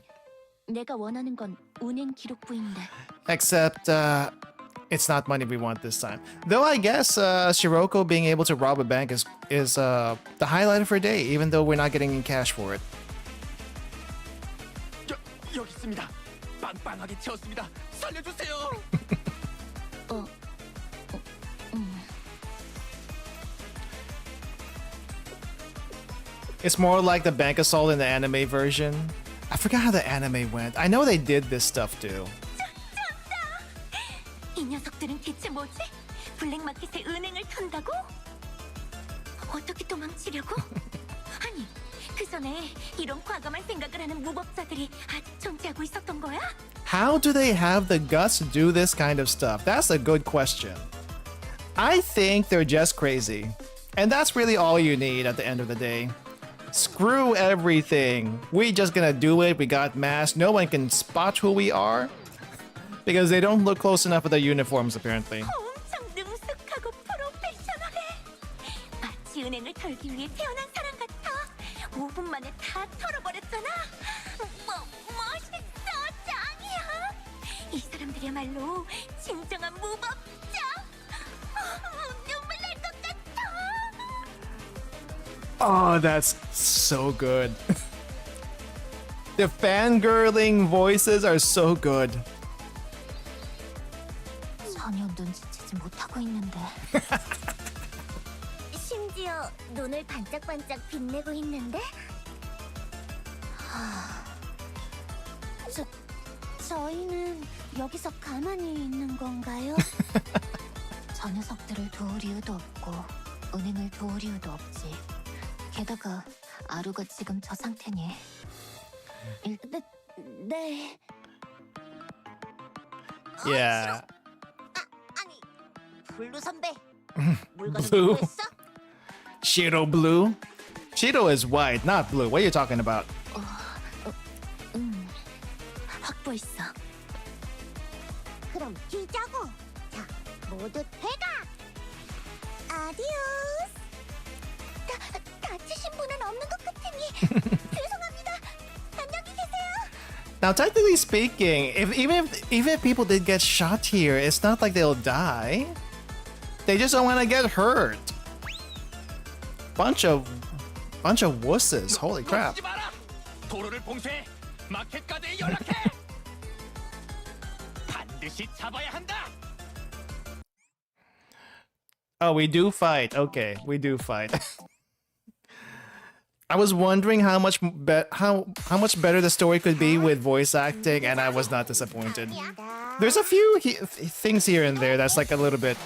G: 내가 원하는 건 은행 기록부인데.
A: Except, it's not money we want this time. Though I guess Shiroko being able to rob a bank is the highlight of her day, even though we're not getting any cash for it.
J: 여기 있습니다. 빵빵하게 채웠습니다. 살려주세요.
A: It's more like the bank assault in the anime version. I forgot how the anime went. I know they did this stuff too.
G: 이 녀석들은 대체 뭐지? 블랙마켓에 은행을 턴다고? 어떻게 도망치려고? 아니, 그 전에 이런 과감한 생각을 하는 무법자들이 아직 존재하고 있었던 거야?
A: How do they have the guts to do this kind of stuff? That's a good question. I think they're just crazy. And that's really all you need at the end of the day. Screw everything. We just gonna do it. We got masks. No one can spot who we are because they don't look close enough with their uniforms apparently.
G: 엄청 능숙하고 프로페셔널해. 마치 은행을 털기 위해 태어난 사람 같아. 5분 만에 다 털어버렸잖아. 멋있어, 짱이야. 이 사람들이야말로 진정한 무법자. 눈물 날 것 같아.
A: Oh, that's so good. The fangirling voices are so good.
B: 전혀 눈치채지 못하고 있는데. 심지어 눈을 반짝반짝 빛내고 있는데? 저희는 여기서 가만히 있는 건가요? 저 녀석들을 도울 이유도 없고 은행을 도울 이유도 없지. 게다가 아루가 지금 저 상태니. 네.
A: Yeah.
F: 아니, 블루 선배. 물건을
A: Blue.
F: 보고 있어?
A: Shiro blue? Shiro is white, not blue. What are you talking about?
B: 확보했어.
C: 그럼 뛰자고. 자, 모두 퇴각. 아디오스. 다치신 분은 없는 것 같으니 죄송합니다. 안녕히 계세요.
A: Now, technically speaking, even if people did get shot here, it's not like they'll die. They just don't want to get hurt. Bunch of wusses. Holy crap.
J: 놓치지 마라. 도로를 봉쇄해. 마켓 가드에 연락해. 반드시 잡아야 한다.
A: Oh, we do fight. Okay, we do fight. I was wondering how much better the story could be with voice acting, and I was not disappointed. There's a few things here and there that's like a little bit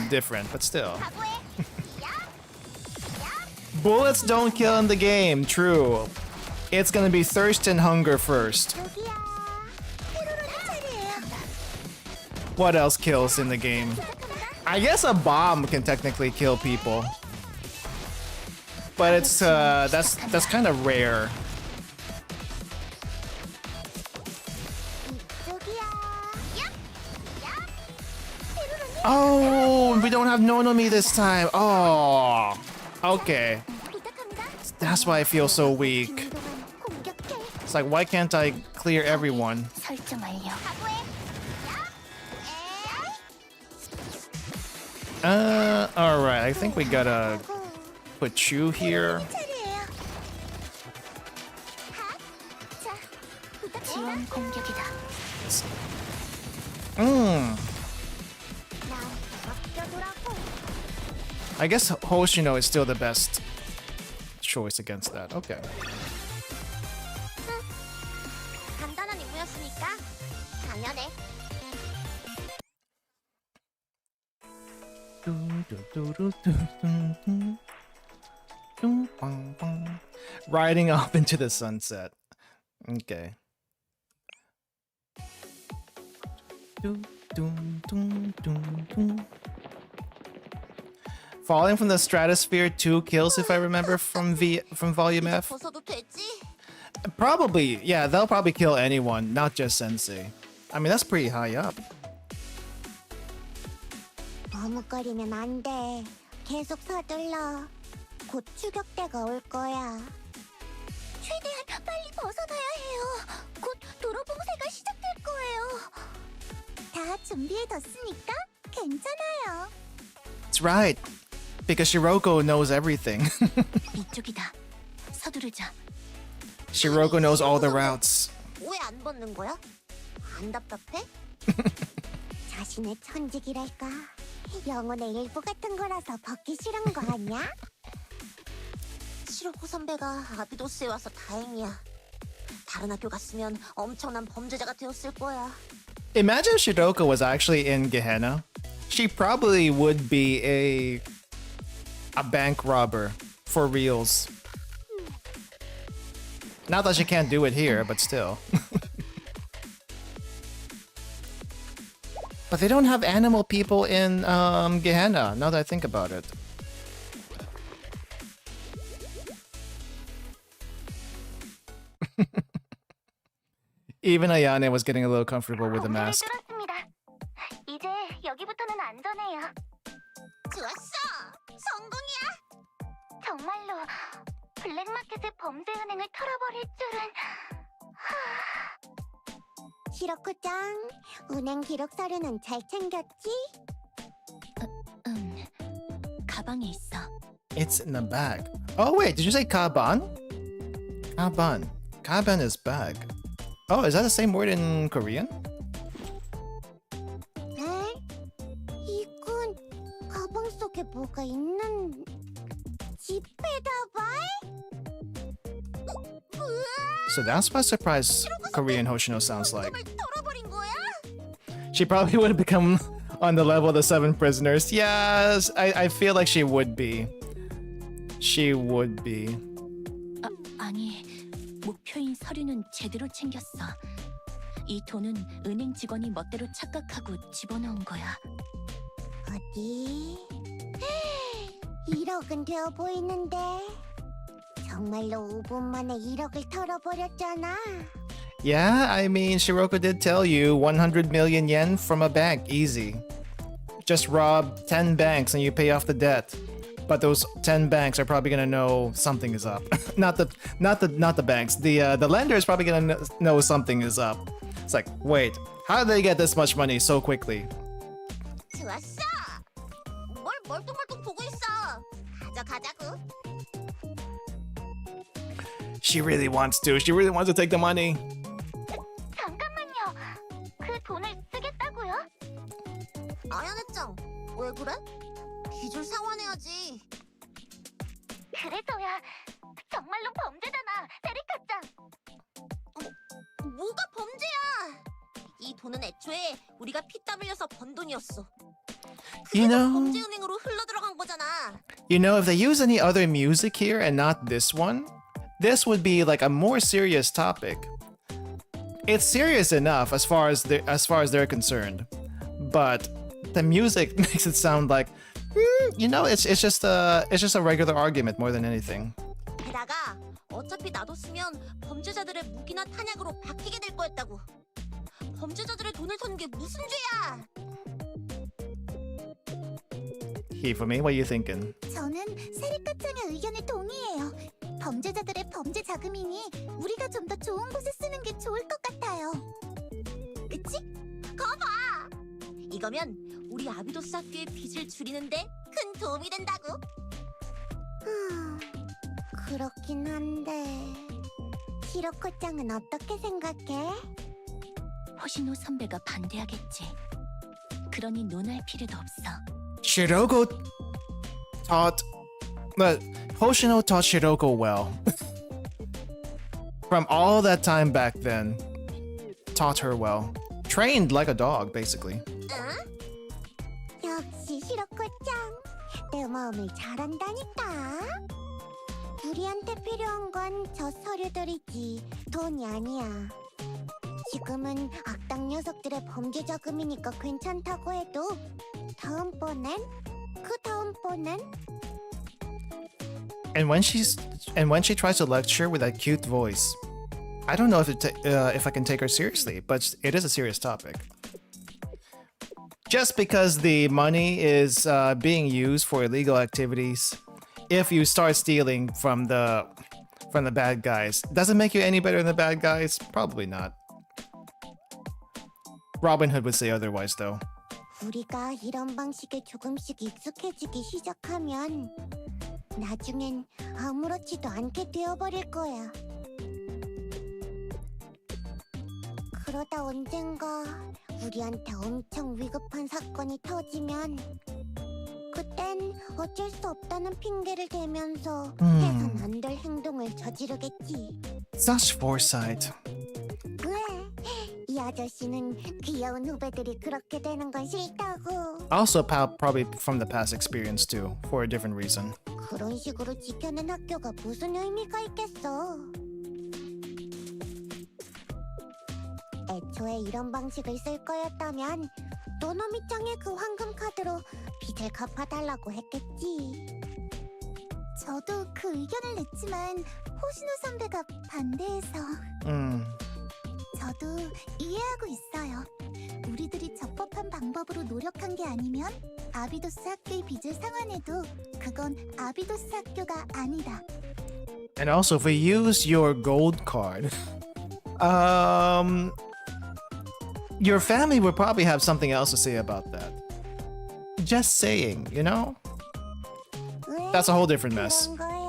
A: different, but still. Bullets don't kill in the game. True. It's gonna be thirst and hunger first. What else kills in the game? I guess a bomb can technically kill people, but it's that's kind of rare. Oh, we don't have Nonomi this time. Oh, okay. That's why I feel so weak. It's like, why can't I clear everyone?
B: 설정 완료.
A: Alright, I think we gotta put you here.
B: 지원 공격이다.
A: I guess Hoshino is still the best choice against that. Okay.
C: 간단한 임무였으니까 당연해.
A: Riding off into the sunset. Okay. Falling from the stratosphere, 2 kills if I remember from Volume F.
F: 벗어도 되지?
A: Probably, yeah, they'll probably kill anyone, not just Sensei. I mean, that's pretty high up.
C: 머뭇거리면 안 돼. 계속 서둘러. 곧 추격대가 올 거야. 최대한 빨리 벗어나야 해요. 곧 도로 봉쇄가 시작될 거예요. 다 준비해뒀으니까 괜찮아요.
A: That's right, because Shiroko knows everything.
B: 이쪽이다. 서두르자.
A: Shiroko knows all the routes.
F: 왜 안 벗는 거야? 안 답답해?
C: 자신의 천직이랄까. 영혼의 일부 같은 거라서 벗기 싫은 거 아니야?
F: 시로코 선배가 아비도스에 와서 다행이야. 다른 학교 갔으면 엄청난 범죄자가 되었을 거야.
A: Imagine if Shiroko was actually in Gehenna. She probably would be a bank robber for reals. Not that she can't do it here, but still. But they don't have animal people in Gehenna, now that I think about it. Even Ayane was getting a little comfortable with the
B: 공문을
A: mask.
B: 뚫었습니다. 이제 여기부터는 안전해요.
C: 좋았어. 성공이야.
B: 정말로 블랙마켓의 범죄 은행을 털어버릴 줄은.
C: 시로코짱, 은행 기록 서류는 잘 챙겼지?
G: 가방에 있어.
A: It's in the bag. Oh wait, did you say kaban? Kaban. Kaban is bag. Oh, is that the same word in Korean?
C: 에? 이건 가방 속에 뭐가 있는 지폐다발?
A: So that's what surprise Korean Hoshino sounds like.
C: 정말 털어버린 거야?
A: She probably would have become on the level of the 7 prisoners. Yes, I feel like she would be. She would be.
G: 아니, 목표인 서류는 제대로 챙겼어. 이 돈은 은행 직원이 멋대로 착각하고 집어넣은 거야.
C: 어디? 1억은 되어 보이는데 정말로 5분 만에 1억을 털어버렸잖아.
A: Yeah, I mean, Shiroko did tell you 100 million yen from a bank, easy. Just rob 10 banks and you pay off the debt. But those 10 banks are probably gonna know something is up. not the banks. The lender is probably gonna know something is up. It's like, wait, how did they get this much money so quickly?
C: 좋았어. 뭘 멀뚱멀뚱 보고 있어. 가져가자고.
A: She really wants to. She really wants to take the money.
B: 잠깐만요. 그 돈을 쓰겠다고요?
C: 아야네짱, 왜 그래? 빚을 상환해야지.
B: 그래서야 정말로 범죄잖아, 세리카짱.
C: 뭐가 범죄야? 이 돈은 애초에 우리가 피 땀 흘려서 번 돈이었어.
A: You know,
C: 범죄은행으로 흘러들어간 거잖아.
A: if they use any other music here and not this one, this would be like a more serious topic. It's serious enough as far as they're concerned, but the music makes it sound like, it's just a regular argument more than anything.
C: 게다가 어차피 놔뒀으면 범죄자들의 무기나 탄약으로 바뀌게 될 거였다고. 범죄자들의 돈을 턴 게 무슨 죄야?
A: Hifumi, what are you thinking?
B: 저는 세리카짱의 의견에 동의해요. 범죄자들의 범죄 자금이니 우리가 좀 더 좋은 곳에 쓰는 게 좋을 것 같아요.
C: 그치? 거봐! 이거면 우리 아비도스 학교의 빚을 줄이는데 큰 도움이 된다고. 그렇긴 한데 시로코짱은 어떻게 생각해?
G: 호시노 선배가 반대하겠지. 그러니 논할 필요도 없어.
A: Shiroko Hoshino taught Shiroko well. From all that time back then, taught her well. Trained like a dog, basically.
C: 응? 역시 시로코짱, 내 마음을 잘 안다니까. 우리한테 필요한 건 저 서류들이지 돈이 아니야. 지금은 악당 녀석들의 범죄 자금이니까 괜찮다고 해도 다음번엔 그 다음번엔
A: And when she tries to lecture with that cute voice, I don't know if I can take her seriously, but it is a serious topic. Just because the money is being used for illegal activities, if you start stealing from the bad guys, does it make you any better than the bad guys? Probably not. Robin Hood would say otherwise, though.
C: 우리가 이런 방식에 조금씩 익숙해지기 시작하면 나중엔 아무렇지도 않게 되어버릴 거야. 그러다 언젠가 우리한테 엄청 위급한 사건이 터지면 그땐 어쩔 수 없다는 핑계를 대면서 해선 안 될 행동을 저지르겠지.
A: Such foresight.
C: 왜? 이 아저씨는 귀여운 후배들이 그렇게 되는 건 싫다고.
A: Also, probably from the past experience too, for a different reason.
C: 그런 식으로 지켜낸 학교가 무슨 의미가 있겠어? 애초에 이런 방식을 쓸 거였다면 노노미짱의 그 황금 카드로 빚을 갚아달라고 했겠지.
B: 저도 그 의견을 냈지만
C: 호시노 선배가 반대해서. 저도 이해하고 있어요. 우리들이 적법한 방법으로 노력한 게 아니면 아비도스 학교의 빚을 상환해도 그건 아비도스 학교가 아니다.
A: And also, if we use your gold card, your family would probably have something else to say about that. Just saying, you know? That's a whole different mess.
C: 그런 거야.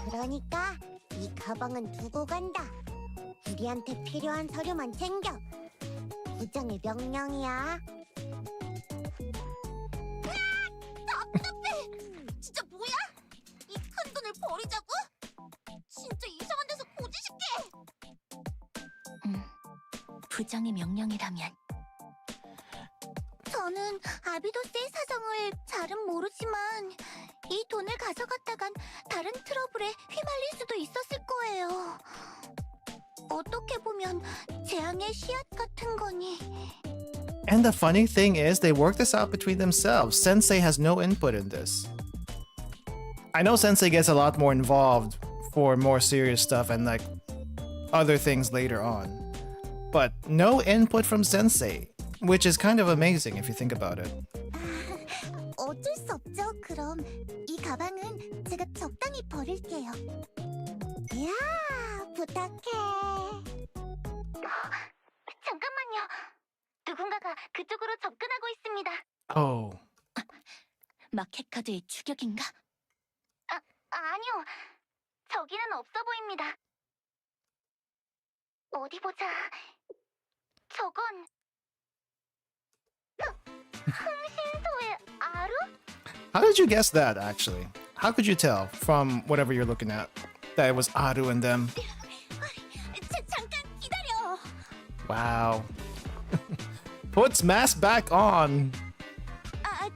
C: 그러니까 이 가방은 두고 간다. 우리한테 필요한 서류만 챙겨. 부장의 명령이야.
F: 답답해. 진짜 뭐야? 이 큰 돈을 버리자고? 진짜 이상한 데서 고지식게.
B: 부장의 명령이라면. 저는 아비도스의 사정을 잘은 모르지만 이 돈을 가져갔다간 다른 트러블에 휘말릴 수도 있었을 거예요. 어떻게 보면 재앙의 씨앗 같은 거니.
A: And the funny thing is, they work this out between themselves. Sensei has no input in this. I know Sensei gets a lot more involved for more serious stuff and like other things later on. But no input from Sensei, which is kind of amazing if you think about it.
C: 어쩔 수 없죠. 그럼 이 가방은 제가 적당히 버릴게요. 야, 부탁해.
B: 잠깐만요. 누군가가 그쪽으로 접근하고 있습니다.
A: Oh.
B: 마켓카드의 추격인가? 아니요. 저기는 없어 보입니다. 어디 보자. 저건 흥신소의 아루?
A: How did you guess that, actually? How could you tell from whatever you're looking at that it was Aru and them?
G: 잠깐 기다려.
A: Wow. Puts mask back on.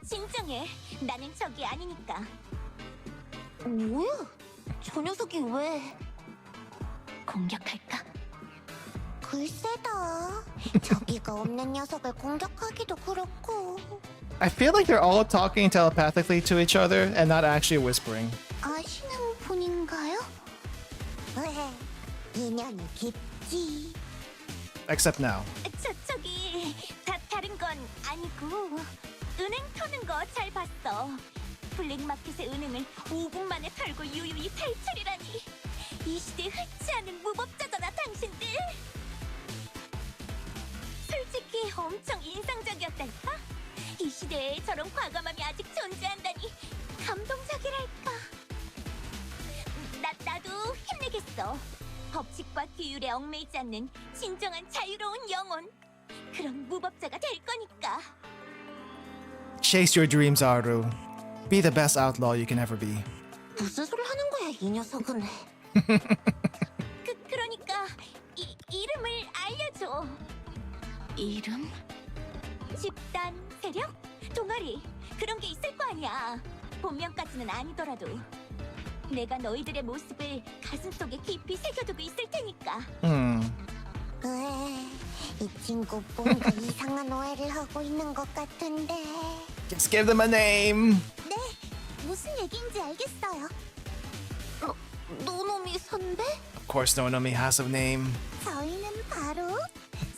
G: 진정해. 나는 적이 아니니까.
F: 뭐야? 저 녀석이 왜?
B: 공격할까?
C: 글쎄다. 저기가 없는 녀석을 공격하기도 그렇고.
A: I feel like they're all talking telepathically to each other and not actually whispering.
C: 아시는 분인가요? 왜? 인연이 깊지.
A: Except now.
G: 저기 다른 건 아니고 은행 터는 거 잘 봤어. 블랙마켓의 은행을 5분 만에 털고 유유히 탈출이라니. 이 시대에 흔치 않은 무법자잖아 당신들. 솔직히 엄청 인상적이었달까? 이 시대에 저런 과감함이 아직 존재한다니 감동적이랄까. 나도 힘내겠어. 법칙과 규율에 얽매이지 않는 진정한 자유로운 영혼. 그런 무법자가 될 거니까.
A: Chase your dreams, Aru. Be the best outlaw you can ever be.
F: 무슨 소리 하는 거야 이 녀석은?
G: 그러니까 이름을 알려줘.
B: 이름?
G: 집단, 세력, 동아리 그런 게 있을 거 아니야. 본명까지는 아니더라도 내가 너희들의 모습을 가슴속에 깊이 새겨두고 있을 테니까.
C: 왜? 이 친구 뭔가 이상한 오해를 하고 있는 것 같은데.
A: Just give them a name.
C: 네, 무슨 얘기인지 알겠어요.
F: 노노미 선배?
A: Of course, Nonomi has a name.
C: 저희는 바로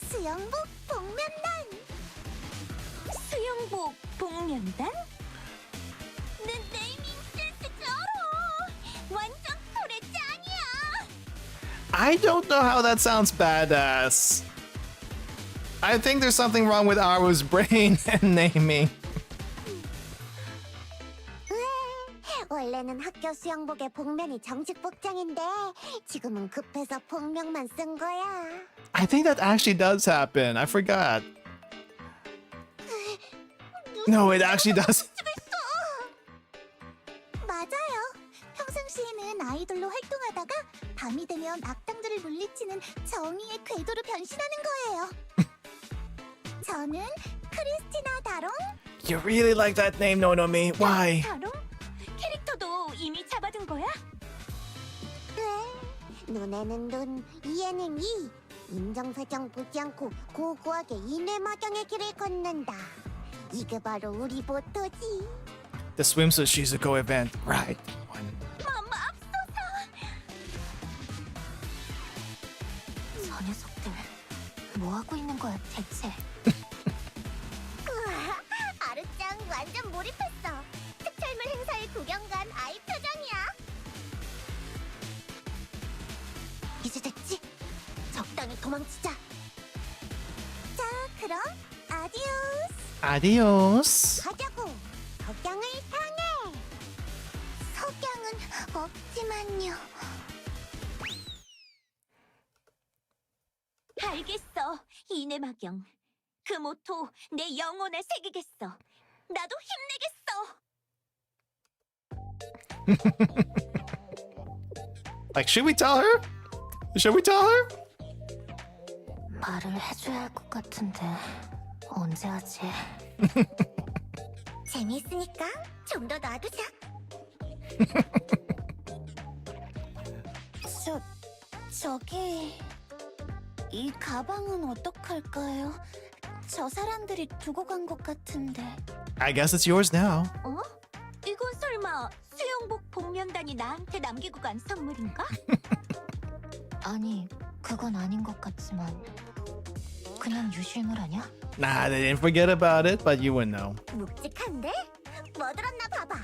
C: 수영복 복면단.
G: 수영복 복면단? 내 네이밍 센스 쩔어. 완전 소래 짱이야.
A: I don't know how that sounds badass. I think there's something wrong with Aru's brain and naming.
C: 원래는 학교 수영복의 복면이 정식 복장인데 지금은 급해서 복명만 쓴 거야.
A: I think that actually does happen. I forgot. No, it actually does.
C: 맞아요. 평상시에는 아이돌로 활동하다가 밤이 되면 악당들을 물리치는 정의의 궤도로 변신하는 거예요. 저는 크리스티나 다롱.
A: You really like that name, Nonomi. Why?
G: 바로 캐릭터도 이미 잡아둔 거야?
C: 눈에는 눈, 이에는 이. 인정사정 보지 않고 고고하게 인외마경의 길을 걷는다. 이게 바로 우리 모토지.
A: The swimsuit Shizuko event. Right. One.
G: 맙소사.
B: 녀석들 뭐 하고 있는 거야 대체?
C: 우와, 아르짱 완전 몰입했어. 특촬물 행사에 구경 간 아이 표정이야.
F: 이제 됐지? 적당히 도망치자.
C: 자, 그럼 아디오스.
A: Adios.
C: 가자고. 석양을 향해. 석양은 없지만요.
G: 알겠어, 이내막영. 그 모토 내 영혼에 새기겠어. 나도 힘내겠어.
A: Like, should we tell her? Should we tell her?
B: 말을 해줘야 할 것 같은데 언제 하지?
C: 재밌으니까 좀 더 놔두자. 저기 이 가방은 어떡할까요? 저 사람들이 두고 간 것 같은데.
A: I guess it's yours now.
G: 어? 이건 설마 수영복 복면단이 나한테 남기고 간 선물인가?
B: 아니 그건 아닌 것 같지만 그냥 유실물 아냐?
A: Nah, they didn't forget about it, but you wouldn't know.
C: 묵직한데? 뭐 들었나 봐봐.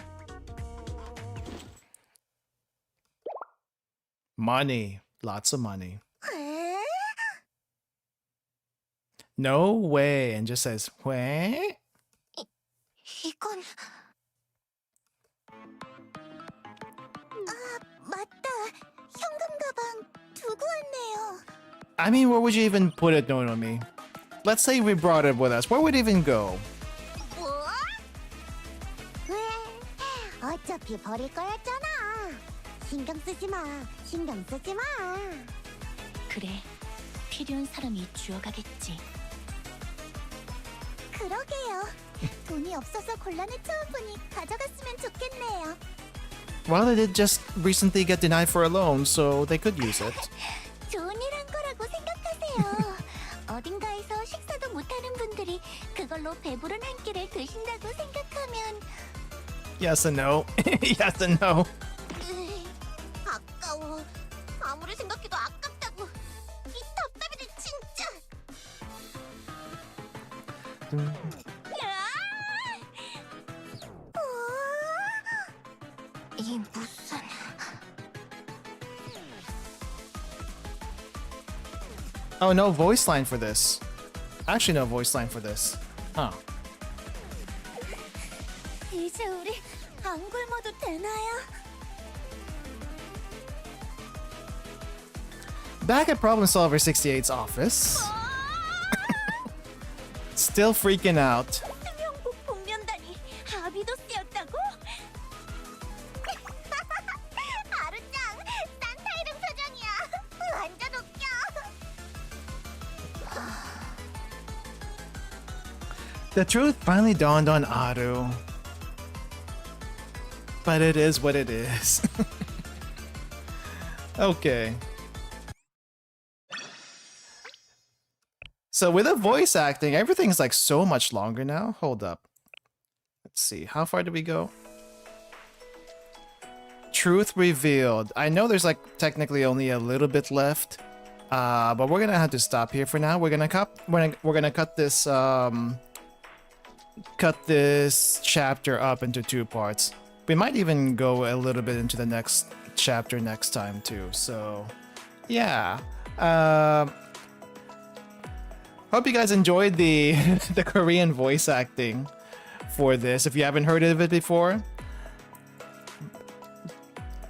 A: Money. Lots of money.
C: 에?
A: No way. And just says, way?
C: 이건 맞다. 현금 가방 두고 왔네요.
A: I mean, where would you even put it, Nonomi? Let's say we brought it with us. Where would it even go?
C: 뭐? 왜? 어차피 버릴 거였잖아. 신경 쓰지 마. 신경 쓰지 마.
G: 그래, 필요한 사람이 주워가겠지.
C: 그러게요. 돈이 없어서 곤란에 처음 보니 가져갔으면 좋겠네요.
A: Well, they did just recently get denied for a loan, so they could use it.
C: 좋은 일 한 거라고 생각하세요. 어딘가에서 식사도 못하는 분들이 그걸로 배부른 한 끼를 드신다고 생각하면
A: Yes and no. Yes and no.
C: 아까워. 아무리 생각해도 아깝다고. 이 답답이들 진짜.
B: 이 무슨
A: Oh, no voice line for this. Actually, no voice line for this. Huh.
C: 이제 우리 안 굶어도 되나요?
A: Back at Problem Solver 68's office. Still freaking out.
G: 수영복 복면단이 아비도스였다고?
C: 아르짱, 산타 이름 표정이야. 완전 웃겨.
A: The truth finally dawned on Aru. But it is what it is. Okay. So with the voice acting, everything's like so much longer now. Hold up. Let's see. How far did we go? Truth revealed. I know there's like technically only a little bit left. But we're gonna have to stop here for now. We're gonna cut this cut this chapter up into 2 parts. We might even go a little bit into the next chapter next time too. So yeah. Hope you guys enjoyed the the Korean voice acting for this. If you haven't heard of it before,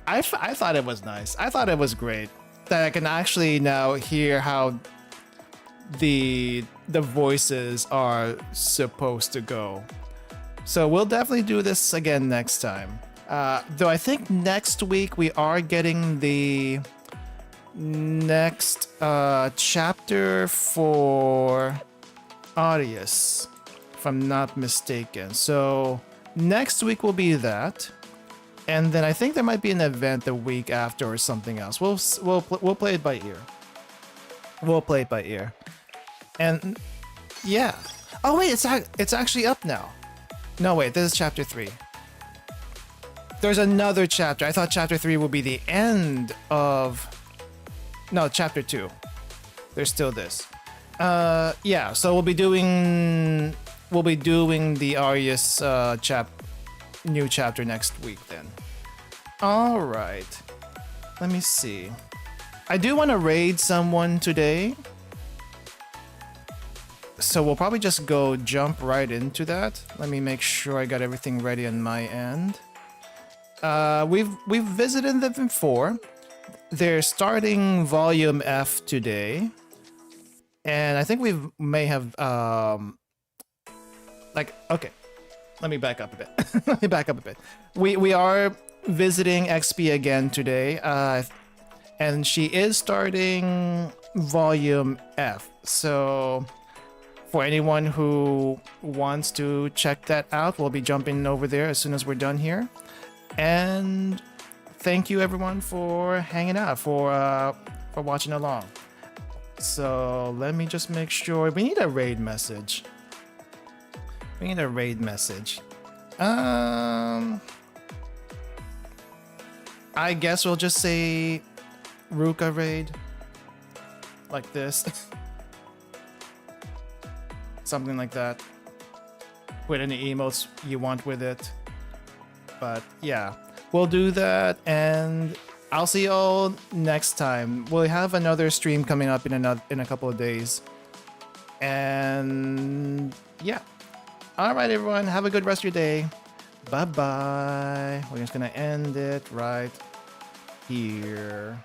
A: I thought it was nice. I thought it was great that I can actually now hear how the voices are supposed to go. So we'll definitely do this again next time. Though I think next week we are getting the next chapter for Abydos, if I'm not mistaken. So next week will be that, and then I think there might be an event the week after or something else. We'll play it by ear. We'll play it by ear, and yeah. Oh wait, it's actually up now. No wait, this is chapter 3. There's another chapter. I thought chapter 3 would be the end of. No, chapter 2. there's still this. Yeah, so we'll be doing the Arius new chapter next week then. All right. Let me see. I do want to raid someone today. So we'll probably just jump right into that. Let me make sure I got everything ready on my end. We've visited them before. They're starting Volume F today. And I think we may have okay. Let me back up a bit. We are visiting XP again today. And she is starting Volume F. So for anyone who wants to check that out, we'll be jumping over there as soon as we're done here. And thank you everyone for hanging out, for watching along. So let me just make sure. We need a raid message. I guess we'll just say Ruka raid. Like this. Something like that. Put any emotes you want with it. But yeah, we'll do that, and I'll see you all next time. We'll have another stream coming up in a couple of days. And yeah. All right, everyone. Have a good rest of your day. Bye-bye. We're just gonna end it right here.